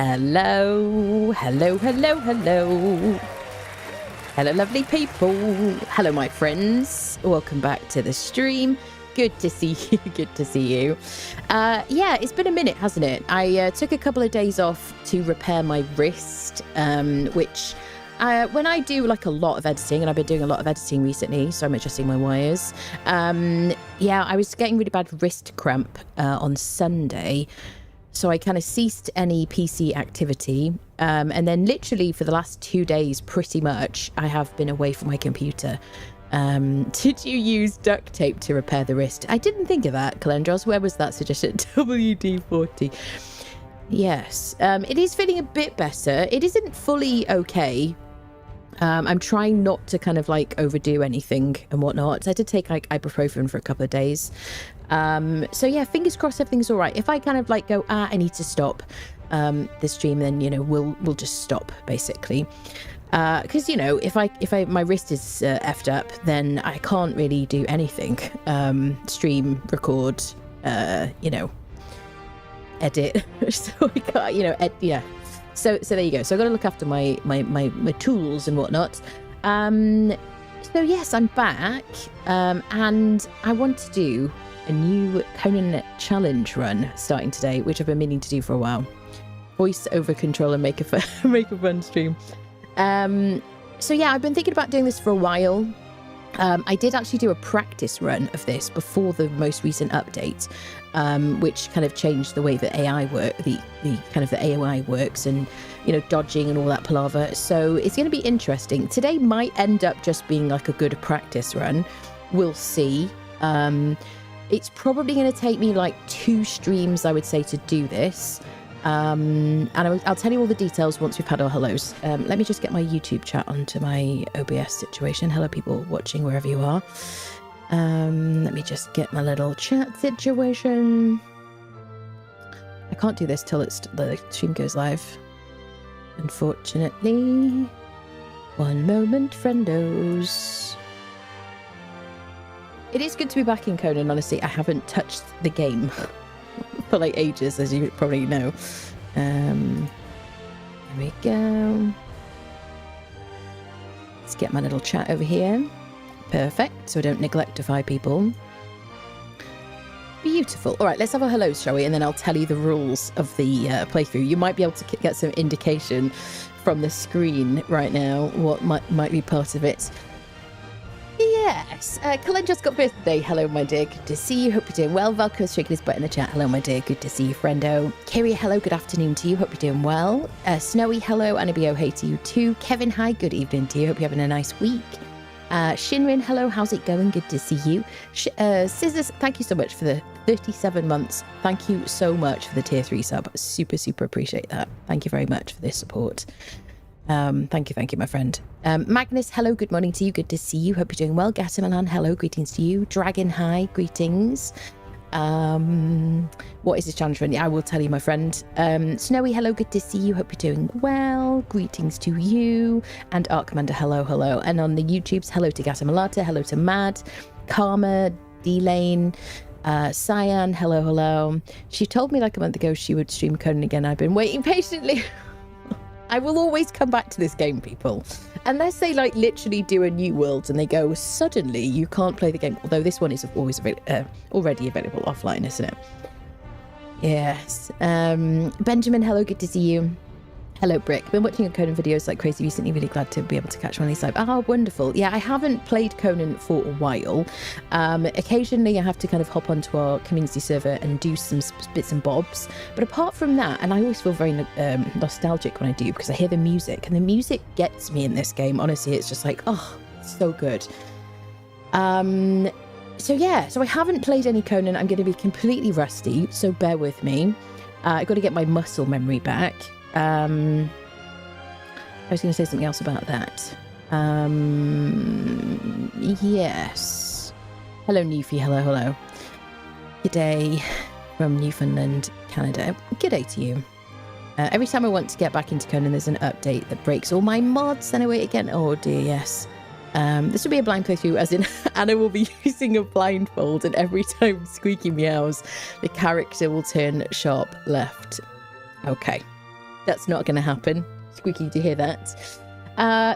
Hello, hello, hello, hello. Hello, lovely people. Hello, my friends. Welcome back to the stream. Good to see you. Good to see you. Yeah, it's been a minute, hasn't it? I took a couple of days off to repair my wrist, which when I do like a lot of editing, and I've been doing a lot of editing recently, so I'm adjusting my wires. Yeah, I was getting really bad wrist cramp on Sunday. So I kind of ceased any PC activity. And then literally for the last 2 days, pretty much, I have been away from my computer. Did you use duct tape to repair the wrist? I didn't think of that, Calendros. Where was that suggestion? WD-40. Yes, it is feeling a bit better. It isn't fully okay. I'm trying not to kind of like overdo anything and whatnot. So I did take like ibuprofen for a couple of days. So yeah, fingers crossed everything's all right. If I kind of like go, I need to stop the stream, then, you know, we'll just stop basically. Because, you know, if my wrist is effed up, then I can't really do anything. Stream, record, you know, edit. So I can't, you know, yeah. So there you go. So I've got to look after my tools and whatnot. So yes, I'm back, and I want to do a new Conan challenge run starting today, which I've been meaning to do for a while. Voice over control and make a fun stream. So yeah, I've been thinking about doing this for a while. I did actually do a practice run of this before the most recent update, which kind of changed the way that AI the AOI works, and, you know, dodging and all that palaver. So it's going to be interesting. Today might end up just being like a good practice run. We'll see. It's probably going to take me like 2 streams, I would say, to do this. And I'll tell you all the details once we've had our hellos. Let me just get my YouTube chat onto my OBS situation. Hello, people watching wherever you are. Let me just get my little chat situation. I can't do this till the stream goes live, unfortunately. One moment, friendos. It is good to be back in Conan, honestly. I haven't touched the game for like ages, as you probably know. There we go. Let's get my little chat over here. Perfect, so I don't neglectify people. Beautiful. All right, let's have a hello, shall we? And then I'll tell you the rules of the playthrough. You might be able to get some indication from the screen right now what might be part of it. Yes, Colin just got birthday. Hello, my dear. Good to see you. Hope you're doing well. Valko's shaking his butt in the chat. Hello, my dear. Good to see you, friendo. Kiri, hello. Good afternoon to you. Hope you're doing well. Snowy, hello. Annabio, hey to you too. Kevin, hi. Good evening to you. Hope you're having a nice week. Shinrin, hello. How's it going? Good to see you. Scissors, thank you so much for the 37 months. Thank you so much for the tier 3 sub. Super, super appreciate that. Thank you very much for this support. Thank you, my friend. Magnus, hello, good morning to you. Good to see you. Hope you're doing well. Gatamalan, hello, greetings to you. Dragon, hi, greetings. What is this challenge run? I will tell you, my friend. Snowy, hello, good to see you. Hope you're doing well. Greetings to you. And Art Commander, hello, hello. And on the YouTubes, hello to Gatamalata, hello to Mad, Karma, D-Lane, Cyan, hello, hello. She told me like a month ago she would stream Conan again. I've been waiting patiently. I will always come back to this game, people. Unless they like literally do a new world and they go, suddenly you can't play the game. Although this one is always already available offline, isn't it? Yes. Benjamin, hello, good to see you. Hello, Brick. Been watching your Conan videos like crazy recently. Really glad to be able to catch one of these live. Ah, wonderful. Yeah, I haven't played Conan for a while. Occasionally, I have to kind of hop onto our community server and do some bits and bobs. But apart from that, and I always feel very nostalgic when I do because I hear the music. And the music gets me in this game. Honestly, it's just like, oh, it's so good. So yeah, so I haven't played any Conan. I'm going to be completely rusty, so bear with me. I've got to get my muscle memory back. I was going to say something else about that. Yes. Hello, Newfie. Hello, hello. G'day from Newfoundland, Canada. G'day to you. Every time I want to get back into Conan, there's an update that breaks all my mods. Then I wait again. Oh dear, yes. This will be a blind playthrough, as in Anna will be using a blindfold, and every time Squeaky meows, the character will turn sharp left. Okay. That's not going to happen. Squeaky, do you hear that?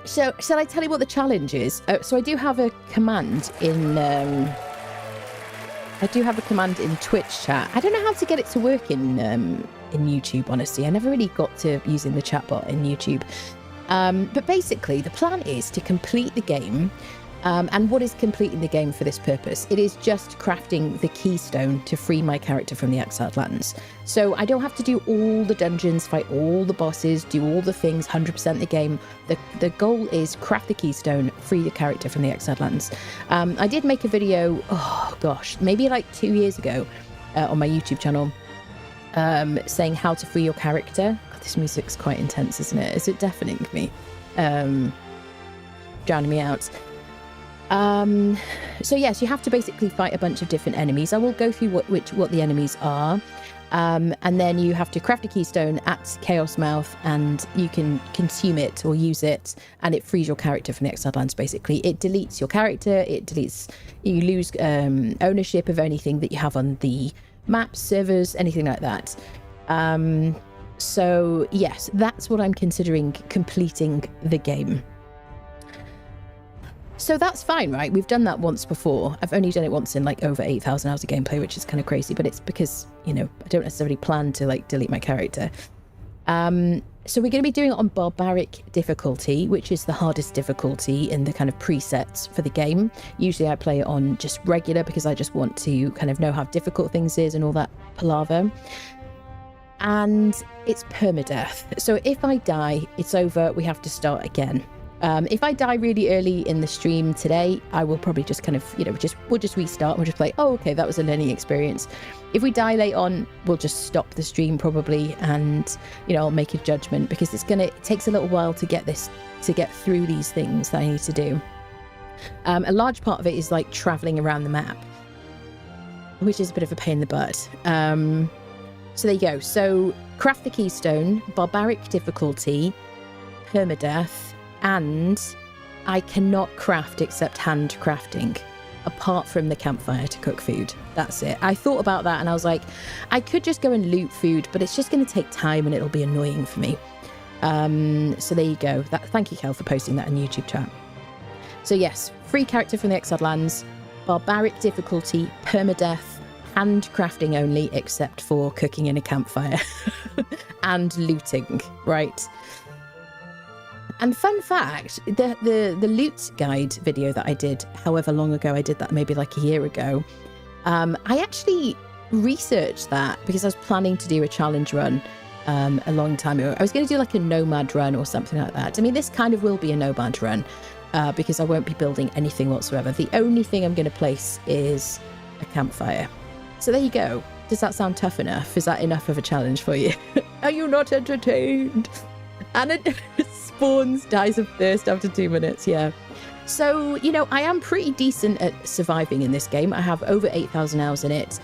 So shall I tell you what the challenge is? So I do have a command in... Twitch chat. I don't know how to get it to work in YouTube, honestly. I never really got to using the chatbot in YouTube. But basically, the plan is to complete the game. And what is completing the game for this purpose? It is just crafting the keystone to free my character from the exiled lands. So I don't have to do all the dungeons, fight all the bosses, do all the things, 100% the game. The goal is craft the keystone, free the character from the exiled lands. I did make a video, oh gosh, maybe like 2 years ago on my YouTube channel, saying how to free your character. God, this music's quite intense, isn't it? Is it deafening me? Drowning me out. So yes, you have to basically fight a bunch of different enemies. I will go through what the enemies are. And then you have to craft a keystone at Chaos Mouth, and you can consume it or use it, and it frees your character from the exiled lands. Basically, it deletes your character. You lose ownership of anything that you have on the maps, servers, anything like that. So yes, that's what I'm considering completing the game. So that's fine, right? We've done that once before. I've only done it once in like over 8,000 hours of gameplay, which is kind of crazy, but it's because, you know, I don't necessarily plan to like delete my character. So we're going to be doing it on Barbaric difficulty, which is the hardest difficulty in the kind of presets for the game. Usually I play it on just regular because I just want to kind of know how difficult things is and all that palaver. And it's permadeath. So if I die, it's over. We have to start again. If I die really early in the stream today, I will probably just kind of, you know, we'll just restart. We'll just play, oh, okay, that was a learning experience. If we die late on, we'll just stop the stream probably, and, you know, I'll make a judgment, because it takes a little while to get through these things that I need to do. A large part of it is like traveling around the map, which is a bit of a pain in the butt. So there you go. So craft the keystone, Barbaric difficulty, permadeath, and I cannot craft except hand crafting, apart from the campfire to cook food. That's it. I thought about that and I was like, I could just go and loot food, but it's just going to take time and it'll be annoying for me. So there you go. Thank you, Kel, for posting that in YouTube chat. So yes, free character from the exiled lands, Barbaric difficulty, permadeath, hand crafting only, except for cooking in a campfire and looting, right? And fun fact, the loot guide video that I did, however long ago I did that, maybe like a year ago, I actually researched that because I was planning to do a challenge run a long time ago. I was going to do like a nomad run or something like that. I mean, this kind of will be a nomad run because I won't be building anything whatsoever. The only thing I'm going to place is a campfire. So there you go. Does that sound tough enough? Is that enough of a challenge for you? Are you not entertained? And it spawns, dies of thirst after 2 minutes, yeah. So, you know, I am pretty decent at surviving in this game. I have over 8,000 hours in it.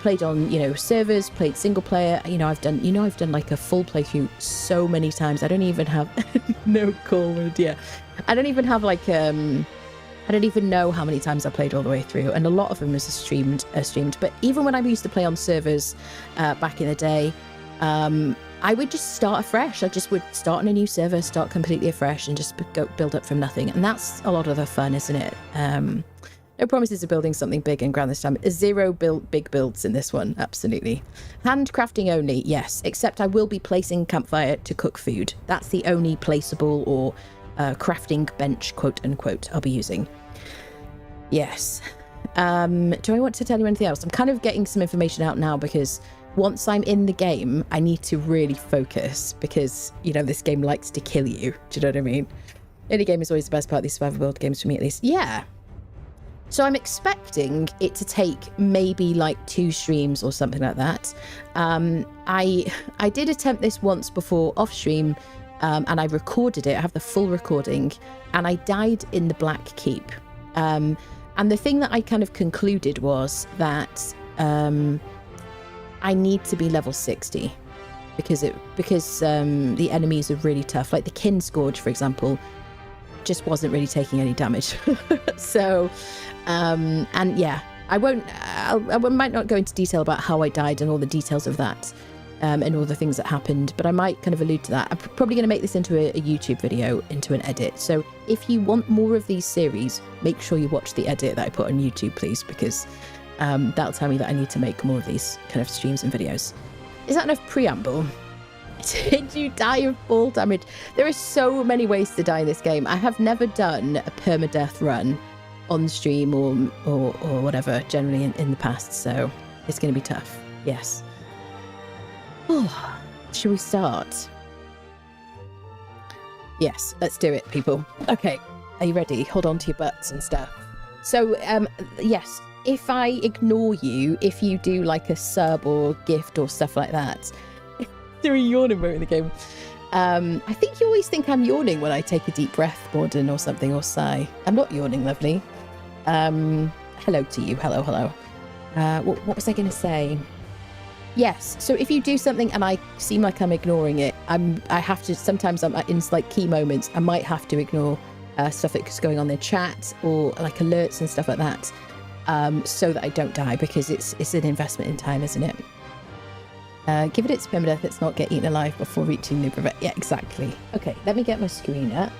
Played on, you know, servers, played single player. I've done like a full playthrough so many times. I don't even have no call word, yeah. I don't even have like I don't even know how many times I played all the way through, and a lot of them are streamed. But even when I used to play on servers back in the day, I would just start afresh. I just would start on a new server, start completely afresh, and just build up from nothing. And that's a lot of the fun, isn't it? No promises of building something big and grand this time. Zero big builds in this one, absolutely. Handcrafting only, yes, except I will be placing campfire to cook food. That's the only placeable or crafting bench, quote unquote, I'll be using. Yes. Do I want to tell you anything else? I'm kind of getting some information out now because once I'm in the game, I need to really focus because, you know, this game likes to kill you. Do you know what I mean? Early game is always the best part of these survival build games for me, at least. Yeah. So I'm expecting it to take maybe like 2 streams or something like that. I did attempt this once before off stream, and I recorded it. I have the full recording, and I died in the Black Keep. And the thing that I kind of concluded was that I need to be level 60 because the enemies are really tough. Like the Kin Scourge, for example, just wasn't really taking any damage. So, and yeah, I might not go into detail about how I died and all the details of that and all the things that happened, but I might kind of allude to that. I'm probably going to make this into a YouTube video, into an edit. So if you want more of these series, make sure you watch the edit that I put on YouTube, please, because that'll tell me that I need to make more of these kind of streams and videos. Is that enough preamble? Did you die of fall damage? There are so many ways to die in this game. I have never done a permadeath run on stream or whatever, generally in the past, so it's going to be tough. Yes. Oh, should we start? Yes, let's do it, people. Okay, are you ready? Hold on to your butts and stuff. So, yes, if I ignore you, if you do like a sub or gift or stuff like that, there are yawning moment in the game. I think you always think I'm yawning when I take a deep breath, Borden, or something, or sigh. I'm not yawning, lovely. Hello to you. Hello, hello. What was I going to say? Yes, so if you do something and I seem like I'm ignoring it, I have to, sometimes I'm in like key moments, I might have to ignore stuff that's going on in chat or like alerts and stuff like that, so that I don't die, because it's an investment in time, isn't it? Give it its permadeath, let's not get eaten alive before reaching new prevent. Yeah, exactly. Okay, let me get my screen up.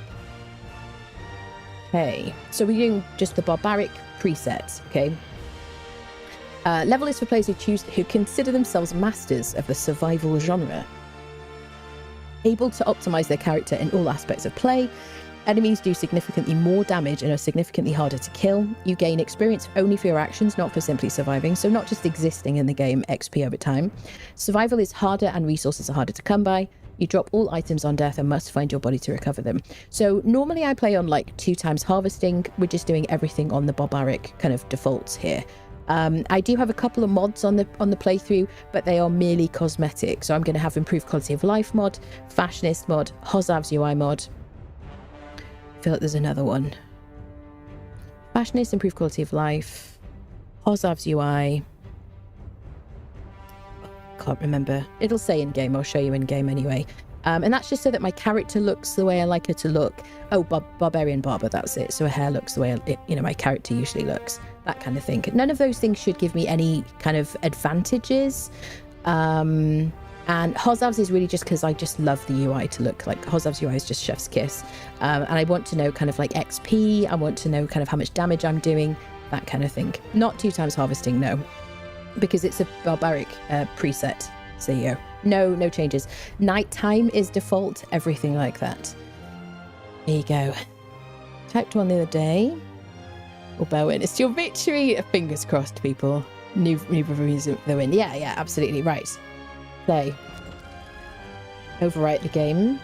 Okay, so we're doing just the barbaric preset, okay? Level is for players who consider themselves masters of the survival genre. Able to optimize their character in all aspects of play. Enemies do significantly more damage and are significantly harder to kill. You gain experience only for your actions, not for simply surviving, so not just existing in the game, XP over time. Survival is harder and resources are harder to come by. You drop all items on death and must find your body to recover them. So normally I play on like 2 times harvesting. We're just doing everything on the barbaric kind of defaults here. I do have a couple of mods on the playthrough, but they are merely cosmetic. So I'm going to have improved quality of life mod, fashionist mod, Hozav's UI mod. I feel like there's another one. Fashionist, improved quality of life, Hozav's UI. Can't remember. It'll say in game. I'll show you in game anyway. And that's just so that my character looks the way I like her to look. Oh, Barbarian Barber, that's it. So her hair looks the way my character usually looks. That kind of thing. None of those things should give me any kind of advantages. And Hozav's is really just because I just love the UI to look like. Hozav's UI is just chef's kiss. And I want to know kind of like XP. I want to know kind of how much damage I'm doing. That kind of thing. Not 2 times harvesting, no. Because it's a barbaric preset. So you go. No changes. Nighttime is default, everything like that. There you go. Typed one the other day. Or Bowen. It's your victory. Fingers crossed, people. New reviews of the win. Yeah, absolutely. Right. Play. Overwrite the game.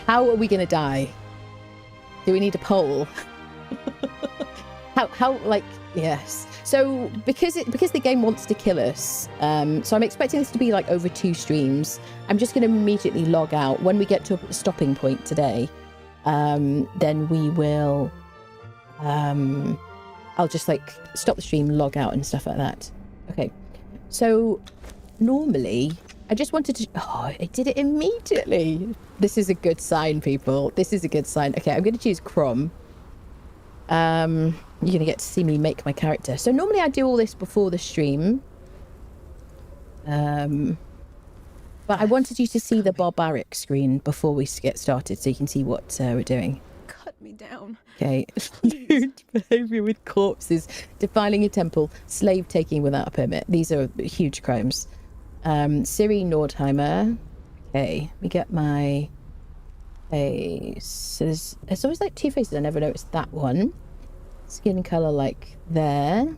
How are we going to die? Do we need a poll? How like, yes. So because the game wants to kill us, so I'm expecting this to be like over 2 streams. I'm just going to immediately log out. When we get to a stopping point today, then we will, I'll just like stop the stream, log out and stuff like that. Okay. So normally I just wanted to, oh, I did it immediately. This is a good sign, people. This is a good sign. Okay, I'm going to choose Crom. You're going to get to see me make my character. So normally I do all this before the stream. But I wanted you to see the barbaric screen before we get started so you can see what we're doing. Cut me down. Okay. Lewd behaviour with corpses, defiling a temple, slave taking without a permit. These are huge crimes. Siri Nordheimer. Okay, we get my face. So there's always like 2 faces. I never noticed that one. Skin colour like there.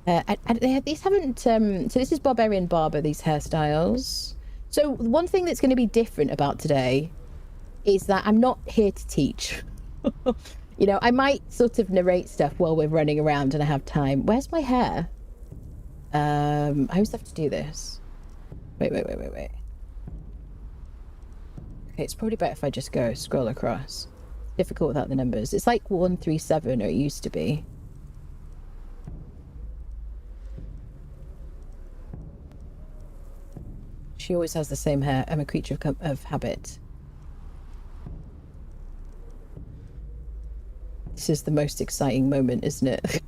These haven't, so this is Barbarian Barber, these hairstyles. So one thing that's going to be different about today is that I'm not here to teach. You know, I might sort of narrate stuff while we're running around and I have time. Where's my hair? I always have to do this. Wait. Okay, it's probably better if I just go scroll across. Difficult without the numbers. It's like 137, or it used to be. She always has the same hair. I'm a creature of habit. This is the most exciting moment, isn't it?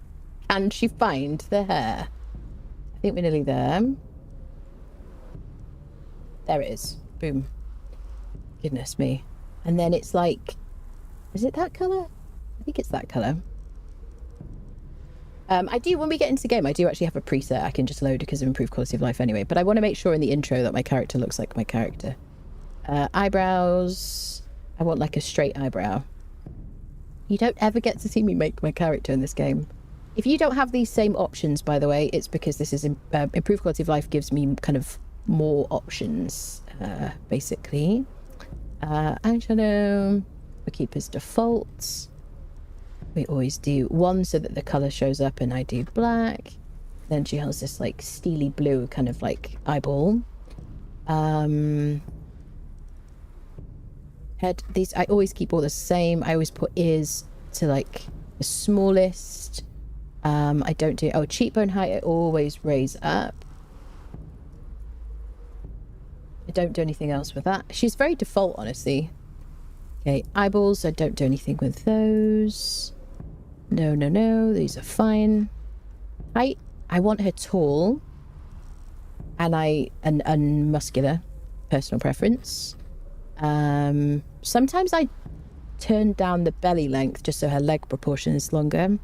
Can she find the hair? I think we're nearly there. There it is. Boom. Goodness me. And then it's like, is it that colour? I think it's that colour. I do, when we get into the game, I do actually have a preset I can just load because of improved quality of life anyway. But I want to make sure in the intro that my character looks like my character. Eyebrows. I want like a straight eyebrow. You don't ever get to see me make my character in this game. If you don't have these same options, by the way, it's because this is improved quality of life gives me kind of more options, basically. Eyeshadow. We keep as default. We always do one so that the colour shows up, and I do black. Then she has this like steely blue kind of like eyeball. Head, these I always keep all the same. I always put ears to like the smallest. I don't do, oh, cheekbone height I always raise up. I don't do anything else with that. She's very default, honestly. Okay, eyeballs, I don't do anything with those. No, these are fine. Height, I want her tall. And muscular. Personal preference. Sometimes I turn down the belly length just so her leg proportion is longer.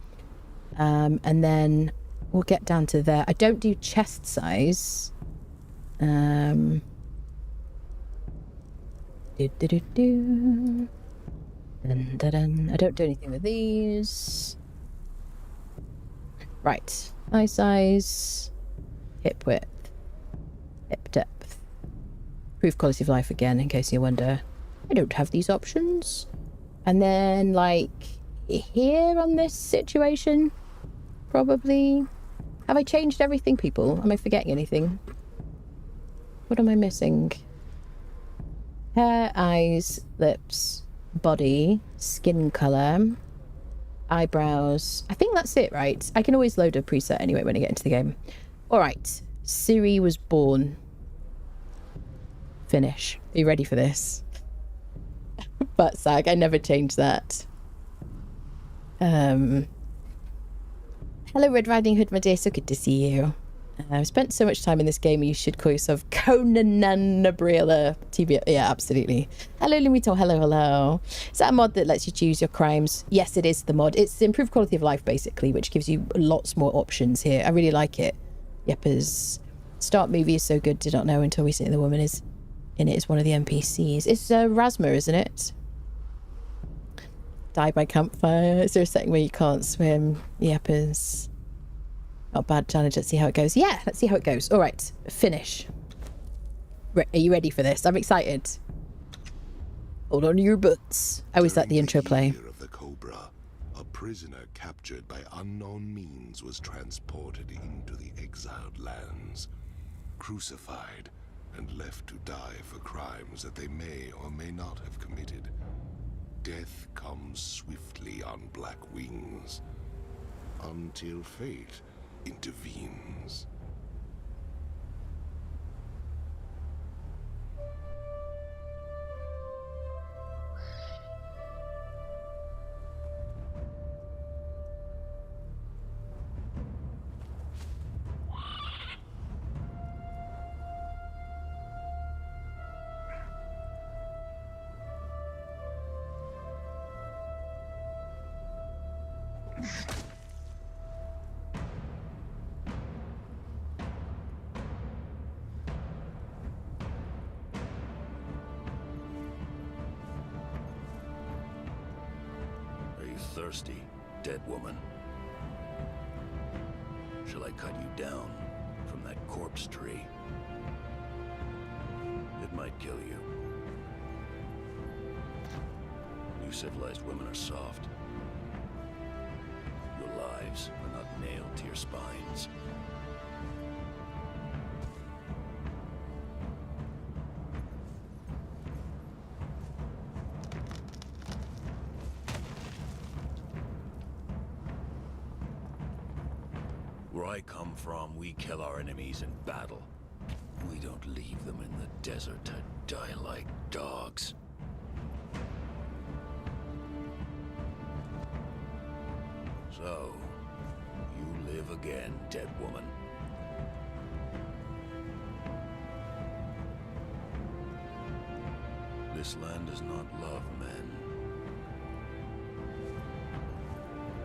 And then we'll get down to there. I don't do chest size. Dun, dun, dun. I don't do anything with these. Right. Eye size. Hip width. Hip depth. Improved quality of life again, in case you wonder. I don't have these options. And then, like, here on this situation, probably. Have I changed everything, people? Am I forgetting anything? What am I missing? Hair, eyes, lips, body, skin colour, eyebrows. I think that's it, right? I can always load a preset anyway when I get into the game. All right. Ciri was born. Finish. Are you ready for this? Butt sag. I never changed that. Hello, Red Riding Hood, my dear. So good to see you. I've spent so much time in this game, you should call yourself Conan Exiles. TB. Yeah, absolutely. Hello, Lumito. Hello. Is that a mod that lets you choose your crimes? Yes, it is the mod. It's improved quality of life, basically, which gives you lots more options here. I really like it. Yepers. Start movie is so good. Did not know until recently the woman is in it as one of the NPCs. It's Rasma, isn't it? Die by campfire. Is there a setting where you can't swim? Yepers. Not bad challenge. Let's see how it goes. Yeah, let's see how it goes. All right, finish. Are you ready for this? I'm excited. Hold on to your butts. I always let the intro play. Of the Cobra, a prisoner captured by unknown means was transported into the exiled lands, crucified, and left to die for crimes that they may or may not have committed. Death comes swiftly on black wings, until fate intervenes. Thirsty, dead woman. Shall I cut you down from that corpse tree? It might kill you. You civilized women are soft. Your lives are not nailed to your spines. Where I come from, we kill our enemies in battle. We don't leave them in the desert to die like dogs. So, you live again, dead woman. This land does not love men.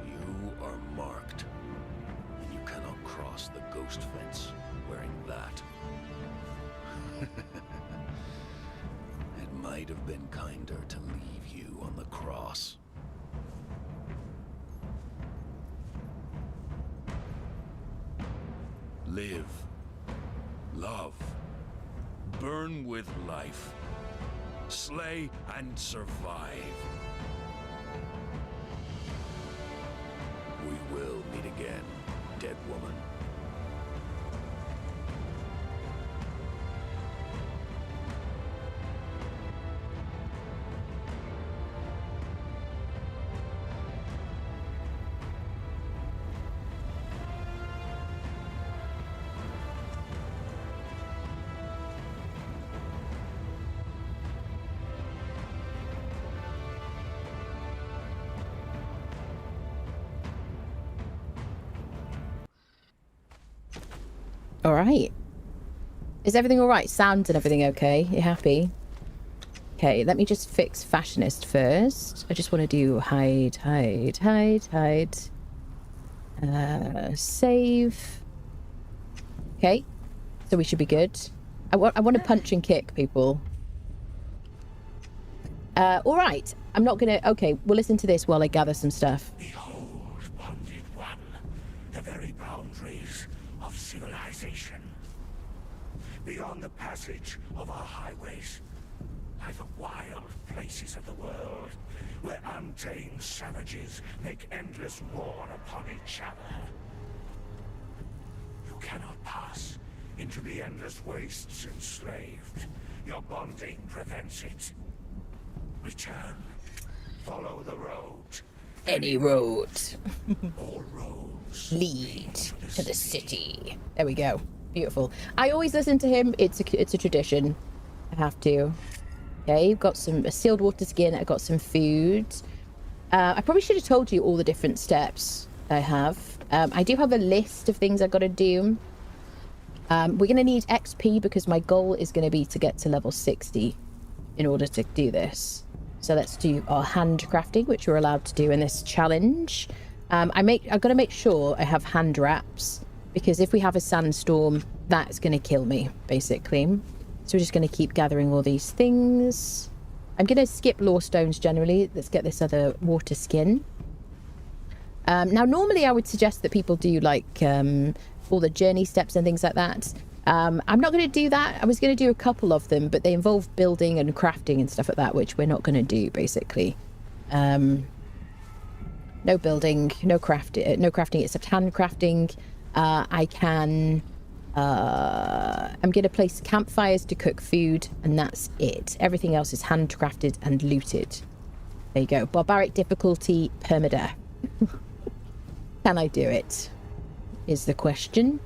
You are marked, and you cannot cross the ghost fence wearing that. It might have been kinder to leave you on the cross. Live, love, burn with life, slay and survive. We will meet again, dead woman. All right. Is everything all right? Sound and everything okay? You happy? Okay, let me just fix fashionist first. I just want to do hide. Save. Okay, so we should be good. I want to punch and kick people. All right. I'm not gonna. Okay, we'll listen to this while I gather some stuff. Behold, bonded one, the very boundaries of civilization. Beyond the passage of our highways lie the wild places of the world, where untamed savages make endless war upon each other. You cannot pass into the endless wastes enslaved. Your bonding prevents it. Return. Follow the road. Any road. All roads Lead to the city. There we go. Beautiful. I always listen to him. It's a tradition. I have to. Okay, got a sealed water skin. I got some food. I probably should have told you all the different steps I have. I do have a list of things I've got to do. We're going to need XP because my goal is going to be to get to level 60 in order to do this. So let's do our handcrafting, which we're allowed to do in this challenge. I've got to make sure I have hand wraps, because if we have a sandstorm, that's going to kill me, basically. So we're just going to keep gathering all these things. I'm going to skip lore stones generally. Let's get this other water skin. Now, normally I would suggest that people do like all the journey steps and things like that. I'm not going to do that. I was going to do a couple of them, but they involve building and crafting and stuff like that, which we're not going to do, basically. No building, no crafting except handcrafting. I'm going to place campfires to cook food, and that's it. Everything else is handcrafted and looted. There you go. Barbaric difficulty, Permadeath. Can I do it? Is the question.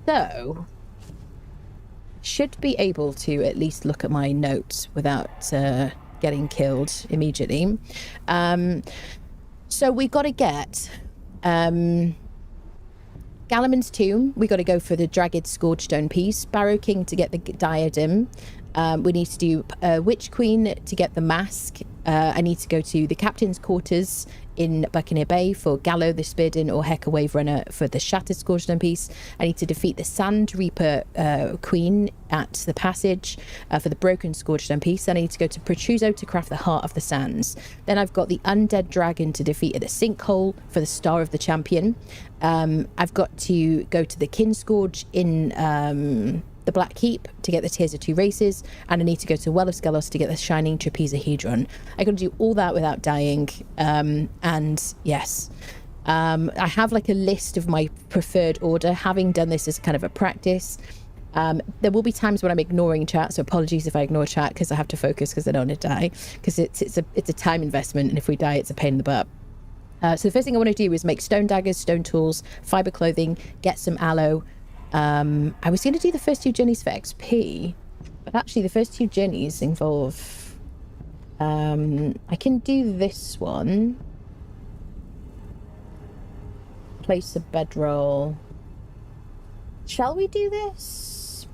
So, should be able to at least look at my notes without getting killed immediately. So we got to get Galaman's tomb. We got to go for the Dragged Scourgestone piece. Barrow King to get the diadem. We need to do Witch Queen to get the mask. I need to go to the captain's quarters in Buccaneer Bay for Gallo the Spearden or Heka Wave Runner for the Shattered Scourgestone piece. I need to defeat the Sand Reaper Queen at the passage for the Broken Scourgestone piece. Then I need to go to Protruso to craft the Heart of the Sands. Then I've got the Undead Dragon to defeat at the Sinkhole for the Star of the Champion. I've got to go to the Kinscourge in the Black Keep to get the Tears of Two Races, and I need to go to Well of Skelos to get the Shining Trapezahedron. I got to do all that without dying, and yes, I have like a list of my preferred order, having done this as kind of a practice. There will be times when I'm ignoring chat, so apologies if I ignore chat, because I have to focus because I don't want to die, because it's a time investment, and if we die, it's a pain in the butt. So the first thing I want to do is make stone daggers, stone tools, fiber clothing, get some aloe. I was going to do the first two journeys for XP, but actually the first two journeys involve I can do this one, place a bedroll. Shall we do this?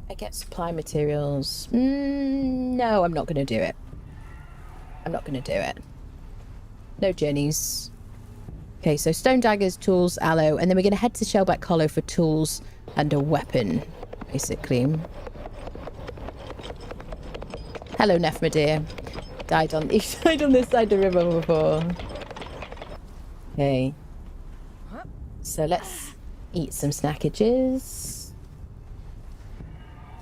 I get supply materials. No, I'm not going to do it. I'm not going to do it. No journeys. Okay, so stone daggers, tools, aloe, and then we're going to head to Shellback Hollow for tools and a weapon, basically. Hello, Nefma dear. Died on this side of the river before. Okay. So let's eat some snackages.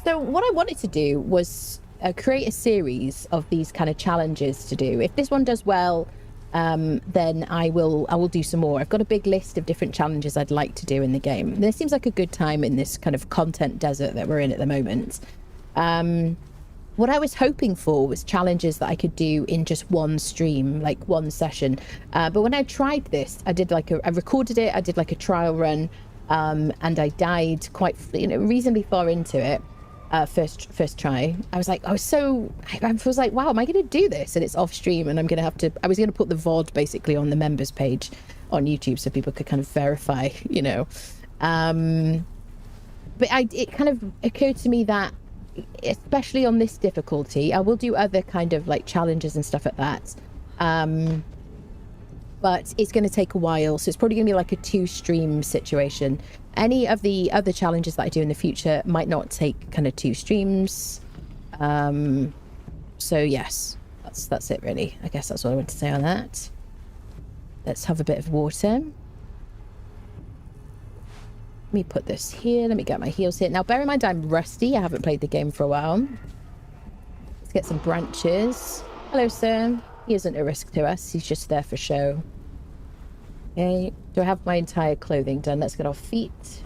So what I wanted to do was create a series of these kind of challenges to do. If this one does well, then I will do some more. I've got a big list of different challenges I'd like to do in the game. And this seems like a good time in this kind of content desert that we're in at the moment. What I was hoping for was challenges that I could do in just one stream, like one session. But when I tried this, I recorded it, I did like a trial run, and I died quite, reasonably far into it. First try. I was like, wow, am I going to do this? And it's off stream, and I was going to put the VOD basically on the members page on YouTube so people could kind of verify, But it kind of occurred to me that, especially on this difficulty, I will do other kind of like challenges and stuff like that. But it's going to take a while, so it's probably going to be like a 2-stream situation. Any of the other challenges that I do in the future might not take kind of 2 streams. So yes, that's it really. I guess that's what I want to say on that. Let's have a bit of water. Let me put this here. Let me get my heals here. Now, bear in mind, I'm rusty. I haven't played the game for a while. Let's get some branches. Hello, sir. He isn't a risk to us. He's just there for show. Okay. Do I have my entire clothing done? Let's get our feet.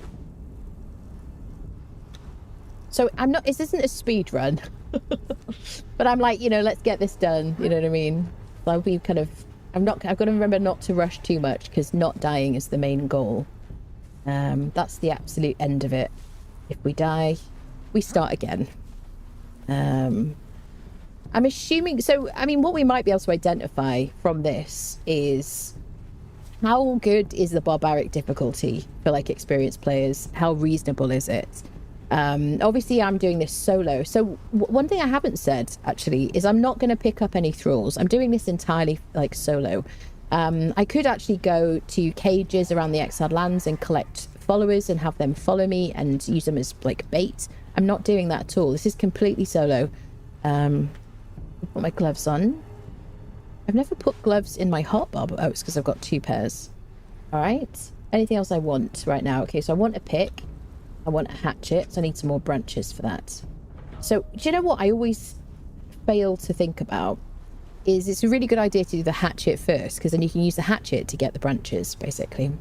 So this isn't a speed run. But I'm like, let's get this done. You know what I mean? So I'll be kind of... I've got to remember not to rush too much, because not dying is the main goal. That's the absolute end of it. If we die, we start again. I'm assuming... So, I mean, what we might be able to identify from this is how good is the barbaric difficulty for, like, experienced players? How reasonable is it? Obviously, I'm doing this solo. So, one thing I haven't said, actually, is I'm not going to pick up any thralls. I'm doing this entirely, like, solo. I could actually go to cages around the Exiled Lands and collect followers and have them follow me and use them as like bait. I'm not doing that at all. This is completely solo. Put my gloves on. I've never put gloves in my hotbar, but it's because I've got 2 pairs. All right. Anything else I want right now? Okay, so I want a pick. I want a hatchet. So I need some more branches for that. So do you know what I always fail to think about? Is it's a really good idea to do the hatchet first, because then you can use the hatchet to get the branches, basically.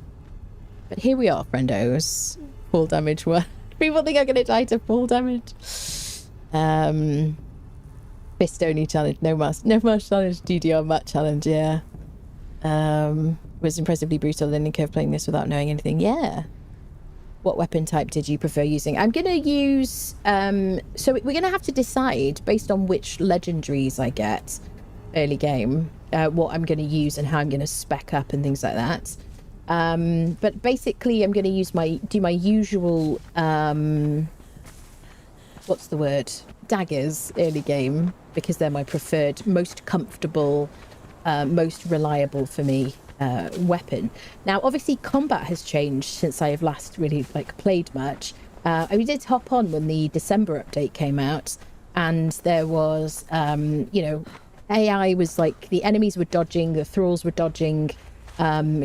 But here we are, friendos. Full damage one. People think I'm going to die to full damage. Fist only challenge. No mask challenge. DDR mat challenge, yeah. Was impressively brutal learning curve playing this without knowing anything. Yeah. What weapon type did you prefer using? I'm going to use... so we're going to have to decide, based on which legendaries I get early game, what I'm going to use and how I'm going to spec up and things like that. But basically I'm going to do my usual what's the word, daggers early game, because they're my preferred, most comfortable, most reliable for me weapon. Now obviously combat has changed since I have last really played much. We did hop on when the December update came out, and there was AI was like, the enemies were dodging, the thralls were dodging,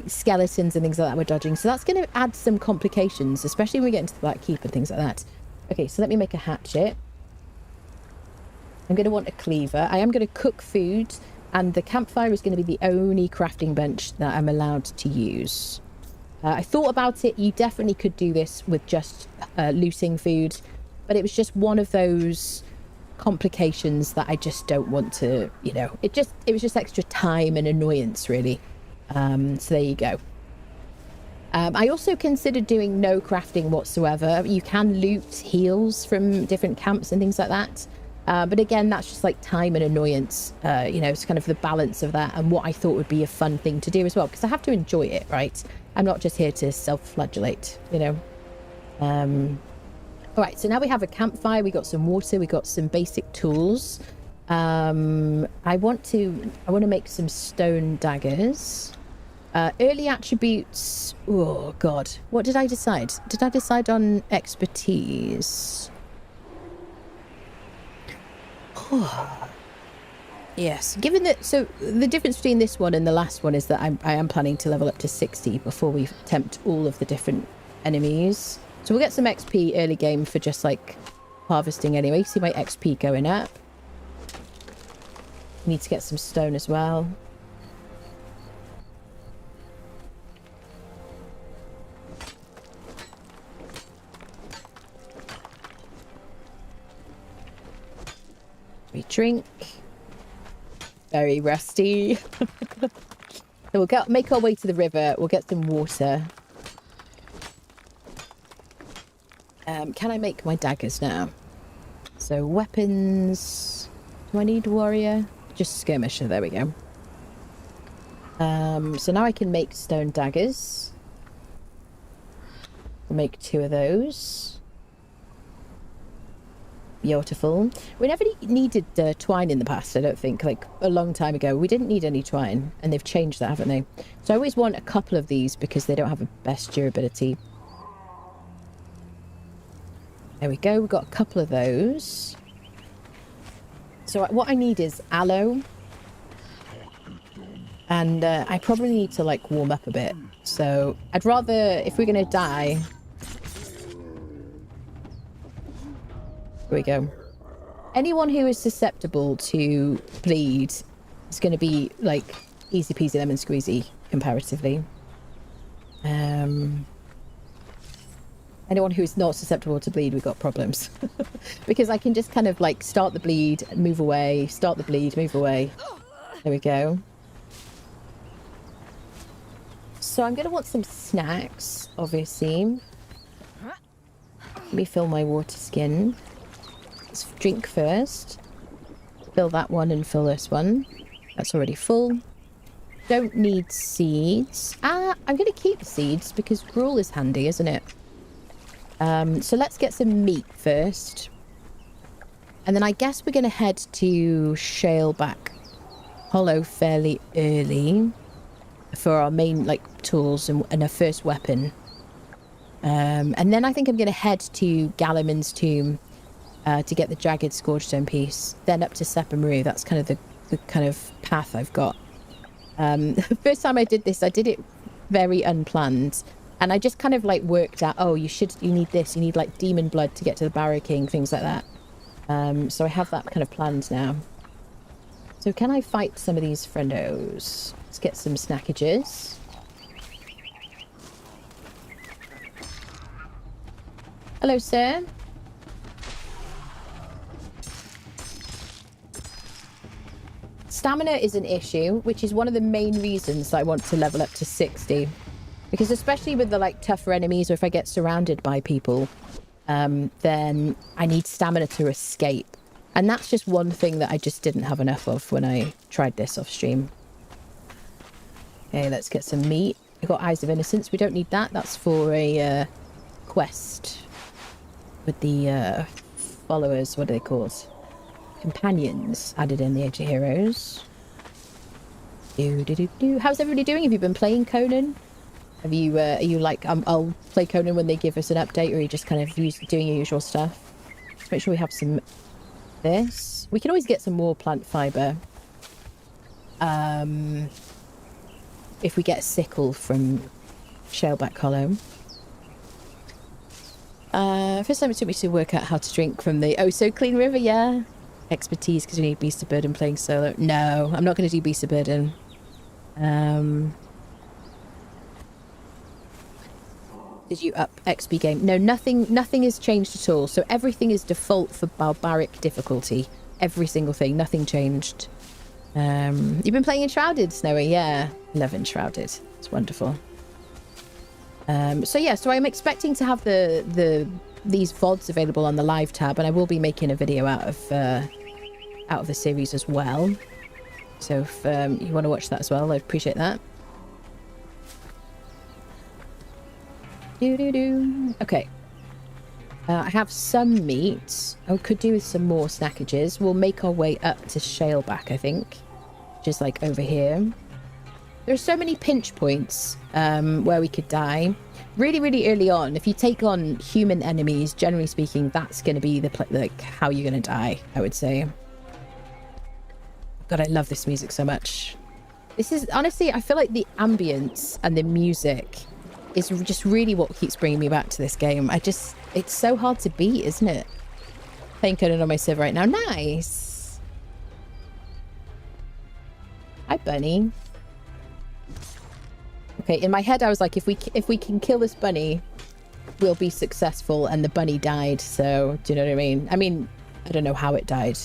skeletons and things like that were dodging. So that's going to add some complications, especially when we get into the Black Keep and things like that. Okay, so let me make a hatchet. I'm going to want a cleaver. I am going to cook food, and the campfire is going to be the only crafting bench that I'm allowed to use. I thought about it. You definitely could do this with just looting food, but it was just one of those complications that I just don't want to, it was just extra time and annoyance, really. So there you go. I also considered doing no crafting whatsoever. You can loot heals from different camps and things like that, but again, that's just like time and annoyance. It's kind of the balance of that and what I thought would be a fun thing to do as well, because I have to enjoy it, right? I'm not just here to self-flagellate, All right, so now we have a campfire, we got some water, we got some basic tools. I want to make some stone daggers. Early attributes. Oh god, what did I decide? Did I decide on expertise? Yes, given that, so the difference between this one and the last one is that I am planning to level up to 60 before we attempt all of the different enemies. So we'll get some XP early game for just like harvesting anyway. See my XP going up. Need to get some stone as well. We drink. Very rusty. So we'll make our way to the river. We'll get some water. Can I make my daggers now? So weapons. Do I need warrior? Just skirmisher. There we go. So now I can make stone daggers. I'll make 2 of those. Beautiful. We never needed twine in the past, I don't think. Like a long time ago we didn't need any twine, and they've changed that, haven't they? So I always want a couple of these because they don't have the best durability. There we go, we've got a couple of those. So what I need is aloe, and I probably need to like warm up a bit. So I'd rather, if we're gonna die, here we go. Anyone who is susceptible to bleed is going to be like easy peasy lemon squeezy comparatively. Anyone who is not susceptible to bleed, we've got problems. Because I can just kind of like start the bleed, move away, start the bleed, move away. There we go. So I'm going to want some snacks, obviously. Let me fill my water skin. Let's drink first. Fill that one and fill this one. That's already full. Don't need seeds. I'm going to keep the seeds because gruel is handy, isn't it? So let's get some meat first. And then I guess we're going to head to Shaleback Hollow fairly early for our main like tools and our first weapon. And then I think I'm going to head to Galliman's tomb to get the jagged scourgestone piece. Then up to Sepamaru. That's kind of the kind of path I've got. The first time I did this, I did it very unplanned. And I just kind of like worked out, oh, you need this. You need like demon blood to get to the Barrow King, things like that. So I have that kind of planned now. So can I fight some of these friendos? Let's get some snackages. Hello, sir. Stamina is an issue, which is one of the main reasons I want to level up to 60. Because especially with the like tougher enemies, or if I get surrounded by people, then I need stamina to escape. And that's just one thing that I just didn't have enough of when I tried this off stream. Okay, let's get some meat. We've got Eyes of Innocence. We don't need that. That's for a quest with the followers. What are they called? Companions added in the Age of Heroes. How's everybody doing? Have you been playing Conan? Have you, are you like, I'll play Conan when they give us an update, or are you just kind of doing your usual stuff? Let's make sure we have some this. We can always get some more plant fibre. If we get a sickle from Shaleback Hollow. First time it took me to work out how to drink from the oh so clean river, yeah. Expertise because we need Beast of Burden playing solo. No, I'm not going to do Beast of Burden. Did you up XP game? No, nothing has changed at all. So everything is default for barbaric difficulty. Every single thing, nothing changed. You've been playing Enshrouded, Snowy? Yeah, love Enshrouded. It's wonderful. So yeah, so I'm expecting to have these VODs available on the live tab, and I will be making a video out of the series as well. So if you want to watch that as well, I'd appreciate that. Okay. I have some meat. I could do with some more snackages. We'll make our way up to Shaleback, I think. Just like over here. There are so many pinch points where we could die. Really, really early on, if you take on human enemies, generally speaking, that's going to be like how you're going to die, I would say. God, I love this music so much. This is, honestly, I feel like the ambience and the music is just really what keeps bringing me back to this game. It's so hard to beat, isn't it? Playing Conan on my server right now. Nice. Hi, bunny. Okay, in my head I was like, if we can kill this bunny, we'll be successful, and the bunny died. So do you know what I mean? I mean, I don't know how it died.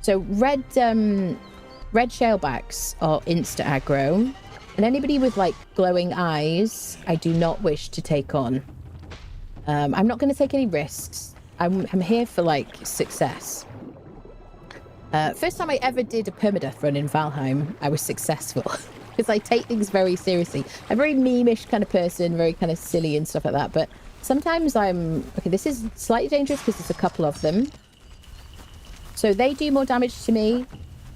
So red shalebacks are insta aggro, and anybody with like glowing eyes I do not wish to take on. I'm not going to take any risks. I'm here for like success. First time I ever did a permadeath run in Valheim, I was successful. Because I take things very seriously. I'm a very meme-ish kind of person, very kind of silly and stuff like that. But sometimes okay, this is slightly dangerous because there's a couple of them. So they do more damage to me.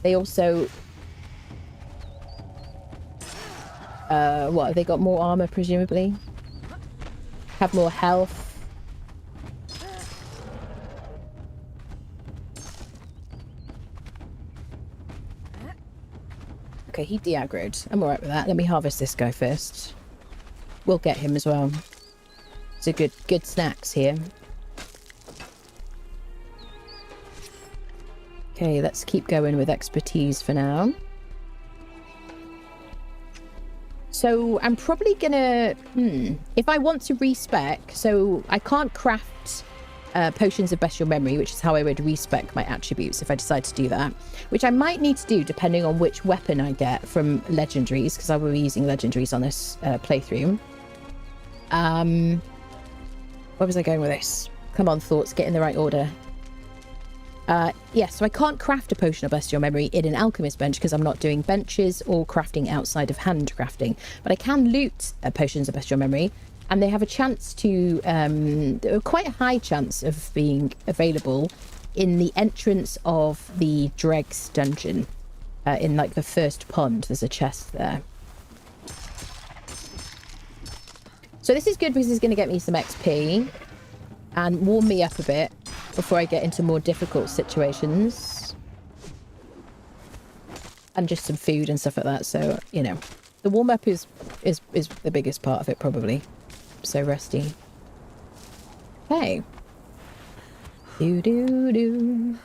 They also... what, have they got more armor, presumably? Have more health. Okay, he de-aggroed. I'm alright with that. Let me harvest this guy first. We'll get him as well. It's a good snacks here. Okay, let's keep going with expertise for now. So I'm probably gonna... if I want to respec... So I can't craft potions of bestial memory, which is how I would respec my attributes if I decide to do that. Which I might need to do depending on which weapon I get from legendaries, because I will be using legendaries on this playthrough. Where was I going with this? Come on, thoughts, get in the right order. Yeah, so I can't craft a potion of bestial memory in an alchemist bench because I'm not doing benches or crafting outside of handcrafting. But I can loot potions of bestial memory, and they have a chance to, quite a high chance of being available in the entrance of the Dregs dungeon. In like the first pond, there's a chest there. So this is good because it's going to get me some XP and warm me up a bit before I get into more difficult situations. And just some food and stuff like that. So, you know, the warm up is the biggest part of it probably. I'm so rusty. Okay. Do.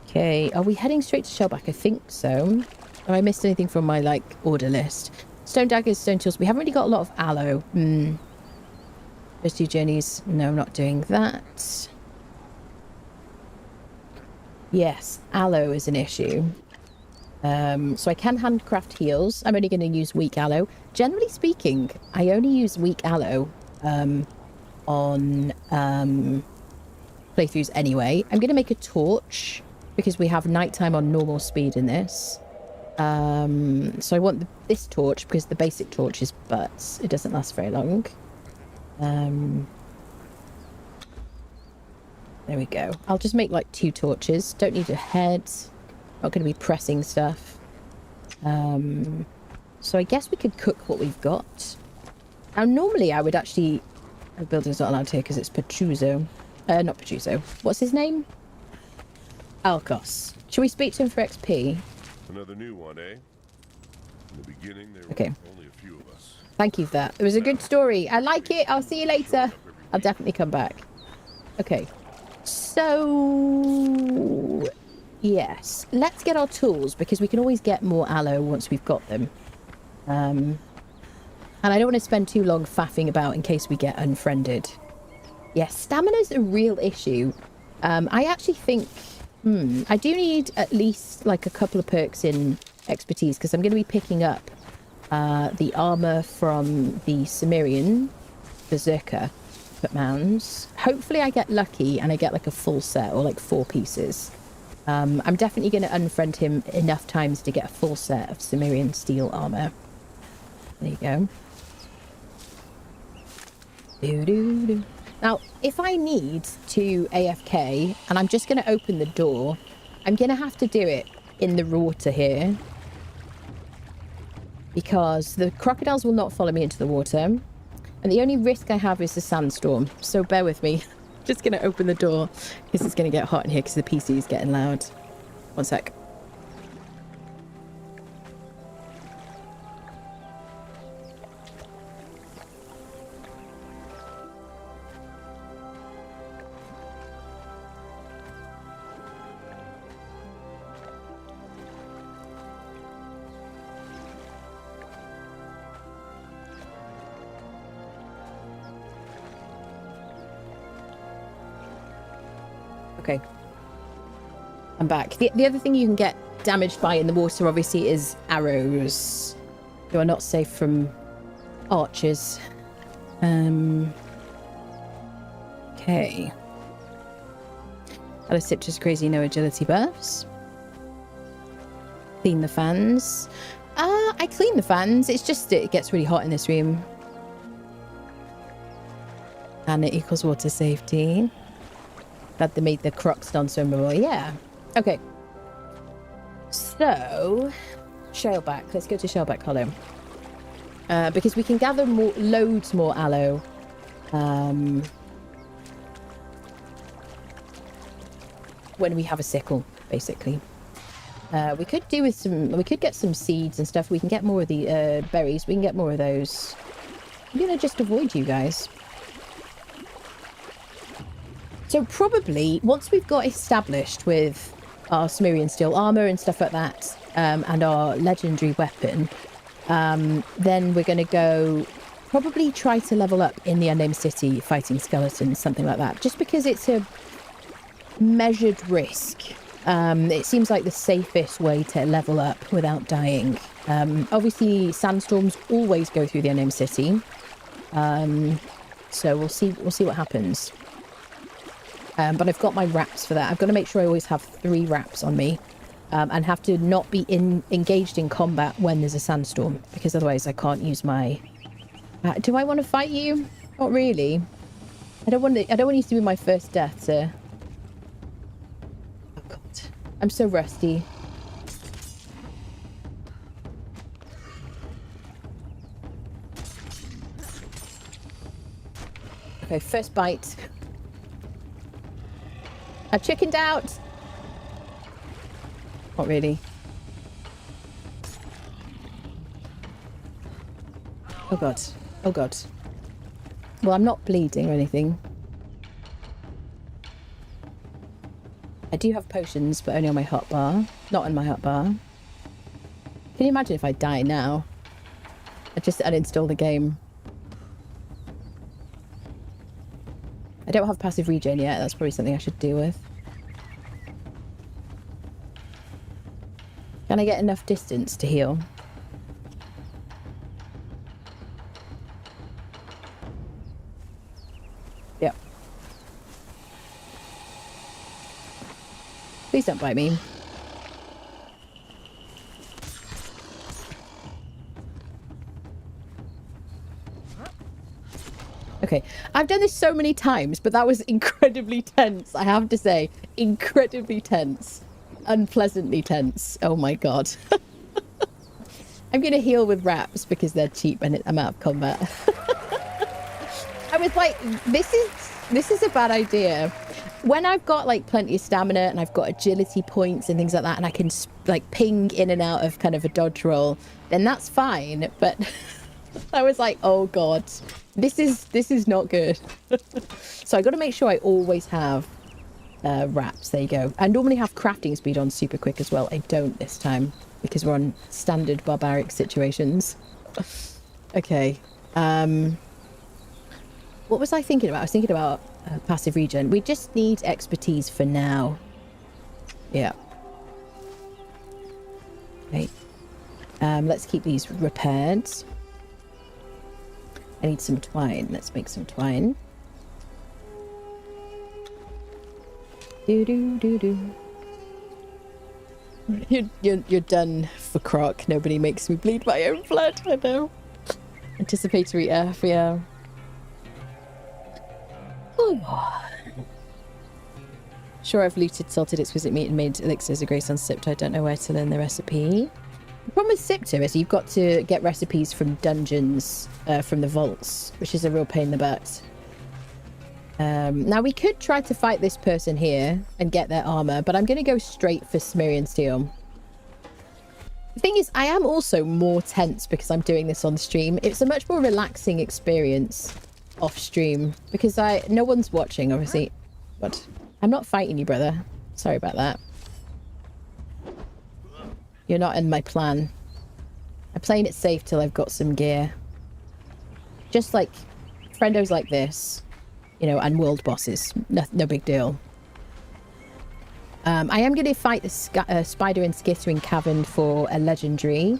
Okay, are we heading straight to Shellback? I think so. Have I missed anything from my like order list? Stone daggers, stone tools. We haven't really got a lot of aloe. Those 2 journeys. No, I'm not doing that. Yes, aloe is an issue. So I can handcraft heals. I'm only going to use weak aloe. Generally speaking, I only use weak aloe on playthroughs anyway. I'm going to make a torch because we have nighttime on normal speed in this. So I want this torch because the basic torch is butts. It doesn't last very long. There we go. I'll just make like 2 torches. Don't need a head. Not going to be pressing stuff. So I guess we could cook what we've got. Now normally I would actually... The building's not allowed here because it's Petruzzo. Not Petruzzo. What's his name? Alkos. Should we speak to him for XP? Another new one, eh? In the beginning, there Okay. were only a few of us. Thank you for that. It was a good story. I like it. I'll see you later. I'll definitely come back. Okay. So... Yes. Let's get our tools because we can always get more aloe once we've got them. And I don't want to spend too long faffing about in case we get unfriended. Yes, stamina's a real issue. I actually think... I do need at least like a couple of perks in expertise because I'm going to be picking up the armor from the Cimmerian Berserker mounds. Hopefully I get lucky and I get like a full set or like 4 pieces. I'm definitely going to unfriend him enough times to get a full set of Cimmerian steel armor. There you go. Now, if I need to AFK and I'm just going to open the door, I'm going to have to do it in the water here. Because the crocodiles will not follow me into the water. And the only risk I have is the sandstorm. So bear with me. Just going to open the door because it's going to get hot in here because the PC is getting loud. One sec. Okay. I'm back. The other thing you can get damaged by in the water, obviously, is arrows. You are not safe from archers. Okay. Hello, Citrus Crazy, no agility buffs. Clean the fans. I clean the fans. It's just it gets really hot in this room. And it equals water safety. Glad they made the crocs non-swimmable. Yeah. Okay. So, Shaleback. Let's go to Shaleback Hollow. Because we can gather loads more aloe. When we have a sickle, basically. We could do with some... We could get some seeds and stuff. We can get more of the berries. We can get more of those. I'm going to just avoid you guys. So probably, once we've got established with our Sumerian steel armor and stuff like that, and our legendary weapon, then we're going to go probably try to level up in the Unnamed City fighting skeletons, something like that. Just because it's a measured risk. It seems like the safest way to level up without dying. Obviously, sandstorms always go through the Unnamed City. So we'll see what happens. But I've got my wraps for that. I've got to make sure I always have 3 wraps on me. And have to not be engaged in combat when there's a sandstorm. Because otherwise I can't use my... do I want to fight you? Not really. I don't want you to be my first death, sir. Oh, God. I'm so rusty. Okay, first bite. I've chickened out. Not really. Oh god. Oh god. Well, I'm not bleeding or anything. I do have potions, but only on my hotbar. Not on my hotbar. Can you imagine if I die now? I just uninstall the game. I don't have passive regen yet. That's probably something I should deal with. Can I get enough distance to heal? Yep. Please don't bite me. Okay, I've done this so many times, but that was incredibly tense, I have to say. Incredibly tense. Unpleasantly tense. Oh my god. I'm going to heal with wraps because they're cheap and I'm out of combat. I was like, this is a bad idea. When I've got like plenty of stamina and I've got agility points and things like that, and I can like ping in and out of kind of a dodge roll, then that's fine. But I was like, oh god, this is not good. So I got to make sure I always have wraps. There you go. I normally have crafting speed on super quick as well. I don't this time because we're on standard barbaric situations. Okay. What was I thinking about? I was thinking about passive regen. We just need expertise for now. Yeah. Okay. Let's keep these repaired. I need some twine. Let's make some twine. You're done for Croc. Nobody makes me bleed my own blood. I know. Anticipatory F, yeah. Sure, I've looted salted exquisite meat and made elixirs of grace on Sipta. I don't know where to learn the recipe. The problem with Sipta is you've got to get recipes from dungeons, from the vaults, which is a real pain in the butt. Now, we could try to fight this person here and get their armor, but I'm going to go straight for Cimmerian Steel. The thing is, I am also more tense because I'm doing this on stream. It's a much more relaxing experience off stream because no one's watching, obviously. What? I'm not fighting you, brother. Sorry about that. You're not in my plan. I'm playing it safe till I've got some gear. Just like friendos like this, you know, and world bosses. No big deal. I am going to fight the spider and skittering cavern for a legendary.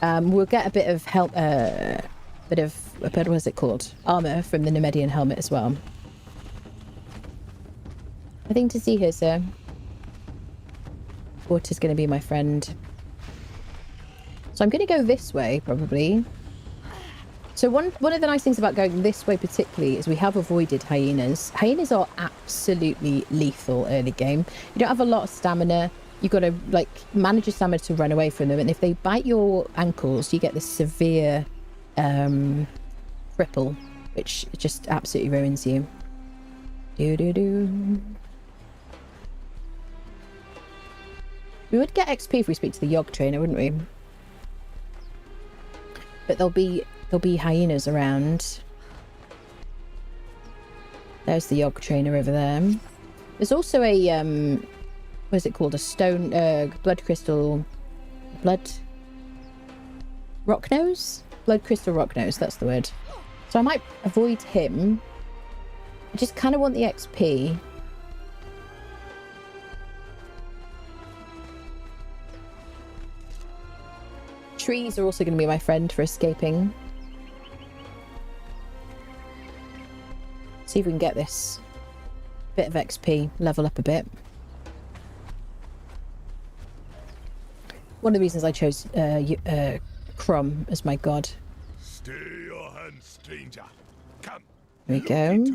We'll get a bit of help, what is it called? Armor from the Nemedian helmet as well. Nothing to see here, sir. Water's going to be my friend. So I'm going to go this way, probably. So one of the nice things about going this way particularly is we have avoided hyenas. Hyenas are absolutely lethal early game. You don't have a lot of stamina. You've got to, like, manage your stamina to run away from them. And if they bite your ankles, you get this severe cripple, which just absolutely ruins you. Do-do-do. We would get XP if we speak to the Yogg trainer, wouldn't we? But there'll be hyenas around. There's the Yogg trainer over there. There's also a what is it called? A stone blood crystal rock nose? Blood crystal rock nose, that's the word. So I might avoid him. I just kind of want the XP. Trees are also going to be my friend for escaping. See if we can get this bit of XP, level up a bit. One of the reasons I chose Crom as my god. Stay your hand, stranger. Come. There we go.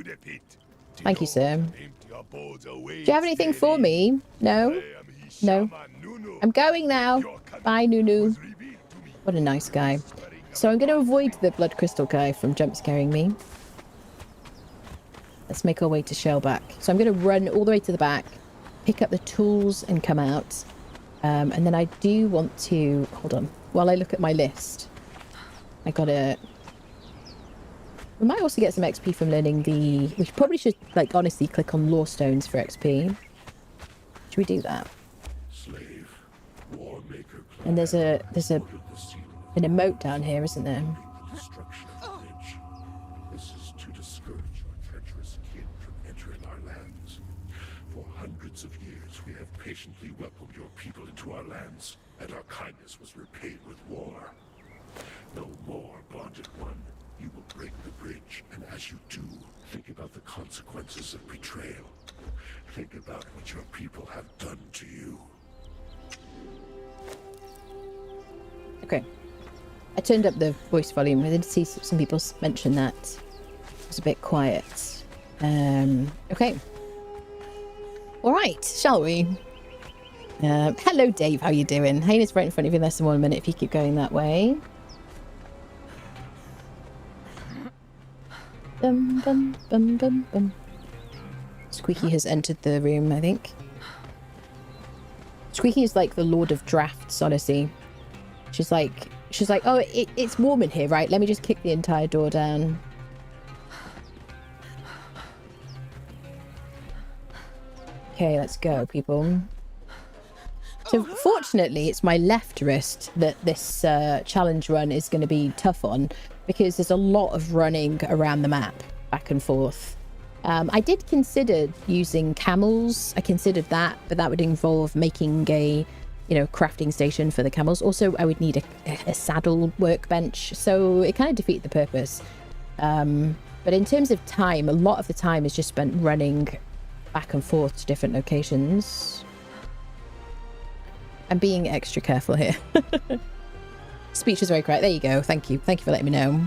Thank you, sir. Do you have anything for me? No? No. I'm going now. Bye, Nunu. What a nice guy. So I'm going to avoid the blood crystal guy from jump scaring me. Let's make our way to Shellback. So I'm going to run all the way to the back, pick up the tools and come out. And then I do want to... Hold on. While I look at my list, I gotta... We might also get some XP from learning the... We probably should, like, honestly click on lore stones for XP. Should we do that? And there's an emote down here, isn't there? Destruction of the ridge. This is to discourage your treacherous kin from entering our lands. For hundreds of years, we have patiently welcomed your people into our lands, and our kindness was repaid with war. No more, bonded one. You will break the bridge, and as you do, think about the consequences of betrayal. Think about what your people have done to you. Okay. I turned up the voice volume. I did see some people mention that. It was a bit quiet. Okay. All right, shall we? Hello, Dave. How you doing? Hayden's right in front of you in less than 1 minute if you keep going that way. Bum, bum, bum, bum, bum. Squeaky has entered the room, I think. Squeaky is like the Lord of Drafts, honestly. She's like, oh, it's warm in here, right? Let me just kick the entire door down. Okay, let's go, people. So, fortunately, it's my left wrist that this challenge run is going to be tough on, because there's a lot of running around the map, back and forth. I did consider using camels. I considered that, but that would involve making a... crafting station for the camels. Also, I would need a saddle workbench, so it kind of defeated the purpose. But in terms of time, a lot of the time is just spent running back and forth to different locations. I'm being extra careful here. Speech is very correct. There you go. Thank you. Thank you for letting me know.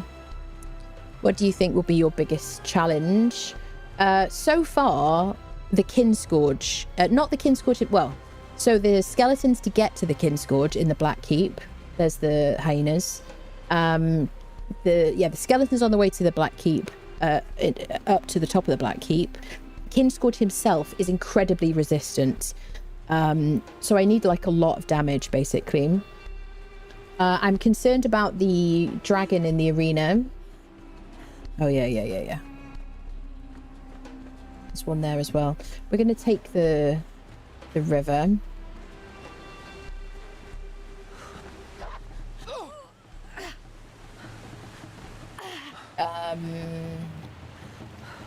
What do you think will be your biggest challenge? So far, the Kinscourge, not the Kinscourge, well, so the skeletons to get to the Kinscourge in the Black Keep, there's the hyenas. The skeletons on the way to the Black Keep, up to the top of the Black Keep. Kinscourge himself is incredibly resistant. So I need like a lot of damage, basically. I'm concerned about the dragon in the arena. Oh, yeah. There's one there as well. We're going to take the river.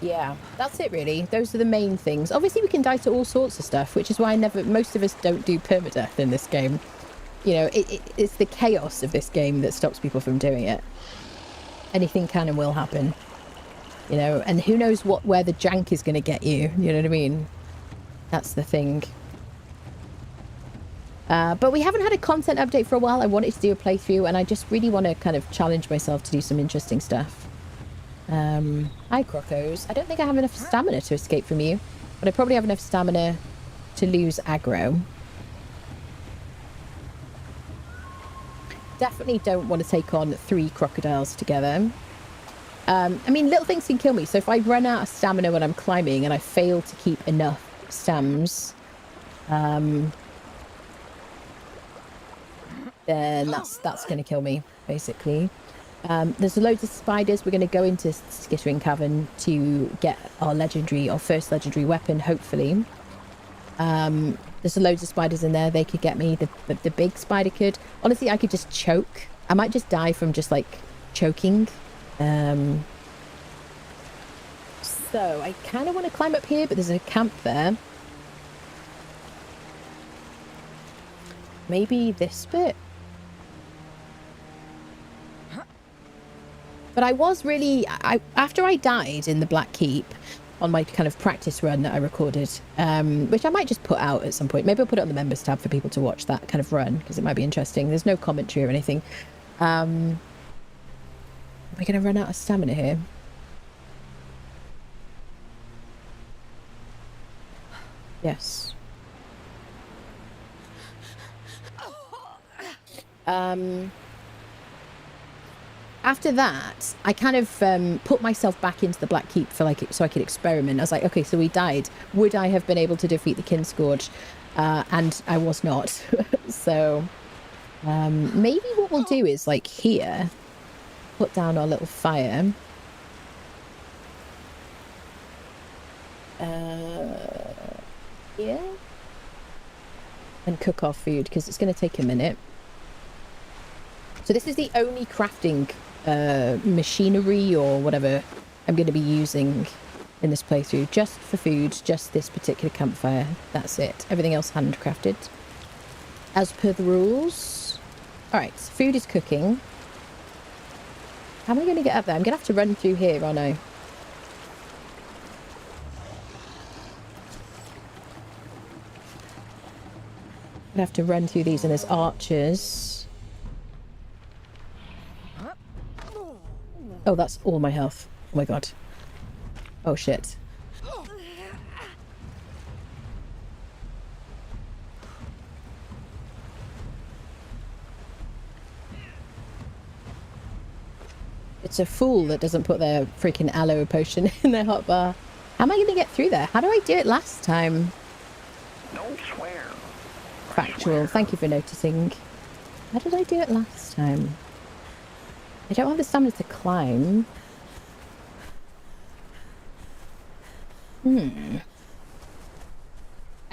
Yeah, that's it really. Those are the main things. Obviously we can die to all sorts of stuff, which is why most of us don't do permadeath in this game. You know, it's the chaos of this game that stops people from doing it. Anything can and will happen. You know, and who knows where the jank is going to get you. You know what I mean? That's the thing. But we haven't had a content update for a while. I wanted to do a playthrough, and I just really want to kind of challenge myself to do some interesting stuff. Hi, Crocos. I don't think I have enough stamina to escape from you, but I probably have enough stamina to lose aggro. Definitely don't want to take on 3 crocodiles together. I mean, little things can kill me. So if I run out of stamina when I'm climbing and I fail to keep enough stams, then that's going to kill me, basically. There's loads of spiders. We're going to go into Skittering Cavern to get our first legendary weapon, hopefully. There's loads of spiders in there. They could get me. The big spider could. Honestly, I could just choke. I might just die from just like choking. So I kind of want to climb up here, but there's a camp there. Maybe this bit. But I was really, after I died in the Black Keep on my kind of practice run that I recorded, which I might just put out at some point. Maybe I'll put it on the members tab for people to watch that kind of run, because it might be interesting. There's no commentary or anything. Am I going to run out of stamina here? Yes. After that, I kind of put myself back into the Black Keep for so I could experiment. I was like, okay, so we died. Would I have been able to defeat the Kinscourge? And I was not. So maybe what we'll do is like here, put down our little fire. Yeah. And cook our food, because it's going to take a minute. So this is the only crafting machinery or whatever I'm going to be using in this playthrough. Just for food, just this particular campfire. That's it. Everything else handcrafted. As per the rules. Alright, so food is cooking. How am I going to get up there? I'm going to have to run through here, aren't I? I have to run through these, and there's archers. Oh, that's all my health. Oh my god. Oh shit. It's a fool that doesn't put their freaking aloe potion in their hotbar. How am I going to get through there? How do I do it last time? Don't swear. Factual. Thank you for noticing. How did I do it last time? I don't have the stamina to climb. I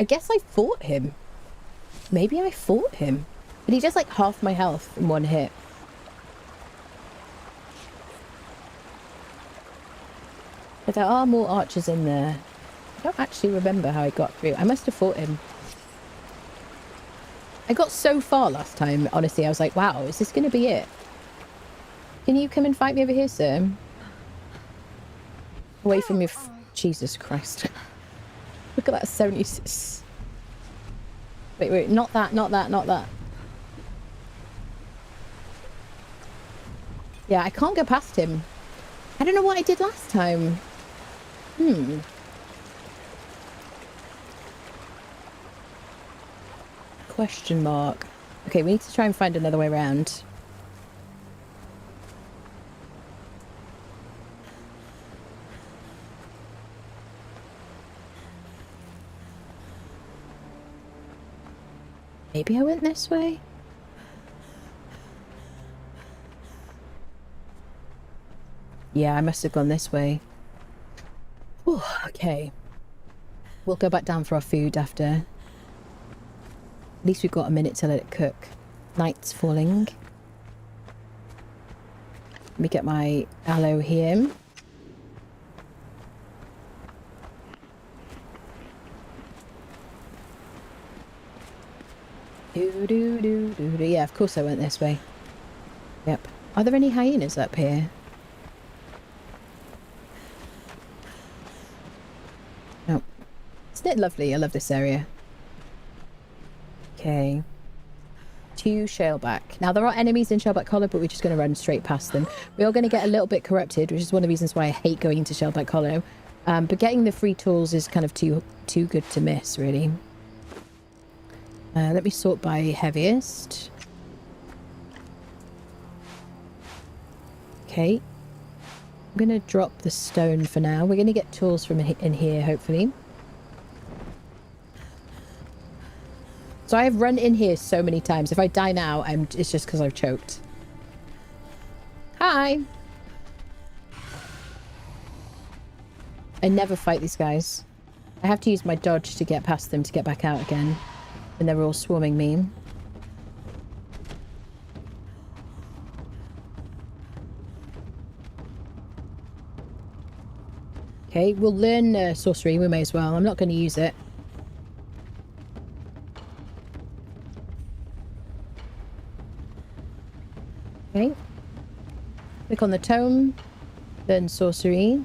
guess I fought him. Maybe I fought him. But he does like half my health in one hit. But there are more archers in there. I don't actually remember how I got through. I must have fought him. I got so far last time, honestly. I was like, wow, is this going to be it? Can you come and fight me over here, sir? Away from your... Jesus Christ. Look at that 76. Wait, not that, not that, not that. Yeah, I can't go past him. I don't know what I did last time. Question mark. Okay, we need to try and find another way around. Maybe I went this way? Yeah, I must have gone this way. Whew, okay. We'll go back down for our food after. At least we've got a minute to let it cook. Night's falling. Let me get my aloe here. Yeah, of course I went this way. Yep. Are there any hyenas up here? No. Isn't it lovely? I love this area. Okay. 2 Shaleback. Now, there are enemies in Shaleback Hollow, but we're just going to run straight past them. We are going to get a little bit corrupted, which is one of the reasons why I hate going into Shaleback Hollow. But getting the free tools is kind of too good to miss, really. Let me sort by heaviest. Okay. I'm going to drop the stone for now. We're going to get tools from in here, hopefully. So I have run in here so many times. If I die now, it's just because I've choked. Hi! I never fight these guys. I have to use my dodge to get past them to get back out again. And they're all swarming me. Okay, we'll learn sorcery. We may as well. I'm not going to use it. Okay. Click on the tome. Learn sorcery.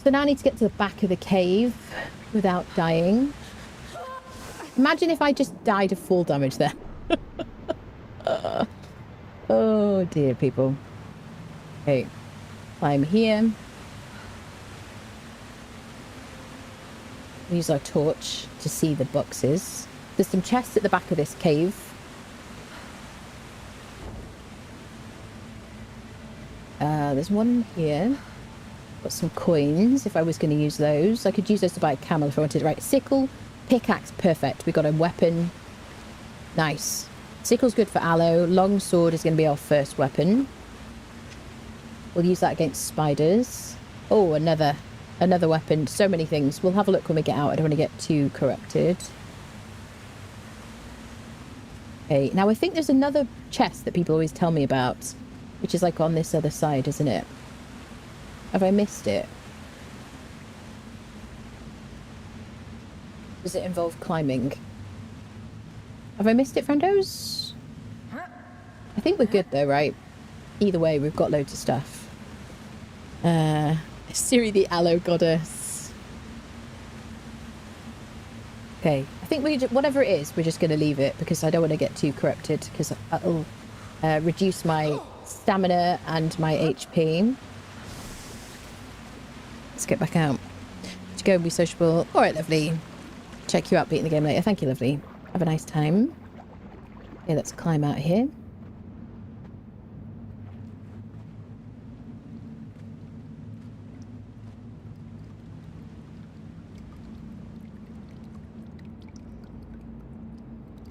So now I need to get to the back of the cave without dying. Imagine if I just died of fall damage there. Oh dear, people. Okay. Climb here. Use our torch to see the boxes. There's some chests at the back of this cave. There's one here. Got some coins if I was going to use those. I could use those to buy a camel if I wanted. Right, sickle, pickaxe, perfect. We got a weapon. Nice. Sickle's good for aloe. Long sword is going to be our first weapon. We'll use that against spiders. Oh, another weapon. So many things. We'll have a look when we get out. I don't want to get too corrupted. Okay, now I think there's another chest that people always tell me about, which is like on this other side, isn't it? Have I missed it? Does it involve climbing? Have I missed it, friendos? I think we're good though, right? Either way, we've got loads of stuff. Siri the Aloe Goddess. Okay, I think whatever it is, we're just going to leave it because I don't want to get too corrupted because that'll reduce my stamina and my HP. Let's get back out. To go and be sociable. Alright, lovely. Check you out beating the game later. Thank you, lovely. Have a nice time. Okay, let's climb out here.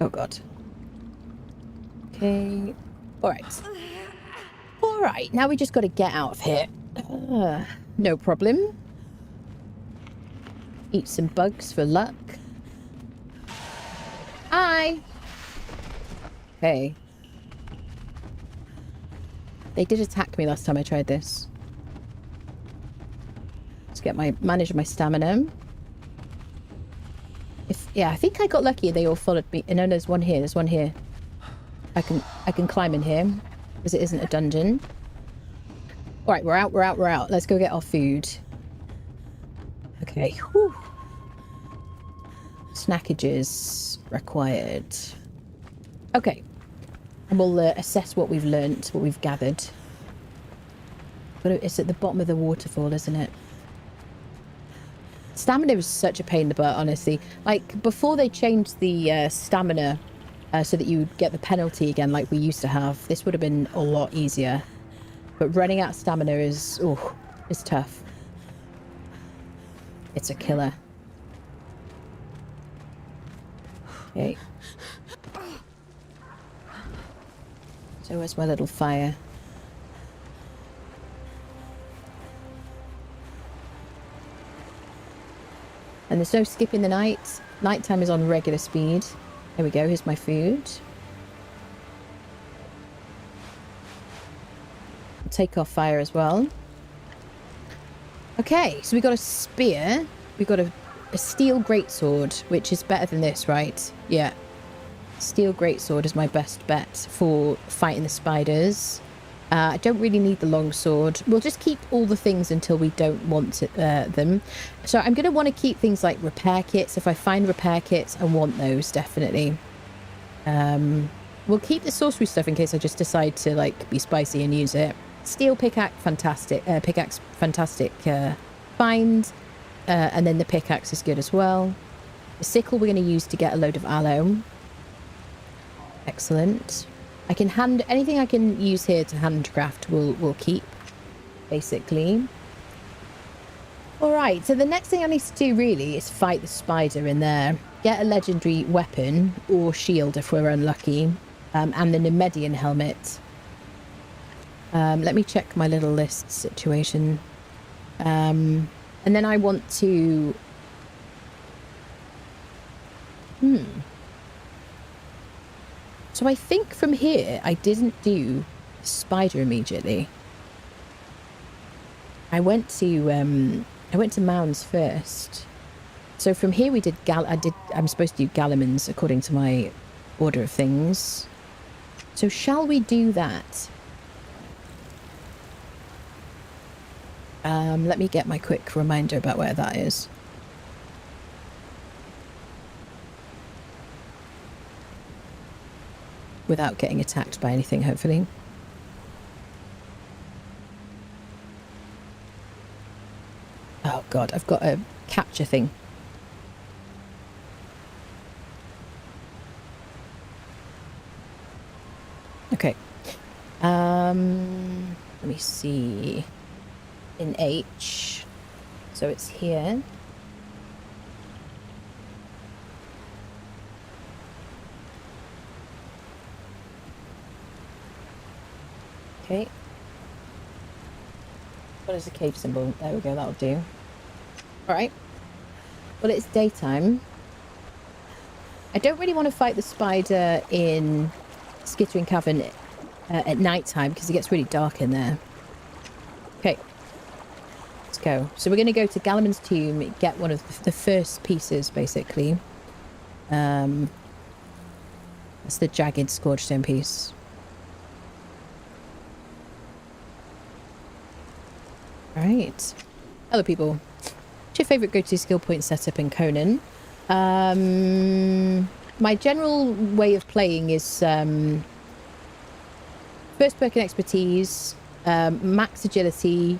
Oh god. Okay. Alright. Alright, now we just got to get out of here. No problem. Eat some bugs for luck. Hi! Okay. They did attack me last time I tried this. Let's get manage my stamina. Yeah, I think I got lucky and they all followed me. No, there's one here. There's one here. I can climb in here because it isn't a dungeon. All right, we're out. Let's go get our food. Okay. Whew. Snackages required. Okay. And we'll assess what we've learnt, what we've gathered. But it's at the bottom of the waterfall, isn't it? Stamina is such a pain in the butt, honestly. Like, before they changed the stamina so that you would get the penalty again like we used to have, this would have been a lot easier. But running out of stamina is, oh, it's tough. It's a killer. Okay. So where's my little fire? And there's no skipping the night. Nighttime is on regular speed. There we go, here's my food. Take off fire as well. Okay, so we got a spear. We got a steel greatsword, which is better than this, right? Yeah. Steel greatsword is my best bet for fighting the spiders. I don't really need the longsword. We'll just keep all the things until we don't want them. So I'm going to want to keep things like repair kits. If I find repair kits, I want those, definitely. We'll keep the sorcery stuff in case I just decide to like be spicy and use it. Steel pickaxe, fantastic. Find. And then the pickaxe is good as well. The sickle we're going to use to get a load of aloe. Excellent. I can anything I can use here to handcraft we'll keep, basically. Alright, so the next thing I need to do really is fight the spider in there. Get a legendary weapon or shield if we're unlucky. And the Nemedian helmet. Let me check my little list situation. And then I want to... So I think from here, I didn't do spider immediately. I went to Mounds first. So from here we did I'm supposed to do Gallimans according to my order of things. So shall we do that? Let me get my quick reminder about where that is. Without getting attacked by anything, hopefully. Oh god, I've got a capture thing. Okay. Let me see. In H. So it's here. Okay. What is the cave symbol? There we go, that'll do. Alright. Well, it's daytime. I don't really want to fight the spider in Skittering Cavern at night time because it gets really dark in there. Okay. Let's go. So we're going to go to Galliman's tomb, get one of the first pieces, basically. That's the jagged scourgestone piece. Right. Hello, people. What's your favourite go-to skill point setup in Conan? My general way of playing is first perk and expertise, max agility,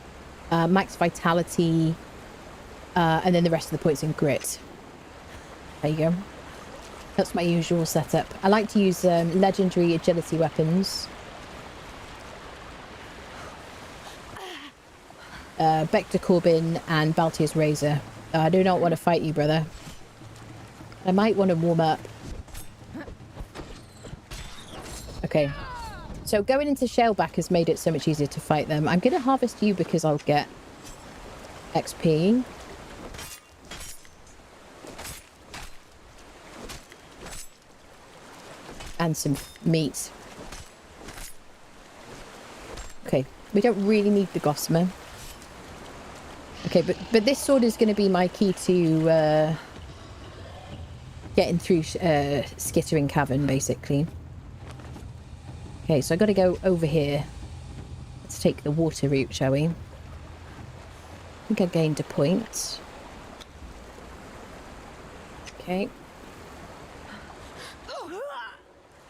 max vitality, and then the rest of the points in grit. There you go. That's my usual setup. I like to use legendary agility weapons. Vector Corbin and Baltier's Razor. I do not want to fight you, brother. I might want to warm up. Okay. So going into Shaleback has made it so much easier to fight them. I'm going to harvest you because I'll get XP. And some meat. Okay. We don't really need the Gossamer. Okay, but this sword is going to be my key to getting through Skittering Cavern, basically. Okay, so I got to go over here. Let's take the water route, shall we? I think I gained a point. Okay.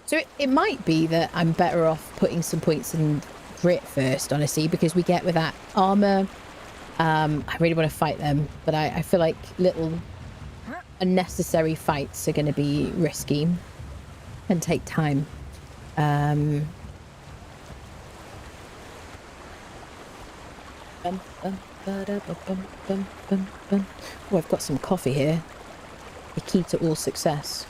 So it might be that I'm better off putting some points in grit first, honestly, because we get with that armor I really want to fight them, but I feel like little unnecessary fights are going to be risky and take time. Oh, I've got some coffee here. The key to all success.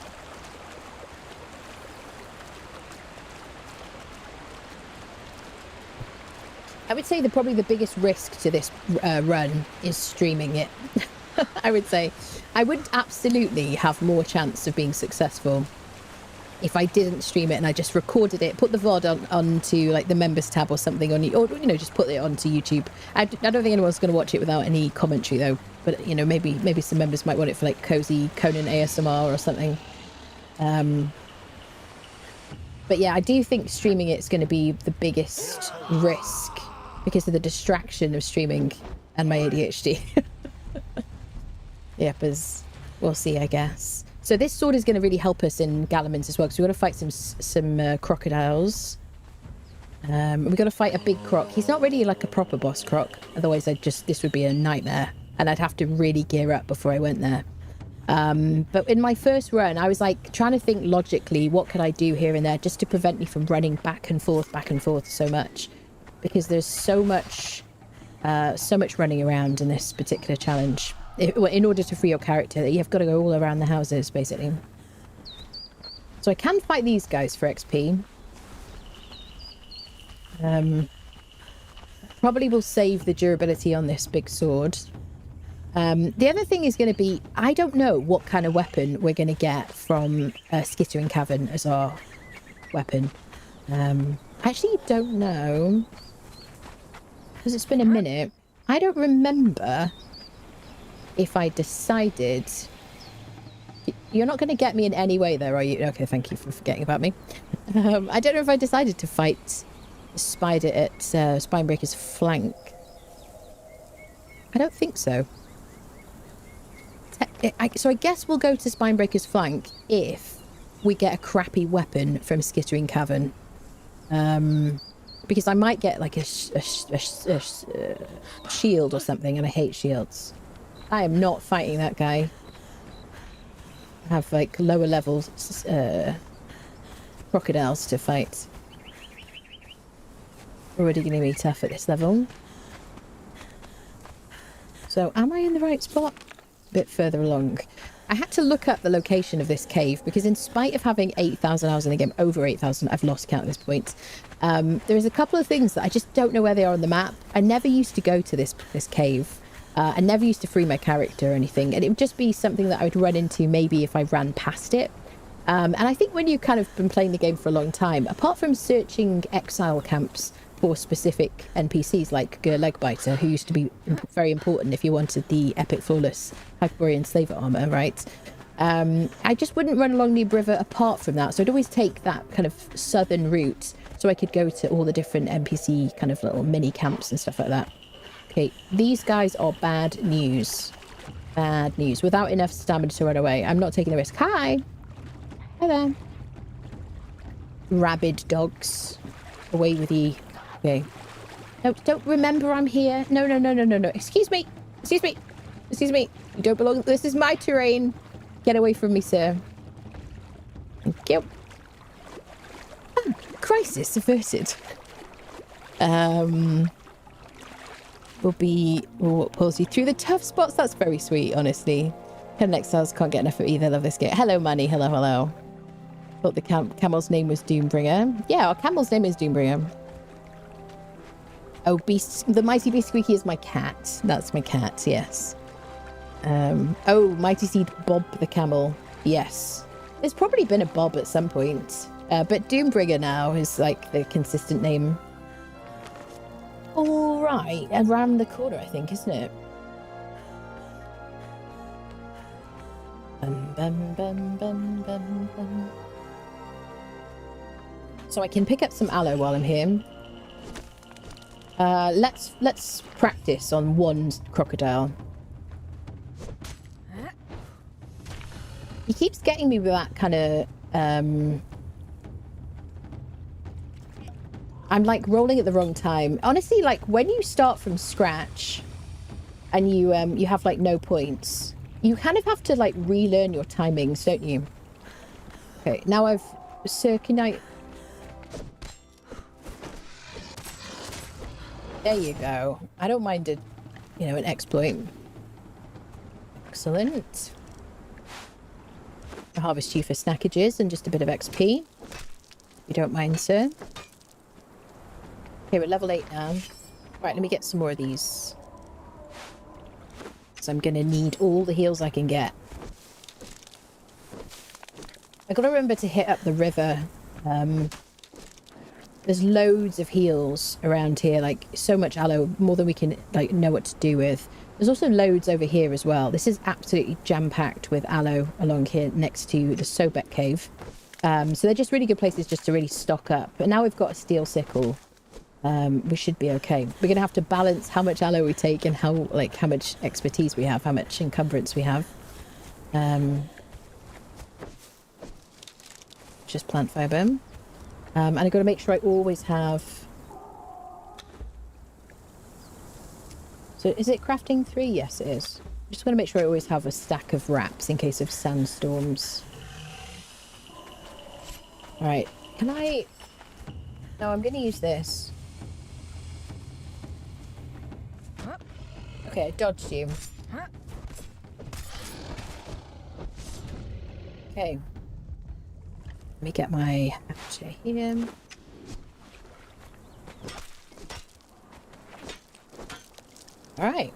I would say probably the biggest risk to this run is streaming it. I would say I would absolutely have more chance of being successful if I didn't stream it and I just recorded it, put the VOD onto like the members tab or something on, or you know, just put it onto YouTube. I don't think anyone's going to watch it without any commentary though. But you know, maybe some members might want it for like cozy Conan ASMR or something. But yeah, I do think streaming it's going to be the biggest risk because of the distraction of streaming and my ADHD. Yep, as we'll see, I guess. So this sword is going to really help us in Galamins as well, because we've got to fight some crocodiles. We've got to fight a big croc. He's not really like a proper boss croc. Otherwise, this would be a nightmare, and I'd have to really gear up before I went there. But in my first run, I was like trying to think logically, what could I do here and there just to prevent me from running back and forth so much, because there's so much running around in this particular challenge. In order to free your character, you've got to go all around the houses, basically. So I can fight these guys for XP. Probably will save the durability on this big sword. The other thing is going to be, I don't know what kind of weapon we're going to get from Skittering Cavern as our weapon. I actually don't know. Because it's been a minute. I don't remember if I decided... You're not going to get me in any way though, are you? Okay, thank you for forgetting about me. I don't know if I decided to fight Spider at Spinebreaker's flank. I don't think so. So I guess we'll go to Spinebreaker's flank if we get a crappy weapon from Skittering Cavern. Because I might get like a shield or something, and I hate shields. I am not fighting that guy. I have like lower levels crocodiles to fight. Already going to be tough at this level. So am I in the right spot? A bit further along. I had to look up the location of this cave because in spite of having 8,000 hours in the game, over 8,000, I've lost count at this point. There's a couple of things that I just don't know where they are on the map. I never used to go to this cave. I never used to free my character or anything, and it would just be something that I would run into maybe if I ran past it. And I think when you've kind of been playing the game for a long time, apart from searching exile camps for specific NPCs like Legbiter, who used to be very important if you wanted the epic flawless Hyperborean slaver armor, right? I just wouldn't run along Noob River apart from that, so I'd always take that kind of southern route so I could go to all the different NPC kind of little mini camps and stuff like that. Okay, these guys are bad news. Bad news. Without enough stamina to run away. I'm not taking the risk. Hi! Hi there. Rabid dogs. Away with ye. Okay. No, don't remember I'm here. No. Excuse me. Excuse me. Excuse me. You don't belong. This is my terrain. Get away from me, sir. Thank you. Oh, crisis averted. We'll pulls you through the tough spots. That's very sweet, honestly. Conan Exiles can't get enough of either. Love this game. Hello, Manny. Hello. Thought the camel's name was Doombringer. Yeah, our camel's name is Doombringer. Oh, the Mighty Beast Squeaky is my cat. That's my cat, yes. Oh, Mighty Seed Bob the camel. Yes. There's probably been a Bob at some point. But Doombringer now is like the consistent name. All right, around the corner, I think, isn't it? So I can pick up some aloe while I'm here. Let's practice on one crocodile. He keeps getting me with that kind of I'm like rolling at the wrong time. Honestly, like when you start from scratch, and you have like no points, you kind of have to like relearn your timings, don't you? Okay, now I've circunite. There you go. I don't mind it, you know, an exploit. Excellent. I'll harvest you for snackages and just a bit of XP. You don't mind, sir. Okay, we're level 8 now. Right, let me get some more of these. So I'm gonna need all the heals I can get. I gotta remember to hit up the river. There's loads of heals around here, like so much aloe, more than we can like know what to do with. There's also loads over here as well. This is absolutely jam-packed with aloe along here next to the Sobek cave. So they're just really good places just to really stock up. But now we've got a steel sickle. We should be okay. We're gonna have to balance how much aloe we take and how much expertise we have, how much encumbrance we have. Just plant fibre. And I've got to make sure I always have... So is it crafting 3? Yes, it is. Just want to make sure I always have a stack of wraps in case of sandstorms. Alright, can I... No, I'm going to use this. Okay, I dodged you. Okay. Let me get my hatchet here. Alright.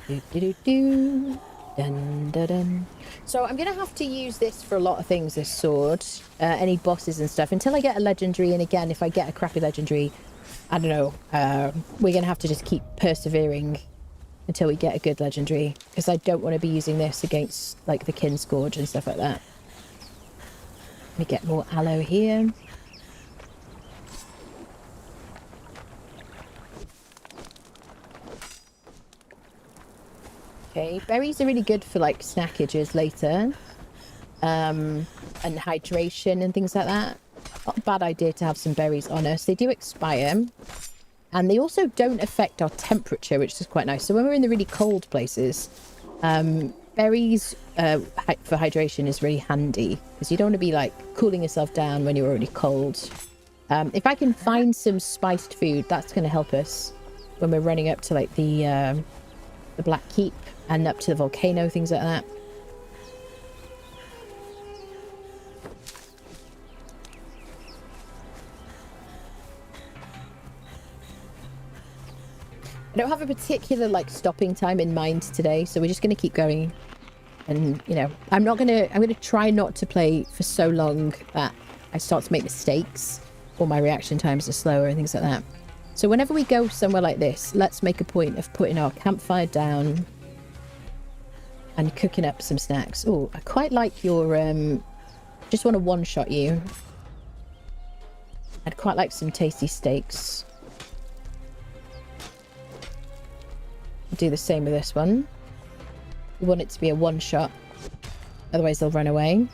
Dun, dun, dun. So I'm going to have to use this for a lot of things, this sword. Any bosses and stuff. Until I get a legendary, and again, if I get a crappy legendary, I don't know. We're going to have to just keep persevering until we get a good legendary. Because I don't want to be using this against, like, the Kin Scourge and stuff like that. Let me get more aloe here. Okay, berries are really good for like snackages later. And hydration and things like that. Not a bad idea to have some berries on us. They do expire. And they also don't affect our temperature, which is quite nice. So when we're in the really cold places, berries for hydration is really handy because you don't want to be like cooling yourself down when you're already cold. If I can find some spiced food, that's going to help us when we're running up to like the Black Keep and up to the volcano, things like that. I don't have a particular like stopping time in mind today, so we're just going to keep going. And you know, I'm going to try not to play for so long that I start to make mistakes or my reaction times are slower and things like that. So whenever we go somewhere like this, let's make a point of putting our campfire down and cooking up some snacks. Oh, I quite like your just want to one-shot you. I'd quite like some tasty steaks. Do the same with this one. We want it to be a one-shot, otherwise they'll run away.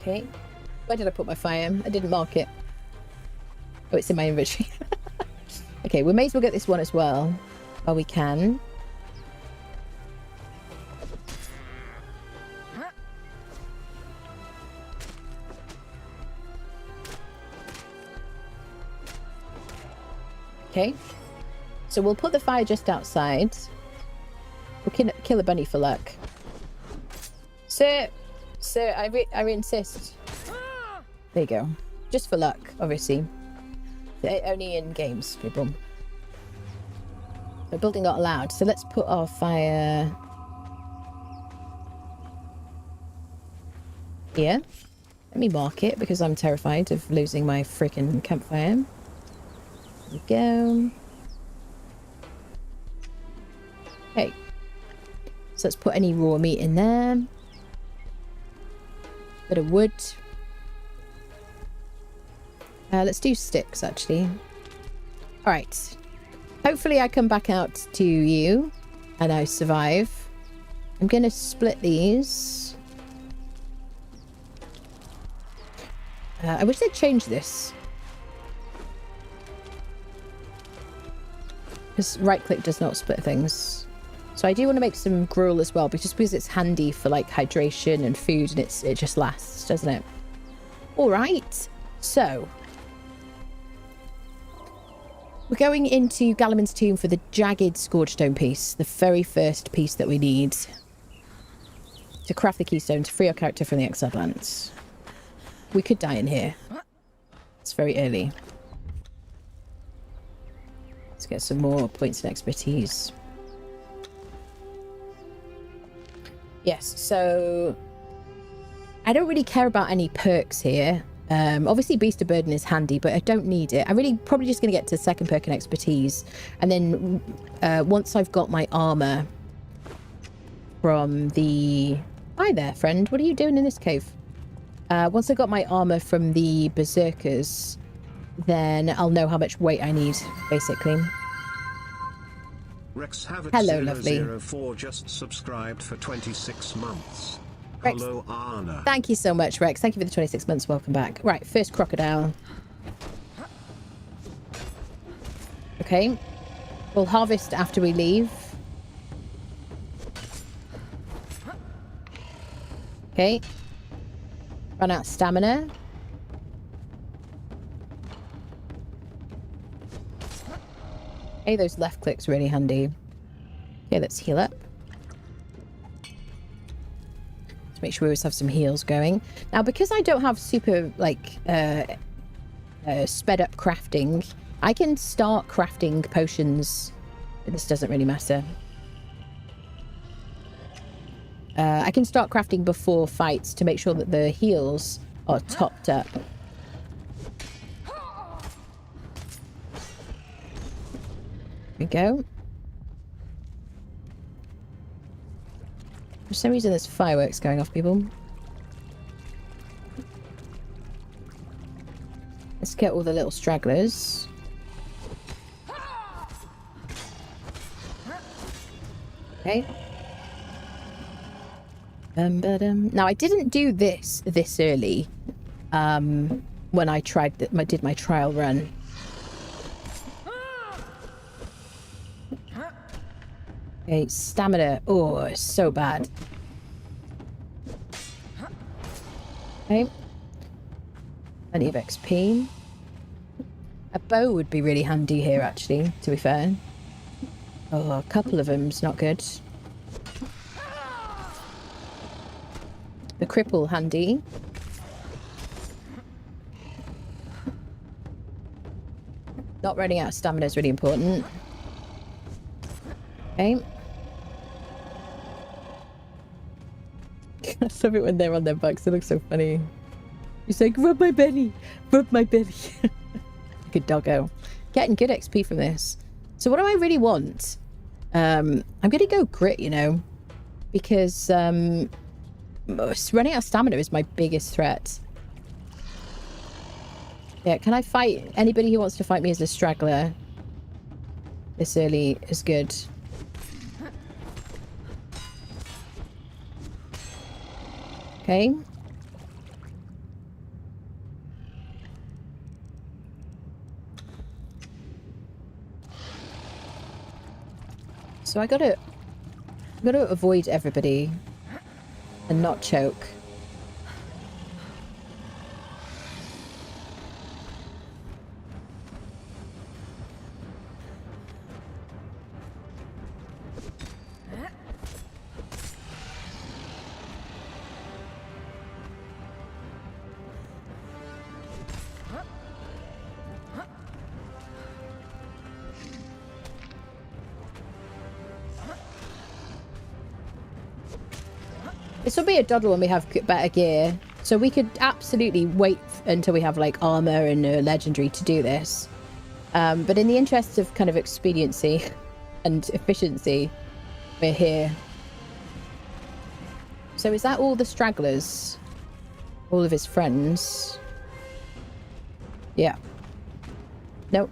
Okay, where did I put my fire? I didn't mark it. Oh, it's in my inventory. Okay, we may as well get this one as well while we can. Okay, so we'll put the fire just outside. We'll kill a bunny for luck. Sir, I insist. There you go. Just for luck, obviously. Only in games, people. So building not allowed. So let's put our fire here. Let me mark it because I'm terrified of losing my freaking campfire. There we go. Okay. So let's put any raw meat in there. Bit of wood. Let's do sticks, actually. Alright. Hopefully I come back out to you and I survive. I'm going to split these. I wish they'd change this. Because right click does not split things. So I do want to make some gruel as well, just because it's handy for like hydration and food, and it just lasts, doesn't it? All right. So we're going into Galaman's tomb for the jagged Scourgestone piece, the very first piece that we need to craft the keystone to free our character from the exiled lands. We could die in here. It's very early. Let's get some more points of expertise. Yes, so I don't really care about any perks here. Obviously Beast of Burden is handy, but I don't need it. I'm really probably just going to get to second perk and expertise, and then once I've got my armor from the... Hi there, friend. What are you doing in this cave? Once I got my armor from the berserkers, then I'll know how much weight I need, basically. Rex Havoc Hello, lovely. 004 just subscribed for 26 months. Rex, hello, Anna. thank you so much, Rex. Thank you for the 26 months. Welcome back. Right, first crocodile. Okay. We'll harvest after we leave. Okay. Run out of stamina. Okay, those left clicks really handy. Okay, let's heal up. Let's make sure we always have some heals going. Now, because I don't have super, like, sped up crafting, I can start crafting potions. This doesn't really matter. I can start crafting before fights to make sure that the heals are topped up. There we go. For some reason, there's fireworks going off, people. Let's get all the little stragglers. Okay. Now, I didn't do this early when I did my trial run. Okay, stamina. Oh, it's so bad. Okay. Plenty of XP. A bow would be really handy here, actually, to be fair. Oh, a couple of them's not good. The cripple handy. Not running out of stamina is really important. Okay. I love it when they're on their backs. It looks so funny. He's like, rub my belly. Rub my belly. Like a doggo. Getting good XP from this. So what do I really want? I'm going to go grit, you know. Because running out of stamina is my biggest threat. Yeah, can I fight? Anybody who wants to fight me as a straggler this early is good. Okay. So I gotta avoid everybody and not choke. This will be a doddle when we have better gear. So we could absolutely wait until we have like armor and legendary to do this. But in the interest of kind of expediency and efficiency, we're here. So is that all the stragglers? All of his friends? Yeah. Nope.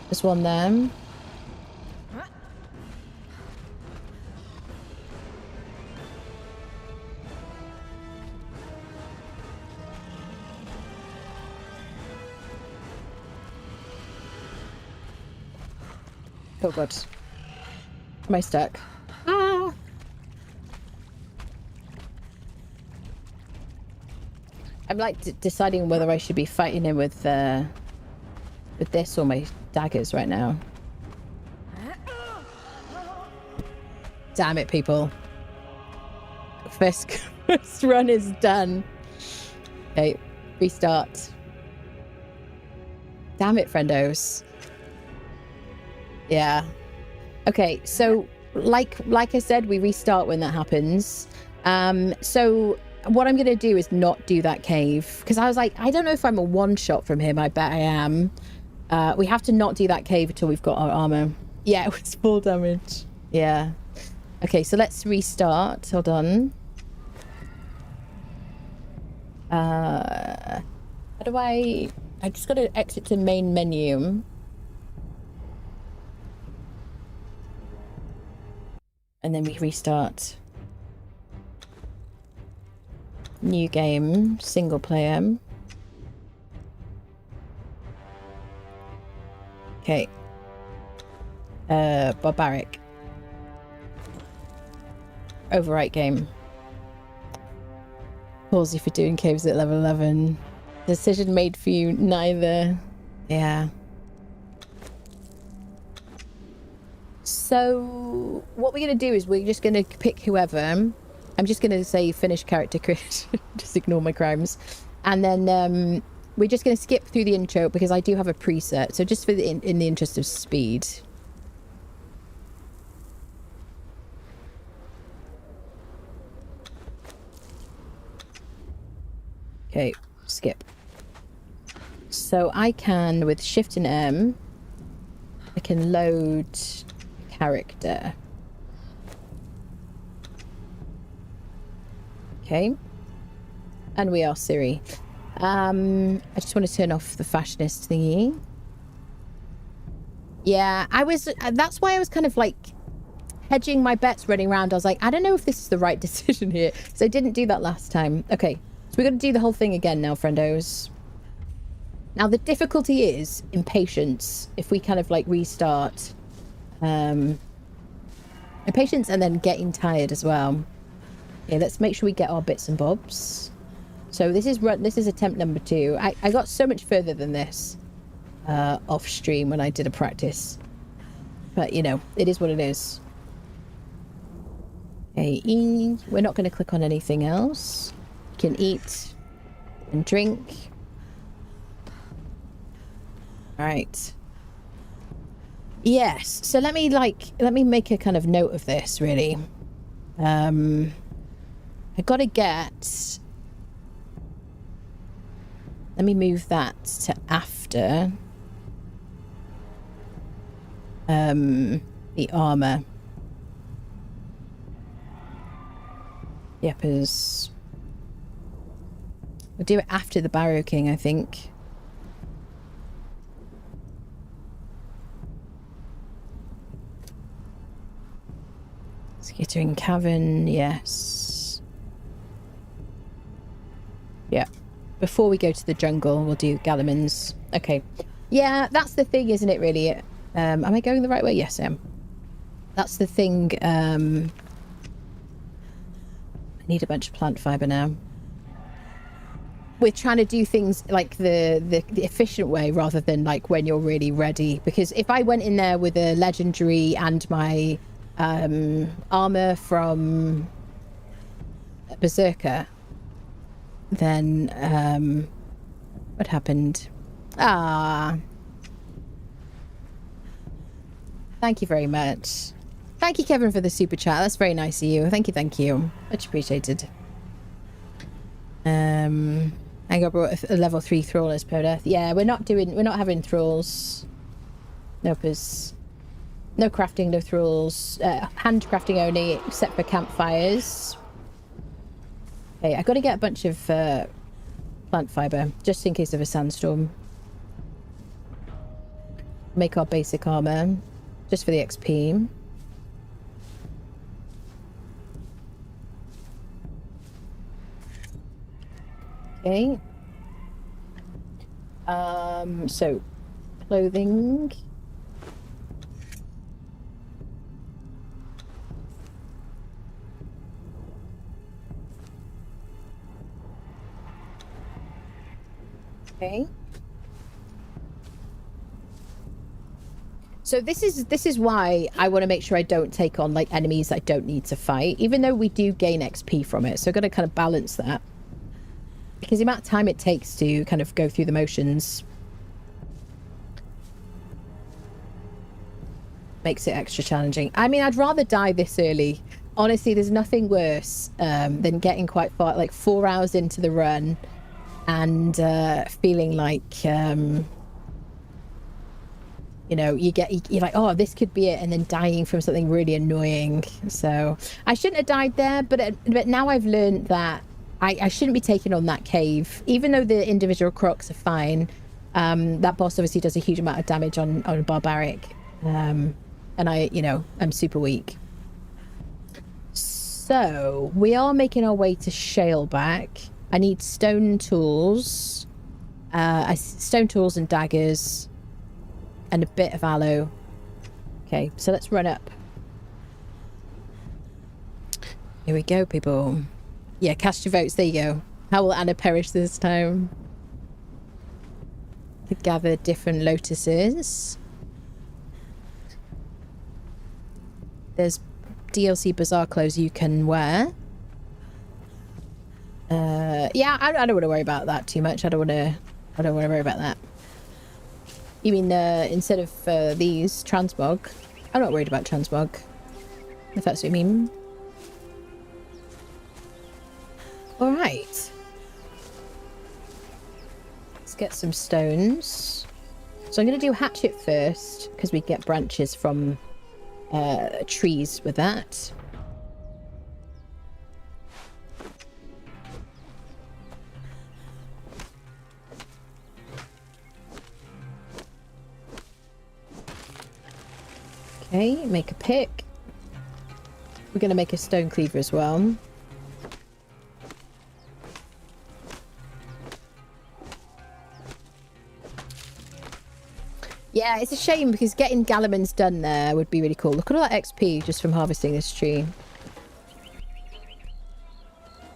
There's one there. Oh god. Am I stuck? Ah! I'm like deciding whether I should be fighting him with this or my daggers right now. Damn it, people. First run is done. Okay, restart. Damn it, friendos. Yeah. Okay, so like I said, we restart when that happens. So what I'm going to do is not do that cave. Because I was like, I don't know if I'm a one-shot from him. I bet I am. We have to not do that cave until we've got our armor. Yeah, it was full damage. Yeah. Okay, so let's restart. Hold on. How do I just got to exit to main menu. And then we restart. New game, single player. Okay. Barbaric. Overwrite game. Palsy for doing caves at level 11. Decision made for you, neither. Yeah. So what we're going to do is we're just going to pick whoever. I'm just going to say finish character creation. Just ignore my crimes. And then we're just going to skip through the intro because I do have a preset. So just for in the interest of speed. Okay, skip. So I can, with Shift and M, I can load character. Okay. And we are Siri. I just want to turn off the fashionist thingy. Yeah, that's why I was kind of like hedging my bets running around. I was like, I don't know if this is the right decision here. So I didn't do that last time. Okay. So we're going to do the whole thing again now, friendos. Now, the difficulty is impatience. If we kind of like restart. Impatience and then getting tired as well. Okay, let's make sure we get our bits and bobs. So this is attempt number 2. I got so much further than this off stream when I did a practice. But, you know, it is what it is. Okay, we're not going to click on anything else. You can eat and drink. All right. Yes. So let me make a kind of note of this, really. I got to get... Let me move that to after the armor. Yep, we'll do it after the Barrow King, I think. Skittering Cavern, yes. Yeah. Before we go to the jungle, we'll do Gallimans. Okay. Yeah, that's the thing, isn't it, really? Am I going the right way? Yes, I am. That's the thing. I need a bunch of plant fiber now. We're trying to do things like the efficient way rather than like when you're really ready. Because if I went in there with a legendary and my armor from Berserker, then what happened? Thank you very much. Thank you, Kevin, for the super chat. That's very nice of you. Thank you. Much appreciated. I got brought a level 3 Thrall as Permadeath. Yeah, we're not having Thralls. Nope, no crafting, no Thralls. Hand crafting only, except for campfires. Okay, I got to get a bunch of plant fiber, just in case of a sandstorm. Make our basic armor, just for the XP. Okay. So, clothing. Okay. So this is why I want to make sure I don't take on like enemies I don't need to fight, even though we do gain XP from it. So I've got to kind of balance that, because the amount of time it takes to kind of go through the motions makes it extra challenging. I mean, I'd rather die this early. Honestly, there's nothing worse than getting quite far, like 4 hours into the run, and feeling like you know, you're like, oh, this could be it, and then dying from something really annoying. So I shouldn't have died there, but now I've learned that I shouldn't be taking on that cave, even though the individual crocs are fine. That boss obviously does a huge amount of damage on Barbaric, and I'm super weak. So we are making our way to Shaleback. I need stone tools, stone tools and daggers, and a bit of aloe. Okay, so let's run up. Here we go, people. Yeah, cast your votes. There you go. How will Anna perish this time? To gather different lotuses. There's DLC bazaar clothes you can wear. Yeah, I don't want to worry about that too much. I don't want to worry about that. You mean instead of these transmog? I'm not worried about transmog, if that's what you mean. All right. Let's get some stones. So I'm going to do hatchet first, because we get branches from trees with that. Okay, make a pick. We're going to make a stone cleaver as well. Yeah, it's a shame because getting Gallimans done there would be really cool. Look at all that XP just from harvesting this tree.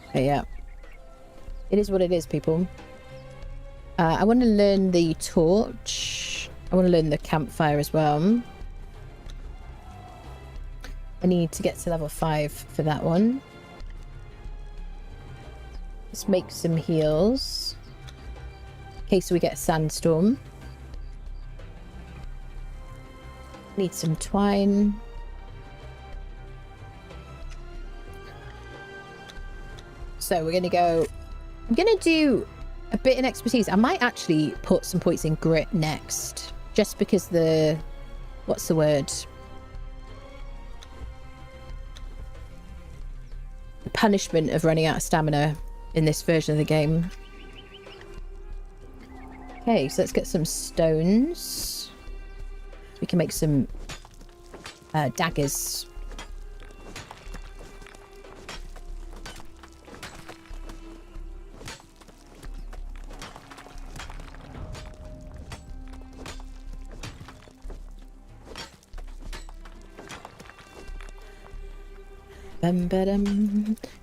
Okay, yeah. It is what it is, people. I want to learn the torch. I want to learn the campfire as well. I need to get to level 5 for that one. Let's make some heals. In case we get a sandstorm. Need some twine. So we're going to go... I'm going to do a bit in expertise. I might actually put some points in grit next. Just because the... What's the word? The punishment of running out of stamina in this version of the game. Okay, so let's get some stones. We can make some daggers.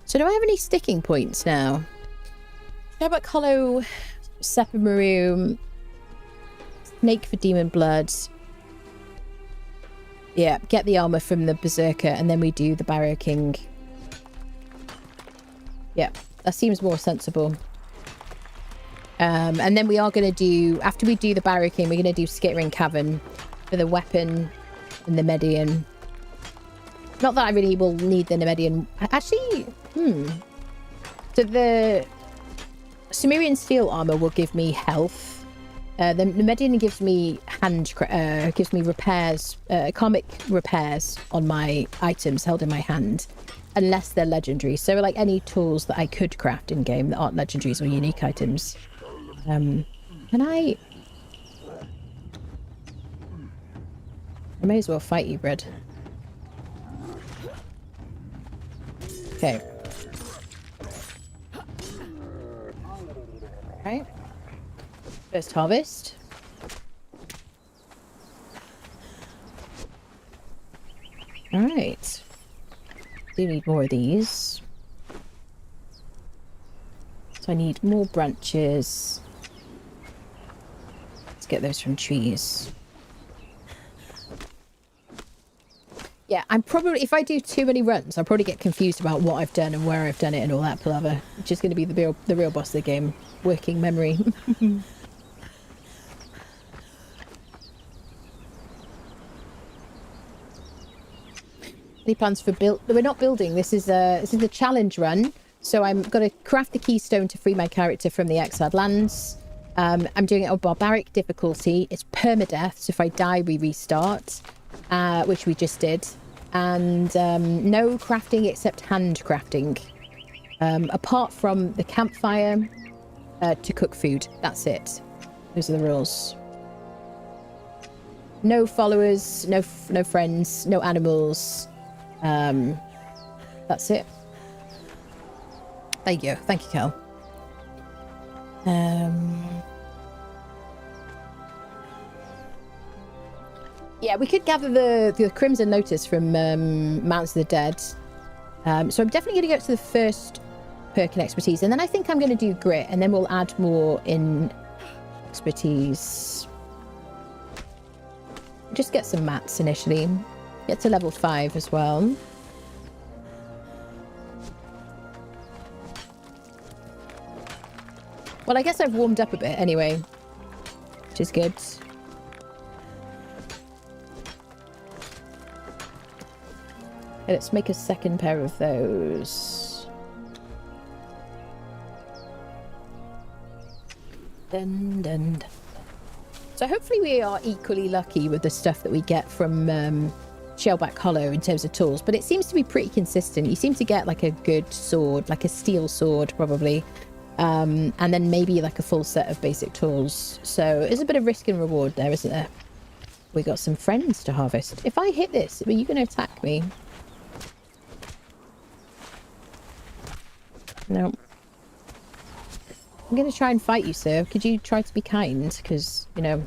So do I have any sticking points now? How about Hollow, Sepamaroom, Snake for Demon Blood? Yeah, get the armor from the Berserker, and then we do the Barrier King. Yeah, that seems more sensible. And then we are going to do, after we do the Barrier King, we're going to do Skittering Cavern for the weapon and the Median. Not that I really will need the Nemedian. Actually, So the Sumerian steel armor will give me health. The Nemedian gives me gives me repairs, karmic repairs on my items held in my hand, unless they're legendary. So like any tools that I could craft in game that aren't legendaries or unique items. Can I may as well fight you, Bread. Okay. Right. First harvest. Alright. Do need more of these. So I need more branches. get those from trees. Yeah, I'm probably, if I do too many runs, I'll probably get confused about what I've done and where I've done it and all that palaver. Which is going to be the real boss of the game. Working memory. Any plans for build? We're not building. This is a challenge run. So I'm going to craft the keystone to free my character from the exiled lands. I'm doing it on barbaric difficulty. It's permadeath. So if I die, we restart, which we just did. And no crafting except hand crafting. Apart from the campfire to cook food. That's it. Those are the rules. No followers, no friends, no animals. That's it. There you go. Thank you, Kel. Yeah, we could gather the Crimson Lotus from Mountains of the Dead. So I'm definitely going to go to the first perk in expertise, and then I think I'm going to do grit, and then we'll add more in expertise. Just get some mats initially. Get to level 5 as well. Well, I guess I've warmed up a bit anyway, which is good. Okay, let's make a second pair of those. Dun, dun, dun. So hopefully we are equally lucky with the stuff that we get from Shellback Hollow in terms of tools, but it seems to be pretty consistent. You seem to get like a good sword, like a steel sword probably, and then maybe like a full set of basic tools. So there's a bit of risk and reward there, isn't there? We got some friends to harvest. If I hit this, are you going to attack me? No. I'm going to try and fight you, sir. Could you try to be kind? Because, you know...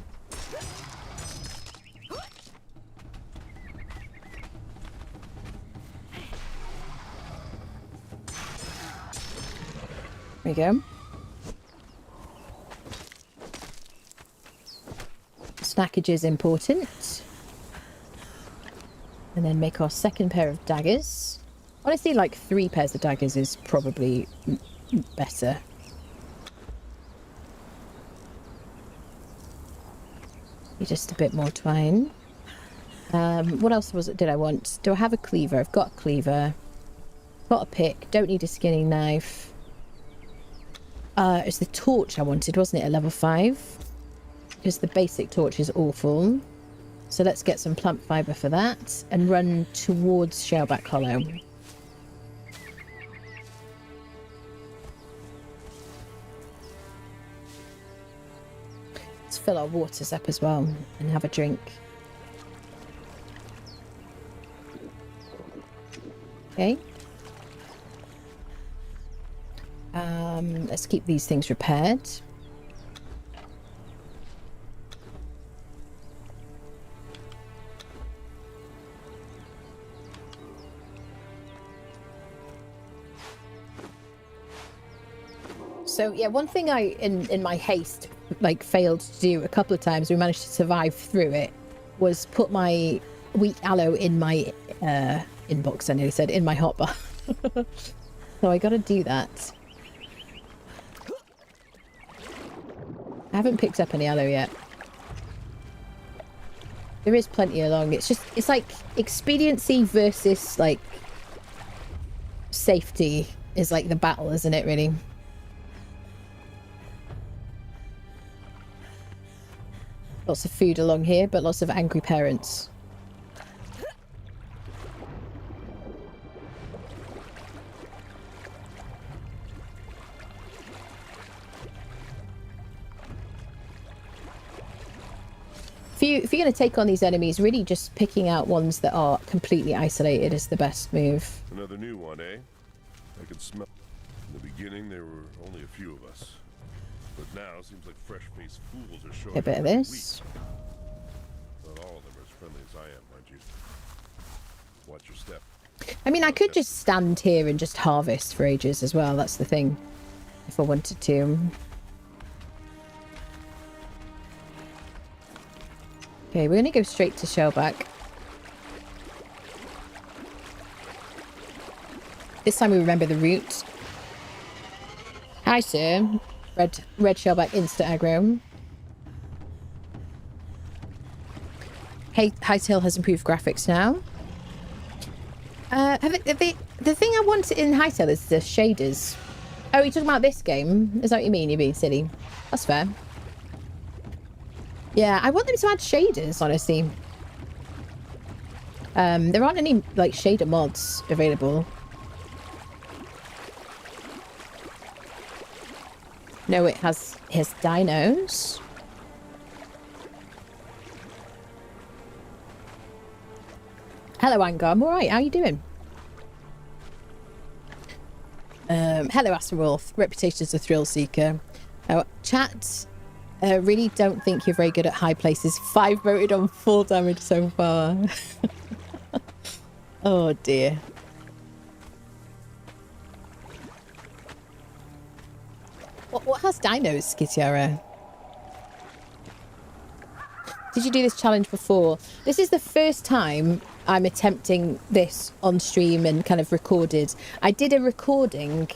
There we go. Snackage is important. And then make our second pair of daggers. Honestly, like 3 pairs of daggers is probably better. Just a bit more twine. What else did I want? Do I have a cleaver? I've got a cleaver. Got a pick. Don't need a skinning knife. It's the torch I wanted, wasn't it, at level 5? Because the basic torch is awful. So let's get some plant fibre for that and run towards Shellback Hollow. Let's fill our waters up as well and have a drink. Okay. Let's keep these things repaired. So yeah, one thing I in my haste like failed to do a couple of times, we managed to survive through it, was put my weak aloe in my inbox. I nearly said in my hotbar. So I gotta do that. I haven't picked up any aloe yet. There is plenty along. It's like expediency versus like safety is like the battle, isn't it, really? Lots of food along here, but lots of angry parents. If you're going to take on these enemies, really just picking out ones that are completely isolated is the best move. Another new one, eh? I can smell. In the beginning, there were only a few of us. But now, it seems like fresh-faced fools are showing A bit of this. Not all of them are as friendly as I am, mind you. Watch your step. I mean, I could just stand here and just harvest for ages as well. That's the thing. If I wanted to. Okay, we're going to go straight to Shellback. This time we remember the route. Hi, sir. Red Shellback instant aggro. Hey, Hightail has improved graphics now. The thing I want in Hightail is the shaders. Oh, you're talking about this game? Is that what you mean? You're being silly. That's fair. Yeah, I want them to add shaders, honestly. There aren't any, like, shader mods available. No, it has his dinos. Hello, Angar. I'm alright. How are you doing? Hello, Asterwolf. Reputation as a thrill seeker. Chat, really don't think you're very good at high places. 5 voted on full damage so far. Oh, dear. What has dinos, Skitiara? Did you do this challenge before? This is the first time I'm attempting this on stream and kind of recorded. I did a recording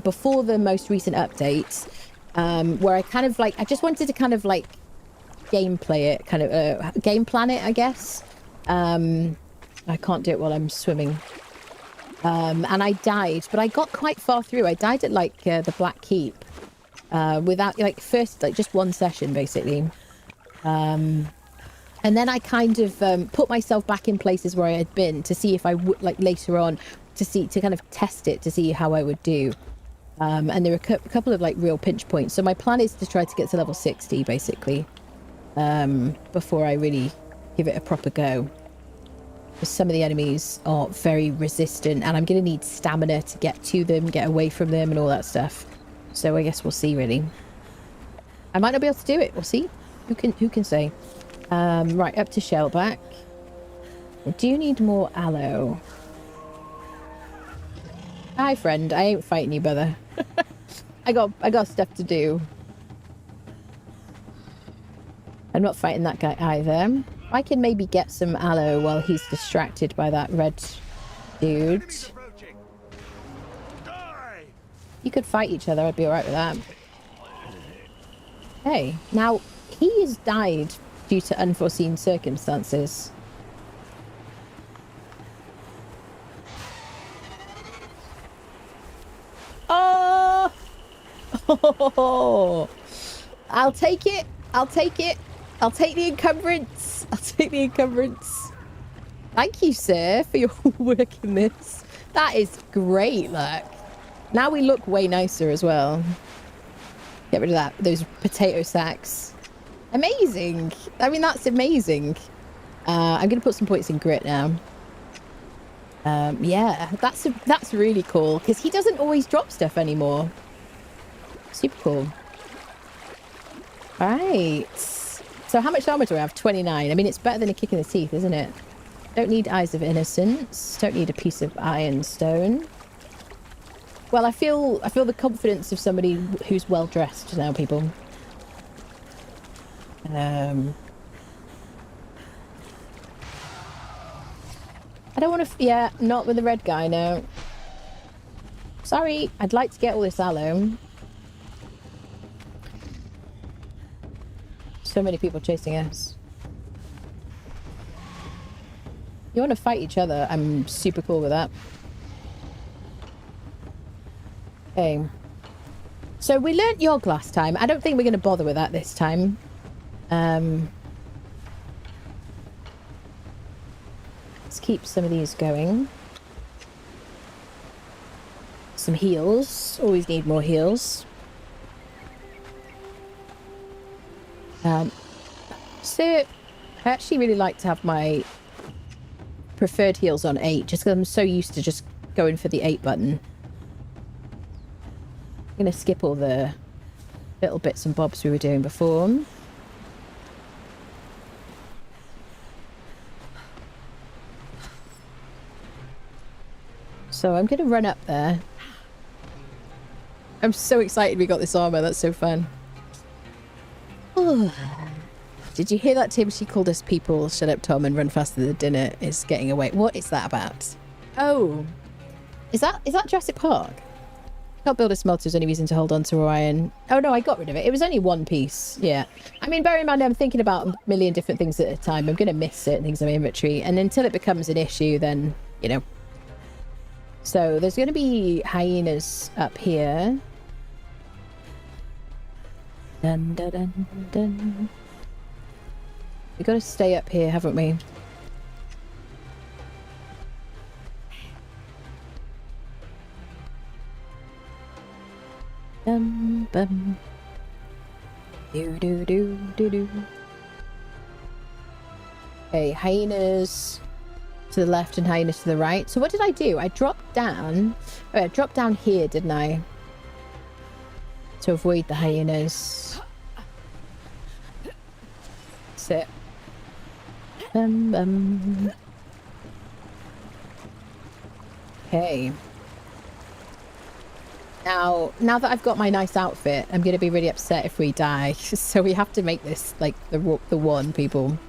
before the most recent update where I kind of like, I just wanted to kind of like gameplay it, kind of game plan it, I guess. I can't do it while I'm swimming. And I died, but I got quite far through. I died at like the Black Keep without like first, like just one session basically. And then I kind of put myself back in places where I had been to see if I would, like later on, to kind of test it to see how I would do. And there were a couple of like real pinch points. So my plan is to try to get to level 60 basically before I really give it a proper go. Because some of the enemies are very resistant and I'm going to need stamina to get to them, get away from them and all that stuff. So I guess we'll see really. I might not be able to do it. We'll see. Who can say? Right, up to Shellback. I do need more aloe. Hi, friend. I ain't fighting you, brother. I got stuff to do. I'm not fighting that guy either. I can maybe get some aloe while he's distracted by that red dude. You could fight each other. I'd be alright with that. Hey, now he has died due to unforeseen circumstances. Oh! Oh! I'll take it. I'll take it. I'll take the encumbrance. I'll take the encumbrance. Thank you, sir, for your work in this. That is great, look. Now we look way nicer as well. Get rid of that. Those potato sacks. Amazing. I mean, that's amazing. I'm going to put some points in grit now. Yeah, that's really cool because he doesn't always drop stuff anymore. Super cool. All right. So how much armor do I have? 29. I mean, it's better than a kick in the teeth, isn't it? Don't need Eyes of Innocence. Don't need a piece of Ironstone. Well, I feel the confidence of somebody who's well dressed now, people. I don't want to... Yeah, not with the red guy, no. Sorry, I'd like to get all this aloe. So many people chasing us. You want to fight each other? I'm super cool with that. Okay. So we learnt Yogg last time. I don't think we're going to bother with that this time. Let's keep some of these going. Some heals. Always need more heals. So I actually really like to have my preferred heals on 8 just because I'm so used to just going for the 8 button. I'm going to skip all the little bits and bobs we were doing before. So I'm going to run up there. I'm so excited we got this armor. That's so fun. Did you hear that, Tim? She called us people. Shut up, Tom, and run faster than dinner is getting away. What is that about? Oh, is that Jurassic Park? Can't build a smelter is only reason to hold on to Orion. Oh no, I got rid of it. It was only one piece. Yeah. I mean, bear in mind, I'm thinking about a million different things at a time. I'm going to miss certain things in my inventory. And until it becomes an issue, then, you know. So there's going to be hyenas up here. Dun, dun, dun, dun. We've got to stay up here, haven't we? Bum, bum. Do, do, do, do, do. Okay, hyenas to the left and hyenas to the right. So what did I do? I dropped down. Oh, I dropped down here, didn't I? To avoid the hyenas. Sit. Bum, bum. Okay. Now that I've got my nice outfit, I'm going to be really upset if we die. So we have to make this, like, the one, people.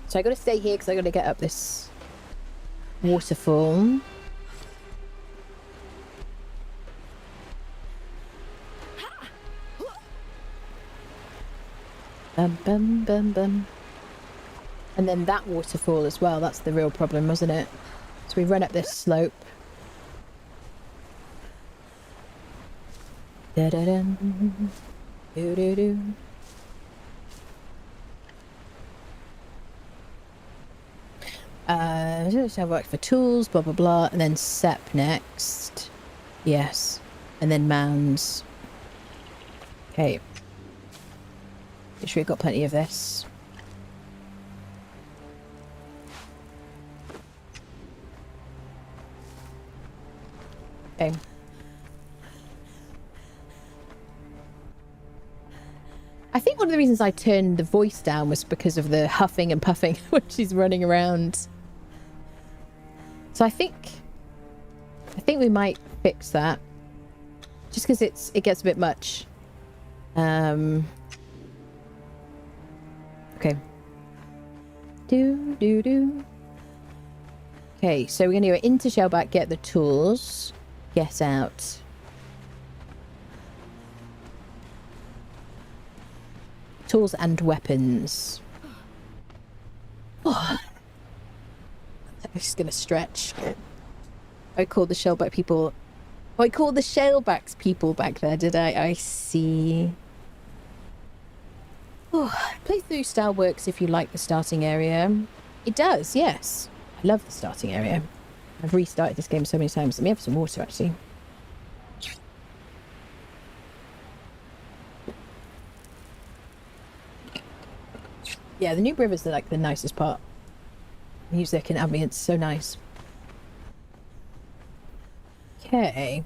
So I got to stay here because I got to get up this waterfall. Bum, bum, bum, bum. And then that waterfall as well. That's the real problem, wasn't it? So we run up this slope. Da-da-dum. Do-do-do. So I work for tools, blah, blah, blah. And then Sep next. Yes. And then mounds. Okay. Make sure we've got plenty of this. Okay. I think one of the reasons I turned the voice down was because of the huffing and puffing when she's running around. So I think we might fix that. Just because it gets a bit much. Okay. Do. Okay, so we're going to go into Shellback, get the tools. Get out. Tools and weapons. Oh. I'm just going to stretch. I called the Shellback people... Oh, I called the Shellbacks people back there, did I? I see. Oh, playthrough style works if you like the starting area. It does, yes. I love the starting area. I've restarted this game so many times. Let me have some water, actually. Yeah, the new rivers are like the nicest part. Music and ambience, so nice. Okay.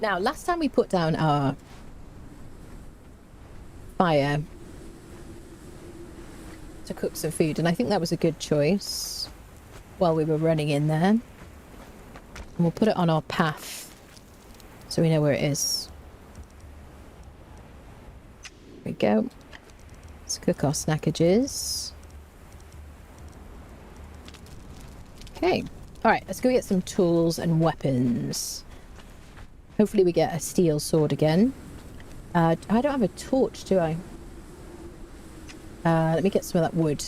Now, last time we put down our fire to cook some food, and I think that was a good choice while we were running in there. And we'll put it on our path so we know where it is. There we go. Let's cook our snackages. Okay. Alright, let's go get some tools and weapons. Hopefully we get a steel sword again. I don't have a torch, do I? Let me get some of that wood.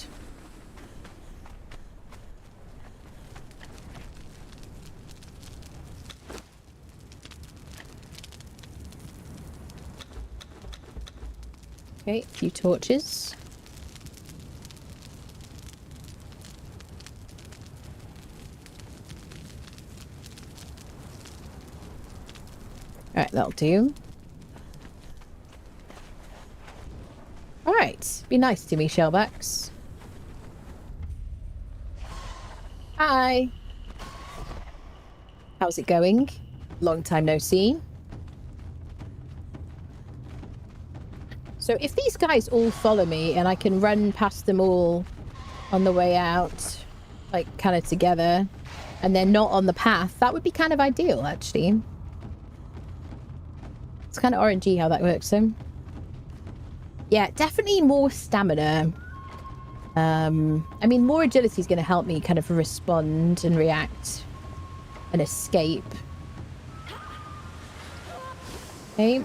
Okay, a few torches. Alright, that'll do. Alright, be nice to me, Shellbacks. Hi! How's it going? Long time no see. So if these guys all follow me and I can run past them all on the way out, like kind of together and they're not on the path, that would be kind of ideal, actually. It's kind of RNG how that works, so. Yeah, definitely more stamina. I mean, more agility is going to help me kind of respond and react and escape. Okay.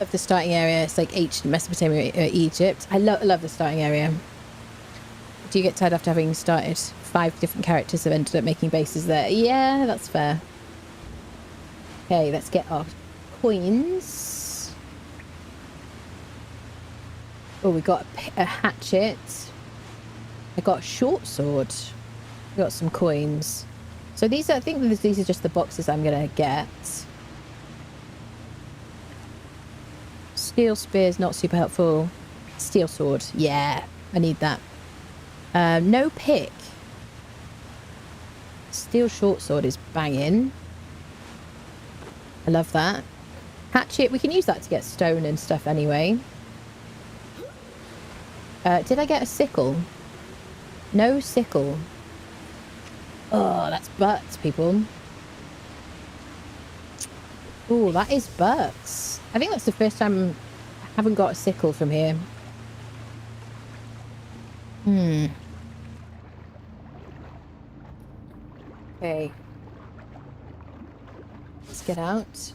Of the starting area, it's like ancient Mesopotamia, Egypt. I love the starting area. Do you get tired after having started 5 different characters have ended up making bases there? Yeah, that's fair. Okay, let's get our coins. Oh, we got a hatchet. I got a short sword. We got some coins. So these are, I think these are just the boxes I'm gonna get. Steel spear's not super helpful. Steel sword, yeah, I need that. No pick. Steel short sword is banging. I love that. Hatchet, we can use that to get stone and stuff anyway. Did I get a sickle? No sickle. Oh, that's butts, people. Oh, that is butts. I think that's the first time I haven't got a sickle from here. Okay. Let's get out.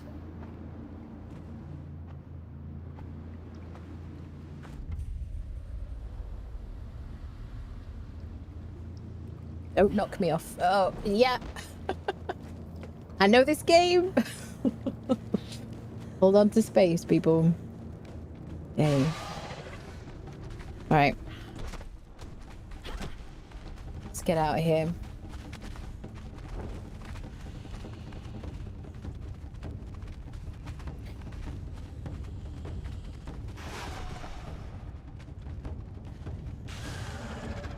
Don't knock me off. Oh, yeah. I know this game. Hold on to space, people. Okay. Alright. Let's get out of here.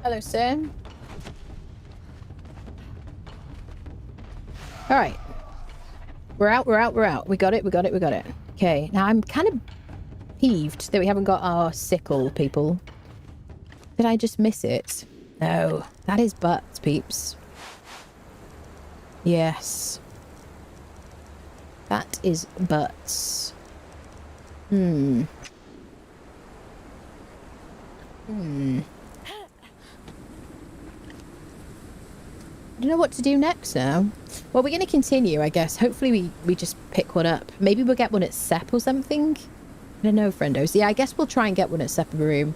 Hello, sir. All right. We're out, we're out, we're out. We got it, we got it, we got it. Okay, now I'm kind of peeved that we haven't got our sickle, people. Did I just miss it? No, that is butts, peeps. Yes. That is butts. I don't know what to do next now. Well, we're going to continue, I guess. Hopefully we just pick one up. Maybe we'll get one at Sep or something. I don't know, friendos. Yeah, I guess we'll try and get one at Sepamaru.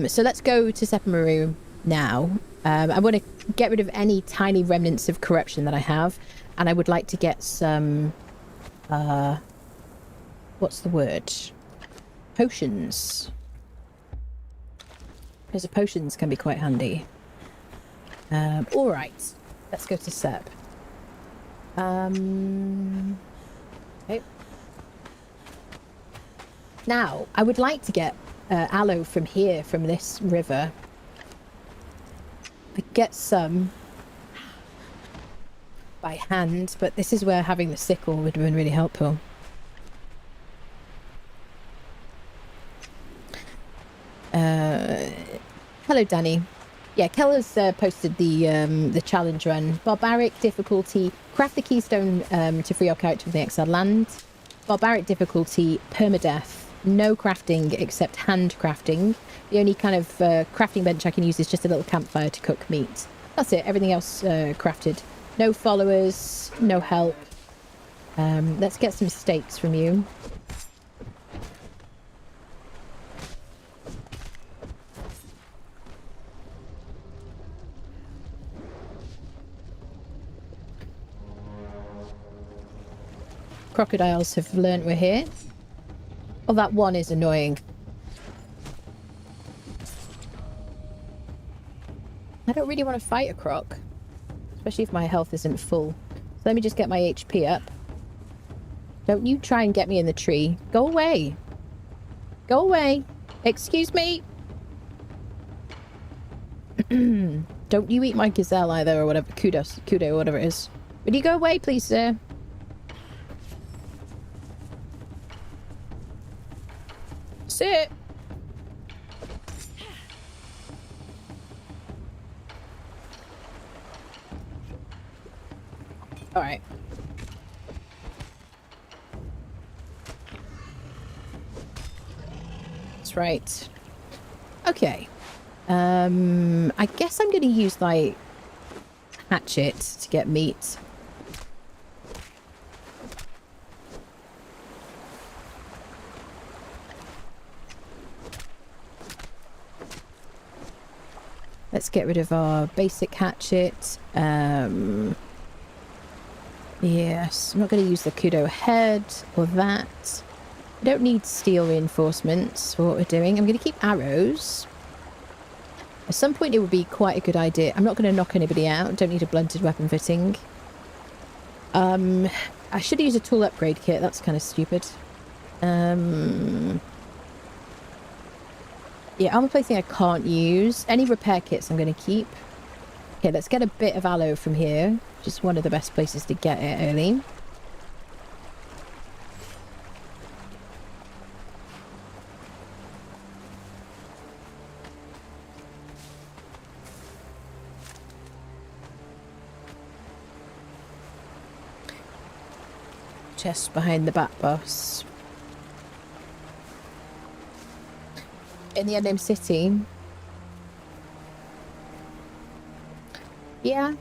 So let's go to Sepamaru now. I want to get rid of any tiny remnants of corruption that I have. And I would like to get some... what's the word? Potions. Because the potions can be quite handy. All right, let's go to Sep. Okay. Now, I would like to get aloe from here, from this river. I get some by hand, but this is where having the sickle would have been really helpful. Hello, Danny. Yeah, Keller's posted the challenge run. Barbaric difficulty, craft the keystone to free your character from the exiled land. Barbaric difficulty, permadeath. No crafting except hand crafting. The only kind of crafting bench I can use is just a little campfire to cook meat. That's it. Everything else crafted. No followers, no help. Let's get some steaks from you. Crocodiles have learnt we're here. Oh, that one is annoying. I don't really want to fight a croc. Especially if my health isn't full. So let me just get my HP up. Don't you try and get me in the tree. Go away. Go away. Excuse me. Don't you eat my gazelle either, or whatever. Kudo, whatever it is. Would you go away, please, sir? Sit. All right. That's right. Okay. I guess I'm going to use like hatchet to get meat. Let's get rid of our basic hatchet. Yes, I'm not going to use the kudo head or that. I don't need steel reinforcements for what we're doing. I'm going to keep arrows. At some point it would be quite a good idea. I'm not going to knock anybody out. Don't need a blunted weapon fitting. I should use a tool upgrade kit. That's kind of stupid. Yeah, armor plating I can't use. Any repair kits I'm going to keep. Okay, let's get a bit of aloe from here. Just one of the best places to get it early. Chest behind the bat boss. In the unnamed city. Yeah.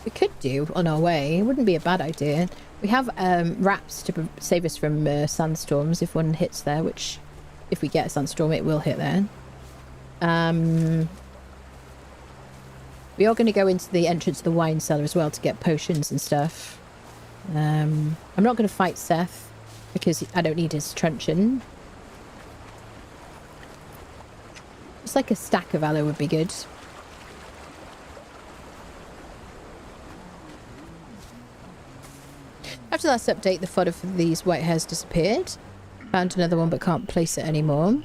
We could do on our way. It wouldn't be a bad idea. We have wraps to save us from sandstorms if one hits there, which if we get a sandstorm it will hit there. We are going to go into the entrance of the wine cellar as well to get potions and stuff. I'm not going to fight Seth because I don't need his truncheon. Just like a stack of aloe would be good. After last update, the fodder for these white hairs disappeared. Found another one but can't place it anymore.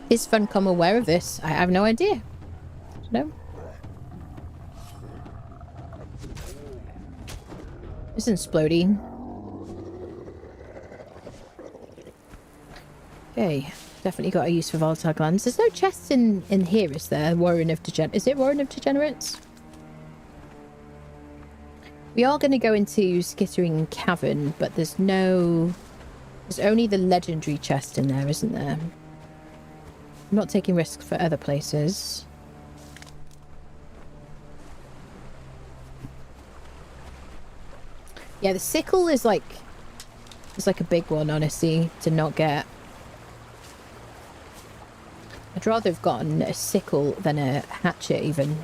Is Funcom aware of this? I have no idea. No. It's exploding. Okay, definitely got a use for volatile glands. There's no chests in here, is there? Warren of Degenerates. Is it Warren of Degenerates? We are going to go into Skittering Cavern, but there's no... There's only the legendary chest in there, isn't there? I'm not taking risks for other places. Yeah, the sickle is like... It's like a big one, honestly, to not get. I'd rather have gotten a sickle than a hatchet, even.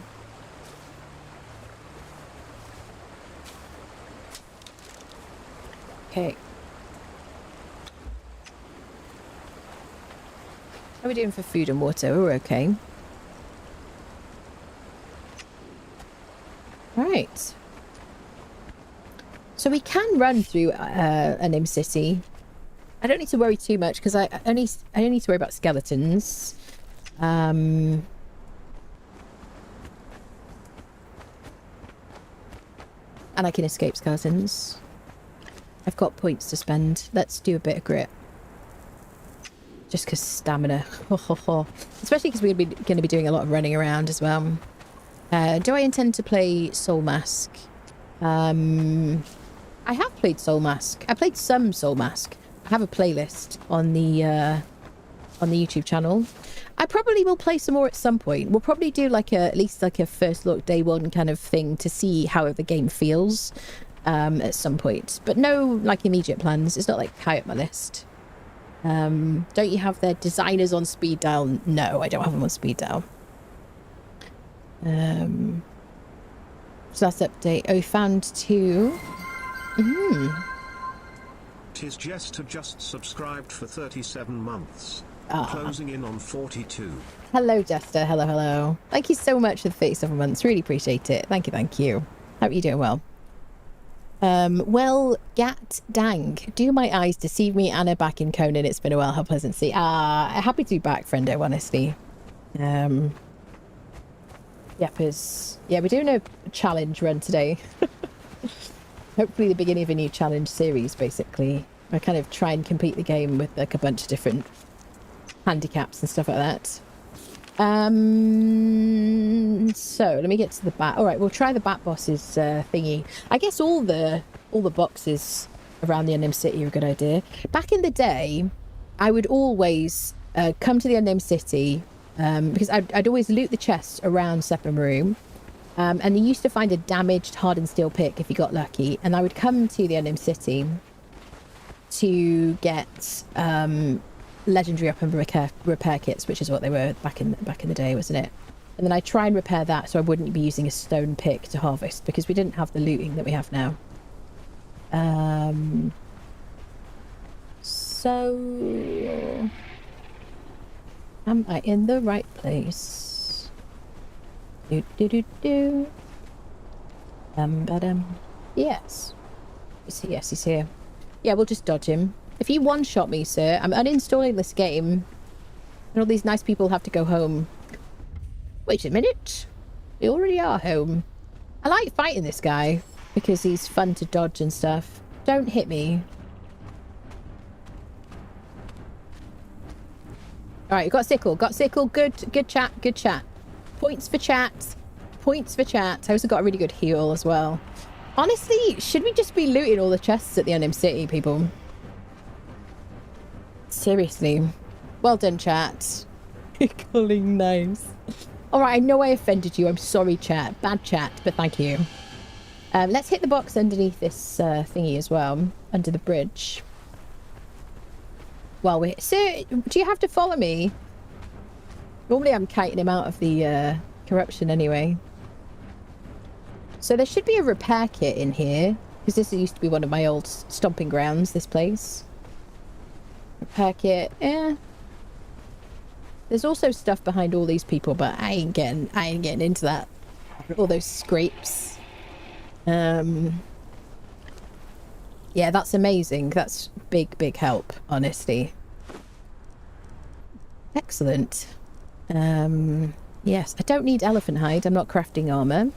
Okay. How are we doing for food and water? We're okay. Right. So we can run through Anim City. I don't need to worry too much because I only need to worry about skeletons. And I can escape skeletons. I've got points to spend. Let's do a bit of grit. Just because stamina. Especially because we're going to be doing a lot of running around as well. Do I intend to play Soul Mask? I have played Soul Mask. I played some Soul Mask. I have a playlist on the YouTube channel. I probably will play some more at some point. We'll probably do like at least like a first look day one kind of thing to see how the game feels at some point. But no like immediate plans. It's not like high up my list. Don't you have their designers on speed dial? No, I don't have them on speed dial. So that's update. Oh, we found two. Tis Jester just subscribed for 37 months. Closing in on 42. Hello, Jester. Hello, hello. Thank you so much for the 37 months. Really appreciate it. Thank you, thank you. Hope you're doing well. Well, gat dang. Do my eyes deceive me? Anna back in Conan. It's been a while. How pleasant to see. Happy to be back, friendo, honestly. Yappers. Yeah, we're doing a challenge run today. Hopefully the beginning of a new challenge series, basically. I kind of try and compete the game with like a bunch of different handicaps and stuff like that. then. So let me get to the bat. All right, we'll try the bat boss's thingy. I guess all the boxes around the Unnamed City are a good idea. Back in the day, I would always come to the Unnamed City because I'd always loot the chests around Septum Room. And you used to find a damaged hardened steel pick if you got lucky. And I would come to the Unnamed City to get legendary up and repair kits, which is what they were back in the day, wasn't it? And then I try and repair that so I wouldn't be using a stone pick to harvest because we didn't have the looting that we have now. So am I in the right place? Yes. Yes, he's here. Yeah, we'll just dodge him. If you one-shot me, sir, I'm uninstalling this game. And all these nice people have to go home. Wait a minute. We already are home. I like fighting this guy because he's fun to dodge and stuff. Don't hit me. Alright, got sickle. Got sickle. Good chat. Good chat. Points for chat. Points for chat. I also got a really good heal as well. Honestly, should we just be looting all the chests at the Unnamed City, people? Seriously. Well done, chat. Calling nice. Alright, I know I offended you. I'm sorry, chat. Bad chat, but thank you. Let's hit the box underneath this thingy as well. Under the bridge. Well, sir, do you have to follow me? Normally I'm kiting him out of the corruption anyway. So there should be a repair kit in here. Because this used to be one of my old stomping grounds, this place. Repair kit, yeah. There's also stuff behind all these people, but I ain't getting into that. All those scrapes. Yeah, that's amazing. That's big help, honestly. Excellent. Yes, I don't need elephant hide. I'm not crafting armor.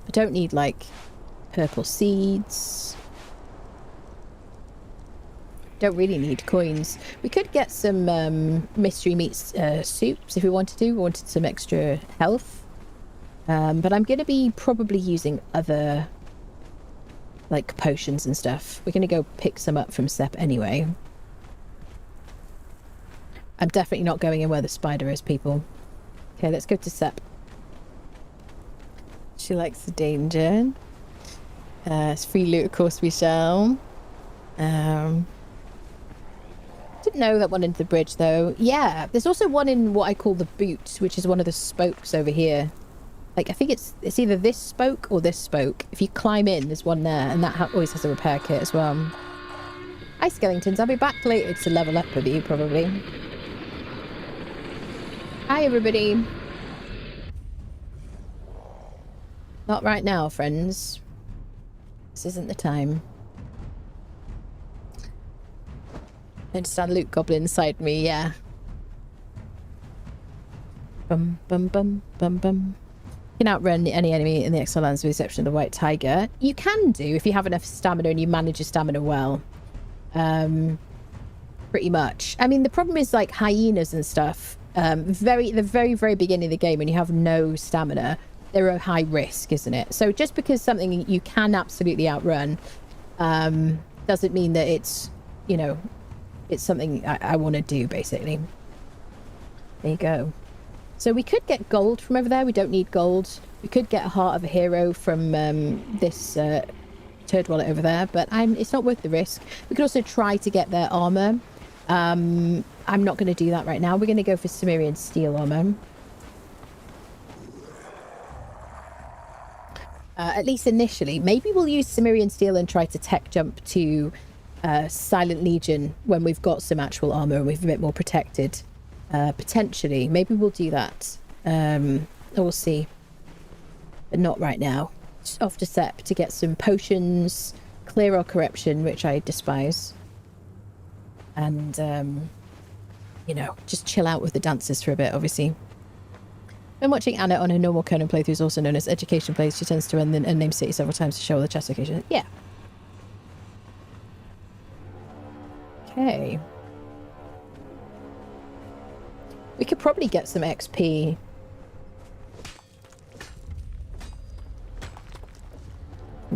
I don't need, like, purple seeds. Don't really need coins. We could get some mystery meat soups if we wanted to. We wanted some extra health. But I'm going to be probably using other, like, potions and stuff. We're going to go pick some up from Sep anyway. I'm definitely not going in where the spider is, people. Okay, let's go to Sep. She likes the danger. It's free loot, of course we shall. Didn't know that one into the bridge, though. Yeah, there's also one in what I call the boot, which is one of the spokes over here. Like, I think it's either this spoke or this spoke. If you climb in, there's one there, and that always has a repair kit as well. Hi, skeletons. I'll be back later to level up with you, probably. Hi, everybody. Not right now, friends. This isn't the time. I understand loot goblin inside me, yeah. Bum, bum, bum, bum, bum. You can outrun any enemy in the Exile Lands with the exception of the White Tiger. You can do if you have enough stamina and you manage your stamina well. Pretty much. I mean, the problem is like hyenas and stuff. The very beginning of the game when you have no stamina, they're a high risk, isn't it? So just because something you can absolutely outrun doesn't mean that it's, you know, it's something I want to do, basically. There you go. So we could get gold from over there. We don't need gold. We could get a Heart of a Hero from this turd wallet over there, but it's not worth the risk. We could also try to get their armor. I'm not going to do that right now. We're going to go for Cimmerian steel armor. At least initially. Maybe we'll use Cimmerian steel and try to tech jump to Silent Legion when we've got some actual armor and we're a bit more protected. Potentially. Maybe we'll do that. We'll see. But not right now. Just off to Sep to get some potions, clear our corruption, which I despise. And, you know, just chill out with the dancers for a bit, obviously. When watching Anna on her normal Conan playthroughs, also known as education plays, she tends to run the Unnamed City several times to show all the chess occasions. Yeah. Okay. We could probably get some XP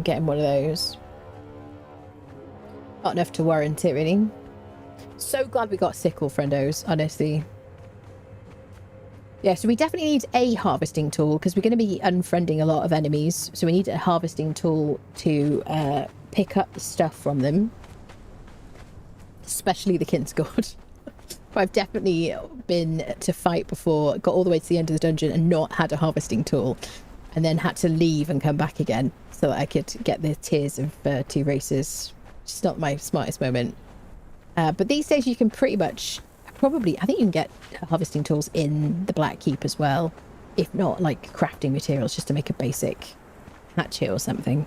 getting one of those. Not enough to warrant it, really. So glad we got sickle, friendos, honestly. Yeah, so we definitely need a harvesting tool because we're going to be unfriending a lot of enemies. So we need a harvesting tool to pick up the stuff from them. Especially the Kinsgord. I've definitely been to fight before, got all the way to the end of the dungeon and not had a harvesting tool. And then had to leave and come back again so that I could get the tiers of 2 races. It's not my smartest moment. But these days you can pretty much... Probably, I think you can get harvesting tools in the Black Keep as well. If not, like, crafting materials just to make a basic hatchet or something.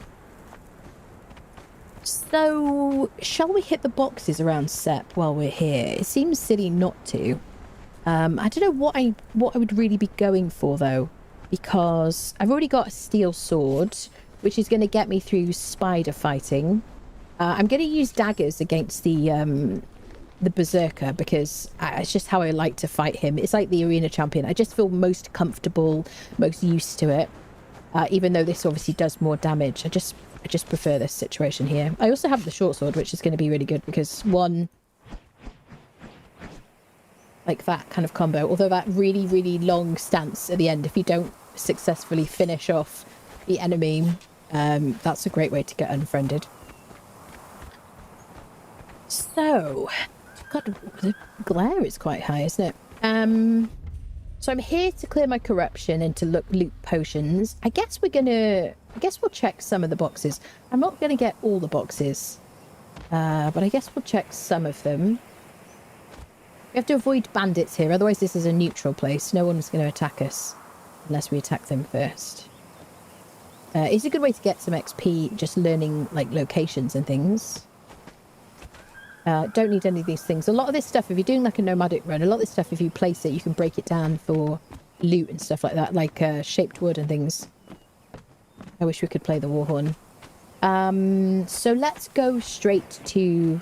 So, shall we hit the boxes around Sep while we're here? It seems silly not to. I don't know what I would really be going for, though. Because I've already got a steel sword, which is going to get me through spider fighting. I'm going to use daggers against the berserker because it's just how I like to fight him. It's like the arena champion. I just feel most comfortable, most used to it. Even though this obviously does more damage. I just prefer this situation here. I also have the short sword, which is going to be really good because one, like that kind of combo, although that really, really long stance at the end, if you don't successfully finish off the enemy, that's a great way to get unfriended. So, God, the glare is quite high, isn't it? So I'm here to clear my corruption and to loot potions. I guess we'll check some of the boxes. I'm not going to get all the boxes, but I guess we'll check some of them. We have to avoid bandits here, otherwise this is a neutral place. No one's going to attack us unless we attack them first. It's a good way to get some XP, just learning like locations and things. Don't need any of these things. A lot of this stuff, if you're doing like a nomadic run, a lot of this stuff, if you place it, you can break it down for loot and stuff like that, like shaped wood and things. I wish we could play the Warhorn. So let's go straight to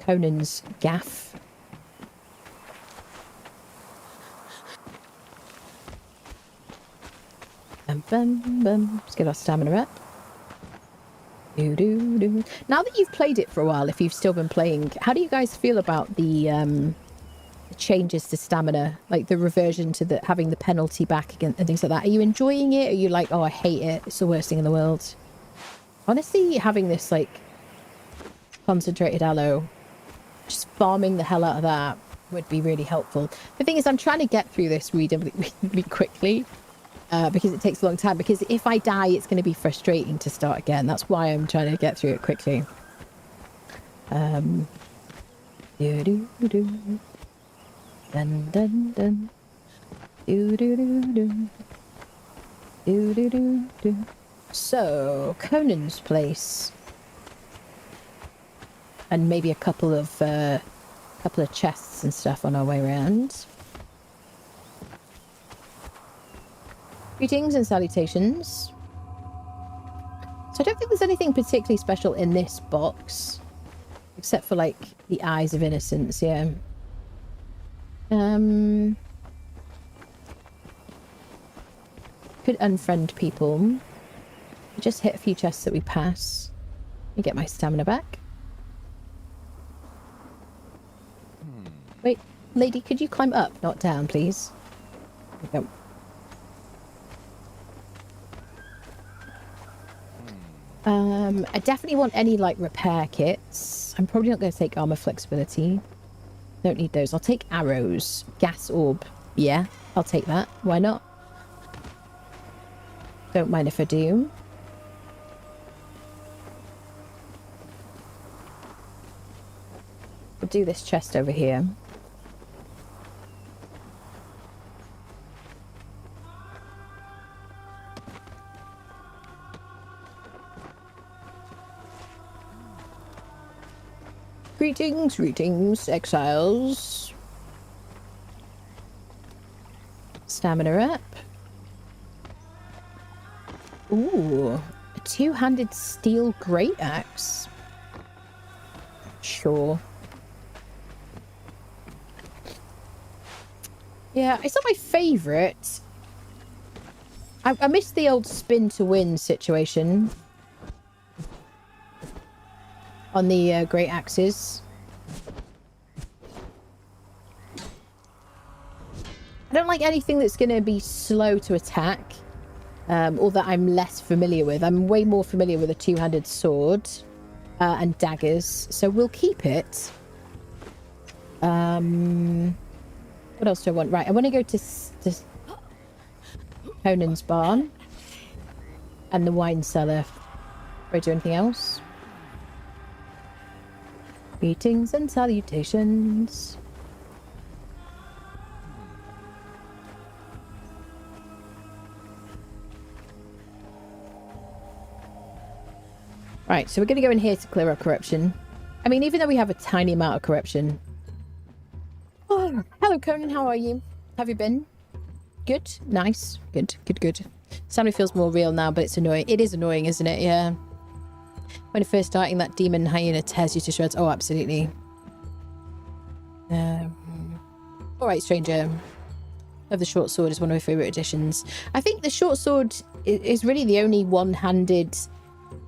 Conan's gaff. Let's get our stamina up. Now that you've played it for a while, if you've still been playing, how do you guys feel about the changes to stamina, like the reversion to the having the penalty back again and things like that? Are you enjoying it? Are you like, oh, I hate it, it's the worst thing in the world? Honestly, having this like concentrated aloe, just farming the hell out of that would be really helpful. The thing is, I'm trying to get through this really quickly. Because it takes a long time. Because if I die, it's going to be frustrating to start again. That's why I'm trying to get through it quickly. Dun dun dun. So Conan's place, and maybe a couple of chests and stuff on our way around. Greetings and salutations. So I don't think there's anything particularly special in this box. Except for, like, the Eyes of Innocence, yeah. Could unfriend people. Just hit a few chests that we pass. Let me get my stamina back. Wait, lady, could you climb up, not down, please? There we go. I definitely want any, like, repair kits. I'm probably not going to take armor flexibility. Don't need those. I'll take arrows. Gas orb. Yeah, I'll take that. Why not? Don't mind if I do. We'll do this chest over here. Greetings, exiles. Stamina up. Ooh, a two-handed steel great axe. Sure. Yeah, it's not my favourite. I miss the old spin to win situation. on the great axes. I don't like anything that's going to be slow to attack, or that I'm less familiar with. I'm way more familiar with a two-handed sword and daggers, so we'll keep it. What else do I want? Right, I want to go to Conan's barn and the wine cellar. Do I do anything else? Greetings and salutations. Right, so we're going to go in here to clear up corruption. I mean, even though we have a tiny amount of corruption. Oh, hello, Conan. How are you? Have you been? Good? Nice. Good, good, good. Suddenly feels more real now, but it's annoying. It is annoying, isn't it? Yeah. When you're first starting, that demon hyena tears you to shreds. Oh, absolutely. Alright, stranger. Of the short sword is one of my favourite additions. I think the short sword is really the only one-handed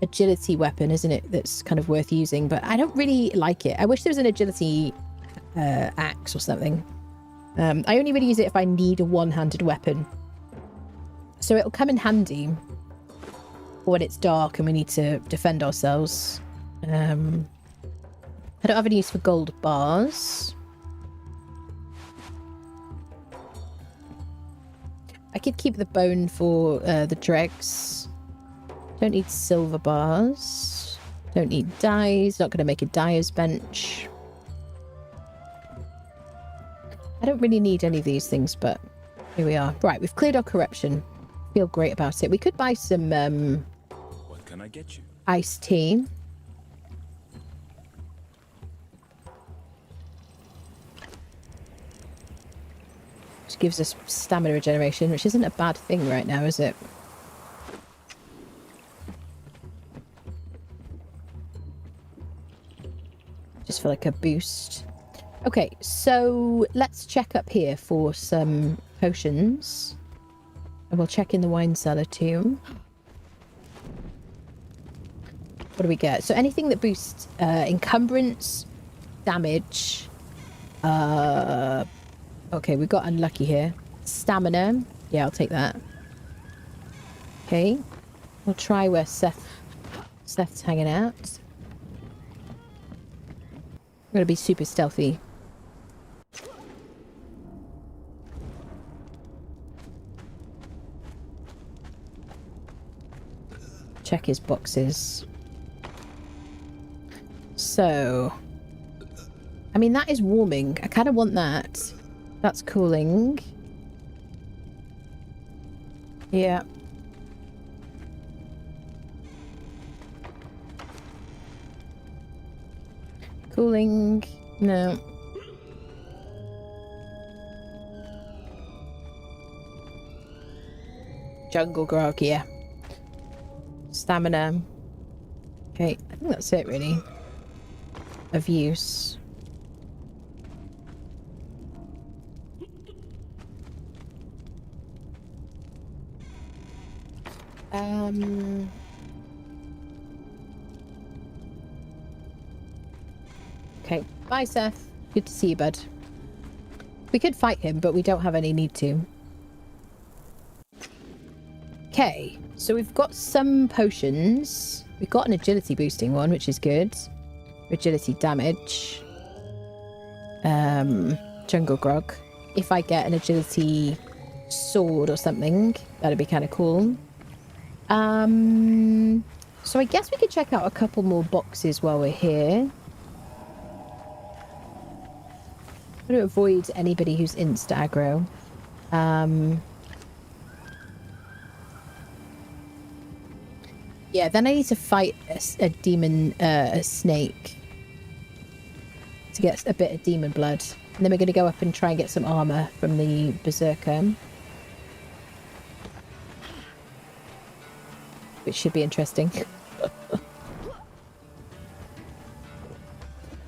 agility weapon, isn't it, that's kind of worth using, but I don't really like it. I wish there was an agility axe or something. I only really use it if I need a one-handed weapon, so it'll come in handy when it's dark and we need to defend ourselves. I don't have any use for gold bars. I could keep the bone for the dregs. Don't need silver bars. Don't need dyes. Not going to make a dyer's bench. I don't really need any of these things, but here we are. Right, we've cleared our corruption. Feel great about it. We could buy some What can I get you? iced tea. Which gives us stamina regeneration, which isn't a bad thing right now, is it? Just for like a boost. Okay, so let's check up here for some potions. And we'll check in the wine cellar too. What do we get? So anything that boosts encumbrance, damage. Okay, we got unlucky here. Stamina. Yeah, I'll take that. Okay. We'll try where Seth's hanging out. I'm gonna be super stealthy. Check his boxes. So, I mean, that is warming. I kind of want that. That's cooling. Yeah. Cooling. No. Jungle grog, yeah. Stamina. Okay, I think that's it really. Of use. Okay, bye Seth. Good to see you, bud. We could fight him, but we don't have any need to. Okay, so we've got some potions. We've got an agility boosting one, which is good. Agility damage. Jungle grog. If I get an agility sword or something, that'd be kind of cool. So I guess we could check out a couple more boxes while we're here. I'm going to avoid anybody who's insta aggro. Yeah, then I need to fight a demon, a snake, to get a bit of demon blood. And then we're going to go up and try and get some armor from the berserker, which should be interesting.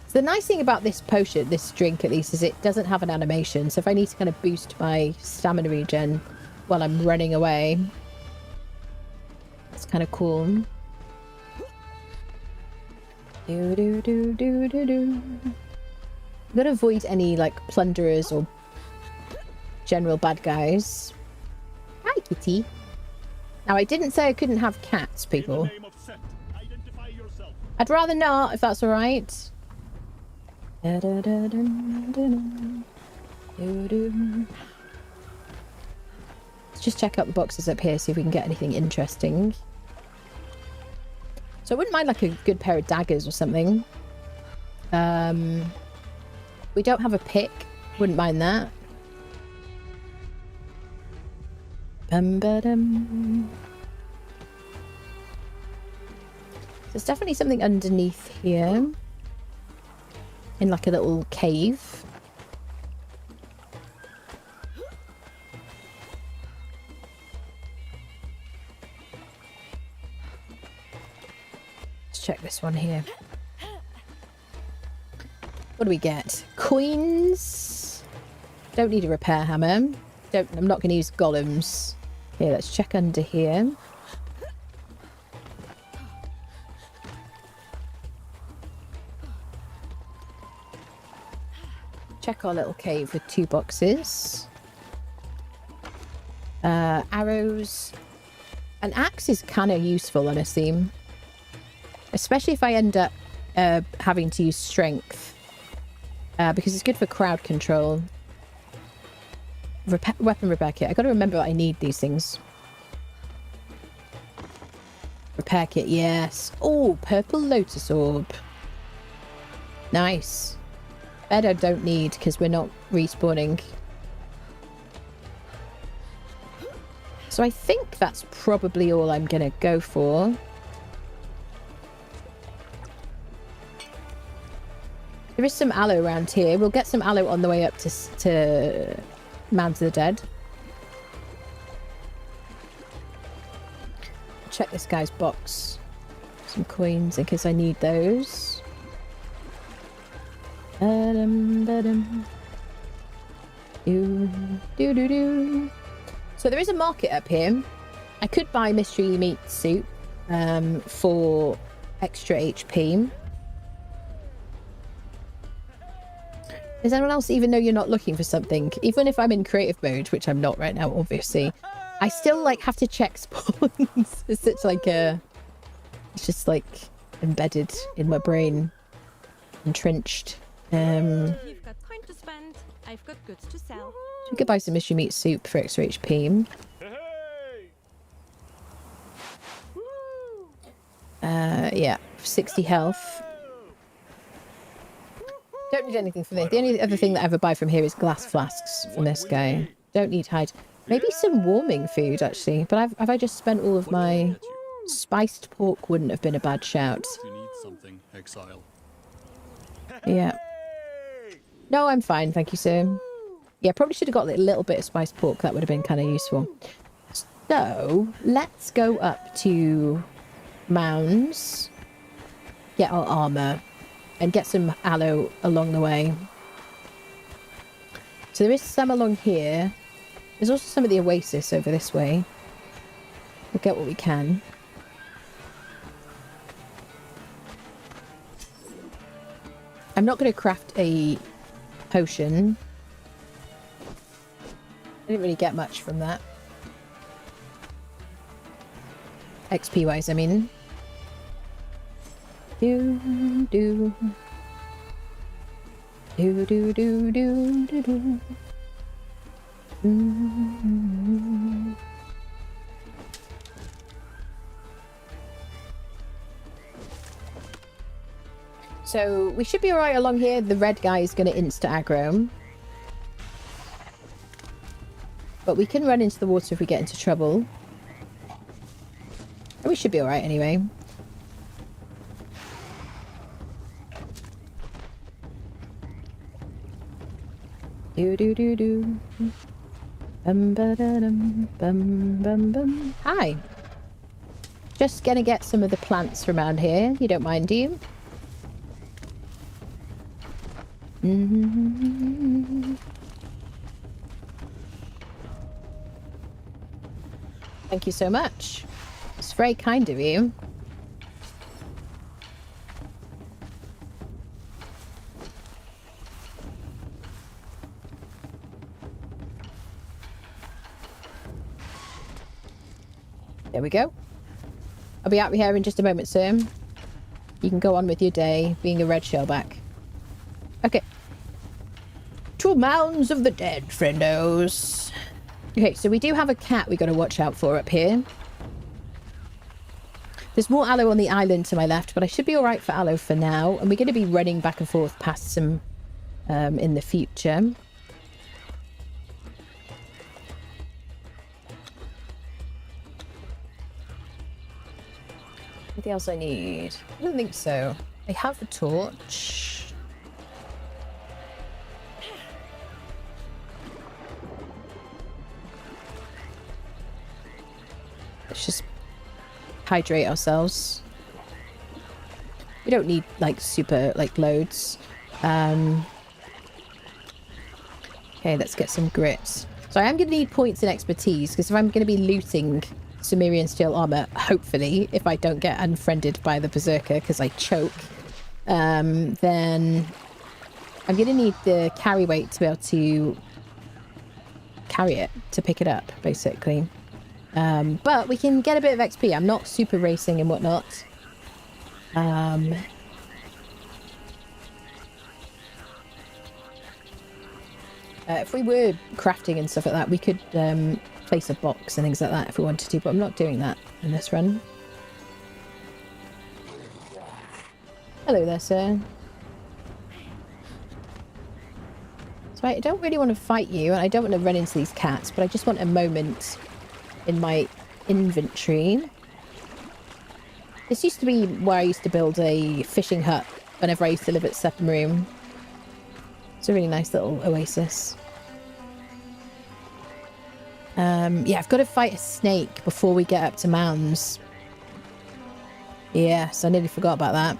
So the nice thing about this potion, this drink at least, is it doesn't have an animation. So if I need to kind of boost my stamina regen while I'm running away, it's kind of cool. Do do do do do do. I'm gonna avoid any like plunderers or general bad guys. Hi, kitty. Now I didn't say I couldn't have cats, people. I'd rather not, if that's all right. Da, da, da, da, da, da. Do, do. Let's just check out the boxes up here, see if we can get anything interesting. So I wouldn't mind like a good pair of daggers or something. We don't have a pick. Wouldn't mind that. Bum-ba-dum. There's definitely something underneath here. In like a little cave. Let's check this one here. What do we get? Coins. Don't need a repair hammer. I'm not going to use golems. Here, let's check under here. Check our little cave with 2 boxes. Arrows. An axe is kind of useful, honestly. Especially if I end up having to use strength. Because it's good for crowd control. Weapon repair kit. I got to remember I need these things. Repair kit, yes. Oh, purple lotus orb. Nice. Bed I don't need because we're not respawning. So I think that's probably all I'm going to go for. There is some aloe around here. We'll get some aloe on the way up to Mounds of the Dead. Check this guy's box. Some coins in case I need those. Ba-dum. Do, do, do, do. So there is a market up here. I could buy mystery meat soup for extra HP. Does anyone else even know you're not looking for something? Even if I'm in creative mode, which I'm not right now, obviously, I still like have to check spawns. It's such like a... It's just like embedded in my brain. Entrenched. You've got time to spend. I've got goods to sell. We could buy some mystery meat soup for extra HP. Yeah, 60 health. Don't need anything from this. The only other thing that I ever buy from here is glass flasks from this guy. Don't need hide. Maybe some warming food, actually. But have I just spent all of my... Spiced pork wouldn't have been a bad shout. You need something, Exile. Yeah. No, I'm fine, thank you, sir. Yeah, probably should have got a little bit of spiced pork. That would have been kind of useful. So, let's go up to Mounds. Get our armor. And get some aloe along the way. So there is some along here. There's also some of the oasis over this way. We'll get what we can. I'm not going to craft a potion. I didn't really get much from that. XP wise, I mean. Do do do do do do do do. So we should be alright along here. The red guy is going to insta aggro. But we can run into the water if we get into trouble. And we should be alright anyway. Do do do do. Bum ba da dum bum bum bum. Hi. Just gonna get some of the plants from around here. You don't mind, do you? Thank you so much. It's very kind of you. There we go. I'll be out of here in just a moment, sir. You can go on with your day, being a red shellback. Okay. To Mounds of the Dead, friendos. Okay, so we do have a cat we got to watch out for up here. There's more aloe on the island to my left, but I should be all right for aloe for now. And we're going to be running back and forth past some in the future. Anything else I need? I don't think so. I have a torch. Let's just hydrate ourselves. We don't need like super like loads. Okay, let's get some grit. So I am going to need points in expertise because if I'm going to be looting Sumerian steel armor, hopefully, if I don't get unfriended by the berserker because I choke, then I'm going to need the carry weight to be able to carry it, to pick it up, basically. But we can get a bit of XP. I'm not super racing and whatnot. If we were crafting and stuff like that, we could place a box and things like that if we wanted to, but I'm not doing that in this run. Hello there, sir. So I don't really want to fight you, and I don't want to run into these cats, but I just want a moment in my inventory. This used to be where I used to build a fishing hut whenever I used to live at Sepham Room. It's a really nice little oasis. Yeah, I've got to fight a snake before we get up to Mounds. Yes, I nearly forgot about that.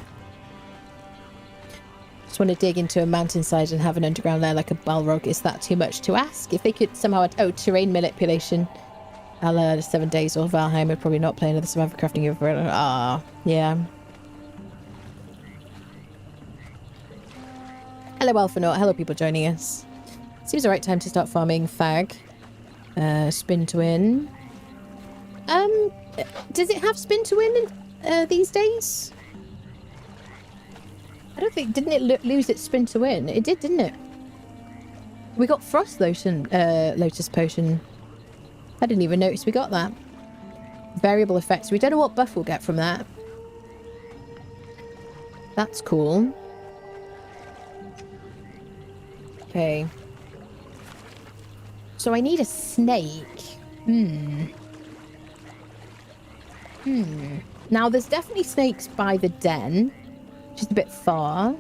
Just want to dig into a mountainside and have an underground lair like a Balrog. Is that too much to ask? If they could somehow... Oh, terrain manipulation. A la 7 Days or Valheim would probably not play another survivor crafting over. Ah, yeah. Hello, Alphanaut. Hello, people joining us. Seems the right time to start farming fag. Spin to win. Does it have spin to win these days? I don't think... Didn't it lose its spin to win? It did, didn't it? We got Frost Lotus Potion. I didn't even notice we got that. Variable effects. We don't know what buff we'll get from that. That's cool. Okay. So I need a snake. Now, there's definitely snakes by the den. Just a bit far. I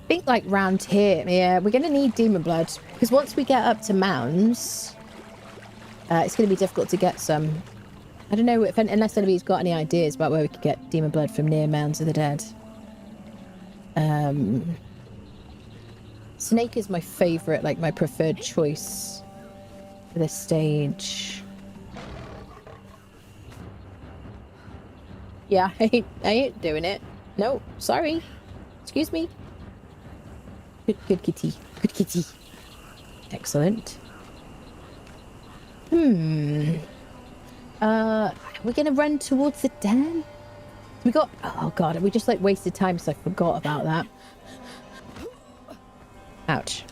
think, like, round here. Yeah, we're going to need demon blood. Because once we get up to Mounds, it's going to be difficult to get some. I don't know if unless anybody's got any ideas about where we could get demon blood from near Mounds of the Dead. Snake is my favourite, like my preferred choice for this stage. Yeah, I ain't doing it. No, sorry. Excuse me. Good kitty. Good kitty. Excellent. We're gonna run towards the den? We got... Oh god, we just like wasted time, so I forgot about that. Ouch.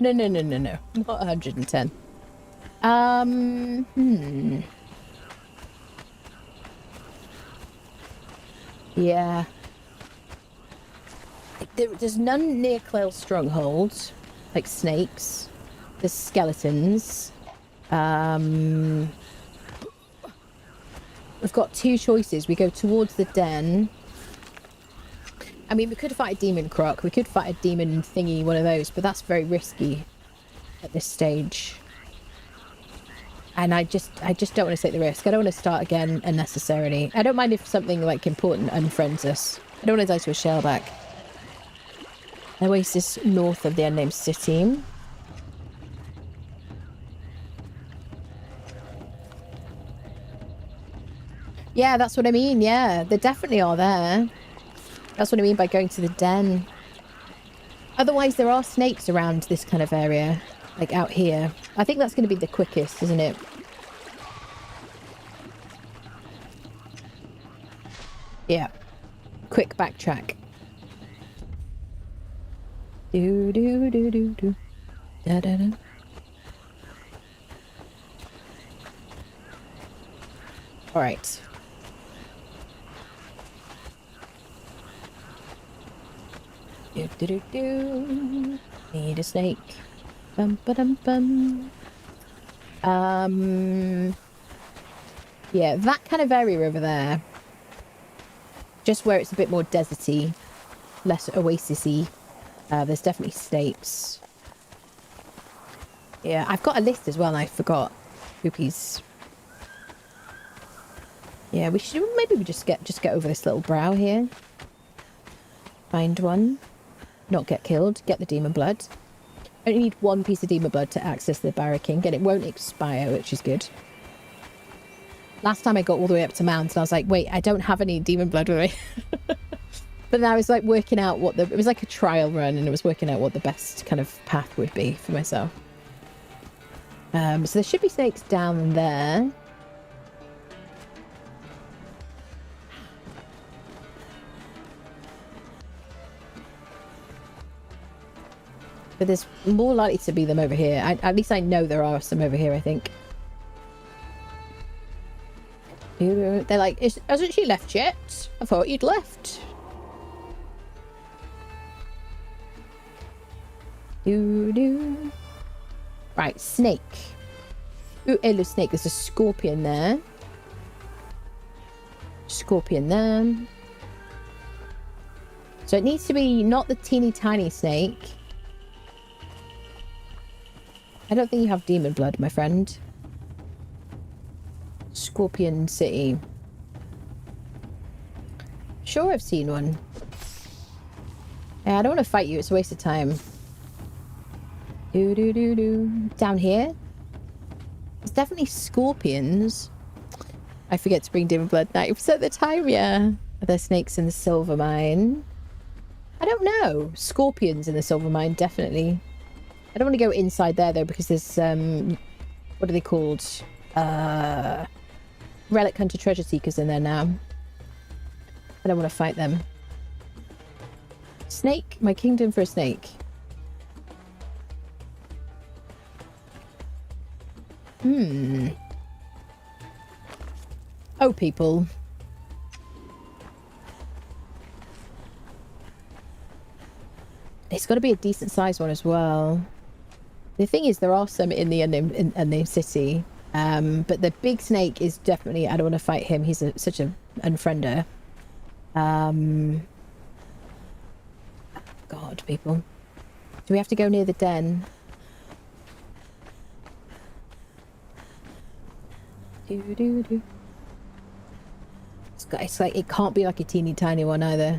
No. Not 110. Yeah. There's none near Clell's stronghold, like snakes. There's skeletons. We've got two choices. We go towards the den. I mean, we could fight a demon croc. We could fight a demon thingy, one of those, but that's very risky at this stage. And I just don't want to take the risk. I don't want to start again unnecessarily. I don't mind if something like important unfriends us. I don't want to die to a shellback. An oasis north of the unnamed city. Yeah, that's what I mean. Yeah, they definitely are there. That's what I mean by going to the den. Otherwise, there are snakes around this kind of area. Like out here. I think that's going to be the quickest, isn't it? Yeah. Quick backtrack. Do do do do do. Da da da. All right. Do do do do. Need a snake. Bum ba dum bum. Yeah, that kind of area over there. Just where it's a bit more deserty, less oasis-y. There's definitely snakes. Yeah, I've got a list as well and I forgot. Poopies. Yeah, we should maybe we just get over this little brow here. Find one. Not get killed. Get the demon blood. Only need one piece of demon blood to access the barracking, and it won't expire, which is good. Last time I got all the way up to Mounds and I was like, wait, I don't have any demon blood with me. But then I was like working out what it was like a trial run, and it was working out what the best kind of path would be for myself. So there should be snakes down there. But there's more likely to be them over here. At least I know there are some over here, I think. They're like, hasn't she left yet? I thought you'd left. Doo-doo. Right, snake. Ooh, hello, snake. There's a scorpion there. Scorpion there. So it needs to be not the teeny tiny snake. I don't think you have demon blood, my friend. Scorpion City. Sure, I've seen one. Yeah, I don't want to fight you. It's a waste of time. Down here? There's definitely scorpions. I forget to bring demon blood 90% of the time, yeah. Are there snakes in the silver mine? I don't know. Scorpions in the silver mine, definitely. I don't want to go inside there, though, because there's, what are they called? Relic Hunter Treasure Seekers in there now. I don't want to fight them. Snake? My kingdom for a snake. Oh, people. It's got to be a decent sized one as well. The thing is, there are some in the unnamed city. But the big snake is definitely... I don't want to fight him. He's such an unfriender. God, people. Do we have to go near the den? It's like... It can't be like a teeny tiny one either.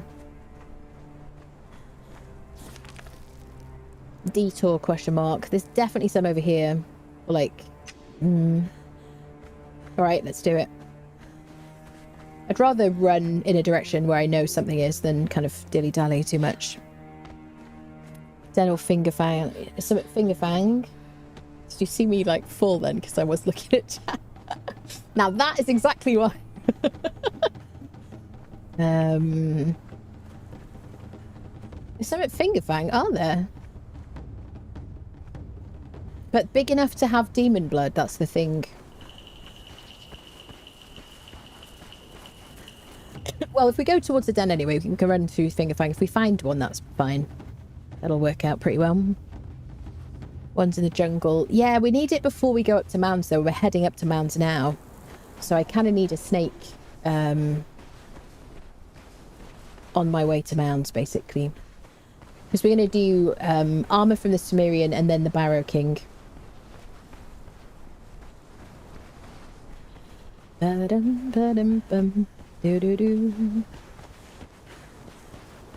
Detour question mark. There's definitely some over here. Like... Alright, let's do it. I'd rather run in a direction where I know something is than kind of dilly-dally too much. Den or Fingerfang. Something Fingerfang. Did you see me like fall then? Because I was looking at chat. Now that is exactly why. There's something Fingerfang, are there? But big enough to have demon blood, that's the thing. Well, if we go towards the den anyway, we can run through Fingerfang. If we find one, that's fine. That'll work out pretty well. One's in the jungle. Yeah, we need it before we go up to Mounds, though. We're heading up to Mounds now. So I kind of need a snake on my way to Mounds, basically. Because we're going to do armor from the Sumerian and then the Barrow King.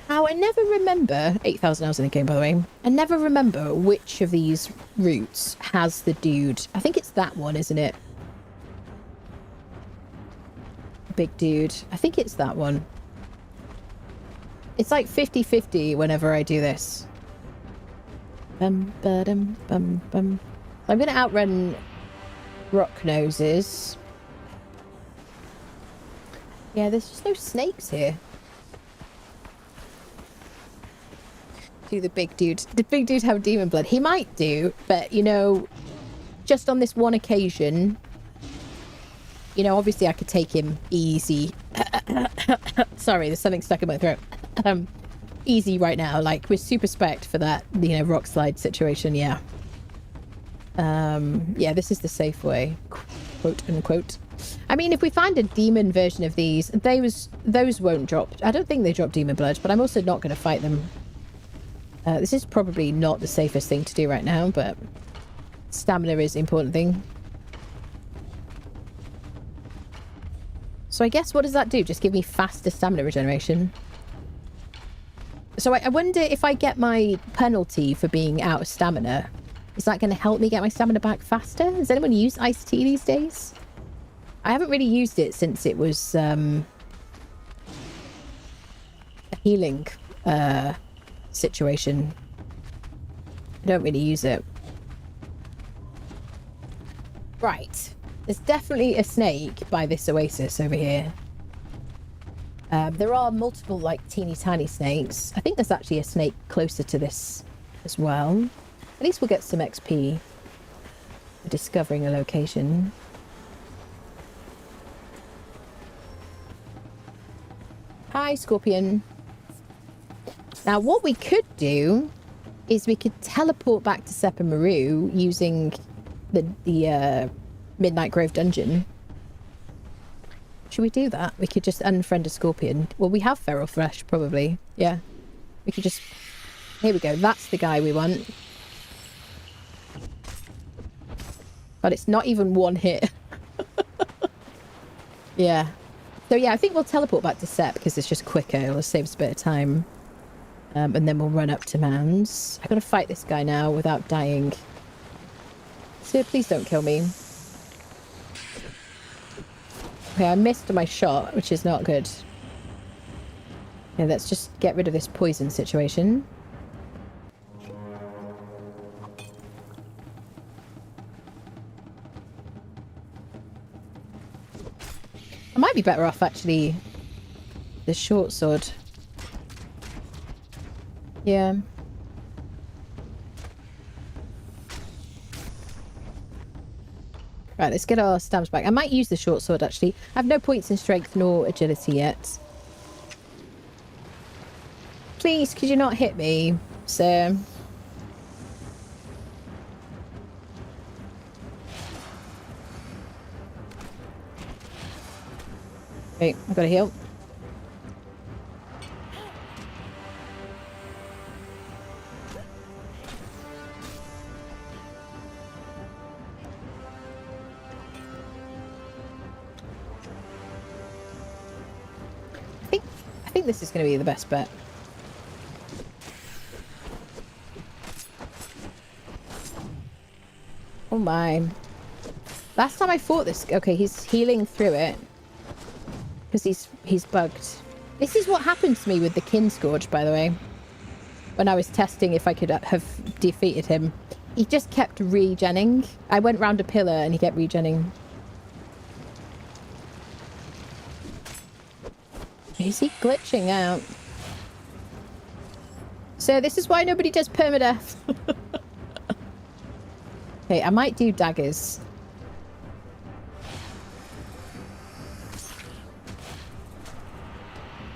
How I never remember 8,000 hours in the game, by the way. I never remember which of these routes has the dude. I think it's that one, isn't it? Big dude. I think it's that one. It's like 50-50 whenever I do this. Bum, ba-dum, bum, bum. I'm going to outrun rock noses. Yeah, there's just no snakes here. Do the big dude. The big dude have demon blood? He might do, but you know, just on this one occasion, you know, obviously I could take him easy. Sorry, there's something stuck in my throat. Easy right now, like with super spec for that, you know, rock slide situation. Yeah. Yeah, this is the safe way, quote unquote. I mean, if we find a demon version of these, those won't drop. I don't think they drop demon blood, but I'm also not going to fight them. This is probably not the safest thing to do right now, but stamina is the important thing. So I guess what does that do? Just give me faster stamina regeneration. So I wonder if I get my penalty for being out of stamina, is that going to help me get my stamina back faster? Does anyone use iced tea these days? I haven't really used it since it was a healing situation. I don't really use it. Right. There's definitely a snake by this oasis over here. There are multiple, like, teeny tiny snakes. I think there's actually a snake closer to this as well. At least we'll get some XP for discovering a location. Hi, Scorpion. Now, what we could do is we could teleport back to Sepa Maru using the Midnight Grove dungeon. Should we do that? We could just unfriend a scorpion. Well, we have feral flesh, probably. Yeah. We could just... Here we go. That's the guy we want. But it's not even one hit. Yeah. So, yeah, I think we'll teleport back to Sep because it's just quicker. It'll save us a bit of time. And then we'll run up to Mounds. I gotta fight this guy now without dying. So please don't kill me. Okay, I missed my shot, which is not good. Yeah, let's just get rid of this poison situation. I might be better off, actually, the short sword. Yeah. Right, let's get our stamps back. I might use the short sword, actually. I have no points in strength nor agility yet. Please, could you not hit me, sir? Wait, I've got to heal. I think this is going to be the best bet. Oh my. Last time I fought this... Okay, he's healing through it. Because he's bugged. This is what happened to me with the Kinscourge, by the way. When I was testing if I could have defeated him. He just kept regenning. I went round a pillar and he kept regenning. Is he glitching out? So this is why nobody does permadeath. Okay, I might do daggers.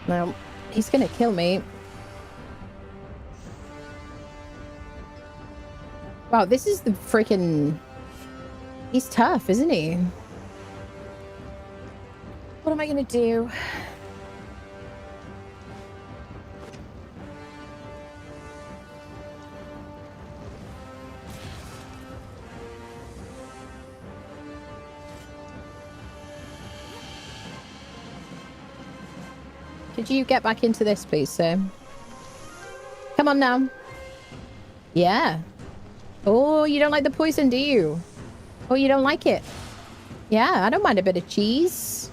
Now, he's gonna kill me. Wow, this is the freaking... He's tough, isn't he? What am I gonna do? Could you get back into this, please, sir? Come on now. Yeah. Oh, you don't like the poison, do you? Oh, you don't like it? Yeah, I don't mind a bit of cheese.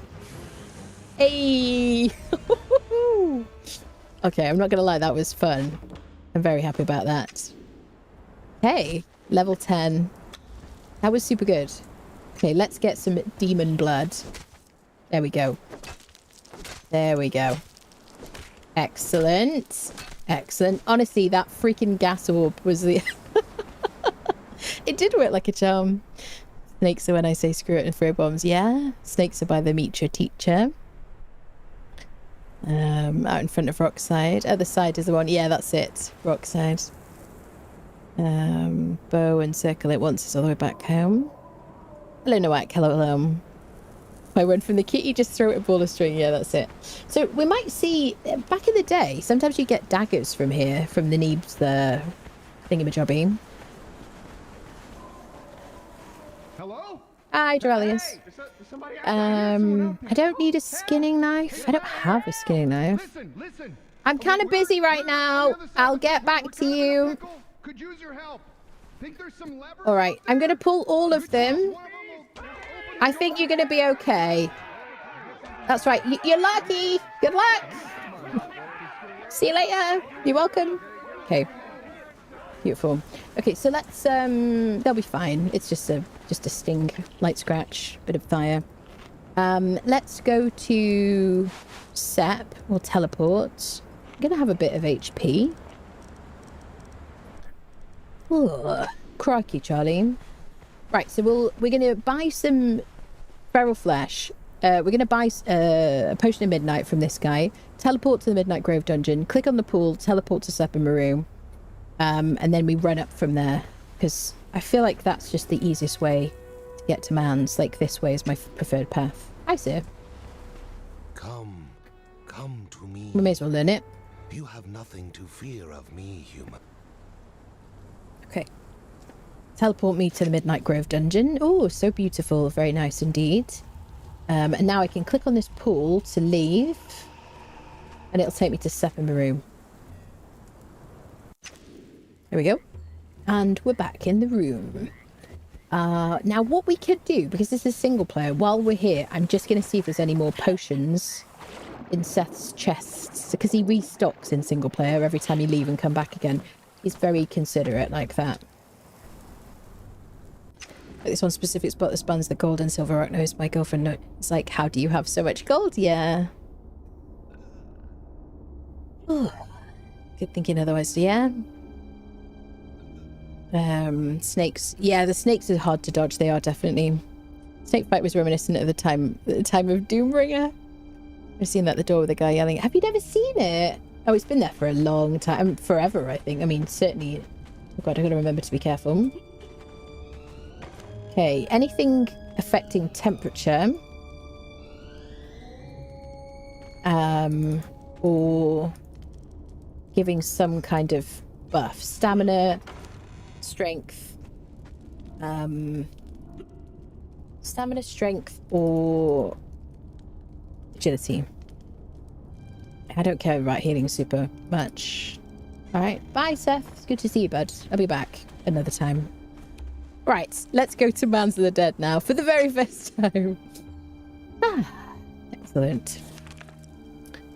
Hey! Okay, I'm not gonna lie, that was fun. I'm very happy about that. Hey, level 10. That was super good. Okay, let's get some demon blood. There we go. There we go. Excellent. Excellent. Honestly, that freaking gas orb was the... It did work like a charm. Snakes are when I say screw it and throw bombs. Yeah. Snakes are by the meet your teacher. Out in front of Rockside. Other side is the one. Yeah, that's it. Rockside. Bow and circle it once it's all the way back home. Hello, Noak. Hello. I went from the kitty, just throw it a ball of string. Yeah, that's it. So we might see, back in the day, sometimes you get daggers from here, from the Neebs, the thingamajobby. Hello? Hi, Duralius. Hey, is somebody out there? I don't need a skinning knife. I don't have a skinning knife. Listen. I'm kind of busy right now. I'll get back to you. Could use your help. Think there's some levers All right, out I'm there? going to pull all of them. One of them will open I think you're going to be okay. That's right. You're lucky. Good luck. See you later. You're welcome. Okay. Beautiful. Okay, so let's they'll be fine. It's just a sting, light scratch, bit of fire. Let's go to Sep or teleport. I'm gonna have a bit of HP. Ugh. Crikey, Charlie. Right, so we're gonna buy some feral flesh. We're gonna buy a potion of midnight from this guy. Teleport to the Midnight Grove dungeon. Click on the pool. Teleport to Sep and Maru. And then we run up from there, because I feel like that's just the easiest way to get to Mans. Like, this way is my preferred path. Hi, sir. Come to me. We may as well learn it. You have nothing to fear of me, human. Okay. Teleport me to the Midnight Grove dungeon. Oh, so beautiful. Very nice indeed. And now I can click on this pool to leave. And it'll take me to Sep and Maru. There we go. And we're back in the room. Now what we could do, because this is single player, while we're here, I'm just going to see if there's any more potions in Seth's chests, because he restocks in single player every time you leave and come back again. He's very considerate like that. But this one specific spot that spans the gold and silver rock knows my girlfriend knows. It's like, how do you have so much gold? Yeah. Oh, good thinking otherwise. Yeah. Snakes. Yeah, the snakes are hard to dodge. They are definitely. Snake fight was reminiscent of the time of Doombringer. I've seen that at the door with a guy yelling, "Have you never seen it?" Oh, it's been there for a long time, forever, I think. I mean, certainly. Oh god, I gotta remember to be careful. Okay, anything affecting temperature, or giving some kind of buff, stamina. Strength, stamina, strength, or agility. I don't care about healing super much. All right, bye, Seth. It's good to see you, bud. I'll be back another time. Right, let's go to Mans of the Dead now for the very first time. Excellent.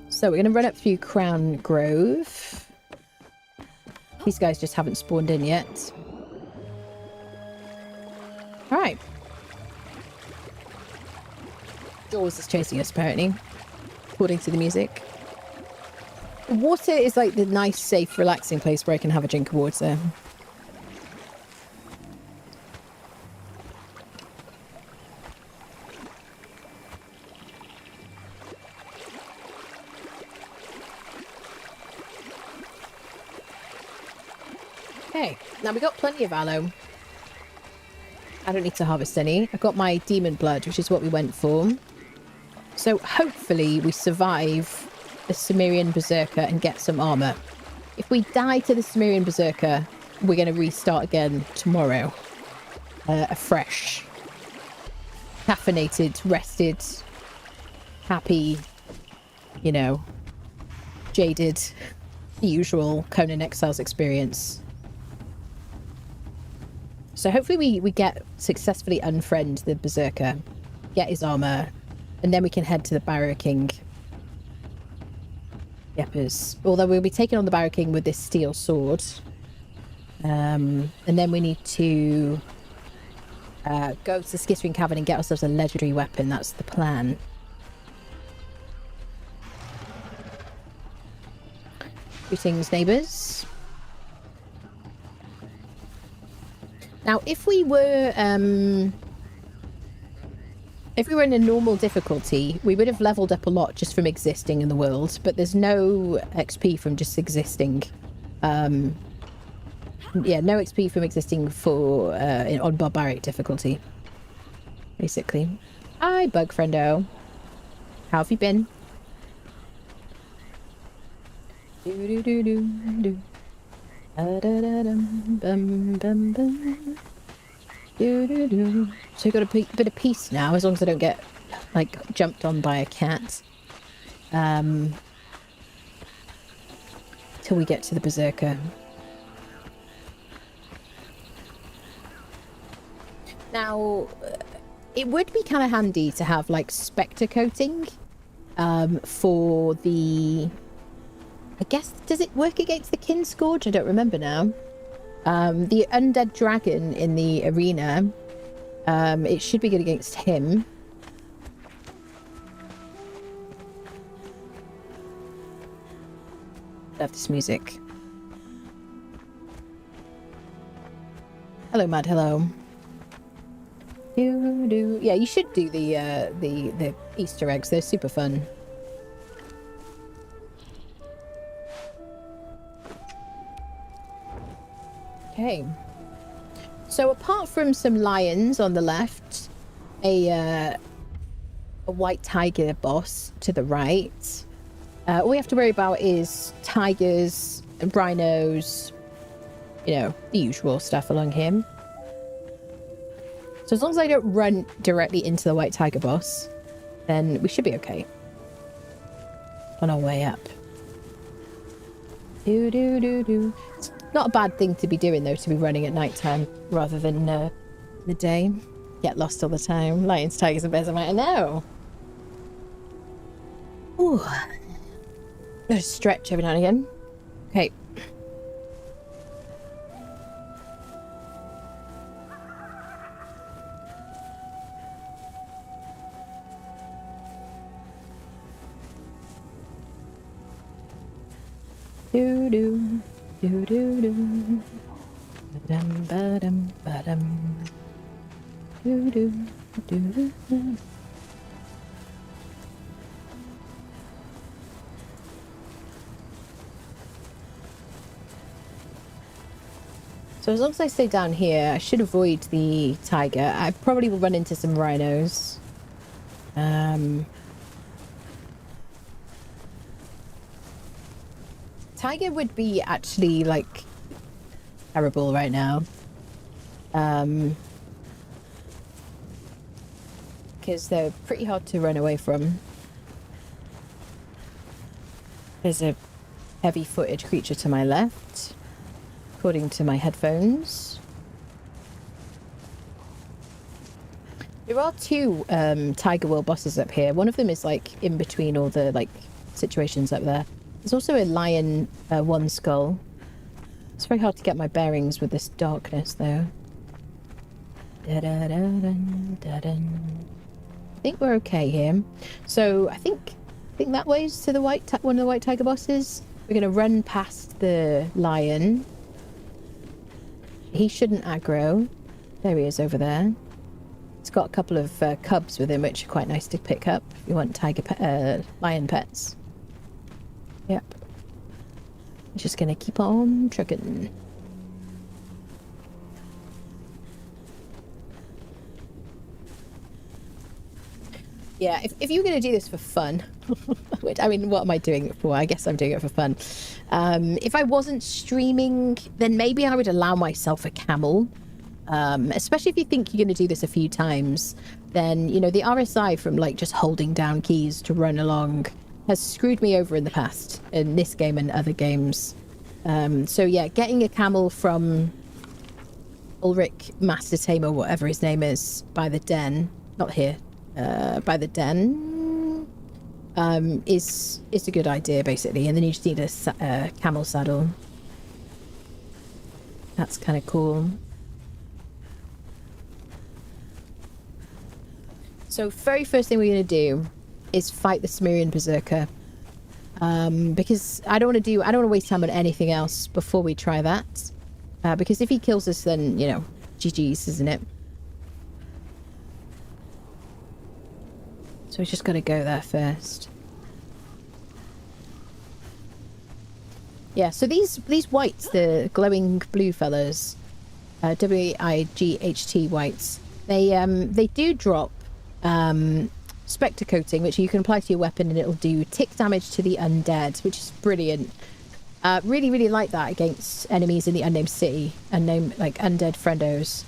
So we're going to run up through Crown Grove. These guys just haven't spawned in yet. Alright. Jaws is chasing us, apparently. According to the music. Water is like the nice, safe, relaxing place where I can have a drink of water. Okay, now we got plenty of aloe. I don't need to harvest any. I've got my demon blood, which is what we went for. So hopefully we survive the Cimmerian Berserker and get some armor. If we die to the Cimmerian Berserker, we're going to restart again tomorrow. Afresh. Caffeinated, rested, happy, you know, jaded. The usual Conan Exiles experience. So hopefully we get successfully unfriend the Berserker, get his armor, and then we can head to the Barrow King. Yepers. Although we'll be taking on the Barrow King with this steel sword. And then we need to go to the Skittering Cavern and get ourselves a legendary weapon. That's the plan. Greetings, neighbours. Now, if we were in a normal difficulty, we would have leveled up a lot just from existing in the world, but there's no XP from just existing. Yeah, no XP from existing for on Barbaric difficulty, basically. Hi, Bug Friendo. How have you been? Do do do do do. So we've got a bit of peace now, as long as I don't get like jumped on by a cat. Till we get to the Berserker. Now, it would be kind of handy to have like Spectre coating for the... I guess, does it work against the Kinscourge? I don't remember now. The undead dragon in the arena, it should be good against him. Love this music. Hello, Mad. Hello. Yeah, you should do the Easter eggs. They're super fun. Okay. So apart from some lions on the left, a white tiger boss to the right, all we have to worry about is tigers and rhinos, you know, the usual stuff along here. So as long as I don't run directly into the white tiger boss, then we should be okay on our way up. It's not a bad thing to be doing, though, to be running at night time rather than the day. Get lost all the time. Lions, tigers, and bears. I know. Ooh. Gotta stretch every now and again. Okay. Do do do do do. Ba-dum ba-dum ba-dum. Do do do do. So as long as I stay down here, I should avoid the tiger. I probably will run into some rhinos. Tiger would be actually, like, terrible right now. Because they're pretty hard to run away from. There's a heavy-footed creature to my left, according to my headphones. There are two tiger world bosses up here. One of them is, like, in between all the, like, situations up there. There's also a lion, one skull. It's very hard to get my bearings with this darkness, though. Da-da-da-dun, da-dun. I think we're okay here. So I think that way's to the one of the white tiger bosses. We're gonna run past the lion. He shouldn't aggro. There he is over there. He's got a couple of cubs with him, which are quite nice to pick up if you want lion pets. Yep. Just gonna keep on trucking. Yeah, if you're gonna do this for fun, which, I mean, what am I doing it for? I guess I'm doing it for fun. If I wasn't streaming, then maybe I would allow myself a camel. Especially if you think you're gonna do this a few times, then, you know, the RSI from, like, just holding down keys to run along has screwed me over in the past, in this game and other games. So yeah, getting a camel from Ulrich Master Tamer, whatever his name is, by the den, not here, by the den, is a good idea, basically. And then you just need a camel saddle. That's kind of cool. So very first thing we're going to do is fight the Cimmerian Berserker. Because I don't want to waste time on anything else before we try that. Because if he kills us, then, you know, GG's, isn't it? So we just got to go there first. Yeah, so these whites, the glowing blue fellas, W-I-G-H-T whites, they do drop Spectre Coating, which you can apply to your weapon, and it'll do tick damage to the undead, which is brilliant. Really like that against enemies in the Unnamed City, like undead friendos.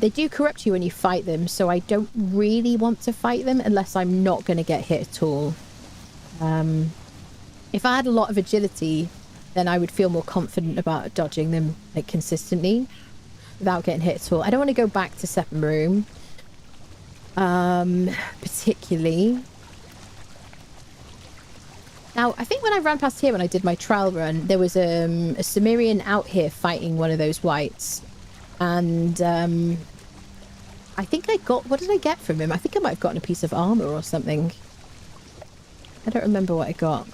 They do corrupt you when you fight them, so I don't really want to fight them unless I'm not going to get hit at all. If I had a lot of agility, then I would feel more confident about dodging them, like, consistently without getting hit at all. I don't want to go back to Second Room, particularly. Now, I think when I ran past here when I did my trial run, there was a Cimmerian out here fighting one of those whites. And I think I got... What did I get from him? I think I might have gotten a piece of armor or something. I don't remember what I got.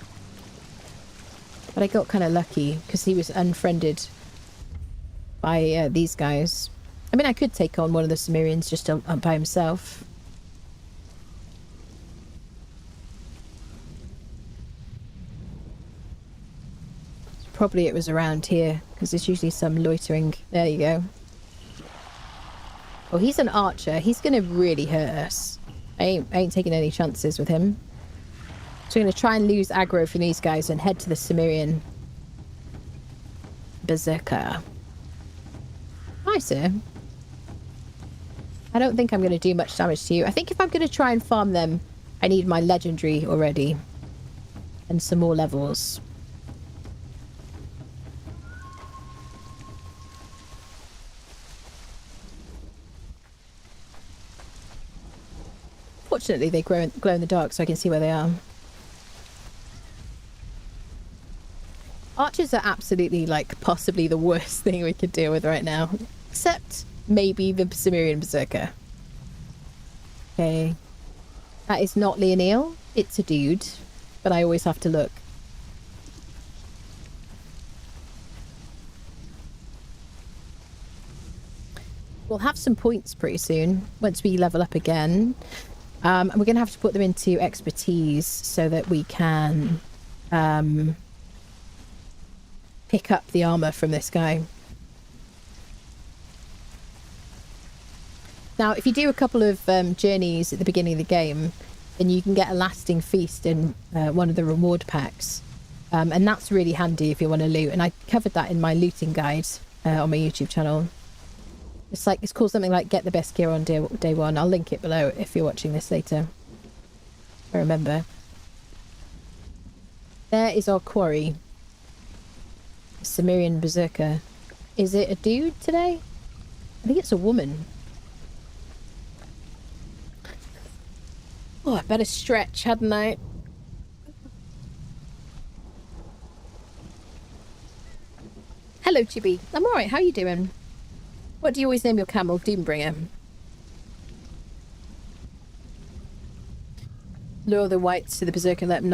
But I got kind of lucky because he was unfriended by these guys. I mean, I could take on one of the Cimmerians just by himself. Probably it was around here because there's usually some loitering. There you go. Oh, he's an archer. He's going to really hurt us. I ain't taking any chances with him. So we're going to try and lose aggro from these guys and head to the Cimmerian Berserker. Hi, sir. I don't think I'm going to do much damage to you. I think if I'm going to try and farm them, I need my legendary already. And some more levels. Fortunately, they glow in the dark so I can see where they are. Archers are absolutely, like, possibly the worst thing we could deal with right now. Except maybe the Cimmerian Berserker. Okay. That is not Leonil. It's a dude. But I always have to look. We'll have some points pretty soon once we level up again. And we're going to have to put them into expertise so that we can pick up the armor from this guy. Now, if you do a couple of journeys at the beginning of the game, then you can get a lasting feast in one of the reward packs. And that's really handy if you want to loot. And I covered that in my looting guide on my YouTube channel. It's called something like Get the Best Gear on day one. I'll link it below if you're watching this later. I remember. There is our quarry. Cimmerian Berserker. Is it a dude today? I think it's a woman. Oh, I better stretch, hadn't I? Hello, Chibi. I'm alright. How are you doing? What do you always name your camel? Doombringer. Lure the whites to the Berserker. Let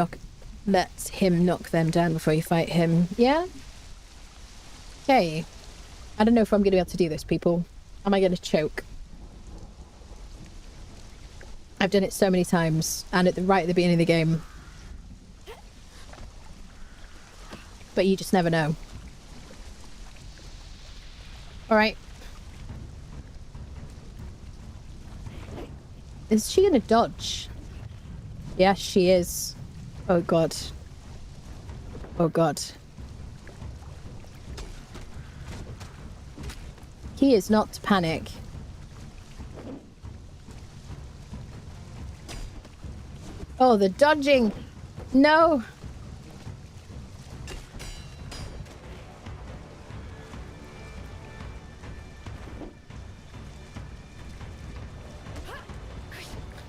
him knock them down before you fight him. Yeah? Okay. I don't know if I'm going to be able to do this, people. Am I going to choke? I've done it so many times, and right at the beginning of the game. But you just never know. Alright. Is she gonna dodge? Yes, she is. Oh god. Oh god. He is not to panic. Oh, the dodging! No!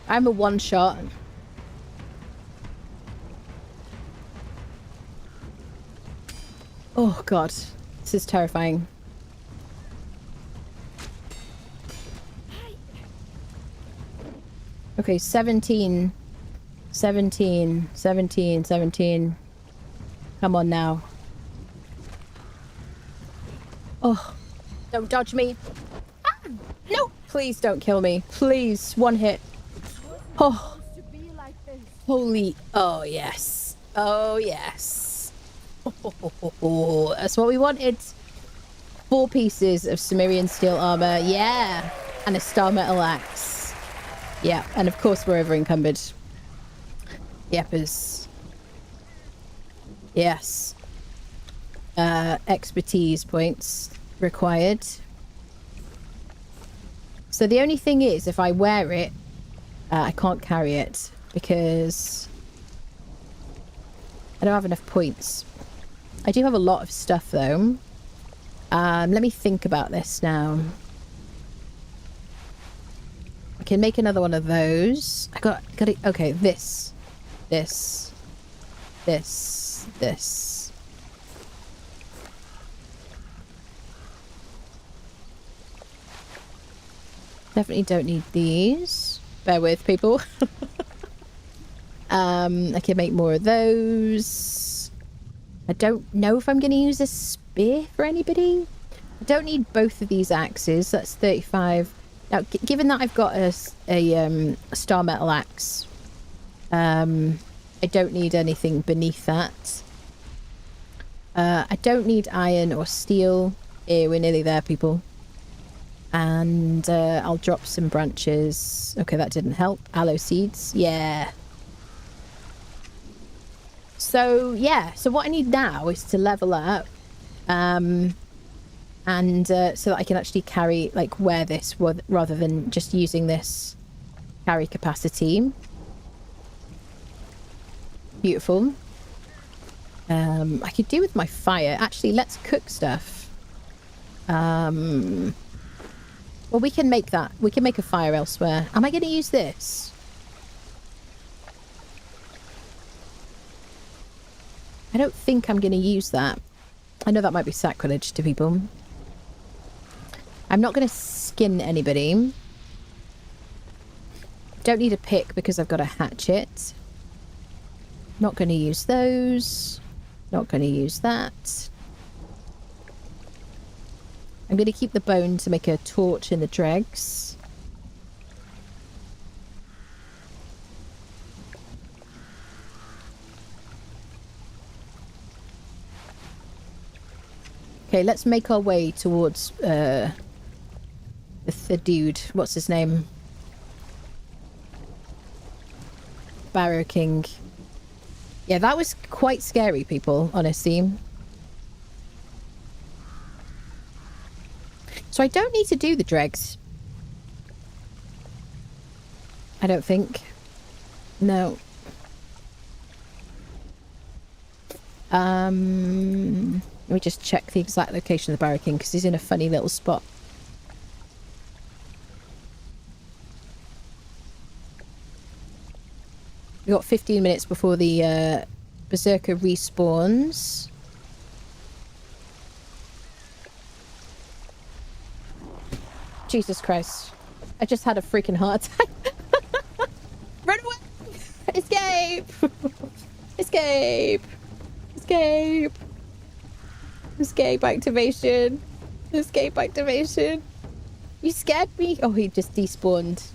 I'm a one-shot. Oh god. This is terrifying. Okay, 17. 17. 17. 17. Come on now. Oh, don't dodge me. Ah, no, please don't kill me. Please, one hit. Oh, holy. Oh, yes. Oh, yes. Oh, that's what we wanted. 4 pieces of Cimmerian steel armor. Yeah. And a star metal axe. Yeah. And of course, we're over encumbered. Yepers. Yes. Expertise points required. So the only thing is, if I wear it, I can't carry it because I don't have enough points. I do have a lot of stuff though. Let me think about this now. I can make another one of those. I got it. Okay, this. Definitely don't need these. Bear with, people. I can make more of those. I don't know if I'm going to use a spear for anybody. I don't need both of these axes. That's 35. Now, given that I've got a star metal axe, I don't need anything beneath that. I don't need iron or steel. Here, we're nearly there, people. And I'll drop some branches. Okay, that didn't help. Aloe seeds. Yeah. So, yeah. So what I need now is to level up. And so that I can actually carry, like, wear this rather than just using this carry capacity. Beautiful. I could do with my fire. Actually, let's cook stuff. Well, we can make that. We can make a fire elsewhere. Am I going to use this? I don't think I'm going to use that. I know that might be sacrilege to people. I'm not going to skin anybody. Don't need a pick because I've got a hatchet. Not going to use those. Not going to use that. I'm going to keep the bone to make a torch in the dregs. Okay, let's make our way towards the dude. What's his name? Barrow King. Yeah, that was quite scary, people, honestly. So I don't need to do the dregs. I don't think. No. Let me just check the exact location of the Barrow King because he's in a funny little spot. We've got 15 minutes before the Berserker respawns. Jesus Christ. I just had a freaking heart attack. Run away! Escape! Escape! Escape! Escape activation. Escape activation. You scared me. Oh, he just despawned.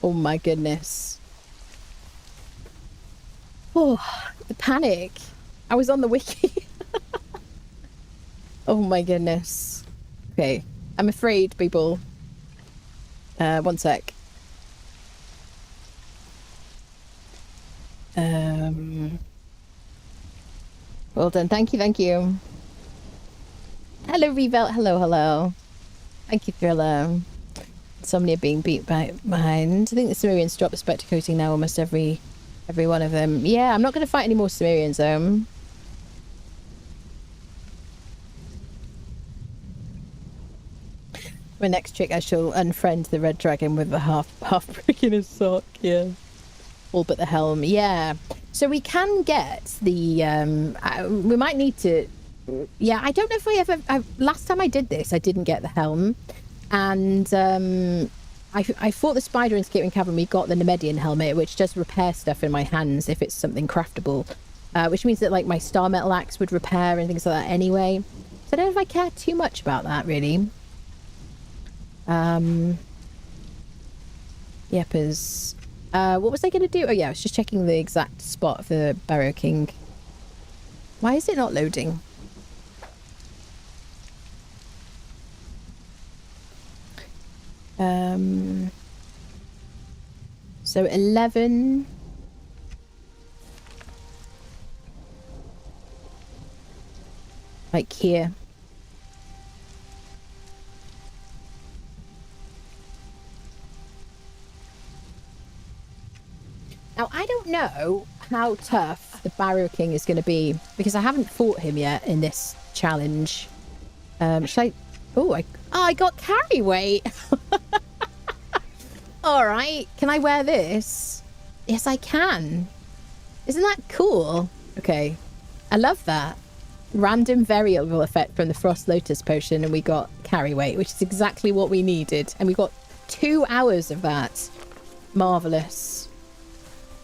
Oh my goodness. Oh, the panic. I was on the wiki. Oh my goodness. Okay. I'm afraid, people. One sec. Well done. Thank you, thank you. Hello, Revel. Hello, hello. Thank you, Thriller. Somebody being beat behind. I think the Cimmerians drop the spectre coating now, almost every one of them. Yeah, I'm not going to fight any more Cimmerians, though. My next trick, I shall unfriend the red dragon with the half brick in his sock. Yeah, all but the helm. Yeah, so we can get the. We might need to. Yeah, I don't know if last time I did this, I didn't get the helm, and I fought the spider in Escaping Cavern. We got the Nemedian helmet, which does repair stuff in my hands if it's something craftable. Which means that like my star metal axe would repair and things like that anyway. So I don't know if I care too much about that really. Yepers. What was I going to do? Oh yeah, I was just checking the exact spot of the Barrow King. Why is it not loading? So 11. Like here. Now, I don't know how tough the Barrow King is going to be because I haven't fought him yet in this challenge. Should I... Oh, I got carry weight. All right. Can I wear this? Yes, I can. Isn't that cool? Okay. I love that. Random variable effect from the Frost Lotus potion, and we got carry weight, which is exactly what we needed. And we got 2 hours of that. Marvelous.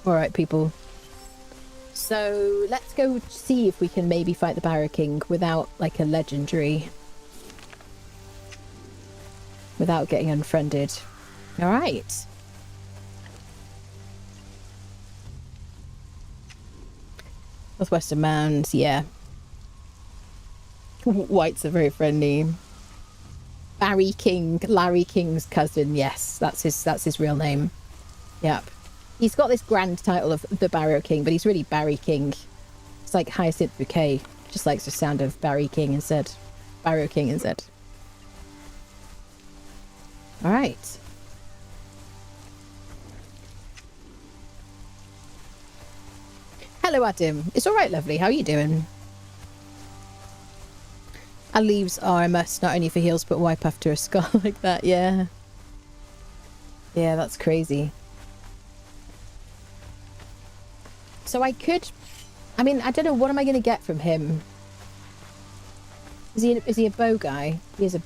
All right, people. So let's go see if we can maybe fight the Barrow King without like a legendary. Without getting unfriended. All right. Northwestern Mounds, yeah. Whites are very friendly. Barry King, Larry King's cousin. Yes, that's his real name. Yep. He's got this grand title of the Barrow King, but he's really Barry King. It's like Hyacinth Bouquet. Just likes the sound of Barry King instead. Barrow King instead. All right. Hello, Adam. It's all right, lovely. How are you doing? Our leaves are a must, not only for heals, but wipe after a scar like that. Yeah. Yeah, that's crazy. So I could... I mean, I don't know. What am I going to get from him? Is he a bow guy? He's a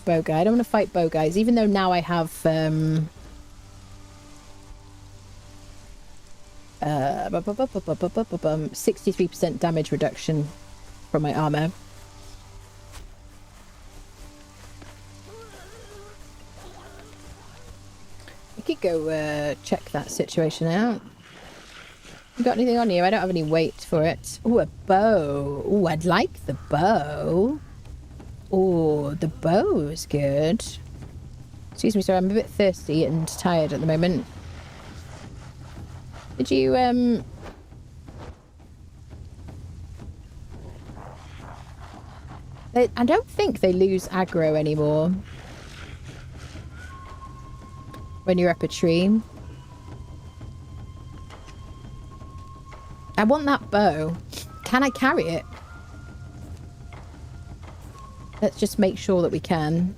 bow guy. I don't want to fight bow guys, even though now I have 63% damage reduction from my armor. I could go check that situation out. You got anything on you? I don't have any weight for it. Oh, a bow. Oh, I'd like the bow. Oh, the bow is good. Excuse me, sorry, I'm a bit thirsty and tired at the moment. Did you, I don't think they lose aggro anymore. When you're up a tree. I want that bow. Can I carry it? Let's just make sure that we can.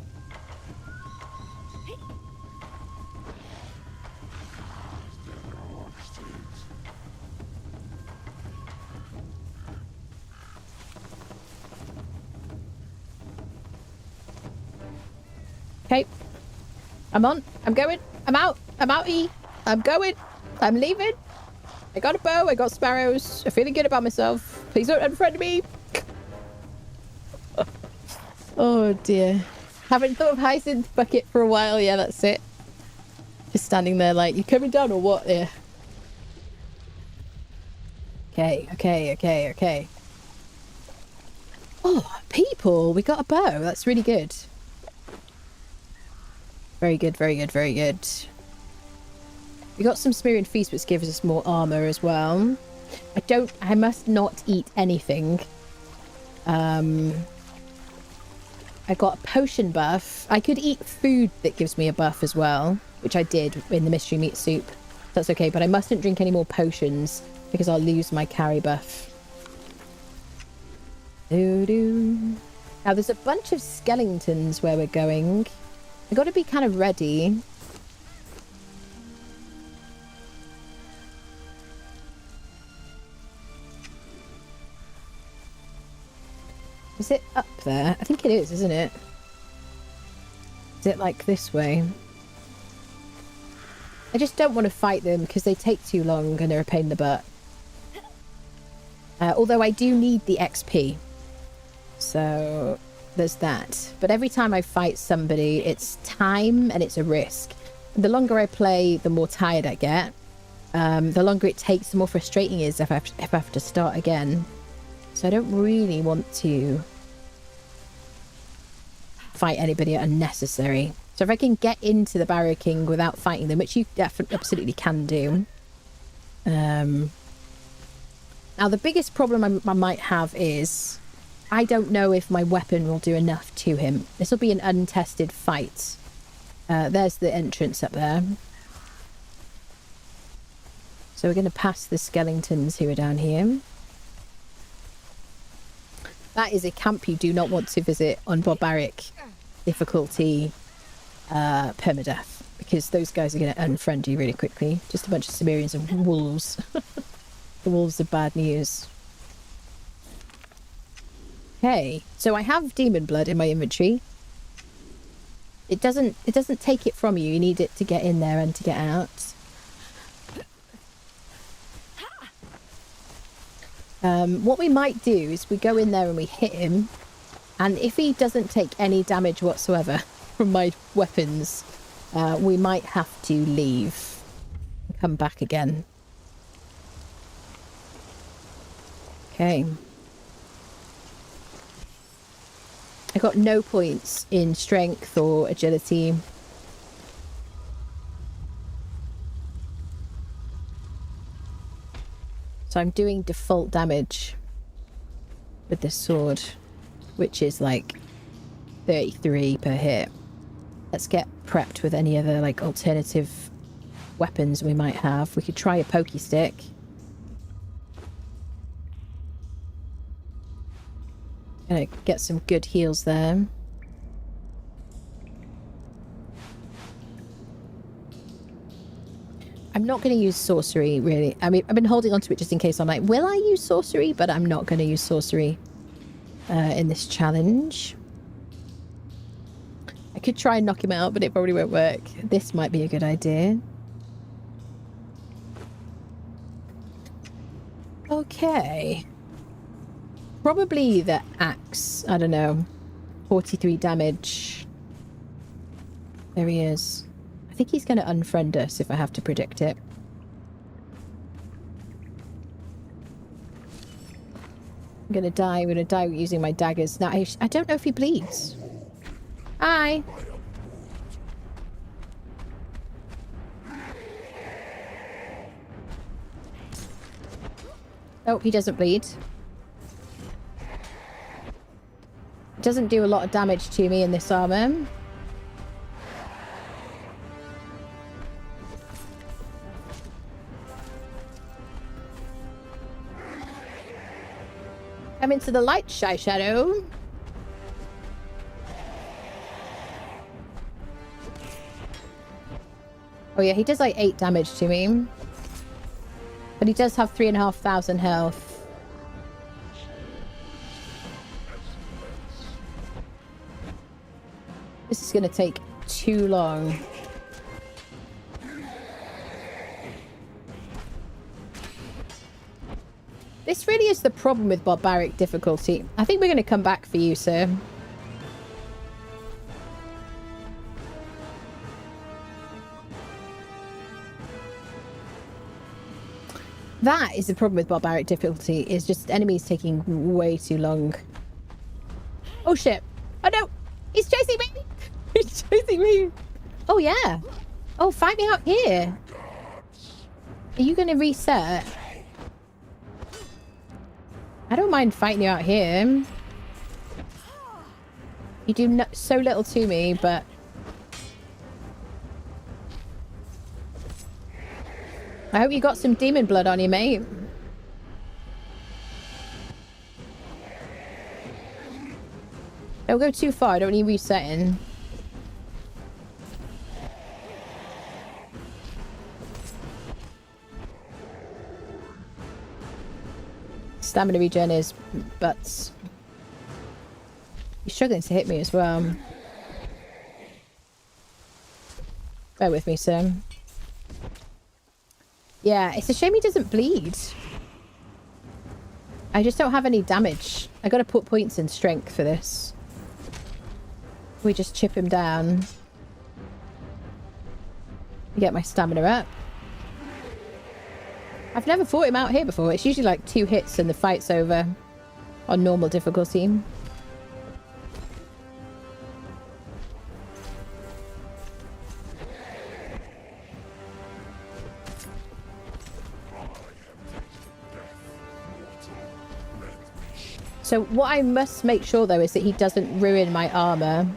Okay. I'm on. I'm going. I'm out. I'm outie. I'm going. I'm leaving. I got a bow. I got sparrows. I'm feeling good about myself. Please don't unfriend me. Oh dear. Haven't thought of Hyacinth Bucket for a while. Yeah, that's it. Just standing there like, you coming down or what? Yeah. Okay. Oh, people. We got a bow. That's really good. Very good. We got some Smearing Feast, which gives us more armor as well. I must not eat anything. I got a potion buff. I could eat food that gives me a buff as well, which I did in the mystery meat soup. That's okay, but I mustn't drink any more potions because I'll lose my carry buff. Now there's a bunch of skeletons where we're going. I got to be kind of ready. Is it up there? I think it is, isn't it? Is it like this way? I just don't want to fight them because they take too long and they're a pain in the butt. Although I do need the XP. So there's that. But every time I fight somebody, it's time and it's a risk. The longer I play, the more tired I get. The longer it takes, the more frustrating it is if I have to start again. So I don't really want to fight anybody unnecessary. So if I can get into the barracking without fighting them, which you absolutely can do. Now the biggest problem I might have is I don't know if my weapon will do enough to him. This will be an untested fight. There's the entrance up there. So we're going to pass the skeletons who are down here. That is a camp you do not want to visit on Barbaric difficulty permadeath, because those guys are going to unfriend you really quickly. Just a bunch of Cimmerians and wolves. The wolves are bad news. Okay, so I have demon blood in my inventory. It doesn't take it from you. You need it to get in there and to get out. What we might do is we go in there and we hit him, and if he doesn't take any damage whatsoever from my weapons, we might have to leave and come back again. Okay. I got no points in strength or agility. So I'm doing default damage with this sword, which is like 33 per hit. Let's get prepped with any other like alternative weapons we might have. We could try a pokey stick. Gonna get some good heals there. I'm not going to use sorcery, really. I mean, I've been holding on to it just in case I'm like, will I use sorcery? But I'm not going to use sorcery in this challenge. I could try and knock him out, but it probably won't work. This might be a good idea. Okay. Probably the axe. I don't know. 43 damage. There he is. I think he's going to unfriend us if I have to predict it. I'm going to die. I'm going to die using my daggers. Now, I don't know if he bleeds. Hi. Oh, he doesn't bleed. It doesn't do a lot of damage to me in this armor. Come into the light, Shy Shadow. Oh yeah, he does like 8 damage to me. But he does have 3,500 health. This is going to take too long. This really is the problem with Barbaric difficulty. I think we're going to come back for you, sir. That is the problem with Barbaric difficulty, is just enemies taking way too long. Oh shit. Oh no! He's chasing me! He's chasing me! Oh yeah! Oh, fight me out here! Are you going to reset? I don't mind fighting you out here. You do so little to me, but... I hope you got some demon blood on you, mate. Don't go too far, I don't need resetting. Stamina regen is butts. He's struggling to hit me as well. Bear with me, sir. Yeah, it's a shame he doesn't bleed. I just don't have any damage. I gotta put points in strength for this. We just chip him down. Get my stamina up. I've never fought him out here before. It's usually like 2 hits and the fight's over on normal difficulty. So what I must make sure though is that he doesn't ruin my armor.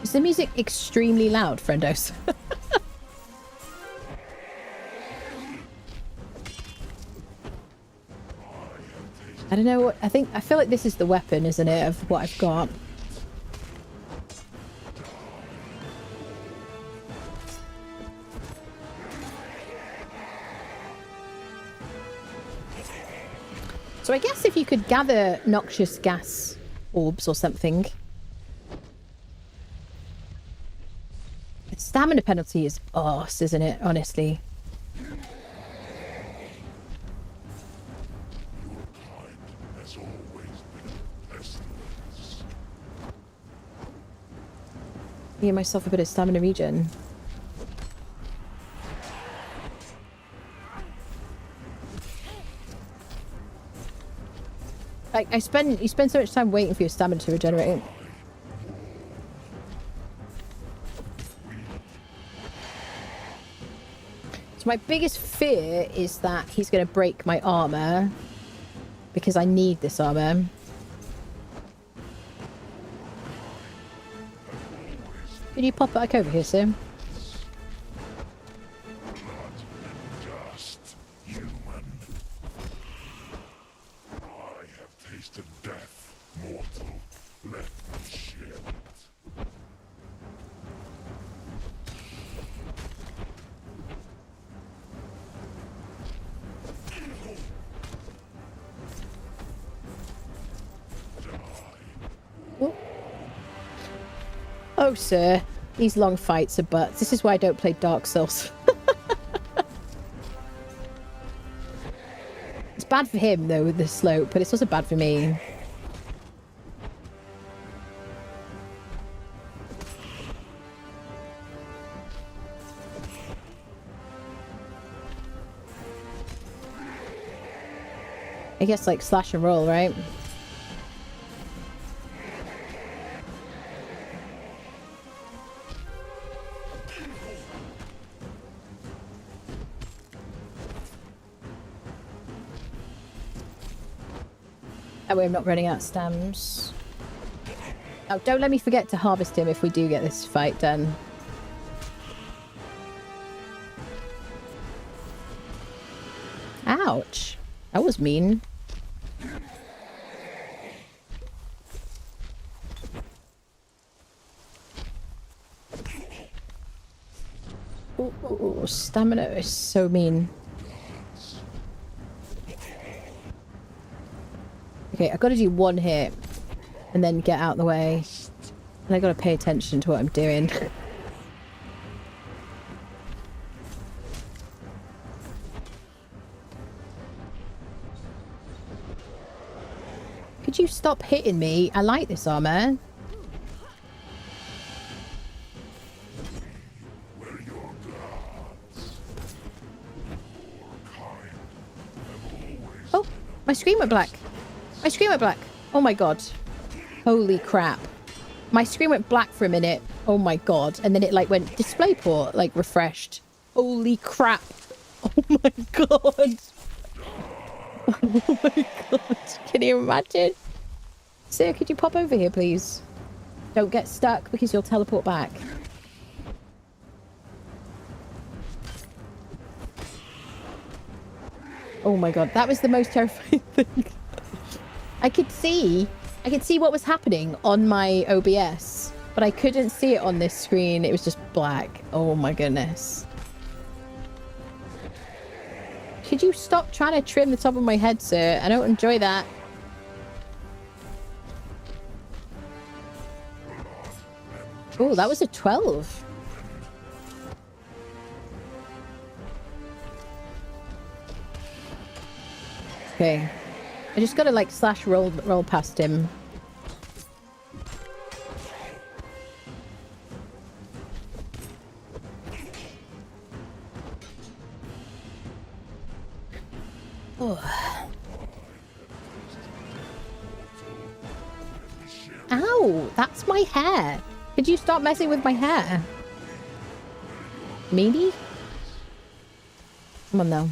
Is the music extremely loud, friendos? I don't know what... I feel like this is the weapon, isn't it, of what I've got. So I guess if you could gather noxious gas orbs or something... Stamina penalty is arse, isn't it? Honestly. Give myself a bit of stamina regen. Like you spend so much time waiting for your stamina to regenerate. My biggest fear is that he's going to break my armor because I need this armor. Can you pop it back over here, Sim? Just human. I have tasted death, mortal. Let me share it. Oh, sir. These long fights are butts. This is why I don't play Dark Souls. It's bad for him, though, with the slope, but it's also bad for me. I guess, like, slash and roll, right? That way I'm not running out of stamms. Oh, don't let me forget to harvest him if we do get this fight done. Ouch. That was mean. Ooh, stamina is so mean. Okay, I've got to do one hit and then get out of the way. And I've got to pay attention to what I'm doing. Could you stop hitting me? I like this armor. Oh, my screen went black. My screen went black. Oh my god. Holy crap. My screen went black for a minute. Oh my god. And then it like went DisplayPort, like refreshed. Holy crap. Oh my god. Oh my god. Can you imagine? Sir, could you pop over here, please? Don't get stuck because you'll teleport back. Oh my god. That was the most terrifying thing. I could see what was happening on my OBS, but I couldn't see it on this screen. It was just black. Oh my goodness. Could you stop trying to trim the top of my head, sir? I don't enjoy that. Oh, that was a 12. Okay. I just gotta like slash roll past him. Oh. Ow, that's my hair. Could you stop messing with my hair? Maybe? Come on now.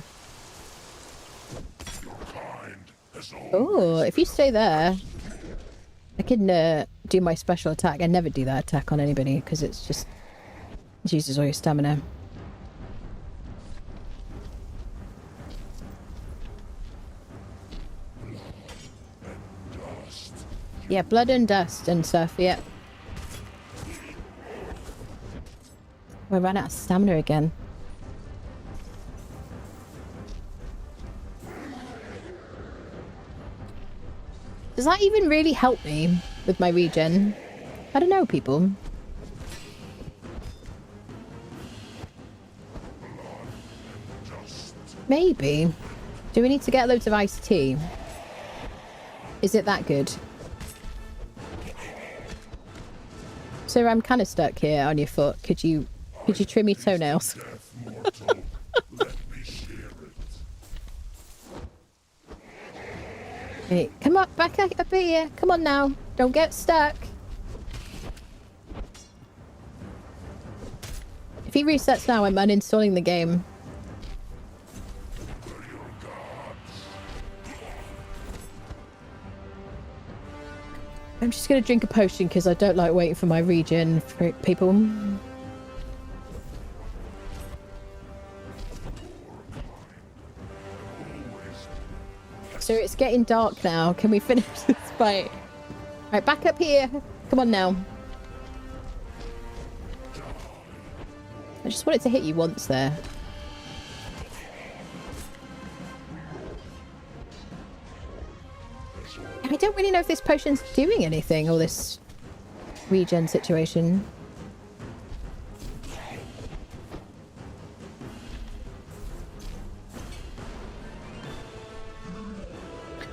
Oh, if you stay there, I can do my special attack. I never do that attack on anybody because it's just it uses all your stamina. Yeah, blood and dust and stuff, yeah. I ran out of stamina again. Does that even really help me with my regen? I don't know, people. Maybe. Do we need to get loads of iced tea? Is it that good? So I'm kind of stuck here on your foot. Could you trim your toenails? Hey, come on, back up here. Come on now. Don't get stuck. If he resets now, I'm uninstalling the game. I'm just going to drink a potion because I don't like waiting for my regen for people. So it's getting dark now. Can we finish this fight? Right, back up here. Come on now. I just wanted to hit you once there. I don't really know if this potion's doing anything, or this regen situation.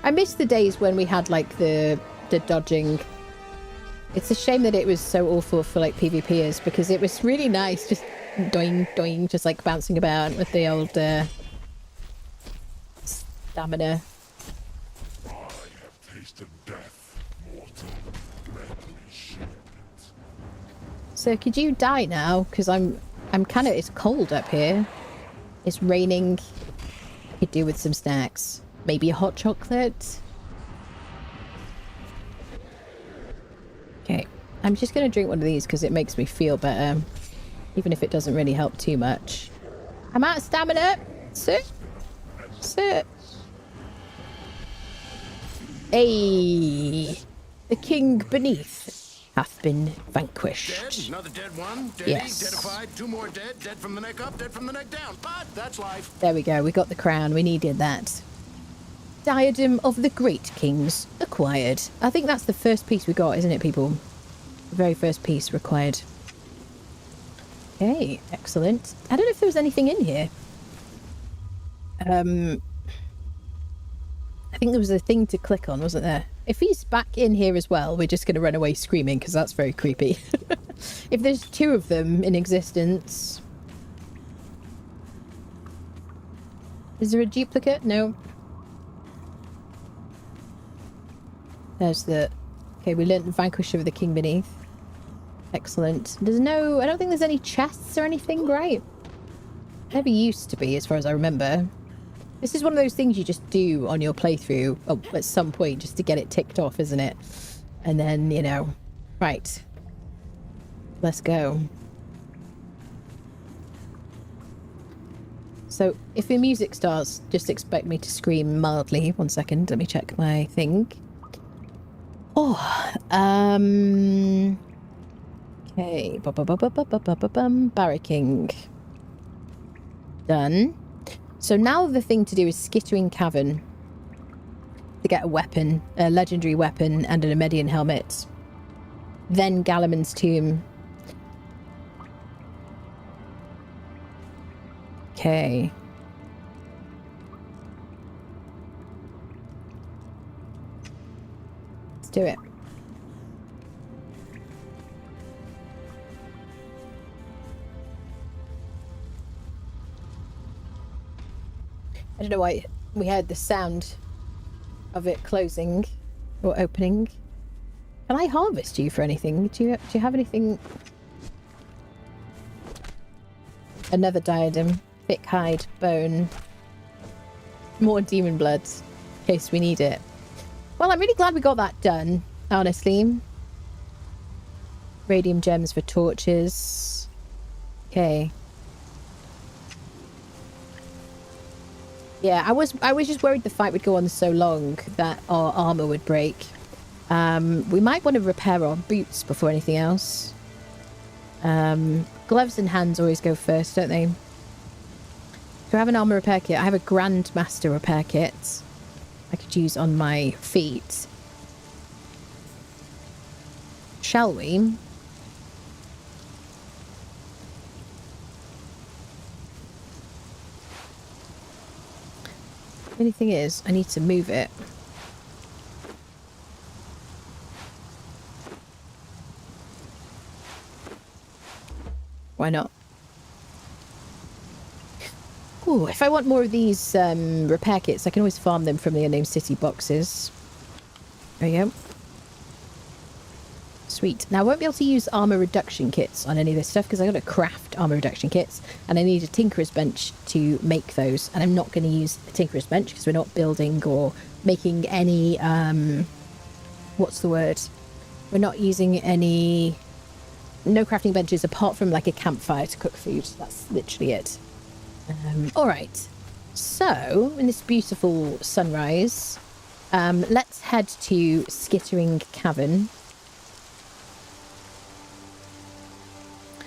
I miss the days when we had like the dodging. It's a shame that it was so awful for like PvPers because it was really nice, just doing, just like bouncing about with the old stamina. So could you die now? Because I'm kind of, it's cold up here. It's raining. Could do with some snacks. Maybe a hot chocolate. Okay, I'm just going to drink one of these because it makes me feel better. Even if it doesn't really help too much. I'm out of stamina. Sit. Sit. Hey. The king beneath hath been vanquished. Dead? Another dead one? Dead, yes. Deadified. Two more dead. Dead from the neck up, dead from the neck down. But that's life. There we go. We got the crown. We needed that. Diadem of the Great Kings acquired. I think that's the first piece we got, isn't it, people? The very first piece required. Okay, excellent. I don't know if there was anything in here. I think there was a thing to click on, wasn't there? If he's back in here as well, we're just going to run away screaming because that's very creepy. If there's two of them in existence... Is there a duplicate? No. There's the... Okay, we learnt Vanquish of the King Beneath. Excellent. There's no... I don't think there's any chests or anything, right? Never used to be, as far as I remember. This is one of those things you just do on your playthrough at some point just to get it ticked off, isn't it? And then, you know... Right. Let's go. So, if the music starts, just expect me to scream mildly. 1 second, let me check my thing. Oh, okay. Barracking. Done. So now the thing to do is Skittering Cavern to get a weapon, a legendary weapon and an Emedian helmet. Then Galaman's Tomb. Okay. Let's do it. I don't know why we heard the sound of it closing or opening. Can I harvest you for anything? Do you have anything? Another diadem, thick hide, bone, more demon blood, in case we need it. Well, I'm really glad we got that done, honestly. Radium gems for torches. Okay. Yeah, I was just worried the fight would go on so long that our armor would break. We might want to repair our boots before anything else. Gloves and hands always go first, don't they? Do I have an armor repair kit? I have a Grandmaster repair kit I could use on my feet. Shall we? The only thing is, I need to move it. Why not? Ooh, if I want more of these repair kits, I can always farm them from the Unnamed City boxes. There you go. Sweet. Now, I won't be able to use armor reduction kits on any of this stuff because I've got to craft armor reduction kits and I need a tinkerer's bench to make those. And I'm not going to use a tinkerer's bench because we're not building or making any... what's the word? We're not using any... No crafting benches apart from like a campfire to cook food. That's literally it. Alright. So, in this beautiful sunrise, let's head to Skittering Cavern.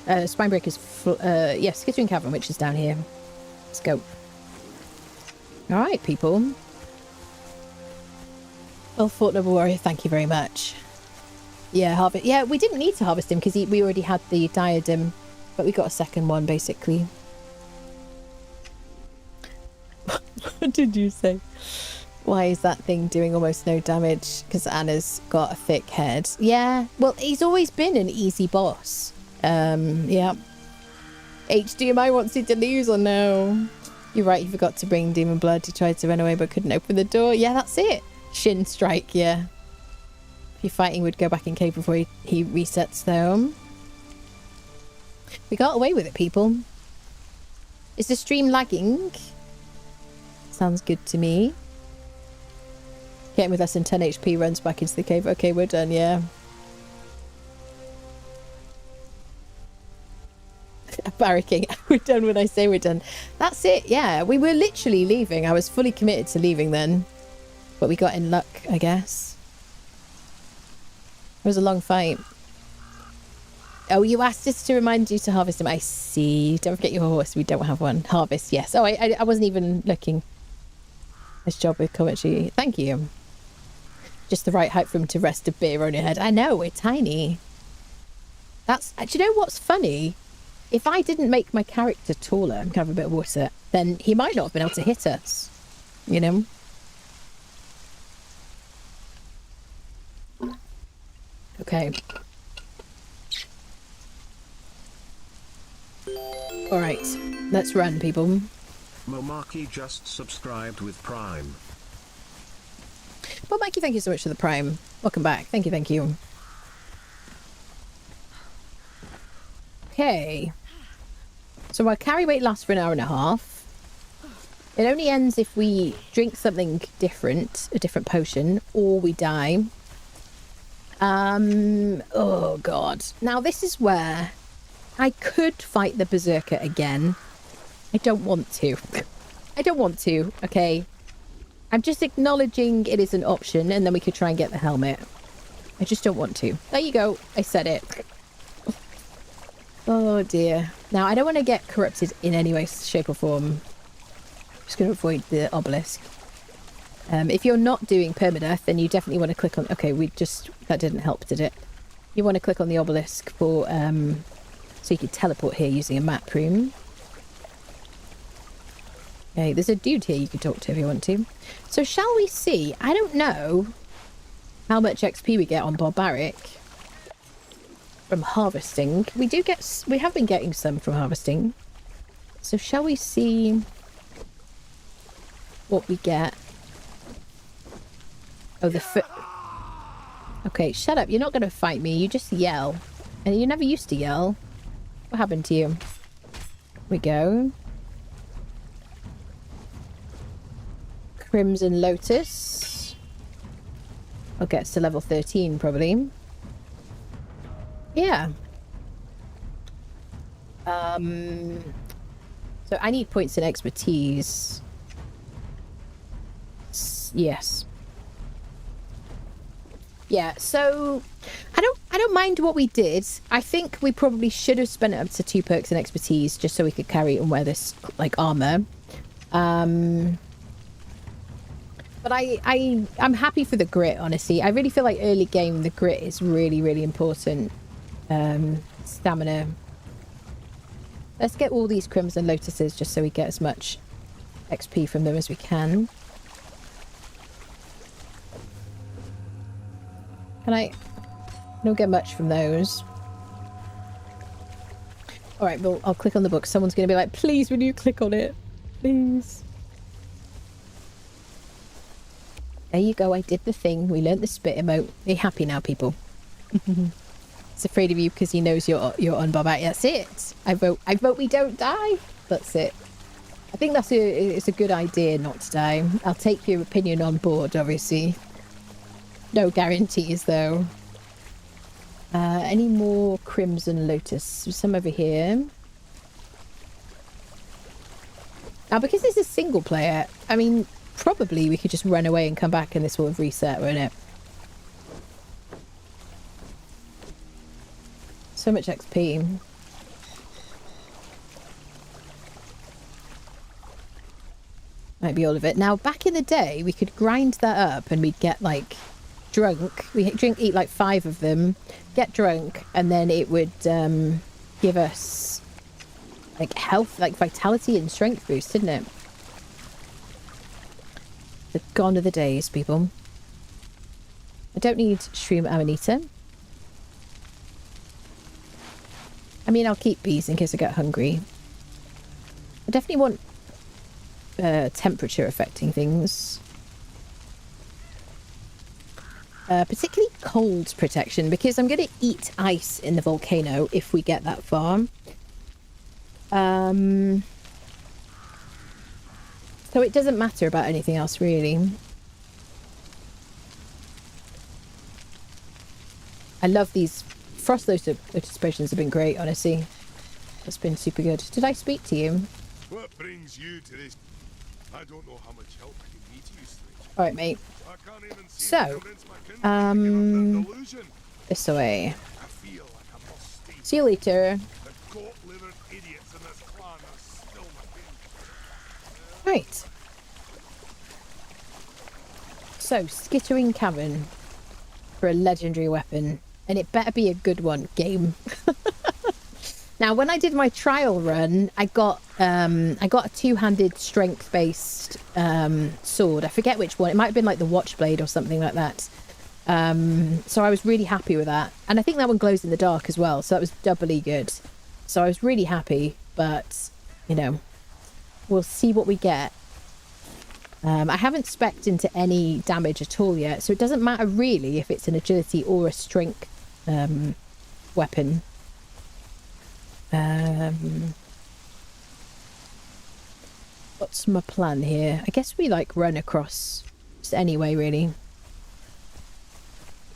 Spinebreaker's... yeah, Skittering Cavern, which is down here. Let's go. Alright, people. Well fought, Noble Warrior. Thank you very much. Yeah, harvest. Yeah, we didn't need to harvest him because we already had the diadem, but we got a second one, basically. What did you say? Why is that thing doing almost no damage? Because Anna's got a thick head. Yeah, well, he's always been an easy boss. Yeah. HDMI wants you to lose or no? You're right, you forgot to bring Demon Blood. He tried to run away but couldn't open the door. Yeah, that's it. Shin strike, yeah. If you're fighting, would go back in cave before he resets though. We got away with it, people. Is the stream lagging? Sounds good to me. Getting with less than 10 HP runs back into the cave. Okay, we're done, yeah. Barricking. We're done when I say we're done. That's it, yeah. We were literally leaving. I was fully committed to leaving then. But we got in luck, I guess. It was a long fight. Oh, you asked us to remind you to harvest him. I see. Don't forget your horse. We don't have one. Harvest, yes. Oh, I wasn't even looking. Nice job with commentary. Thank you. Just the right height for him to rest a beer on your head. I know, we're tiny. That's... Do you know what's funny? If I didn't make my character taller and have a bit of water, then he might not have been able to hit us. You know? Okay. Alright. Let's run, people. Momaki just subscribed with Prime. Well, Mikey, thank you so much for the Prime. Welcome back. Thank you, thank you. Okay. So our carry weight lasts for an hour and a half. It only ends if we drink something different, a different potion, or we die. Oh god. Now this is where I could fight the Berserker again. I don't want to. I don't want to, okay? I'm just acknowledging it is an option and then we could try and get the helmet. I just don't want to. There you go. I said it. Oh dear. Now I don't want to get corrupted in any way, shape or form. I'm just going to avoid the obelisk. If you're not doing permadeath, then you definitely want to click on... Okay, that didn't help, did it? You want to click on the obelisk for... so you can teleport here using a map room. Okay, there's a dude here you can talk to if you want to. So shall we see? I don't know how much XP we get on Barbaric from harvesting. We have been getting some from harvesting. So shall we see what we get? Oh, the foot. Okay, shut up. You're not going to fight me. You just yell. And you never used to yell. What happened to you? Here we go. Crimson Lotus. I'll get to level 13 probably. Yeah. So I need points in expertise. Yes. Yeah, so I don't mind what we did. I think we probably should have spent it up to 2 perks in expertise just so we could carry and wear this like armor. But I'm happy for the grit, honestly. I really feel like early game the grit is really, really important. Stamina. Let's get all these Crimson Lotuses just so we get as much XP from them as we can. I don't get much from those. Alright, well, I'll click on the book. Someone's going to be like, please, will you click on it? Please. There you go, I did the thing. We learnt the spit emote. Are you happy now, people? He's afraid of you because he knows you're on Barbaric. That's it. I vote we don't die. That's it. I think it's a good idea not to die. I'll take your opinion on board, obviously. No guarantees, though. Any more Crimson Lotus? There's some over here. Now, because this is single player, I mean, probably we could just run away and come back and this will have reset, won't it? So much XP. Might be all of it. Now, back in the day, we could grind that up and we'd get, like, drunk. Eat, like, 5 of them, get drunk, and then it would give us, like, health, like, vitality and strength boost, didn't it? The gone are the days, people. I don't need Shroom Amanita. I mean, I'll keep these in case I get hungry. I definitely want temperature affecting things. Particularly cold protection, because I'm going to eat ice in the volcano if we get that far. So it doesn't matter about anything else, really. I love these. Frost Lotus potions have been great, honestly. That's been super good. Did I speak to you? What brings you to this? I don't know how much help I can be to you, stranger. Alright, mate. I can't even see So, this way. I feel like I must stay. See you later. The goat-livered idiots in this clan are still my pain. Right. So, Skittering Cavern for a legendary weapon. And it better be a good one, game. Now, when I did my trial run, I got a two-handed strength-based sword. I forget which one. It might have been like the Watchblade or something like that. So I was really happy with that. And I think that one glows in the dark as well. So that was doubly good. So I was really happy. But, you know, we'll see what we get. I haven't specced into any damage at all yet. So it doesn't matter really if it's an agility or a strength weapon. What's my plan here? I guess we like run across just anyway, really.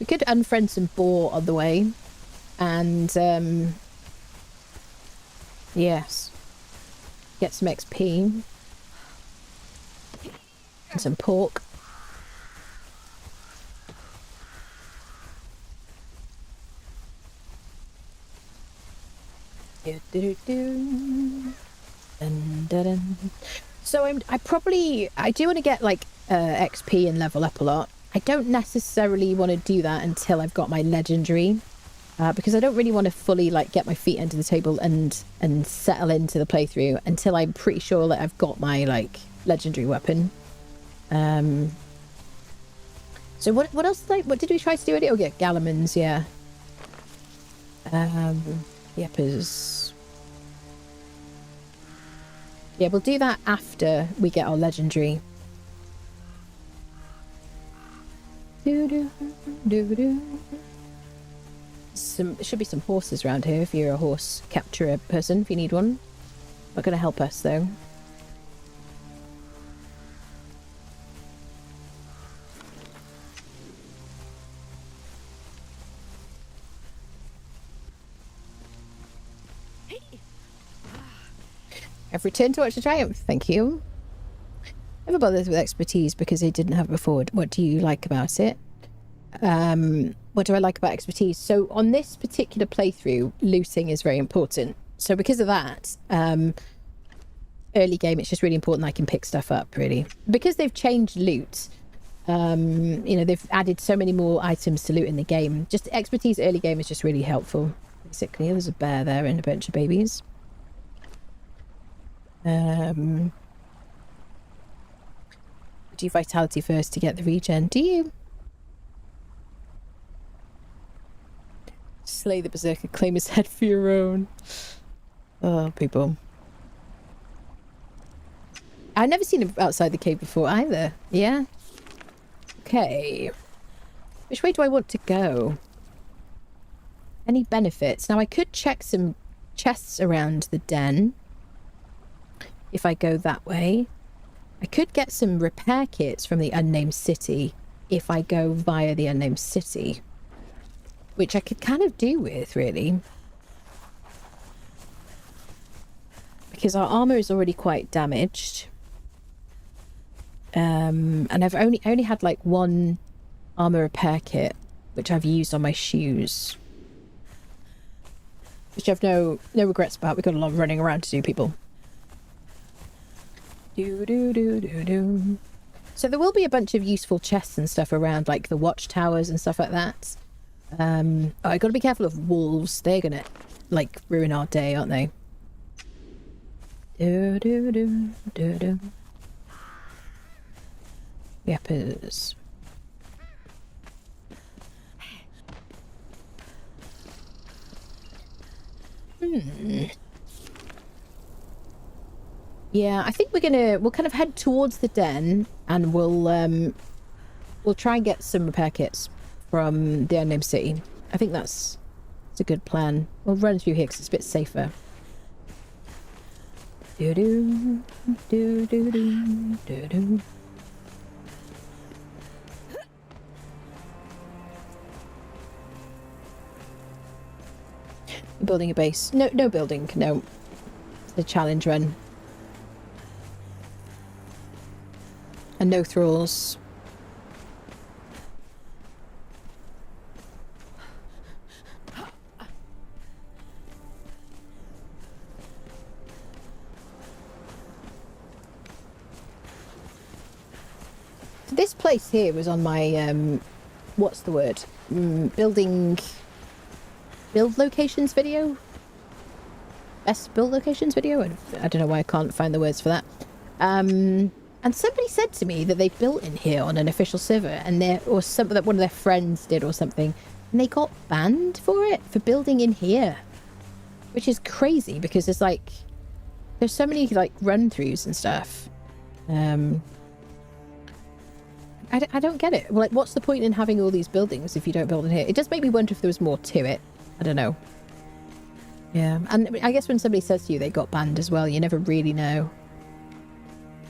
We could unfriend some boar on the way. And yes. Get some XP. And some pork. So I do want to get like XP and level up a lot. I don't necessarily want to do that until I've got my legendary. because I don't really want to fully like get my feet under the table and settle into the playthrough until I'm pretty sure that I've got my like legendary weapon. So what else what did we try to do already? Oh yeah, Gallimans, yeah. Yeppers. Yeah, we'll do that after we get our legendary. There should be some horses around here if you're a horse capturer person, if you need one. Not going to help us though. I've returned to watch the triumph, thank you. Never bothered with expertise because I didn't have it before. What do you like about it? What do I like about expertise? So on this particular playthrough, looting is very important. So because of that, early game, it's just really important I can pick stuff up, really. Because they've changed loot, you know, they've added so many more items to loot in the game. Just expertise early game is just really helpful, basically. There's a bear there and a bunch of babies. Do vitality first to get the regen. Do you? Slay the berserker, claim his head for your own. Oh, people. I've never seen him outside the cave before either. Yeah? Okay. Which way do I want to go? Any benefits? Now I could check some chests around the den. If I go that way. I could get some repair kits from the unnamed city if I go via the unnamed city. Which I could kind of do with, really. Because our armor is already quite damaged. And I've only had like one armor repair kit, which I've used on my shoes. Which I've no regrets about. We've got a lot of running around to do, people. So there will be a bunch of useful chests and stuff around, like the watchtowers and stuff like that. Oh, I gotta be careful of wolves. They're gonna like ruin our day, aren't they? Yeppers. Yeah, I think we'll kind of head towards the den and we'll try and get some repair kits from the unnamed city. I think that's a good plan. We'll run through here because it's a bit safer. Building a base. No building. No. It's a challenge run. And no thralls. This place here was on my what's the word? Build locations video? Best build locations video? I don't know why I can't find the words for that. And somebody said to me that they built in here on an official server, and something that one of their friends did or something, and they got banned for it, for building in here, which is crazy because there's so many like run-throughs and stuff. I don't get it. Like, what's the point in having all these buildings if you don't build in here? It does make me wonder if there was more to it. I don't know. Yeah, and I guess when somebody says to you they got banned as well, you never really know.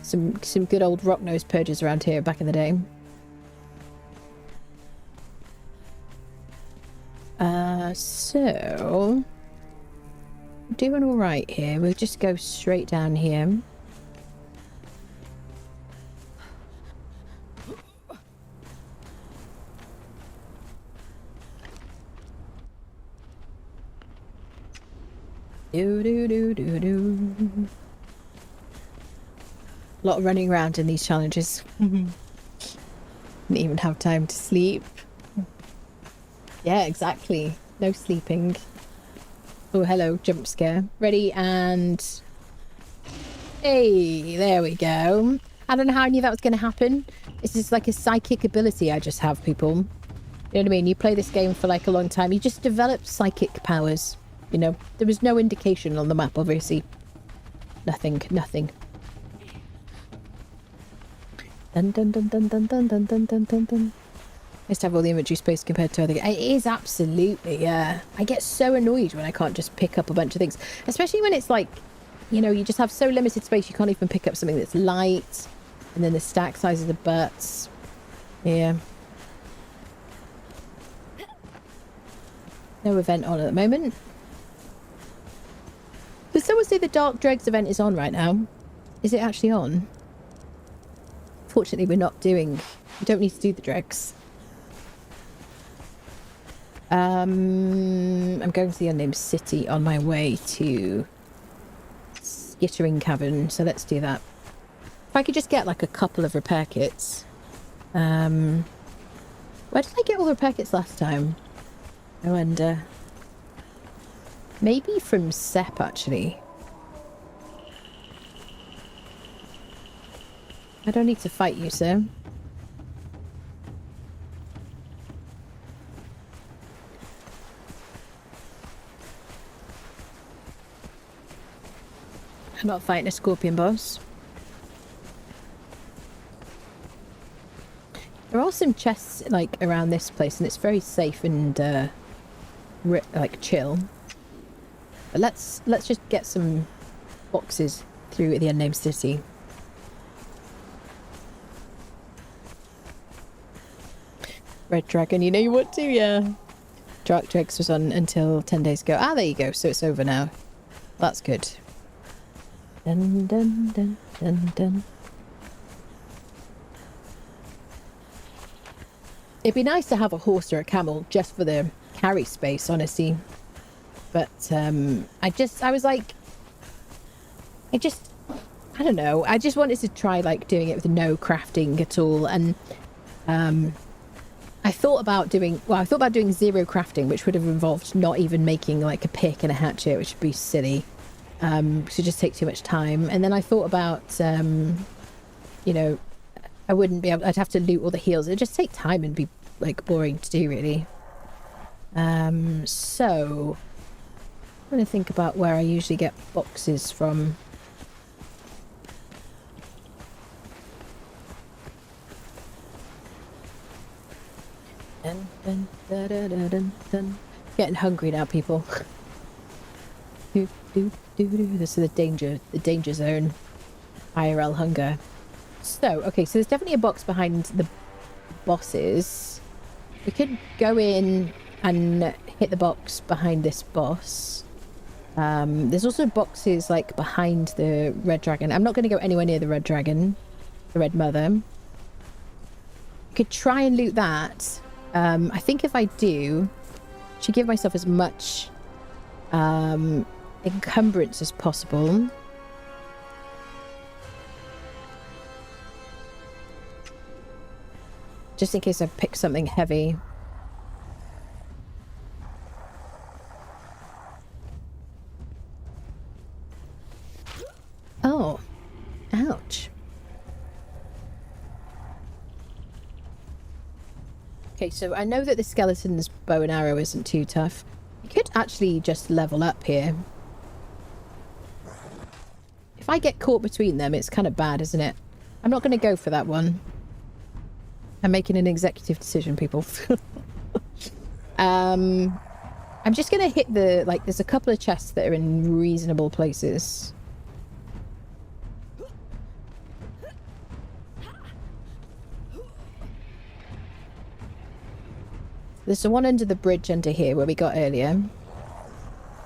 Some good old rock-nosed purges around here back in the day. So doing all right here. We'll just go straight down here. A lot of running around in these challenges. Didn't even have time to sleep. Yeah, exactly. No sleeping. Oh, hello, jump scare. Ready, and... Hey, there we go. I don't know how I knew that was going to happen. This is like a psychic ability I just have, people. You know what I mean? You play this game for like a long time. You just develop psychic powers. You know, there was no indication on the map, obviously. Nothing. Dun dun dun dun dun dun dun dun dun dun dun. Nice to have all the inventory space compared to other games. It is absolutely, yeah. I get so annoyed when I can't just pick up a bunch of things. Especially when it's like, you know, you just have so limited space, you can't even pick up something that's light. And then the stack sizes of butts. Yeah. No event on at the moment. Does someone say the Dark Dregs event is on right now? Is it actually on? Fortunately, we don't need to do the dregs. I'm going to the Unnamed City on my way to Skittering Cavern, so let's do that. If I could just get like a couple of repair kits. Where did I get all the repair kits last time? I wonder. Maybe from Sep, actually. I don't need to fight you, sir. I'm not fighting a scorpion boss. There are some chests like around this place, and it's very safe and like chill. But let's just get some boxes through the Unnamed City. Red Dragon, you know you want to, yeah. Dark Dregs was on until 10 days ago. Ah, there you go. So it's over now. That's good. Dun dun dun dun dun. It'd be nice to have a horse or a camel just for the carry space, honestly. But I don't know. I just wanted to try like doing it with no crafting at all, and I thought about doing zero crafting, which would have involved not even making like a pick and a hatchet, which would be silly. Because it just take too much time. And then I thought about, you know, I wouldn't be able, I'd have to loot all the heals. It'd just take time and be like boring to do, really. So I'm going to think about where I usually get boxes from. Dun, dun, dun, dun, dun, dun, dun. Getting hungry now, people. This is the danger zone. IRL hunger. So, okay, so there's definitely a box behind the bosses. We could go in and hit the box behind this boss. There's also boxes like behind the Red Dragon. I'm not going to go anywhere near the Red Dragon, the Red Mother. Could try and loot that. I think if I do, I should give myself as much encumbrance as possible. Just in case I pick something heavy. Oh. Ouch. Okay, so I know that the skeleton's bow and arrow isn't too tough. You could actually just level up here. If I get caught between them, it's kind of bad, isn't it? I'm not going to go for that one. I'm making an executive decision, people. I'm just going to hit the... Like, there's a couple of chests that are in reasonable places. There's the one under the bridge under here where we got earlier.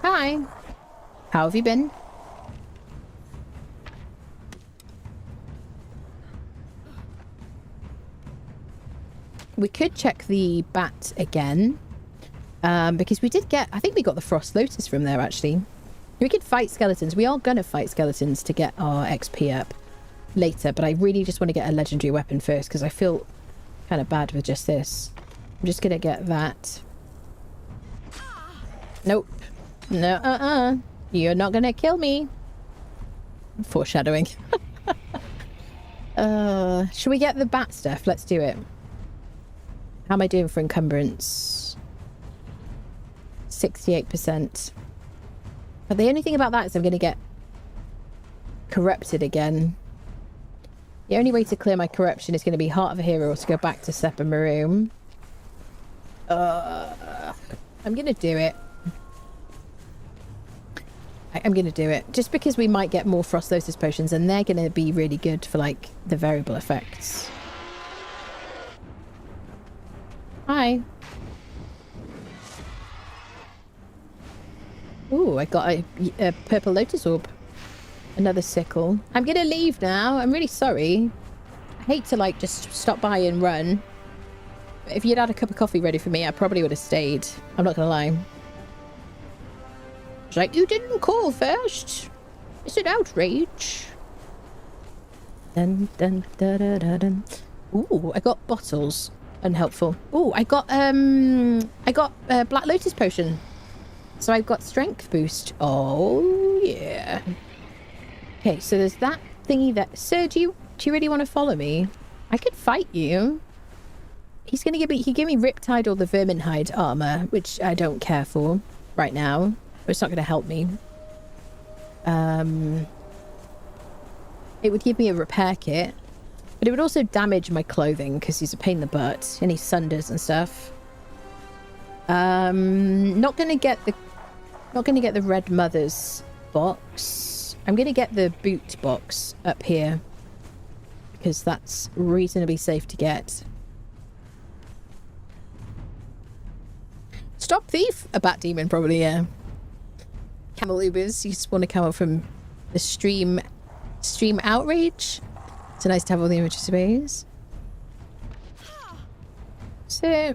Hi. How have you been? We could check the bat again. Because we did get... I think we got the Frost Lotus from there, actually. We could fight skeletons. We are going to fight skeletons to get our XP up later. But I really just want to get a legendary weapon first, because I feel kind of bad with just this. I'm just going to get that. Nope. No, You're not gonna kill me. Foreshadowing. Should we get the bat stuff? Let's do it. How am I doing for encumbrance? 68%. But the only thing about that is I'm gonna get corrupted again. The only way to clear my corruption is going to be Heart of a Hero or to go back to Seppa Maroon. I'm going to do it. I'm going to do it. Just because we might get more Frostlotus potions and they're going to be really good for, like, the variable effects. Hi. Ooh, I got a purple lotus orb. Another sickle. I'm gonna leave now. I'm really sorry. I hate to, like, just stop by and run. But if you'd had a cup of coffee ready for me, I probably would have stayed. I'm not gonna lie. It's like, you didn't call first. It's an outrage. Dun, dun, dun, dun, dun, dun. Ooh, I got bottles. Unhelpful. Ooh, I got Black Lotus potion. So I've got strength boost. Oh, yeah. Okay, so there's that thingy that... Sir, do you really want to follow me? I could fight you. He's going to give me... He gave me Riptide or the Verminhide armor, which I don't care for right now. It's not going to help me. It would give me a repair kit. But it would also damage my clothing because he's a pain in the butt. And he sunders and stuff. Not going to get the Red Mother's box. I'm going to get the boot box up here because that's reasonably safe to get. Stop thief! A bat demon, probably, yeah. Camel Ubers. You spawn a camel from the stream outrage. It's nice to have all the images space. So...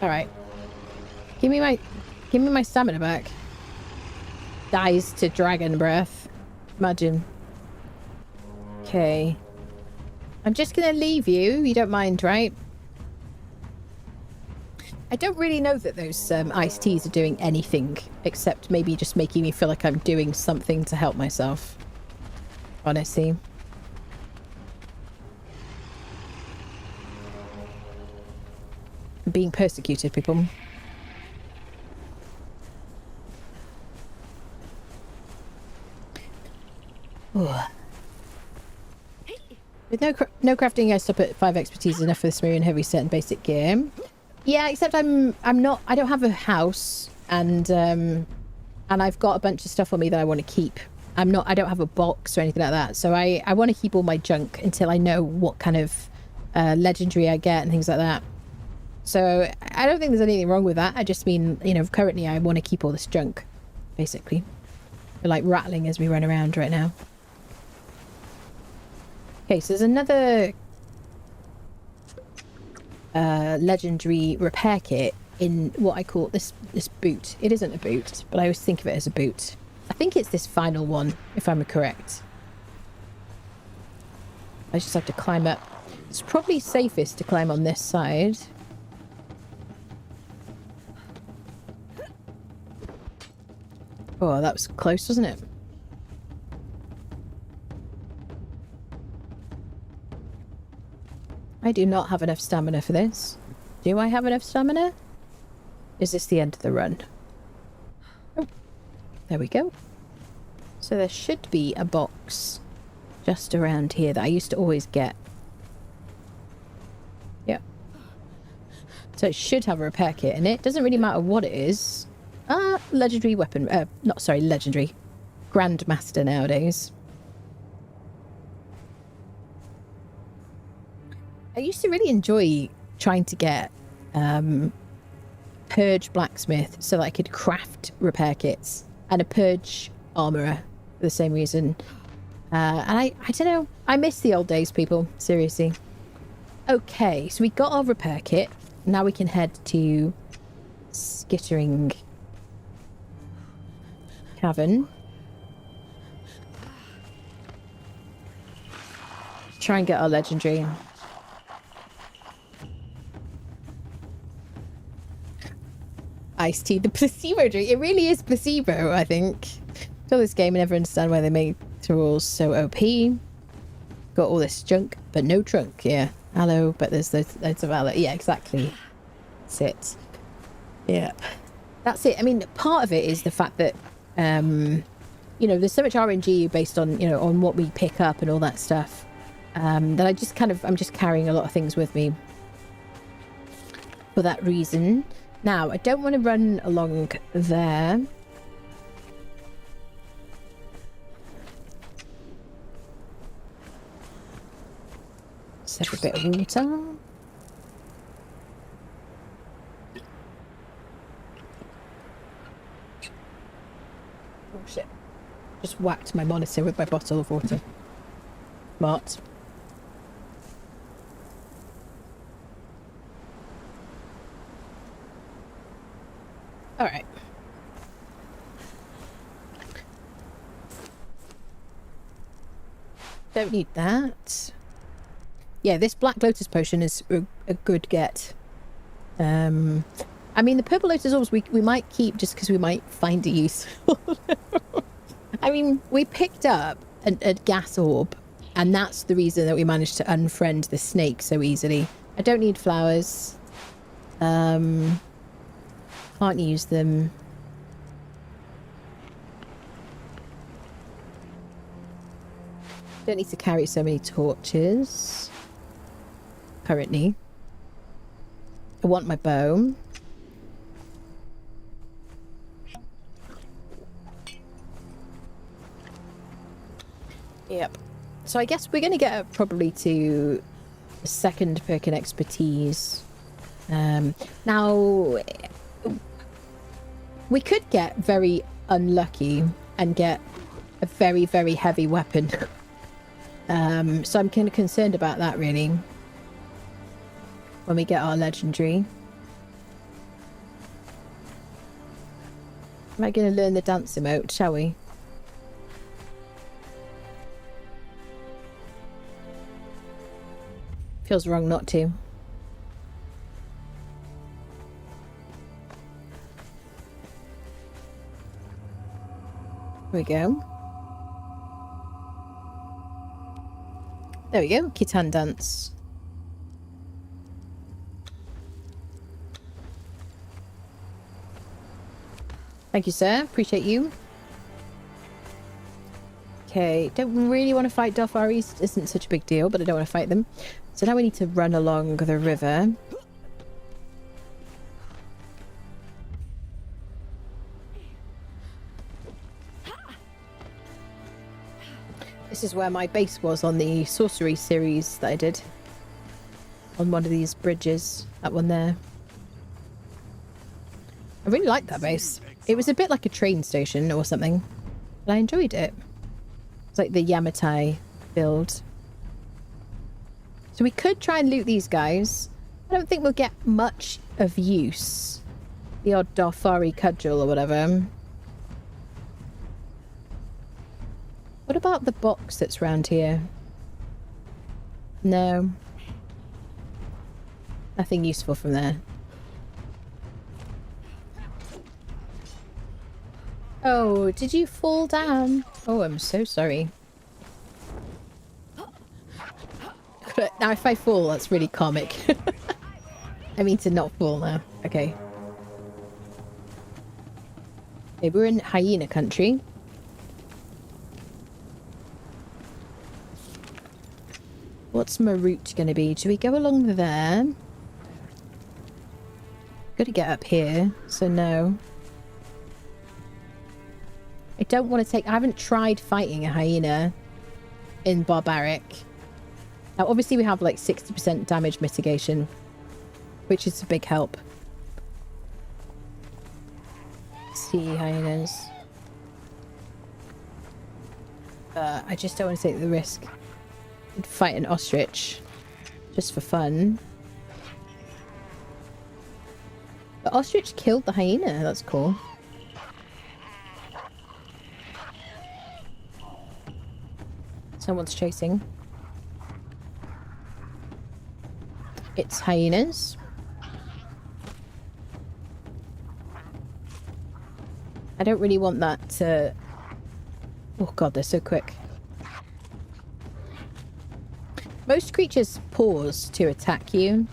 Alright. Give me my stamina back. Dies to dragon breath. Imagine. Okay. I'm just gonna leave you. You don't mind, right? I don't really know that those iced teas are doing anything except maybe just making me feel like I'm doing something to help myself. Honestly. I'm being persecuted, people. Ooh. With no crafting, I stop at 5 expertise enough for the Sumerian heavy set and basic gear. Yeah, except I don't have a house and I've got a bunch of stuff on me that I want to keep. I don't have a box or anything like that. So I want to keep all my junk until I know what kind of legendary I get and things like that. So I don't think there's anything wrong with that. I just mean, you know, currently I want to keep all this junk, basically. We're like rattling as we run around right now. Okay, so there's another legendary repair kit in what I call this boot. It isn't a boot, but I always think of it as a boot. I think it's this final one, if I'm correct. I just have to climb up. It's probably safest to climb on this side. Oh, that was close, wasn't it? I do not have enough stamina for this. Do I have enough stamina? Is this the end of the run? Oh, there we go. So there should be a box just around here that I used to always get. Yeah. So it should have a repair kit in it. Doesn't really matter what it is. Legendary weapon. Legendary. Grandmaster nowadays. I used to really enjoy trying to get Purge Blacksmith so that I could craft repair kits and a Purge Armourer for the same reason. And I don't know. I miss the old days, people. Seriously. Okay, so we got our repair kit. Now we can head to Skittering Cavern. Try and get our legendary. Iced tea, the placebo drink. It really is placebo, I think. Till this game, I never understand why they made Thralls so OP. Got all this junk, but no trunk. Yeah. Hello, but there's loads of aloe. Yeah, exactly. That's it. Yeah. That's it. I mean, part of it is the fact that, you know, there's so much RNG based on, you know, on what we pick up and all that stuff. That I'm just carrying a lot of things with me for that reason. Now, I don't want to run along there. Set a bit of water. Oh shit. Just whacked my monitor with my bottle of water. Smart. Alright. Don't need that. Yeah, this Black Lotus potion is a good get. I mean, the Purple Lotus orbs we might keep just because we might find it useful. I mean, we picked up a gas orb, and that's the reason that we managed to unfriend the snake so easily. I don't need flowers. Can't use them. Don't need to carry so many torches. Currently. I want my bow. Yep. So I guess we're going to get up probably to the second perk in expertise. Now, we could get very unlucky and get a very, very heavy weapon. So I'm kind of concerned about that, really. When we get our legendary. Am I going to learn the dance emote, shall we? Feels wrong not to. Here we go. There we go. Khitan dance. Thank you, sir. Appreciate you. Okay. Don't really want to fight Darfaris. Isn't such a big deal, but I don't want to fight them. So now we need to run along the river. This is where my base was on the sorcery series that I did. On one of these bridges. That one there. I really liked that base. It was a bit like a train station or something. But I enjoyed it. It's like the Yamatai build. So we could try and loot these guys. I don't think we'll get much of use. The odd Darfari cudgel or whatever. What about the box that's round here? No. Nothing useful from there. Oh, did you fall down? Oh, I'm so sorry. Now if I fall, that's really comic. I mean to not fall now. Okay. Okay, we're in hyena country. What's my route going to be? Do we go along there? Got to get up here, so no. I don't want to take... I haven't tried fighting a hyena in Barbaric. Now, obviously, we have like 60% damage mitigation, which is a big help. Sea hyenas. I just don't want to take the risk. I'd fight an ostrich just for fun. The ostrich killed the hyena. That's cool. Someone's chasing. It's hyenas. I don't really want that to... Oh god, they're so quick. Most creatures pause to attack you.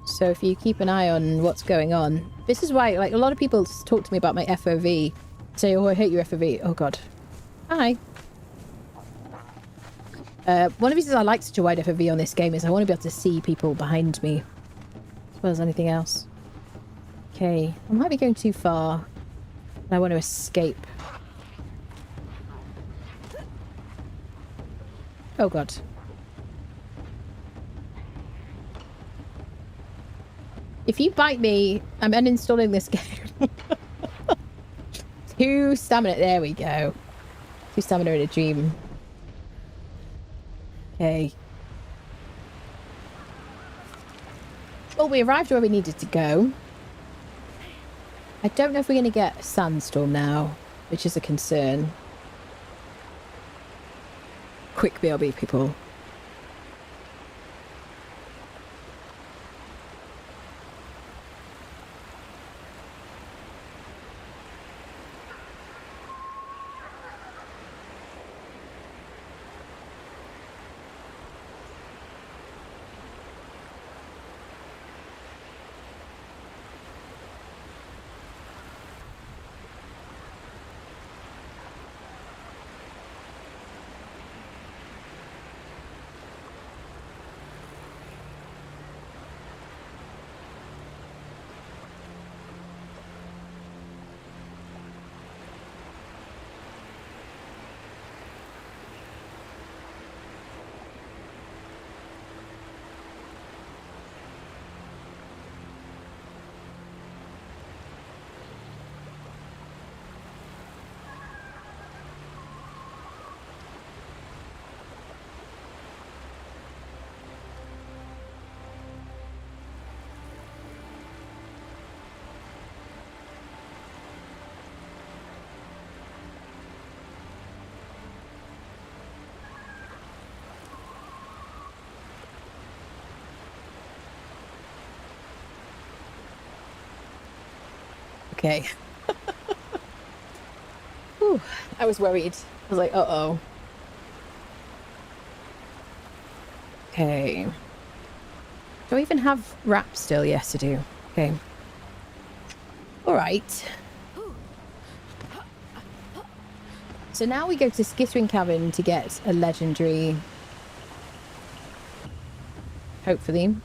So if you keep an eye on what's going on... This is why, like, a lot of people talk to me about my FOV. Say, oh, I hate your FOV. Oh god. Hi. One of the reasons I like such a wide FOV on this game is I want to be able to see people behind me. As well as anything else. Okay. I might be going too far. I want to escape. Oh god. If you bite me, I'm uninstalling this game. 2 stamina. There we go. 2 stamina in a dream. Okay. Well, we arrived where we needed to go. I don't know if we're going to get a sandstorm now, which is a concern. Quick BRB, people. Okay. Whew, I was worried. I was like, uh-oh. Okay. Do I even have wraps still? Yes, I do. Okay. Alright. So now we go to Skittering Cavern to get a legendary. Hopefully.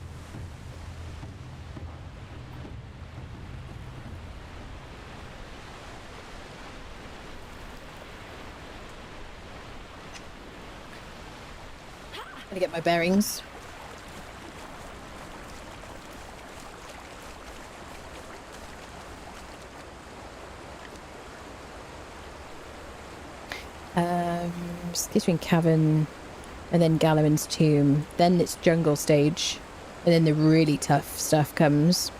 Gonna get my bearings. Skittering Cavern, and then Galarin's Tomb. Then it's Jungle Stage, and then the really tough stuff comes.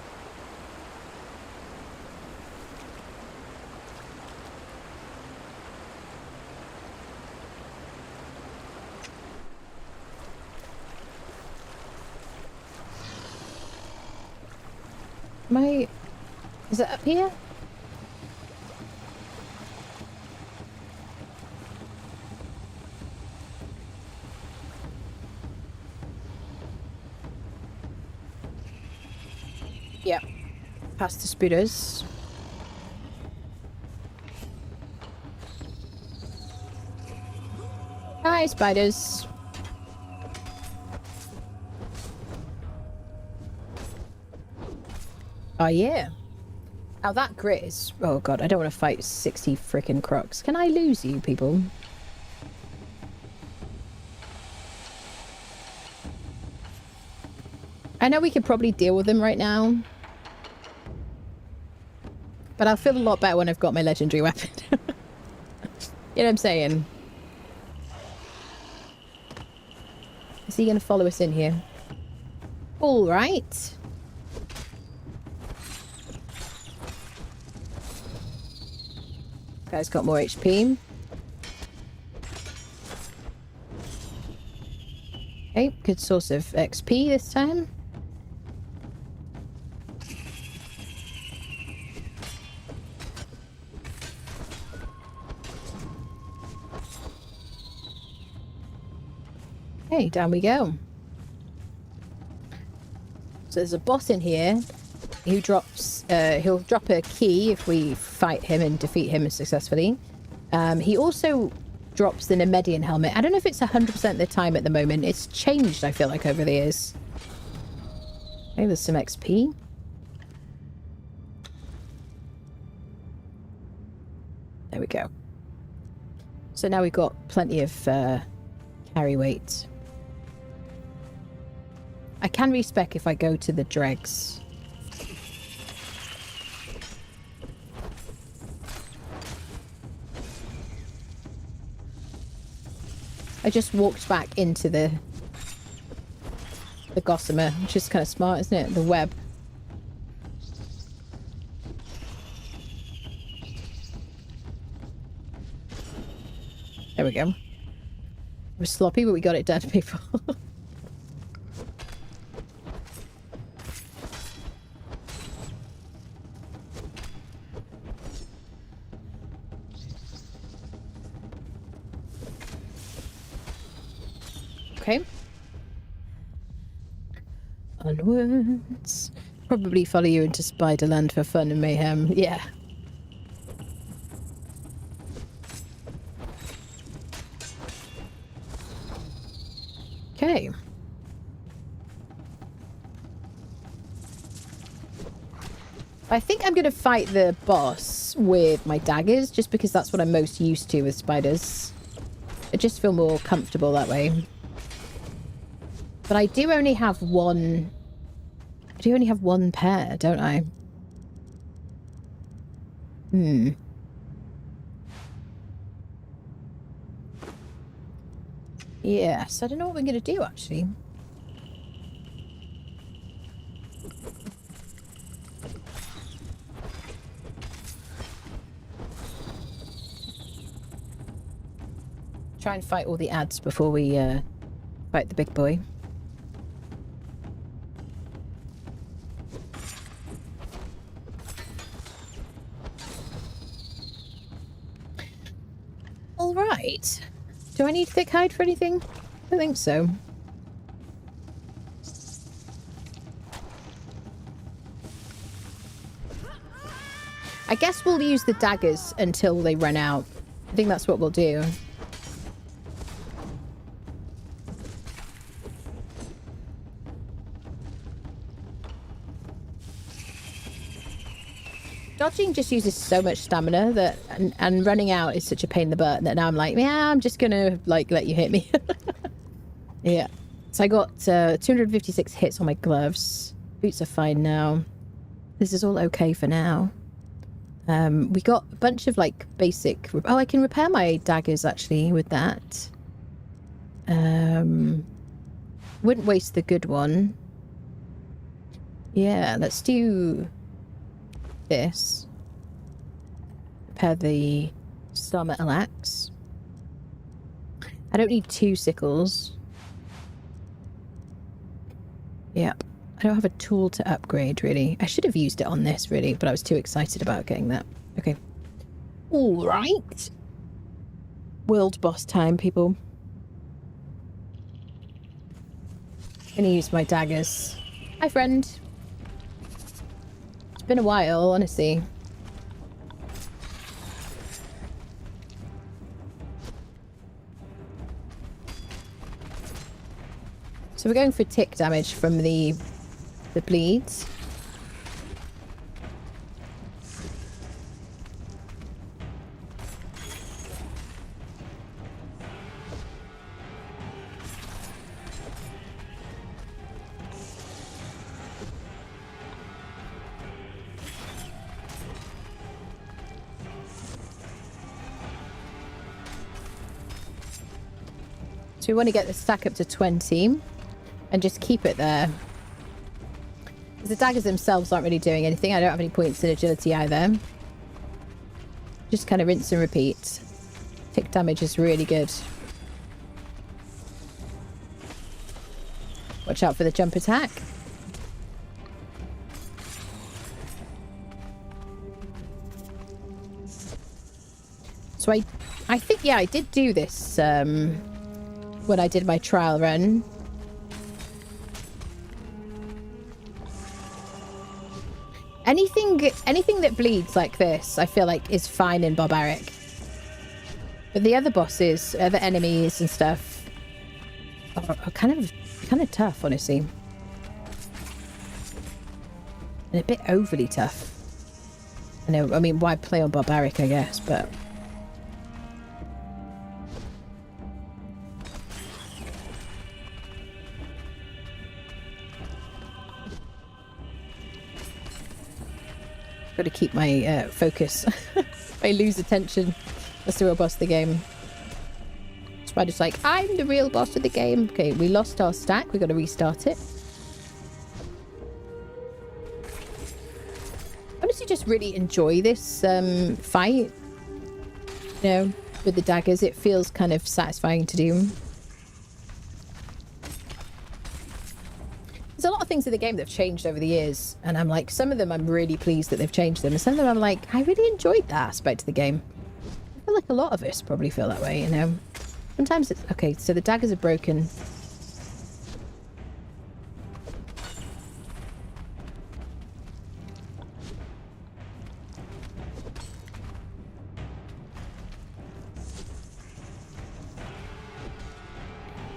Is it up here? Yep. Past the spooters. Hi, spiders. Oh, yeah. Now that grit is... Oh, God, I don't want to fight 60 frickin' crocs. Can I lose you, people? I know we could probably deal with them right now. But I'll feel a lot better when I've got my legendary weapon. You know what I'm saying? Is he going to follow us in here? All right. Guy's got more HP. Okay, good source of XP this time. Okay, down we go. So there's a boss in here who drops, he'll drop a key if we fight him and defeat him successfully. He also drops the Nemedian helmet. I don't know if it's 100% of the time at the moment. It's changed, I feel like, over the years. Maybe there's some XP. There we go. So now we've got plenty of carry weight. I can respec if I go to the dregs. I just walked back into the gossamer, which is kind of smart, isn't it? The web. There we go. It was sloppy, but we got it done, people. Okay. Onwards. Probably follow you into Spiderland for fun and mayhem. Yeah. Okay. I think I'm going to fight the boss with my daggers, just because that's what I'm most used to with spiders. I just feel more comfortable that way. But I do only have one... I do only have one pair, don't I? Yes, I don't know what we're going to do, actually. Try and fight all the ads before we fight the big boy. All right. Do I need thick hide for anything? I don't think so. I guess we'll use the daggers until they run out. I think that's what we'll do. Dodging just uses so much stamina that, and running out is such a pain in the butt that now I'm like, yeah, I'm just gonna like let you hit me. Yeah. So I got 256 hits on my gloves. Boots are fine now. This is all okay for now. We got a bunch of like basic. Oh, I can repair my daggers actually with that. Wouldn't waste the good one. Yeah, let's do this. Repair the star metal axe. I don't need 2 sickles. Yep. I don't have a tool to upgrade, really. I should have used it on this, really, but I was too excited about getting that. Okay. All right. World boss time, people. Gonna use my daggers. Hi, friend. It's been a while, honestly. So we're going for tick damage from the bleeds. So we want to get the stack up to 20 and just keep it there. The daggers themselves aren't really doing anything. I don't have any points in agility either. Just kind of rinse and repeat. Tick damage is really good. Watch out for the jump attack. So I think, yeah, I did do this when I did my trial run. Anything that bleeds like this, I feel like is fine in Barbaric. But the other bosses, other enemies and stuff are kind of tough, honestly. And a bit overly tough. I know, I mean, why play on Barbaric, I guess, but... Got to keep my focus. If I lose attention, that's the real boss of the game. Spider's like, I'm the real boss of the game. Okay, we lost our stack. We've got to restart it. Honestly, just really enjoy this fight. You know, with the daggers. It feels kind of satisfying to do. There's a lot of things in the game that have changed over the years, and I'm like, some of them I'm really pleased that they've changed them, and some of them I'm like, I really enjoyed that aspect of the game. I feel like a lot of us probably feel that way, you know. Sometimes it's okay, so the daggers are broken.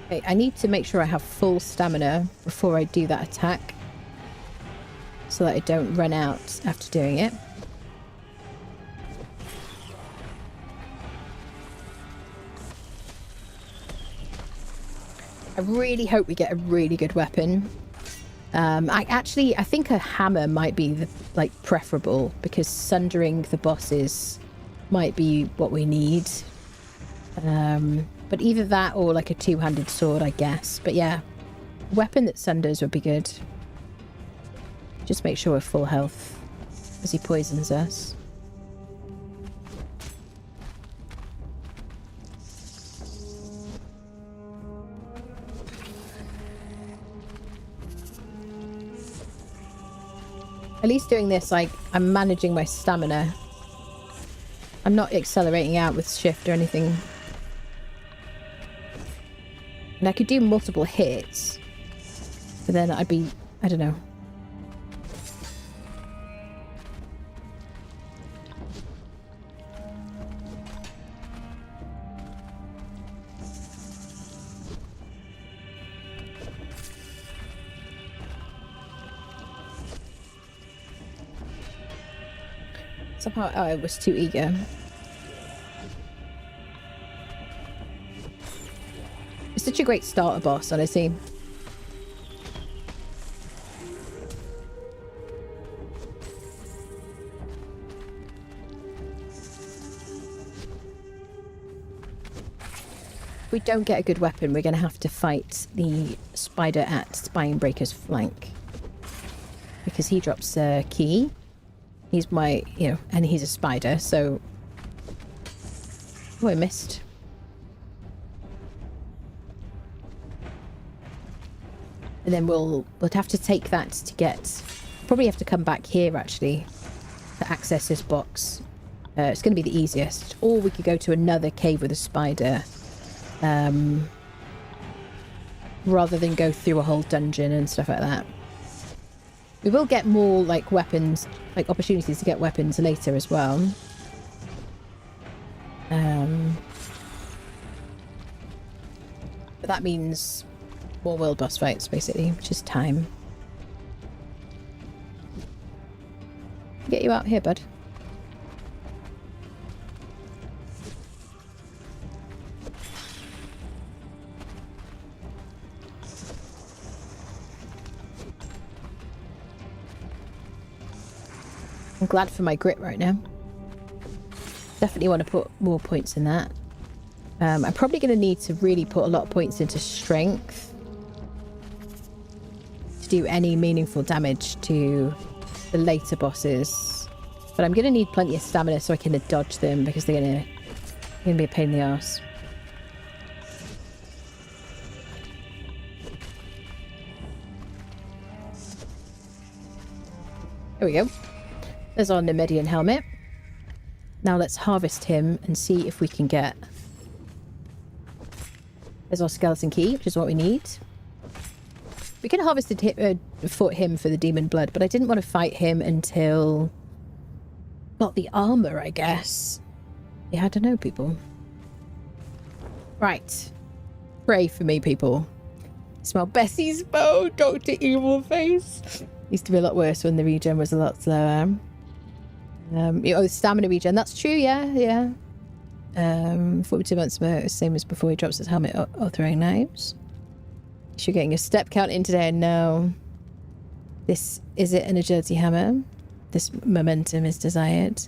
Okay, I need to make sure I have full stamina before I do that attack, so that I don't run out after doing it. I really hope we get a really good weapon. I think a hammer might be the preferable, because sundering the bosses might be what we need. But either that or like a two-handed sword, I guess. But yeah, weapon that sunders would be good. Just make sure we're full health as he poisons us. At least doing this, like, I'm managing my stamina. I'm not accelerating out with shift or anything. And I could do multiple hits, but then I'd be, I don't know. Somehow I was too eager. It's such a great starter boss, honestly. If we don't get a good weapon, we're going to have to fight the spider at Spinebreaker's flank. Because he drops a key. He's my, you know, and he's a spider, so... Oh, I missed. And then we'll have to take that to get... Probably have to come back here, actually, to access this box. It's going to be the easiest. Or we could go to another cave with a spider. Rather than go through a whole dungeon and stuff like that. We will get more, like, weapons, like, opportunities to get weapons later as well. But that means more world boss fights, basically, which is time. Get you out here, bud. I'm glad for my grit right now. Definitely want to put more points in that. I'm probably going to need to really put a lot of points into strength to do any meaningful damage to the later bosses. But I'm going to need plenty of stamina so I can dodge them, because they're going to be a pain in the arse. There we go. There's our Nemedian helmet. Now let's harvest him and see if we can get There's our skeleton key, which is what we need. We could have harvested fought him for the demon blood, but I didn't want to fight him until got the armor, I guess. Yeah, I don't know, people. Right. Pray for me, people. Smell Bessie's bow, Dr. Evil Face. Used to be a lot worse when the regen was a lot slower. Stamina regen, that's true, yeah. 42 months more, same as before he drops his helmet or throwing knives. You're getting your step count in today. No. Is it an agility hammer? This momentum is desired.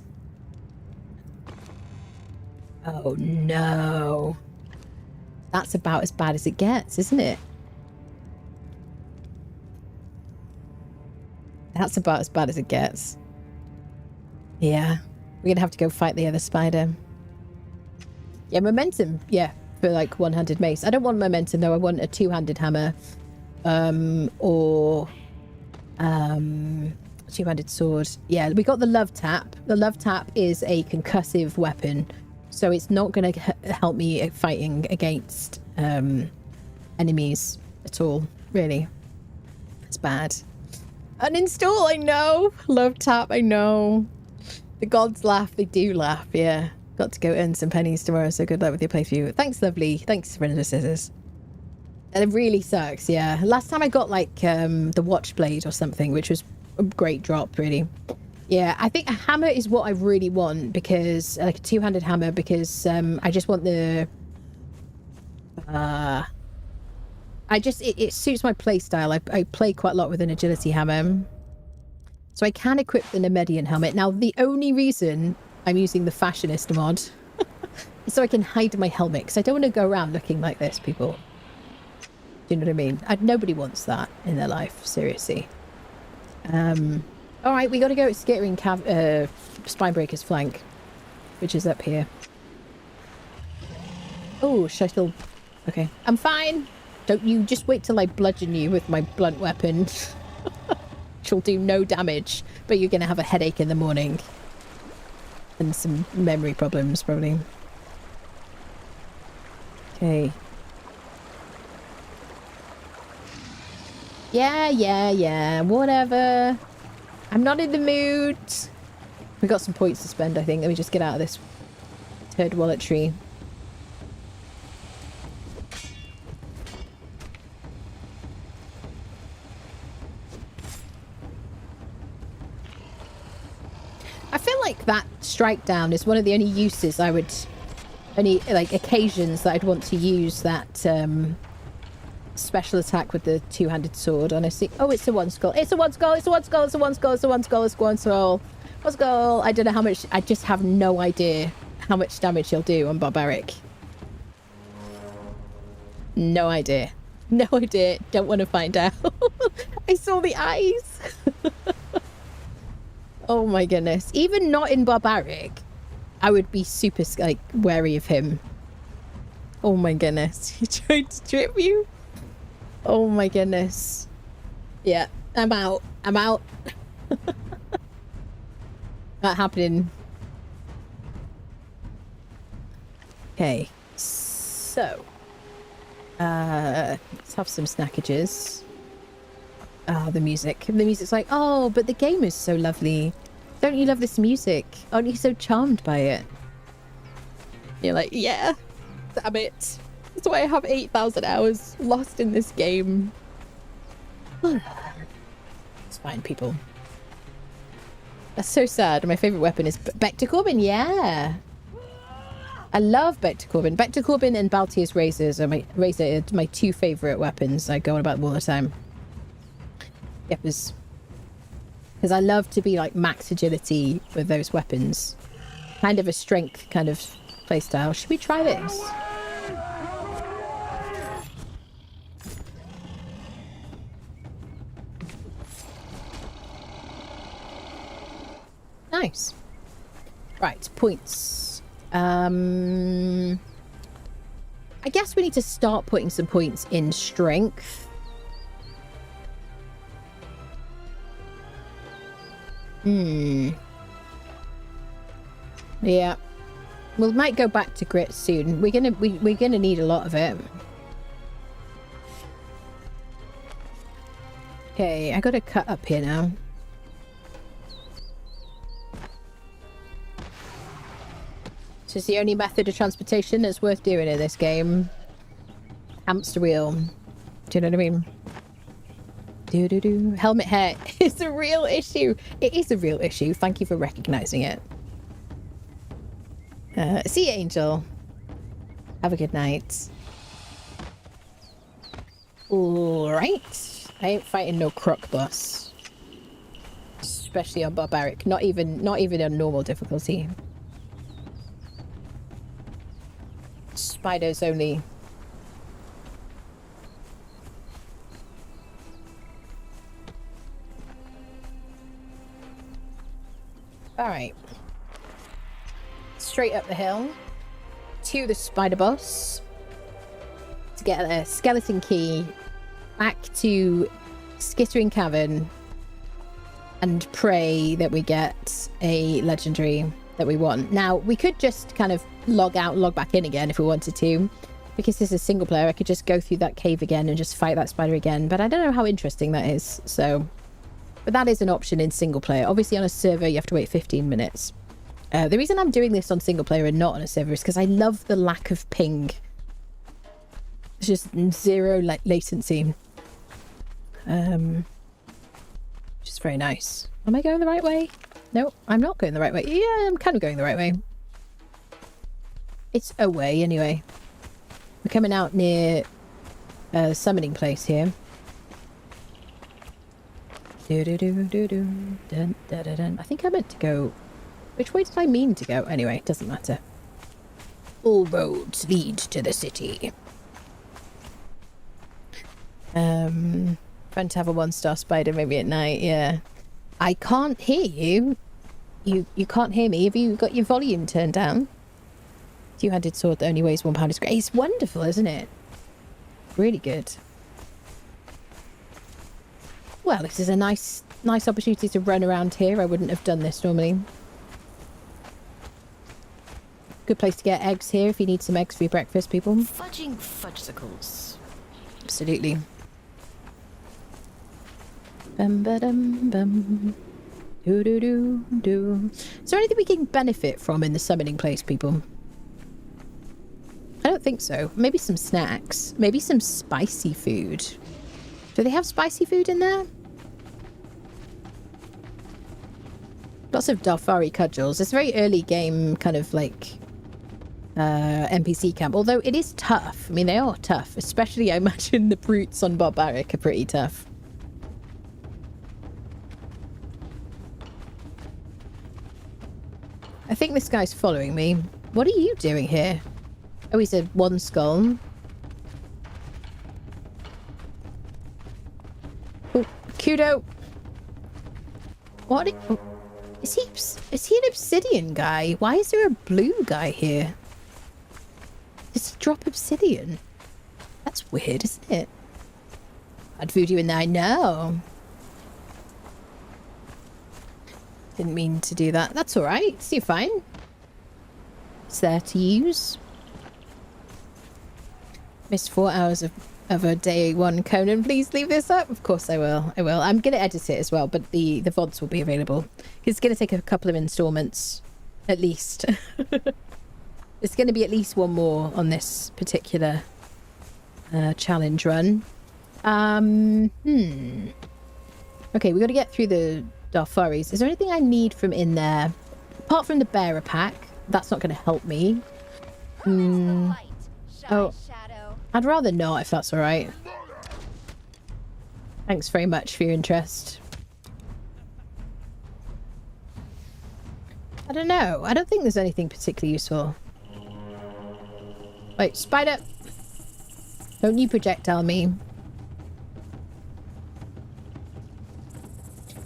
Oh no. That's about as bad as it gets, isn't it? That's about as bad as it gets. Yeah. We're gonna have to go fight the other spider. Yeah, momentum. Yeah, for like one-handed mace. I don't want momentum though. I want a two-handed hammer. Or two-handed sword. Yeah, we got the love tap. The love tap is a concussive weapon. So it's not going to help me fighting against enemies at all, really. It's bad. Uninstall, I know. Love tap, I know. The gods laugh, they do laugh, yeah. Got to go earn some pennies tomorrow, so good luck with your playthrough. Thanks, lovely. Thanks, friends with scissors. And it really sucks, yeah. Last time I got, like, the watch blade or something, which was a great drop, really. Yeah, I think a hammer is what I really want, because, like, a two-handed hammer, because I just want the... It suits my play style. I play quite a lot with an agility hammer. So I can equip the Nemedian helmet. Now, the only reason I'm using the fashionist mod is so I can hide my helmet, because I don't want to go around looking like this, people. Do you know what I mean? Nobody wants that in their life, seriously. Alright, we got to go scattering Spinebreaker's flank, which is up here. Oh, should I still... Okay, I'm fine. Don't you just wait till I bludgeon you with my blunt weapon. She'll do no damage, but you're going to have a headache in the morning. And some memory problems, probably. Okay. Yeah, whatever. I'm not in the mood. We got some points to spend, I think. Let me just get out of this turd wallet tree. I feel like that strike down is one of the only uses I would... Only, like, occasions that I'd want to use that, special attack with the two-handed sword, honestly. Oh, it's a one skull. It's a one skull. It's a one skull. It's a one skull. It's a one skull. It's a one skull. One skull. I don't know how much. I just have no idea how much damage he'll do on Barbaric. No idea. No idea. Don't want to find out. I saw the eyes. Oh my goodness. Even not in Barbaric, I would be super, like, wary of him. Oh my goodness. He tried to trip you? Oh my goodness. Yeah, I'm out. I'm out. Not happening. Okay, so let's have some snackages. Ah, the music. The music's like, oh, but the game is so lovely. Don't you love this music? Aren't you so charmed by it? You're like, yeah, damn it. That's why I have 8,000 hours lost in this game. It's fine, people. That's so sad. My favourite weapon is Bector Corbin. Yeah. I love Bector Corbin. Bector Corbin and Baltier's razors are my two favourite weapons. I go on about them all the time. Yep, because I love to be like max agility with those weapons. Kind of a strength kind of playstyle. Should we try this? Nice. Right, points. I guess we need to start putting some points in strength. Yeah. We might go back to grit soon. We're gonna need a lot of it. Okay, I gotta cut up here now. This is the only method of transportation that's worth doing in this game. Hamster wheel. Do you know what I mean? Do-do-do. Helmet hair is a real issue. It is a real issue. Thank you for recognizing it. See you, Angel. Have a good night. Alright. I ain't fighting no croc boss. Especially on Barbaric. Not even on normal difficulty. Spiders only. Alright. Straight up the hill to the spider boss to get a skeleton key back to Skittering Cavern and pray that we get a legendary that we want. Now, we could just kind of log out, log back in again if we wanted to. Because this is single player, I could just go through that cave again and just fight that spider again. But I don't know how interesting that is, so... But that is an option in single player. Obviously on a server you have to wait 15 minutes. The reason I'm doing this on single player and not on a server is because I love the lack of ping. It's just zero latency. Which is very nice. Am I going the right way? No, I'm not going the right way. Yeah, I'm kind of going the right way. It's a way anyway. We're coming out near a summoning place here. I think I meant to go... Which way did I mean to go? Anyway, it doesn't matter. All roads lead to the city. Fun to have a 1-star spider maybe at night, yeah. I can't hear you. You can't hear me. Have you got your volume turned down? Two-handed sword that only weighs 1 pound is great. It's wonderful, isn't it? Really good. Well, this is a nice opportunity to run around here. I wouldn't have done this normally. Good place to get eggs here if you need some eggs for your breakfast, people. Fudging fudgesicles. Absolutely. Bum ba dum bum. Do do do do. Is there anything we can benefit from in the summoning place, people? I don't think so. Maybe some snacks. Maybe some spicy food. Do they have spicy food in there? Lots of Darfari cudgels. It's a very early game kind of like NPC camp. Although it is tough. I mean, they are tough. Especially, I imagine, the brutes on Barbaric are pretty tough. I think this guy's following me. What are you doing here? Oh, he's a 1 skull. Oh, Kudo. What? Is he an obsidian guy? Why is there a blue guy here? Does he drop obsidian? That's weird, isn't it? I'd voodoo in there, I know. Didn't mean to do that. That's alright. See, fine. It's there to use. Missed 4 hours of a day 1. Conan, please leave this up. Of course I will. I will. I'm going to edit it as well, but the VODs will be available. It's going to take a couple of installments, at least. There's going to be at least 1 more on this particular challenge run. Okay, we got to get through the Darfaris. Is there anything I need from in there? Apart from the bearer pack. That's not going to help me. Oh, I'd rather not, if that's all right. Thanks very much for your interest. I don't know. I don't think there's anything particularly useful. Wait, spider! Don't you projectile me.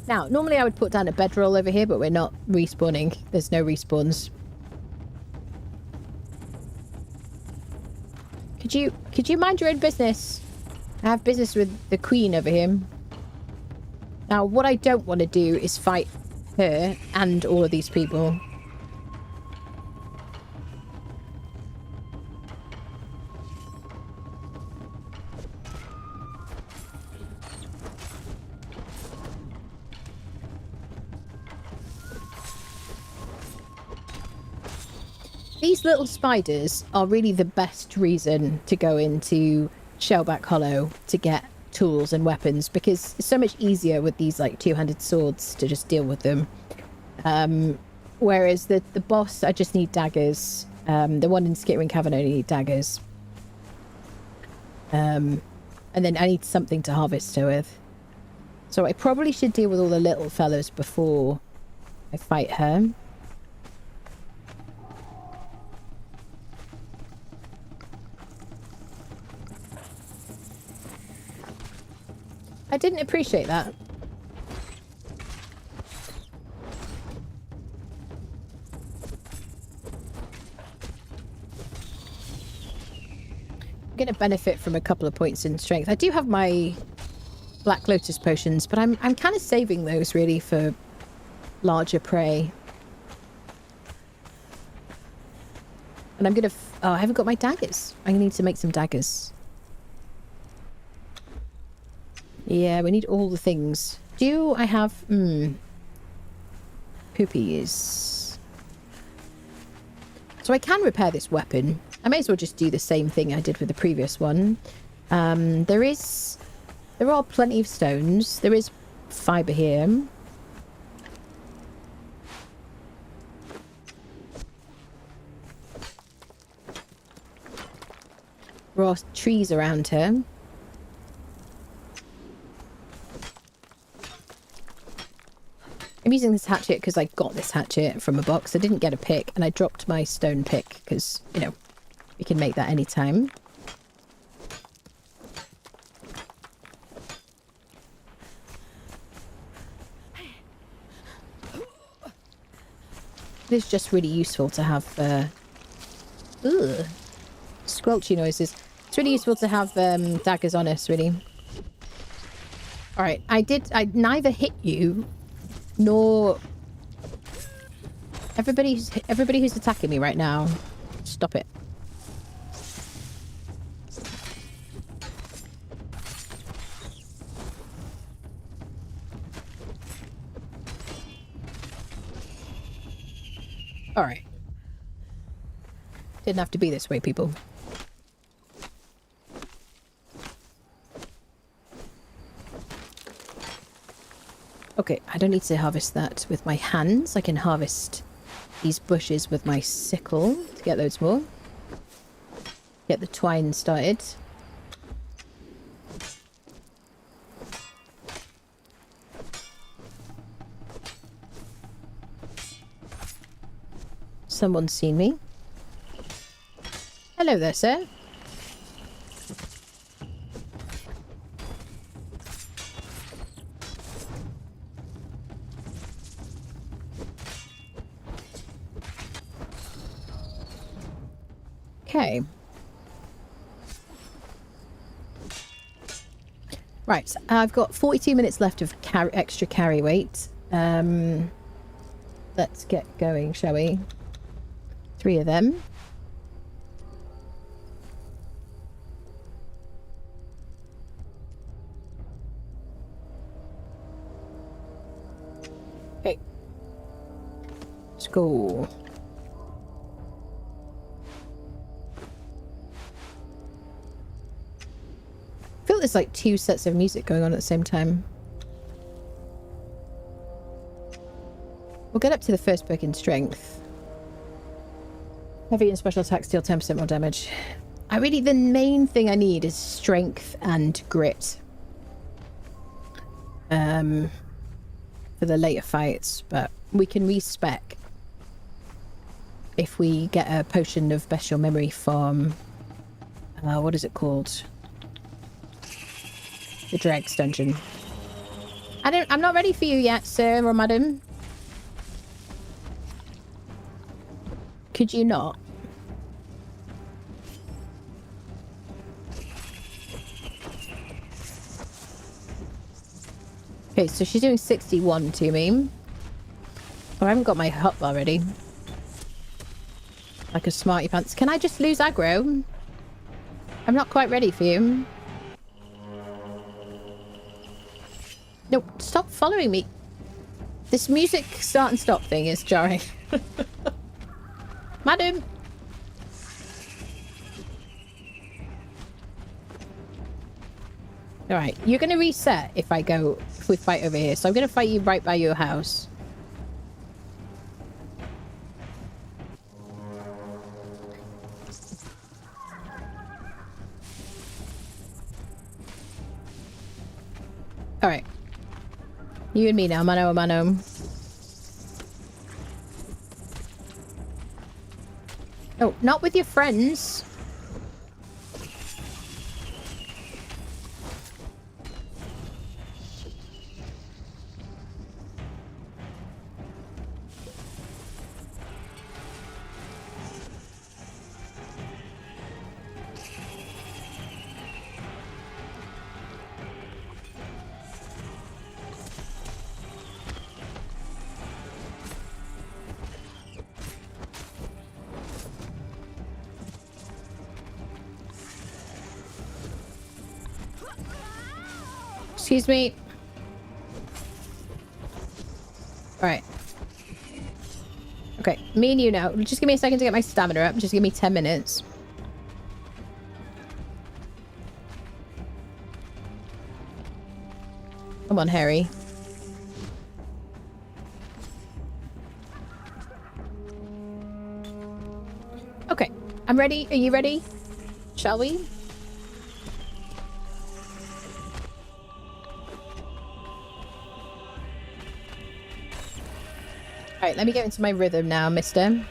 Now, normally I would put down a bedroll over here, but we're not respawning. There's no respawns. Could you mind your own business? I have business with the queen over here. Now, what I don't want to do is fight her and all of these people. These little spiders are really the best reason to go into Shellback Hollow to get tools and weapons, because it's so much easier with these like two-handed swords to just deal with them. Whereas the boss, I just need daggers. The one in Skittering Cavern, I only need daggers. And then I need something to harvest her with. So I probably should deal with all the little fellows before I fight her. I didn't appreciate that. I'm going to benefit from a couple of points in strength. I do have my Black Lotus potions, but I'm kind of saving those really for larger prey. And I'm going to... Oh, I haven't got my daggers. I need to make some daggers. Yeah, we need all the things. Do I have... Poopies. So I can repair this weapon. I may as well just do the same thing I did with the previous one. There are plenty of stones. There is fibre here. There are trees around here. I'm using this hatchet because I got this hatchet from a box. I didn't get a pick, and I dropped my stone pick because, you know, we can make that anytime. It's just really useful to have squelchy noises. It's really useful to have daggers on us, really. Alright, I neither hit you nor everybody who's attacking me right now. Stop it. Alright. Didn't have to be this way, people. Okay, I don't need to harvest that with my hands. I can harvest these bushes with my sickle to get loads more. Get the twine started. Someone's seen me. Hello there, sir. Okay. Right, so I've got 42 minutes left of extra carry weight. Let's get going, shall we? 3 of them. Okay. Let's go. I feel there's like 2 sets of music going on at the same time. We'll get up to the first perk in strength. Heavy and special attacks deal 10% more damage. The main thing I need is strength and grit. For the later fights, but we can respec if we get a potion of bestial memory from what is it called? The Dregs dungeon. I'm not ready for you yet, sir or madam. Could you not? Okay, so she's doing 61 to me. Oh, I haven't got my hotbar ready. Like a smarty pants. Can I just lose aggro? I'm not quite ready for you. No, stop following me. This music start and stop thing is jarring. Madam, All right, you're gonna reset if we fight over here. So I'm gonna fight you right by your house. All right, you and me now, mano a mano. Oh, not with your friends. Excuse me. Alright. Okay, me and you now. Just give me a second to get my stamina up. Just give me 10 minutes. Come on, Harry. Okay, I'm ready. Are you ready? Shall we? Alright, let me get into my rhythm now, mister.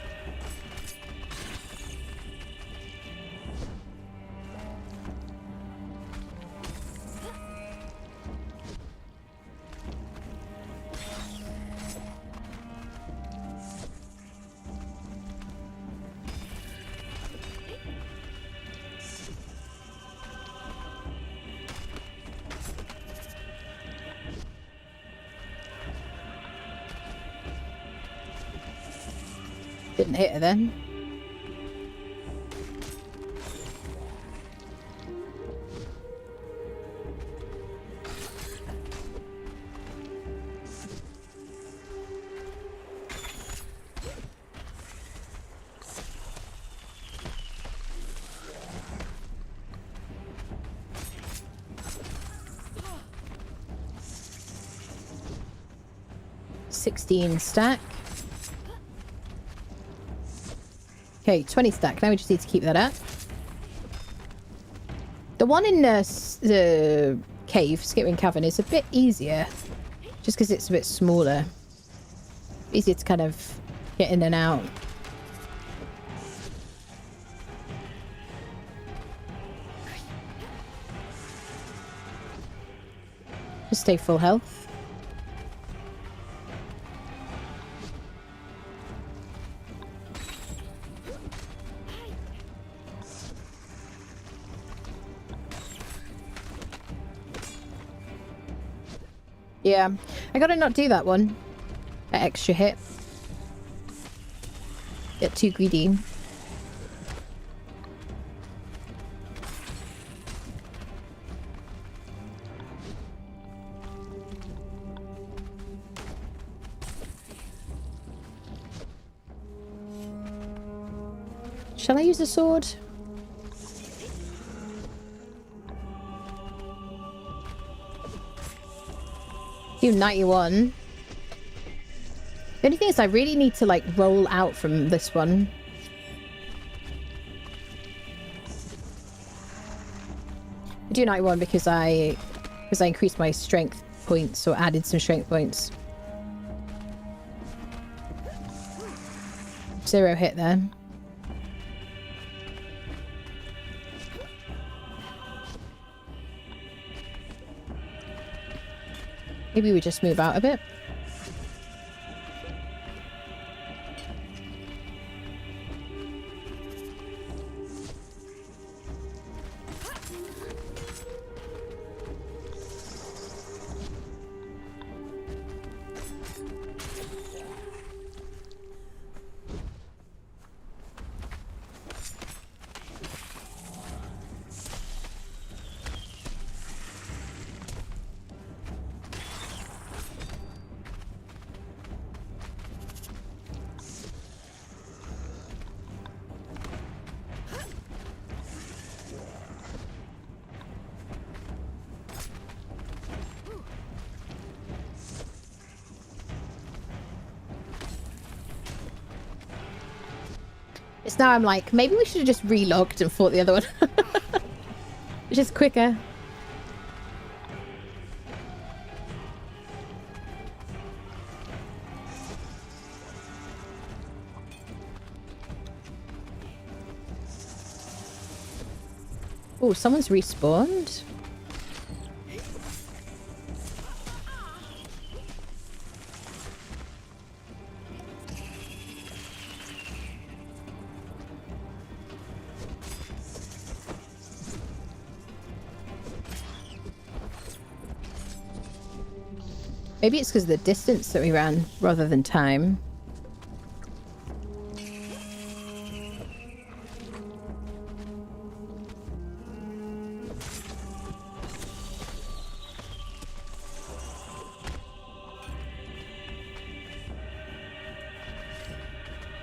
Didn't hit her then. $16 stack. Okay, 20 stack. Now we just need to keep that up. The one in the cave, Skipping Cavern, is a bit easier. Just because it's a bit smaller. Easier to kind of get in and out. Just stay full health. Yeah, I gotta not do that one. That extra hit. Get too greedy. Shall I use a sword? Do 91. The only thing is I really need to like roll out from this one. I do 91 because I increased my strength points or added some strength points. 0 hit there. Maybe we just move out a bit. It's now I'm like, maybe we should have just relogged and fought the other one. Which is quicker. Oh, someone's respawned. Maybe it's because of the distance that we ran rather than time.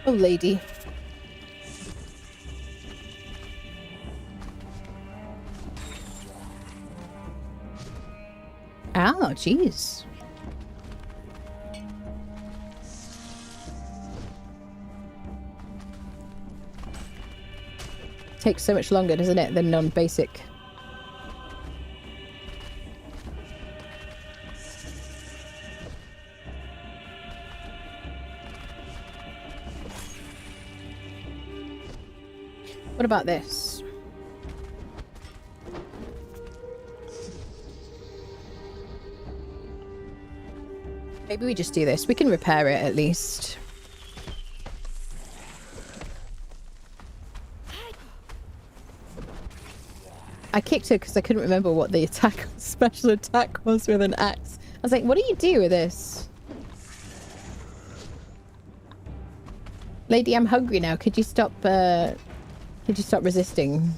Oh, lady. Ow, jeez. Takes so much longer, doesn't it, than non-basic? What about this? Maybe we just do this. We can repair it at least. I kicked her because I couldn't remember what the special attack was with an axe. I was like, what do you do with this? Lady, I'm hungry now. Could you stop resisting?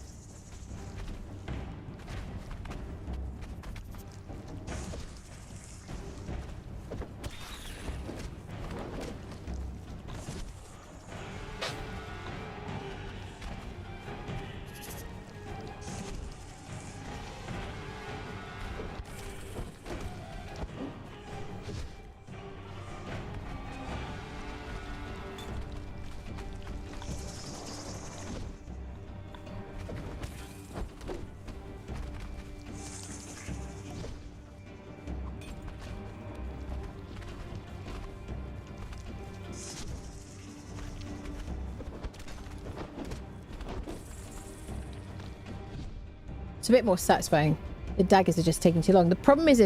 It's a bit more satisfying. The daggers are just taking too long. The problem is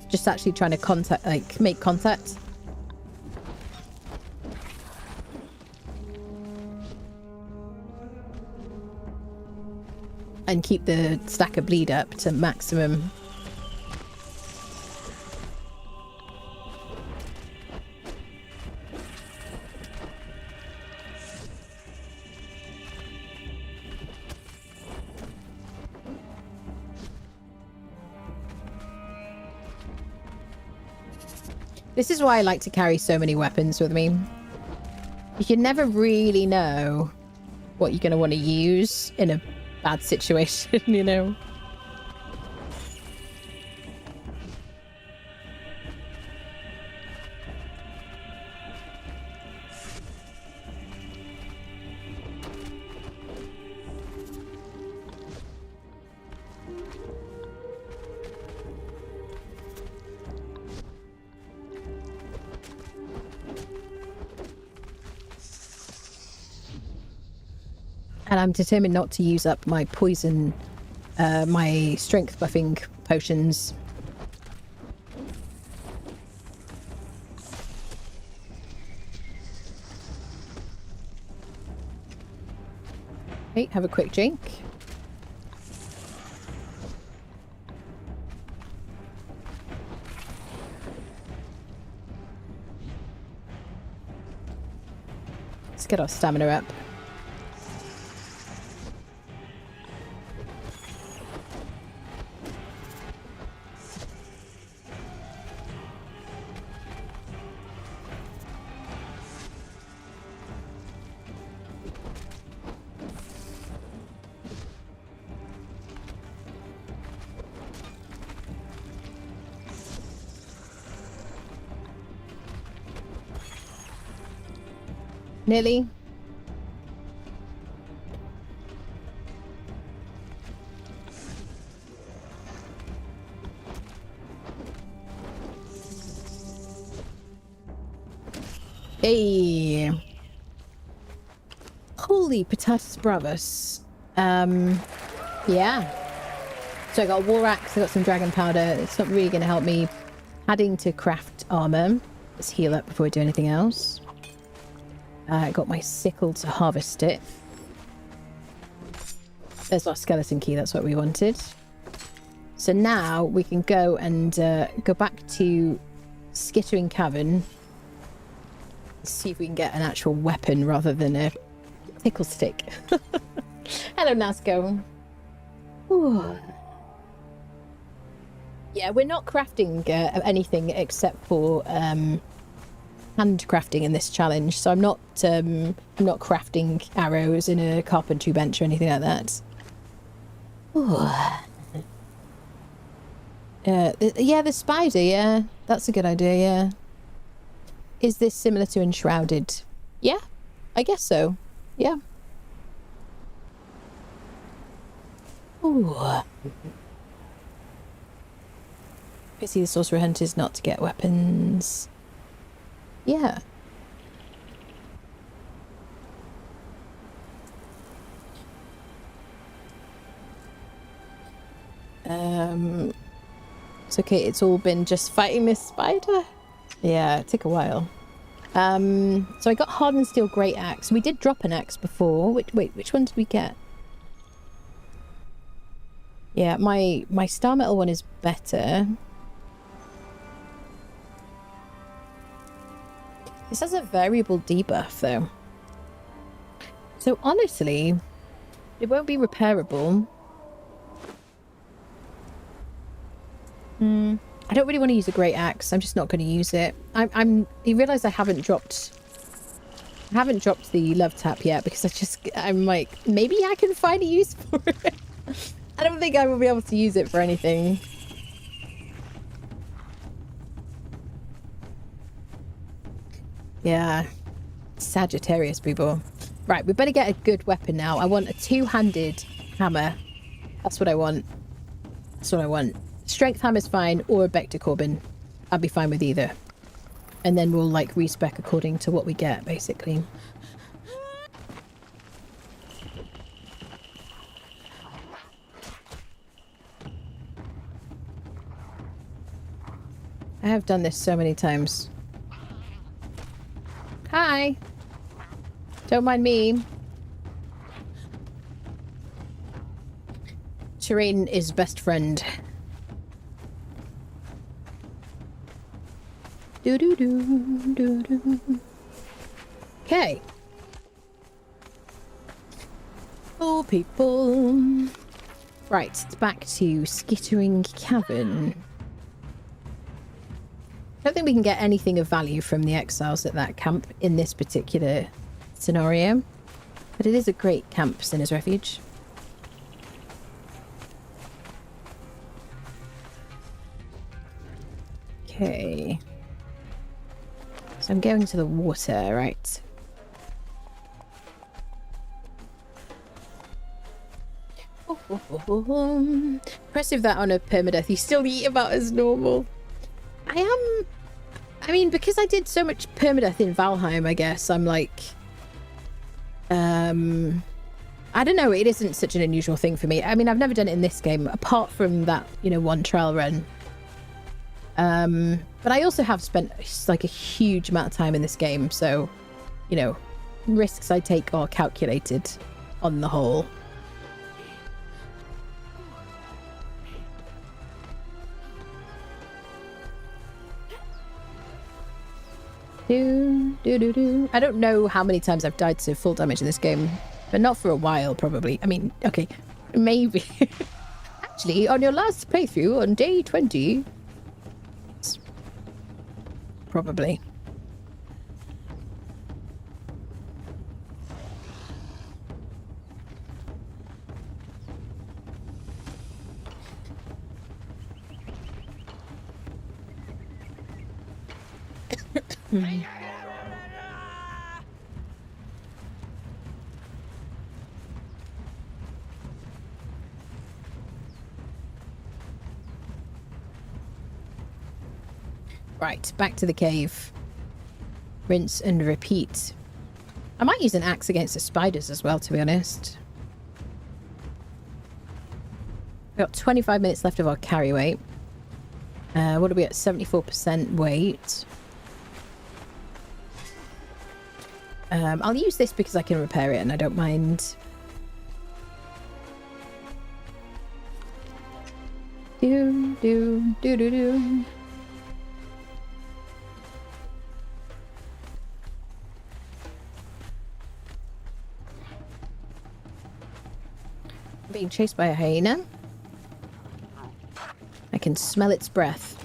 just actually trying to make contact. And keep the stack of bleed up to maximum. This is why I like to carry so many weapons with me. You never really know what you're going to want to use in a bad situation, you know? And I'm determined not to use up my poison, my strength buffing potions. Okay, have a quick drink. Let's get our stamina up. Nearly. Hey. Holy patatas bravas. Yeah. So I got a war axe, I got some dragon powder. It's not really going to help me adding to craft armor. Let's heal up before we do anything else. I got my sickle to harvest it. There's our skeleton key, that's what we wanted. So now we can go and go back to Skittering Cavern. See if we can get an actual weapon rather than a tickle stick. Hello, Nasco. Ooh. Yeah, we're not crafting anything except for handcrafting in this challenge. So I'm not crafting arrows in a carpentry bench or anything like that. Ooh. Yeah, the spider, yeah. That's a good idea, yeah. Is this similar to Enshrouded? Yeah, I guess so. Yeah. Ooh. Pity the sorcerer hunters not to get weapons. Yeah. It's okay, it's all been just fighting this spider? Yeah, it took a while. So I got hardened steel great axe. We did drop an axe before. Which one did we get? Yeah, my star metal one is better. This has a variable debuff though. So honestly, it won't be repairable. I don't really want to use a great axe. I'm just not going to use it. You realise I haven't dropped the love tap yet because I'm like, maybe I can find a use for it. I don't think I will be able to use it for anything. Yeah. Sagittarius people. Right, we better get a good weapon now. I want a two-handed hammer. That's what I want. That's what I want. Strength hammer's fine, or a Bector Corbin. I'll be fine with either. And then we'll like respec according to what we get, basically. I have done this so many times. Hi! Don't mind me. Terrain is best friend. Okay. Oh, people. Right, it's back to Skittering Cavern. I don't think we can get anything of value from the exiles at that camp in this particular scenario. But it is a great camp, Sinner's Refuge. Okay. So I'm going to the water, right? Impressive that on a permadeath you still eat about as normal. I mean, because I did so much permadeath in Valheim, I guess I'm like, I don't know, it isn't such an unusual thing for me. I mean, I've never done it in this game, apart from that, you know, one trial run. But I also have spent like a huge amount of time in this game, so, you know, risks I take are calculated on the whole. I don't know how many times I've died to full damage in this game, but not for a while, probably. I mean, okay, maybe. Actually, on your last playthrough on day 20, probably. Right, back to the cave. Rinse and repeat. I might use an axe against the spiders as well, to be honest. We've got 25 minutes left of our carry weight. What are we at? 74% weight. I'll use this because I can repair it and I don't mind. Do, do, do, do, do. Being chased by a hyena. I can smell its breath.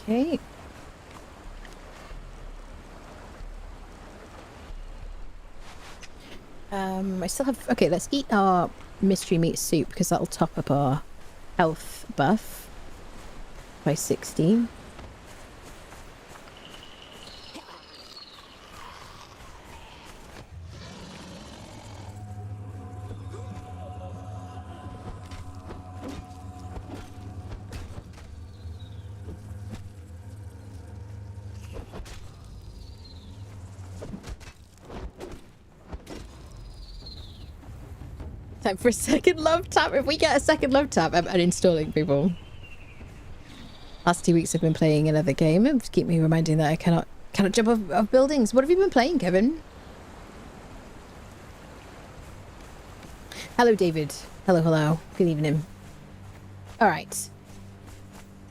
Okay. I still have... Okay, let's eat our mystery meat soup because that'll top up our health buff by 16. Time for a second love tap. If we get a second love tap, I'm uninstalling people. Last 2 weeks I've been playing another game and just keep me reminding that I cannot jump off buildings. What have you been playing, Kevin? Hello, David. Hello. Good evening. Alright.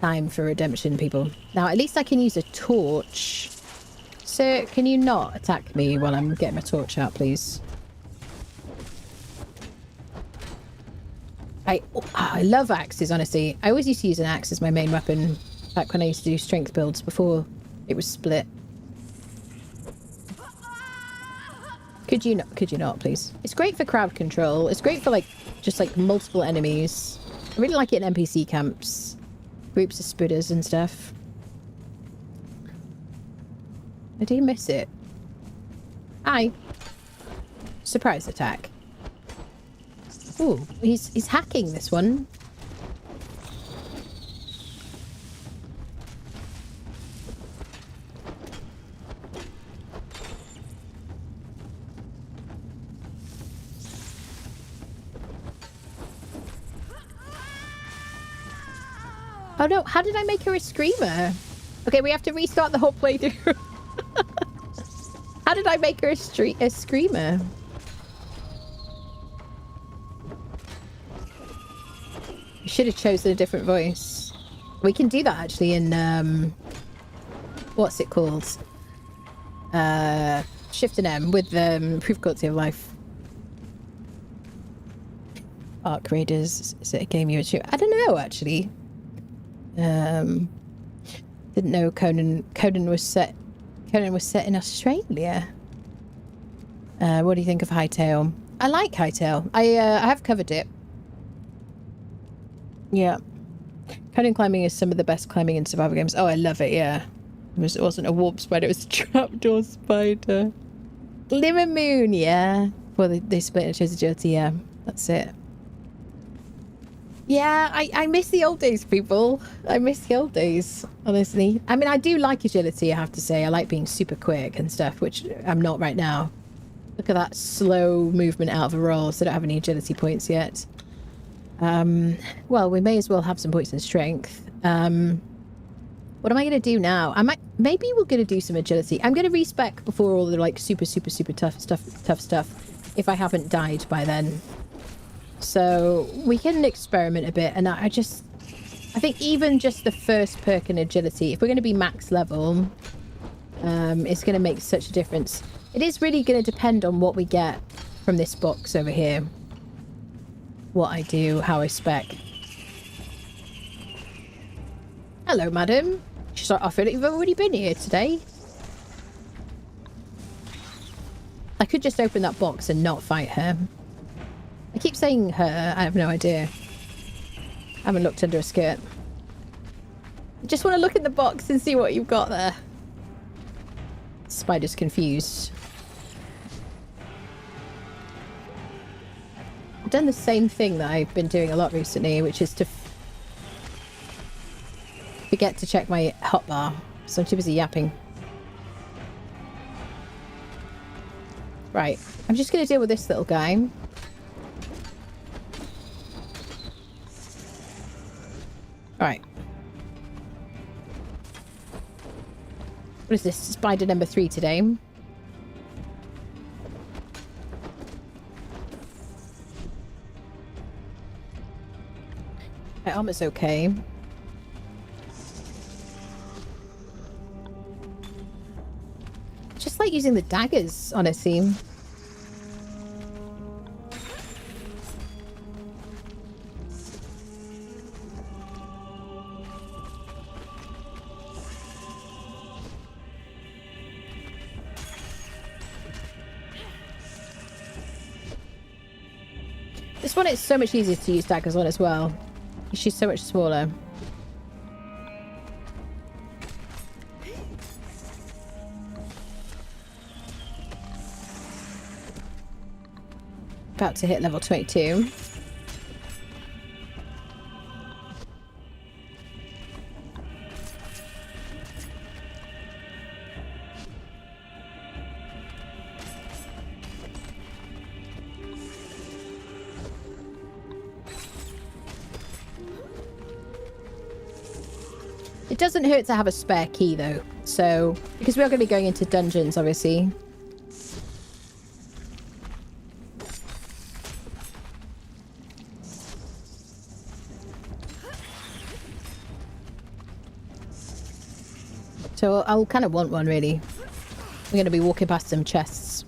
Time for redemption, people. Now, at least I can use a torch. Sir, can you not attack me while I'm getting my torch out, please? I love axes, honestly. I always used to use an axe as my main weapon back when I used to do strength builds before it was split. Could you not, please? It's great for crowd control. It's great for, like, just, like, multiple enemies. I really like it in NPC camps. Groups of spudders and stuff. I do miss it. Hi. Surprise attack. Ooh, he's hacking this one. Oh no, how did I make her a screamer? Okay, we have to restart the whole playthrough. How did I make her a screamer? Should have chosen a different voice. We can do that actually in what's it called? Shift and M with Proof Quality of Life. Arc Raiders, is it a game you would shoot? I don't know actually. Didn't know Conan was set in Australia. What do you think of Hightail? I like Hightail. I have covered it. Yeah. Conan climbing is some of the best climbing in survival games. Oh, I love it, yeah. It wasn't a warp spider, it was a trapdoor spider. Glimmer Moon, yeah. Well, they split and chose agility, yeah. That's it. Yeah, I miss the old days, people. I miss the old days, honestly. I mean, I do like agility, I have to say. I like being super quick and stuff, which I'm not right now. Look at that slow movement out of a roll, so I don't have any agility points yet. Well, we may as well have some points in strength. What am I going to do now? Maybe we're going to do some agility. I'm going to respec before all the, like, super tough stuff, if I haven't died by then. So, we can experiment a bit, and I think even just the first perk in agility, if we're going to be max level, it's going to make such a difference. It is really going to depend on what we get from this box over here. What I do, how I spec. Hello, madam. She's like, I feel like you've already been here today. I could just open that box and not fight her. I keep saying her, I have no idea. I haven't looked under a skirt. I just want to look in the box and see what you've got there. Spider's confused. done the same thing that I've been doing a lot recently, which is to forget to check my hotbar. So I'm too busy yapping. Right. I'm just going to deal with this little guy. Alright. What is this? Spider number 3 today. My armor's okay. Just like using the daggers, honestly. This one is so much easier to use daggers on as well. She's so much smaller. About to hit level 22. It doesn't hurt to have a spare key though, so because we are going to be going into dungeons obviously. So I'll kind of want one really. We're going to be walking past some chests.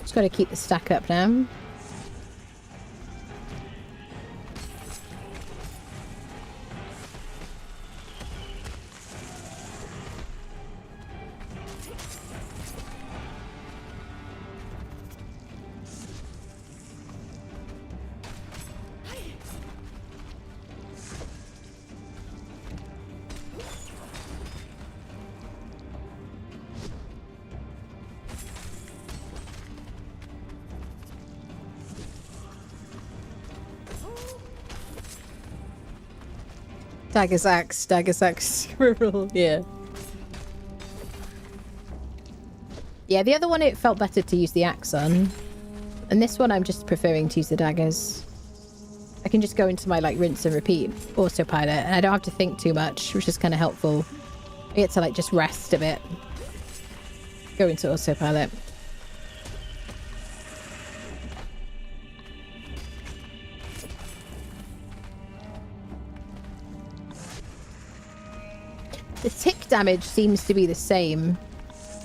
Just got to keep the stack up now. Dagger's axe, squirrel, yeah. Yeah, the other one it felt better to use the axe on. And this one I'm just preferring to use the daggers. I can just go into my like rinse and repeat autopilot and I don't have to think too much, which is kind of helpful. I get to like just rest a bit. Go into autopilot. The tick damage seems to be the same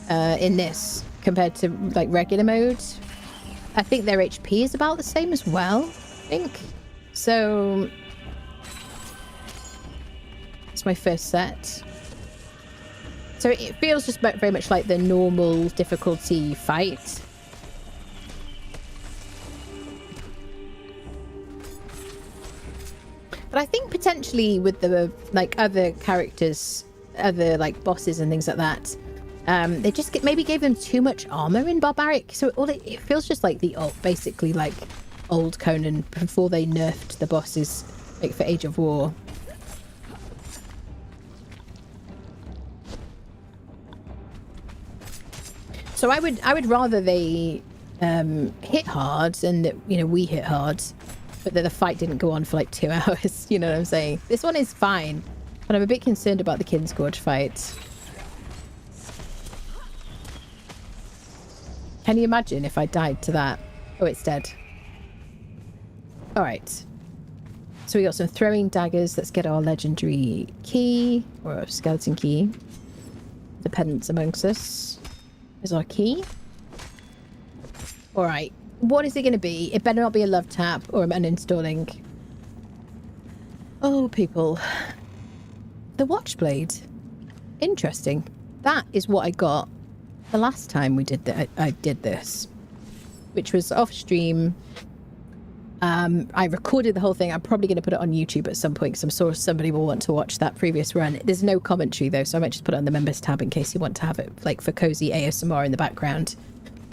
in this compared to like regular mode. I think their HP is about the same as well, I think. So it's my first set. So it feels just very much like the normal difficulty fight. But I think potentially with the like other characters, other like bosses and things like that, they just maybe gave them too much armor in Barbaric, so it feels just like the basically like old Conan before they nerfed the bosses like for Age of War. So I would rather they hit hard and that, you know, we hit hard, but that the fight didn't go on for like 2 hours. You know what I'm saying? This one is fine. But I'm a bit concerned about the Kinsgorge fight. Can you imagine if I died to that? Oh, it's dead. Alright. So we got some throwing daggers. Let's get our legendary key. Or a skeleton key. Dependents amongst us. Is our key. Alright. What is it going to be? It better not be a love tap or an uninstalling. Oh, people. The Watchblade. Interesting. That is what I got the last time we did I did this, which was off stream. I recorded the whole thing. I'm probably going to put it on YouTube at some point because I'm sure somebody will want to watch that previous run. There's no commentary though, so I might just put it on the members tab in case you want to have it like for cozy ASMR in the background.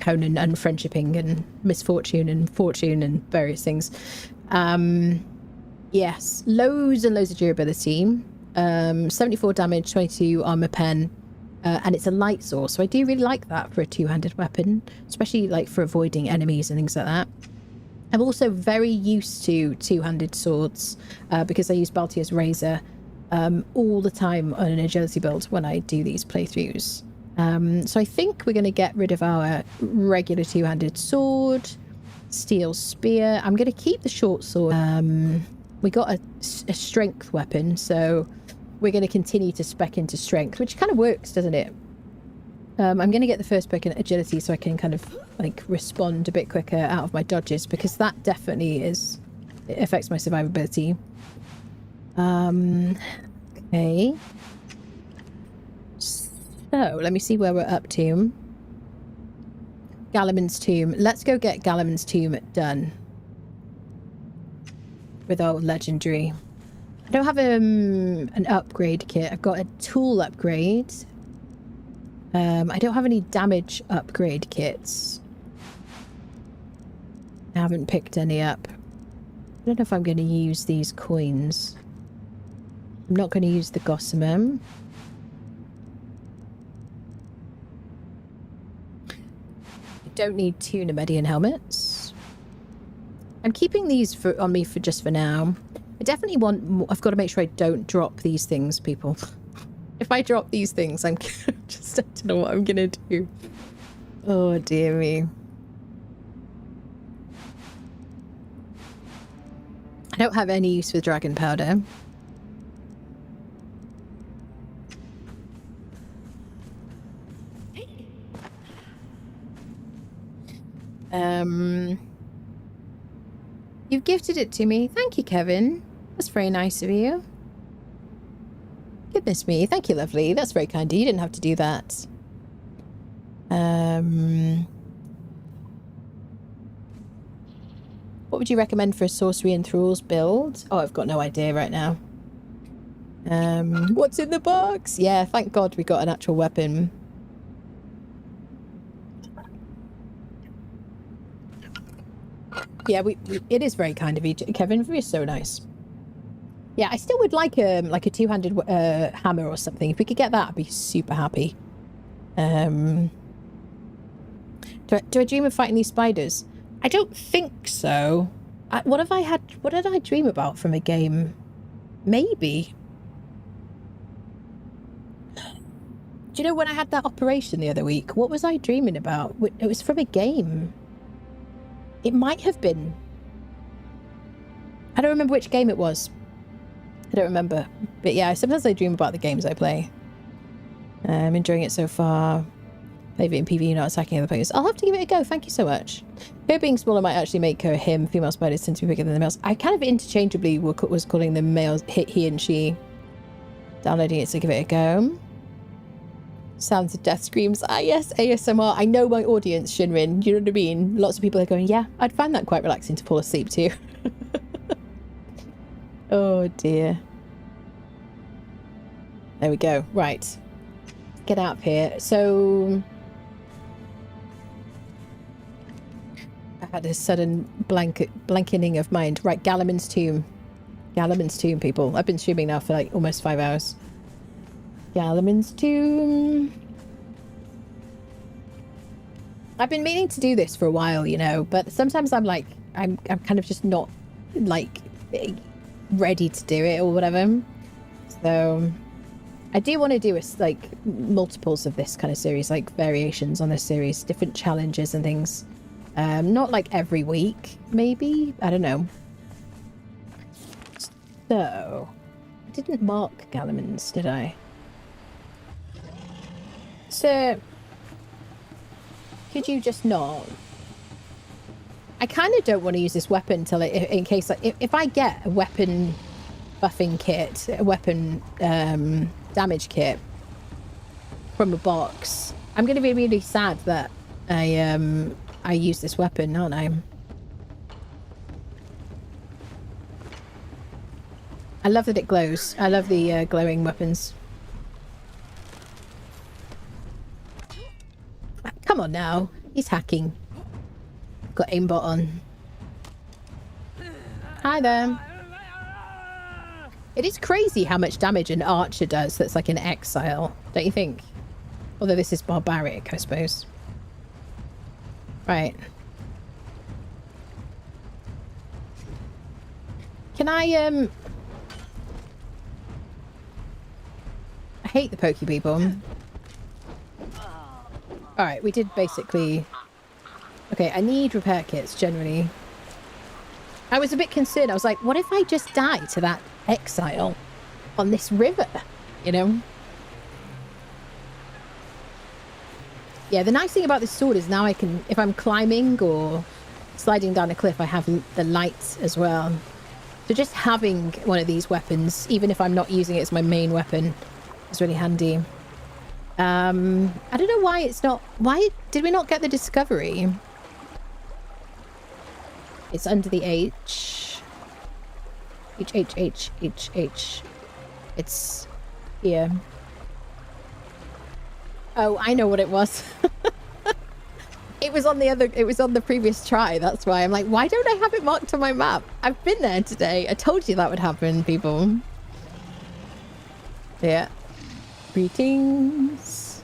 Conan unfriendshipping and misfortune and fortune and various things. Yes, loads and loads of durability. 74 damage, 22 armor pen, and it's a light sword, so I do really like that for a two-handed weapon, especially like for avoiding enemies and things like that. I'm also very used to two-handed swords because I use Baltier's Razor all the time on an agility build when I do these playthroughs. So I think we're going to get rid of our regular two-handed sword, steel spear. I'm going to keep the short sword. We got a strength weapon, so we're going to continue to spec into strength, which kind of works, doesn't it? I'm going to get the first pick in agility so I can kind of like respond a bit quicker out of my dodges, because that definitely it affects my survivability. Okay. So let me see where we're up to. Galaman's Tomb. Let's go get Galaman's Tomb done with our legendary. I don't have an upgrade kit. I've got a tool upgrade. I don't have any damage upgrade kits. I haven't picked any up. I don't know if I'm going to use these coins. I'm not going to use the gossamer. I don't need 2 Nemedian helmets. I'm keeping these on me for just for now. I definitely want more. I've got to make sure I don't drop these things, people. If I drop these things, I'm just, I don't know what I'm gonna do. Oh dear me. I don't have any use for dragon powder. You've gifted it to me. Thank you, Kevin. That's very nice of you. Goodness me. Thank you, lovely. That's very kind of you. You didn't have to do that. What would you recommend for a sorcery and thralls build? Oh, I've got no idea right now. What's in the box? Yeah, thank God we got an actual weapon. Yeah, it is very kind of you, Kevin. You're so nice. Yeah, I still would like a two-handed hammer or something. If we could get that, I'd be super happy. Do I dream of fighting these spiders? I don't think so. What did I dream about from a game? Maybe. Do you know when I had that operation the other week? What was I dreaming about? It was from a game. It might have been. I don't remember which game it was. I don't remember. But yeah, sometimes I dream about the games I play. I'm enjoying it so far. Play it in PvE, not attacking other players. I'll have to give it a go. Thank you so much. Her being smaller might actually make her him. Female spiders tend to be bigger than the males. I kind of interchangeably was calling them males he and she. Downloading it to give it a go. Sounds of death screams. Ah, yes, ASMR. I know my audience, Shinrin. You know what I mean? Lots of people are going, yeah, I'd find that quite relaxing to fall asleep to. Oh, dear. There we go. Right. Get out of here. So... I had a sudden blankening of mind. Right, Galaman's Tomb. Galaman's Tomb, people. I've been streaming now for like almost 5 hours. Galaman's Tomb. I've been meaning to do this for a while, you know, but sometimes I'm like, I'm kind of just not like ready to do it or whatever. So I do want to do like multiples of this kind of series, like variations on this series, different challenges and things. Not like every week, maybe. I don't know. So I didn't mark Galaman's, did I? So, could you just not? I kind of don't want to use this weapon until in case, like, if I get a weapon buffing kit, a weapon damage kit from a box, I'm going to be really sad that I use this weapon, aren't I? I love that it glows. I love the glowing weapons. Come on now. He's hacking. Got aimbot on. Hi there. It is crazy how much damage an archer does that's like an exile, don't you think? Although this is barbaric, I suppose. Right. Can I hate the pokey people. Alright, we did basically... Okay, I need repair kits, generally. I was a bit concerned. I was like, what if I just die to that exile on this river? You know? Yeah, the nice thing about this sword is now I can... If I'm climbing or sliding down a cliff, I have the light as well. So just having one of these weapons, even if I'm not using it as my main weapon, is really handy. I don't know why it's not... Why did we not get the discovery? It's under the H. H. It's here. Oh, I know what it was. It was on the previous try. That's why I'm like, why don't I have it marked on my map? I've been there today. I told you that would happen, people. Yeah. Greetings.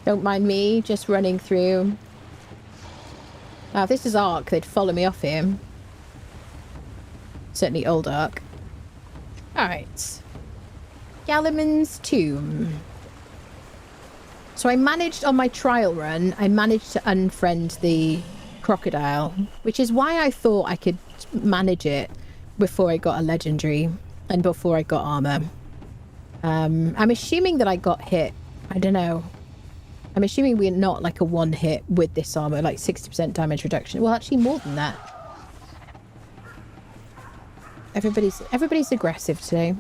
Don't mind me just running through. If this is Ark, they'd follow me off here. Certainly old Ark. Alright. Galliman's Tomb. So I managed, on my trial run, I managed to unfriend the crocodile, which is why I thought I could manage it before I got a legendary and before I got armor. I'm assuming that I got hit. I don't know. I'm assuming we're not like a one hit with this armor, like 60% damage reduction. Well, actually more than that. Everybody's aggressive today.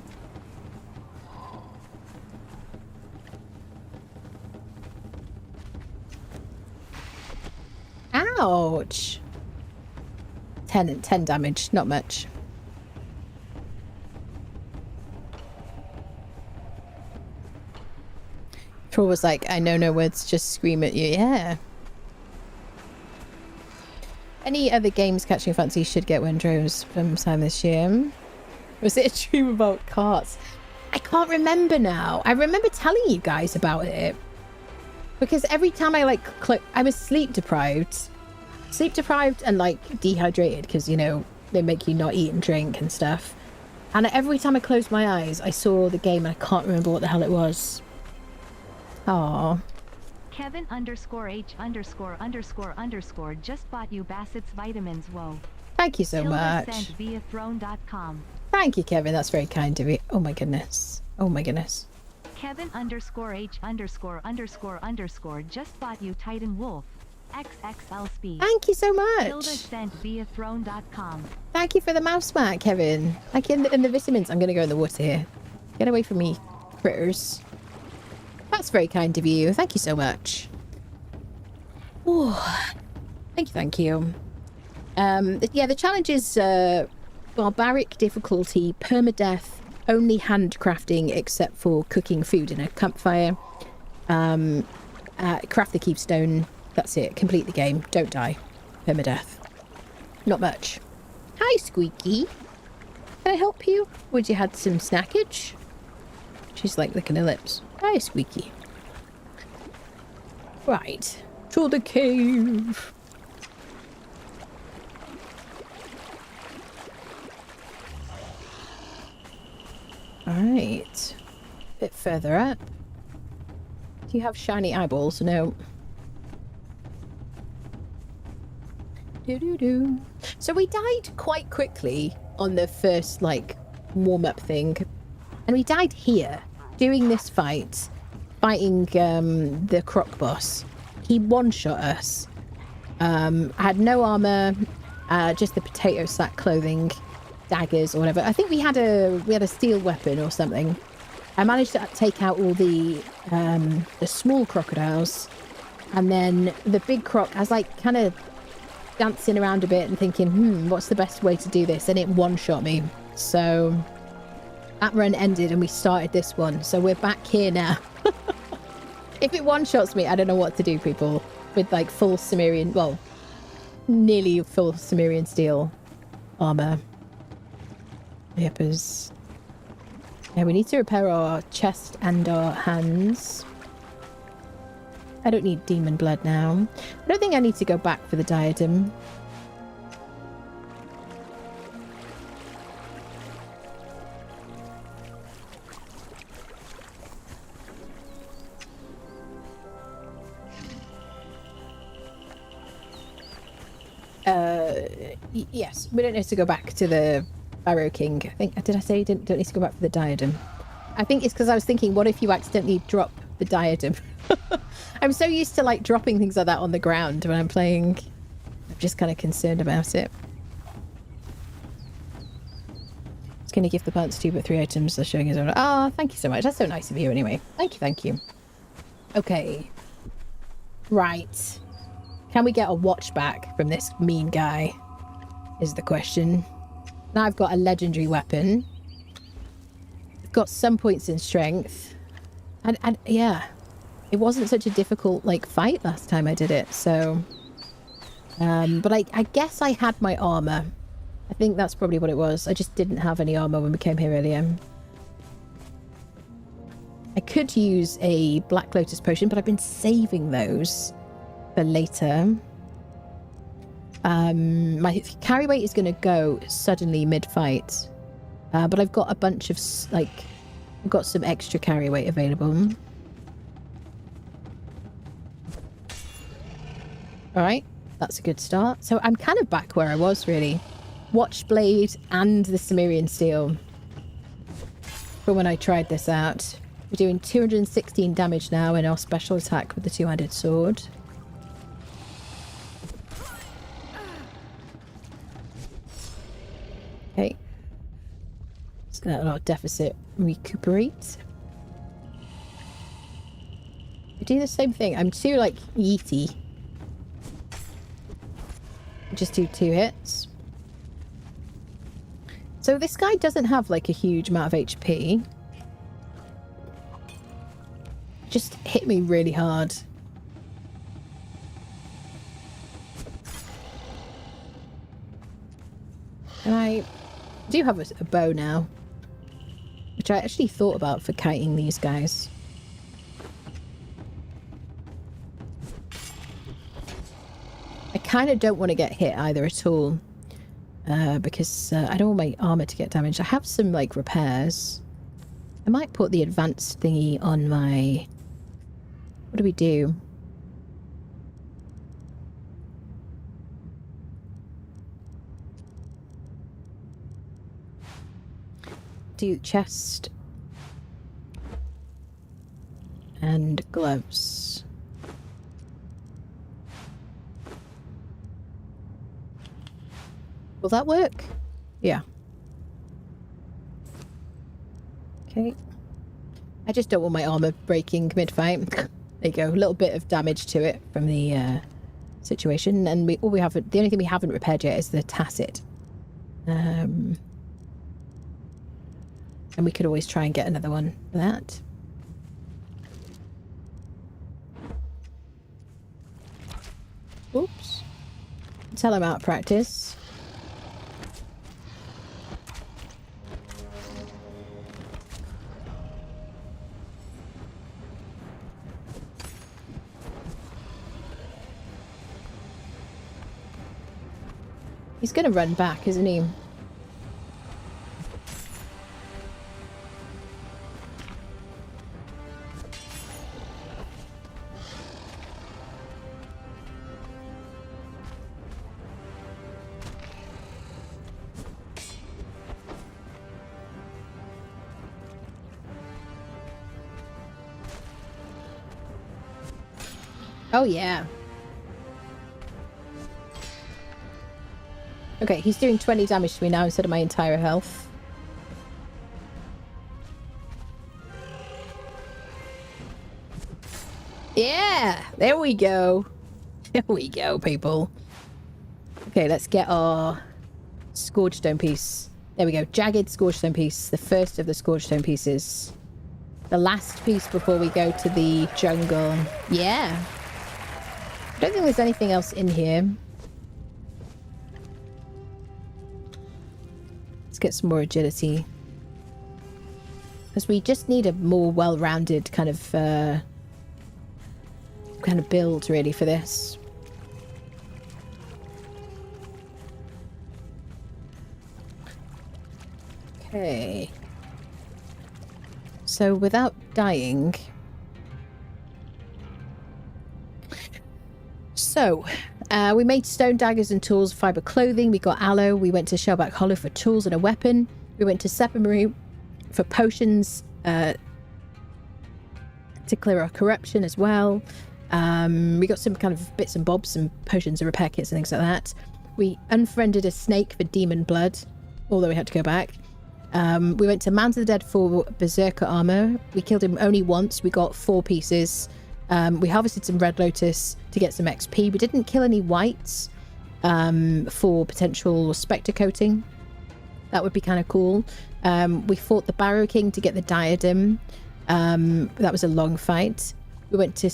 Ouch. 10 damage, not much. Troll was like, I know no words, just scream at you. Yeah. Any other games catching fancy should get windrows from time this year. Was it a dream about carts? I can't remember now. I remember telling you guys about it. Because every time I like I was sleep deprived and like dehydrated because, you know, they make you not eat and drink and stuff. And every time I closed my eyes, I saw the game and I can't remember what the hell it was. Aww. Kevin _H__ just bought you Bassett's vitamins. Whoa. Thank you so much. Sent via throne.com. Thank you, Kevin. That's very kind of you. Oh my goodness. Oh my goodness. Kevin _H__ just bought you Titan Wolf. XXL speed. Thank you so much. Tilda sent via throne.com. Thank you for the mouse mat, Kevin. Like in the vitamins. I'm going to go in the water here. Get away from me, critters. That's very kind of you. Thank you so much. Ooh. Thank you. Yeah, the challenge is barbaric difficulty, permadeath, only handcrafting except for cooking food in a campfire. Craft the keepstone. That's it. Complete the game. Don't die. Permadeath. Not much. Hi, Squeaky. Can I help you? Would you had some snackage? She's like licking her lips. Hi, Squeaky. Right. To the cave. Alright. Bit further up. Do you have shiny eyeballs? No. Doo-doo-doo. So we died quite quickly on the first, like, warm-up thing. And we died here, doing this fight, fighting the croc boss. He one-shot us. I had no armor, just the potato sack clothing, daggers or whatever. I think we had a steel weapon or something. I managed to take out all the small crocodiles, and then the big croc, I was like kind of dancing around a bit and thinking, what's the best way to do this? And it one-shot me. So That run ended and we started this one, so we're back here now. If it one-shots me, I don't know what to do, people. With like full Cimmerian, well, nearly full Cimmerian steel armor. Yippers. Yeah, we need to repair our chest and our hands. I don't need demon blood now. I don't think I need to go back for the diadem. Yes, we don't need to go back to the Barrow King. I think, did I say you don't need to go back for the diadem? I think it's because I was thinking, what if you accidentally drop the diadem? I'm so used to like dropping things like that on the ground when I'm playing. I'm just kind of concerned about it. It's going to give the pants 2 but 3 items. They're showing his own. Ah, thank you so much. That's so nice of you anyway. Thank you, thank you. Okay. Right. Can we get a watch back from this mean guy? Is the question. Now I've got a legendary weapon. I've got some points in strength. And yeah. It wasn't such a difficult like fight last time I did it, so but I guess I had my armor. I think that's probably what it was. I just didn't have any armor when we came here earlier. I could use a Black Lotus potion, but I've been saving those for later. My carry weight is going to go suddenly mid-fight, but I've got a bunch of like, I've got some extra carry weight available. All right, that's a good start. So I'm kind of back where I was, really. Watchblade and the Cimmerian Steel. From when I tried this out. We're doing 216 damage now in our special attack with the two-handed sword. Okay. Let's get our deficit recuperate. We do the same thing. I'm too, like, yeety. Just do 2 hits. So this guy doesn't have like a huge amount of HP. Just hit me really hard. And I do have a bow now, which I actually thought about for kiting these guys. I kind of don't want to get hit either at all. Because I don't want my armor to get damaged. I have some like repairs. I might put the advanced thingy on my... What do we do? Do chest and gloves. Will that work? Yeah. Okay. I just don't want my armor breaking mid-fight. There you go. A little bit of damage to it from the situation. And the only thing we haven't repaired yet is the tacit. And we could always try and get another one for that. Oops. Tell him out of practice. He's going to run back, isn't he? Oh, yeah. Okay, he's doing 20 damage to me now instead of my entire health. Yeah! There we go. There we go, people. Okay, let's get our Scourge Stone piece There we go. Jagged Scorchstone piece. The first of the Scorchstone pieces. The last piece before we go to the jungle. Yeah. I don't think there's anything else in here. Let's get some more agility. Because we just need a more well-rounded kind of build, really, for this. Okay. So without dying... So, we made stone daggers and tools, fibre clothing, we got aloe, we went to Shellback Hollow for tools and a weapon, we went to Sepamaru for potions to clear our corruption as well. We got some kind of bits and bobs, some potions and repair kits and things like that. We unfriended a snake for demon blood, although we had to go back. We went to Mound of the Dead for Berserker armor. We killed him only once. We got 4 pieces. We harvested some Red Lotus to get some XP. We didn't kill any whites for potential Spectre coating. That would be kind of cool. We fought the Barrow King to get the diadem. That was a long fight. We went to...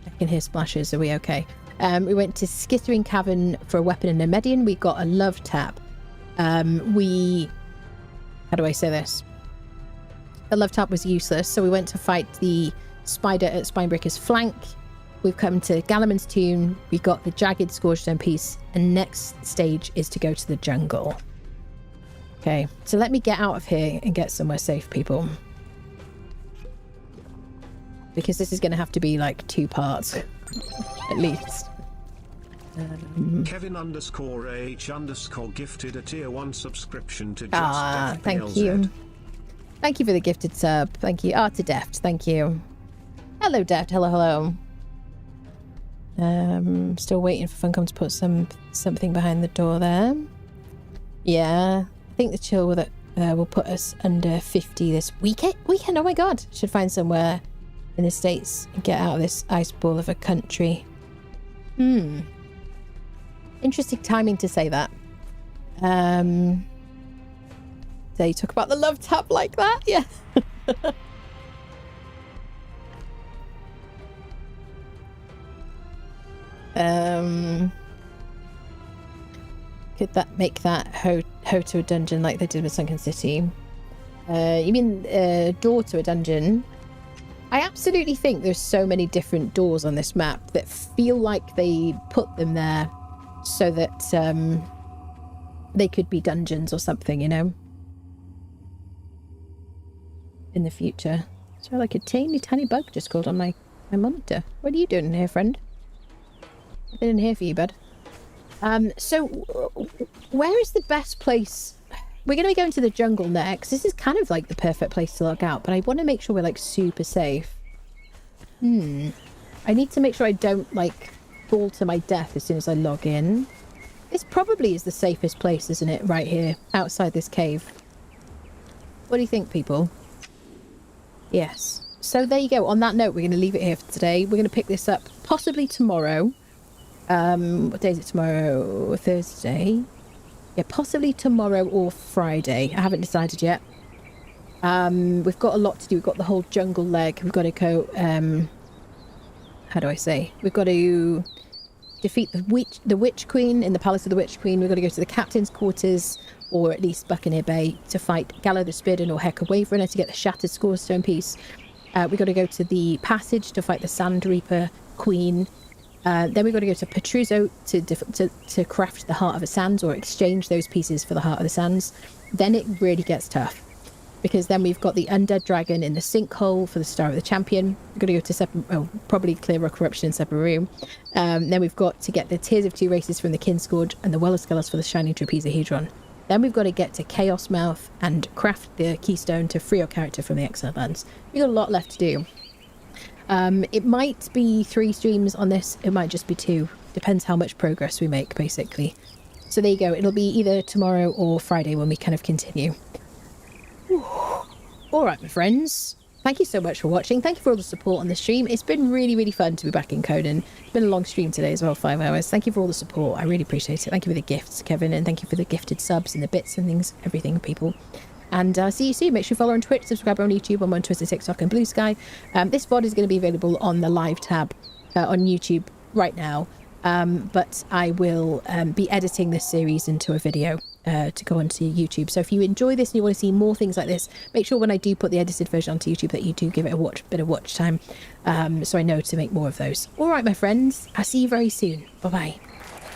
I can hear splashes. Are we okay? We went to Skittering Cavern for a weapon and a median. We got a love tap. How do I say this? The love tap was useless, so we went to fight the spider at Spinebreaker's flank. We've come to Galliman's Tomb. We got the Jagged Scorchstone piece, and next stage is to go to the jungle. Okay, so let me get out of here and get somewhere safe, people. Because this is going to have to be like 2 parts, at least. Kevin_H_ gifted a tier 1 subscription to Just thank you. Thank you for the gifted sub. Thank you. To Deft. Thank you. Hello, Deft. Hello. Still waiting for Funcom to put something behind the door there. Yeah, I think the chill with it will put us under 50 this weekend. Oh my god. Should find somewhere in the States and get out of this ice ball of a country. Interesting timing to say that. So you talk about the love tap like that? Yeah. Could that make that hoe to a dungeon like they did with Sunken City? You mean door to a dungeon? I absolutely think there's so many different doors on this map that feel like they put them there so that they could be dungeons or something, you know, in the future. So like a tiny bug just crawled on my monitor. What are you doing here, friend? I've been in here for you, bud. So where is the best place? We're going to be going to the jungle next. This is kind of like the perfect place to log out, but I want to make sure we're like super safe. I need to make sure I don't like fall to my death as soon as I log in. This probably is the safest place, isn't it? Right here, outside this cave. What do you think, people? Yes. So there you go. On that note, we're going to leave it here for today. We're going to pick this up possibly tomorrow. What day is it tomorrow? Thursday? Yeah, possibly tomorrow or Friday. I haven't decided yet. We've got a lot to do. We've got the whole jungle leg. We've got to go... how do I say? We've got to defeat the Witch Queen in the Palace of the Witch Queen. We've got to go to the Captain's Quarters, or at least Buccaneer Bay, to fight Gallo the Spearden or Heka Waverunner to get the Shattered Scorestone piece. We've got to go to the Passage to fight the Sand Reaper Queen. Then we've got to go to Petruzzo to craft the Heart of the Sands, or exchange those pieces for the Heart of the Sands. Then it really gets tough, because then we've got the Undead Dragon in the Sinkhole for the Star of the Champion. We've got to go to probably clear our corruption in Sepamaru. Then we've got to get the Tears of Two Races from the Kinscourge and the Well of Skelos for the Shining Trapezahedron. Then we've got to get to Chaos Mouth and craft the Keystone to free our character from the Exiled Lands. We've got a lot left to do. It might be 3 streams on this, it might just be 2. Depends how much progress we make, basically. So there you go. It'll be either tomorrow or Friday when we kind of continue. All right, my friends. thank you so much for watching. Thank you for all the support on the stream. It's been really, really fun to be back in Conan. It's been a long stream today as well, 5 hours. Thank you for all the support. I really appreciate it. Thank you for the gifts, Kevin, and thank you for the gifted subs and the bits and things, everything, people. And see you soon. Make sure you follow on Twitch, subscribe on YouTube. I'm on Twitter, TikTok, and Blue Sky. This VOD is going to be available on the live tab on YouTube right now. But I will be editing this series into a video to go onto YouTube. So if you enjoy this and you want to see more things like this, make sure when I do put the edited version onto YouTube that you do give it a bit of watch time, so I know to make more of those. All right, my friends, I'll see you very soon. Bye bye.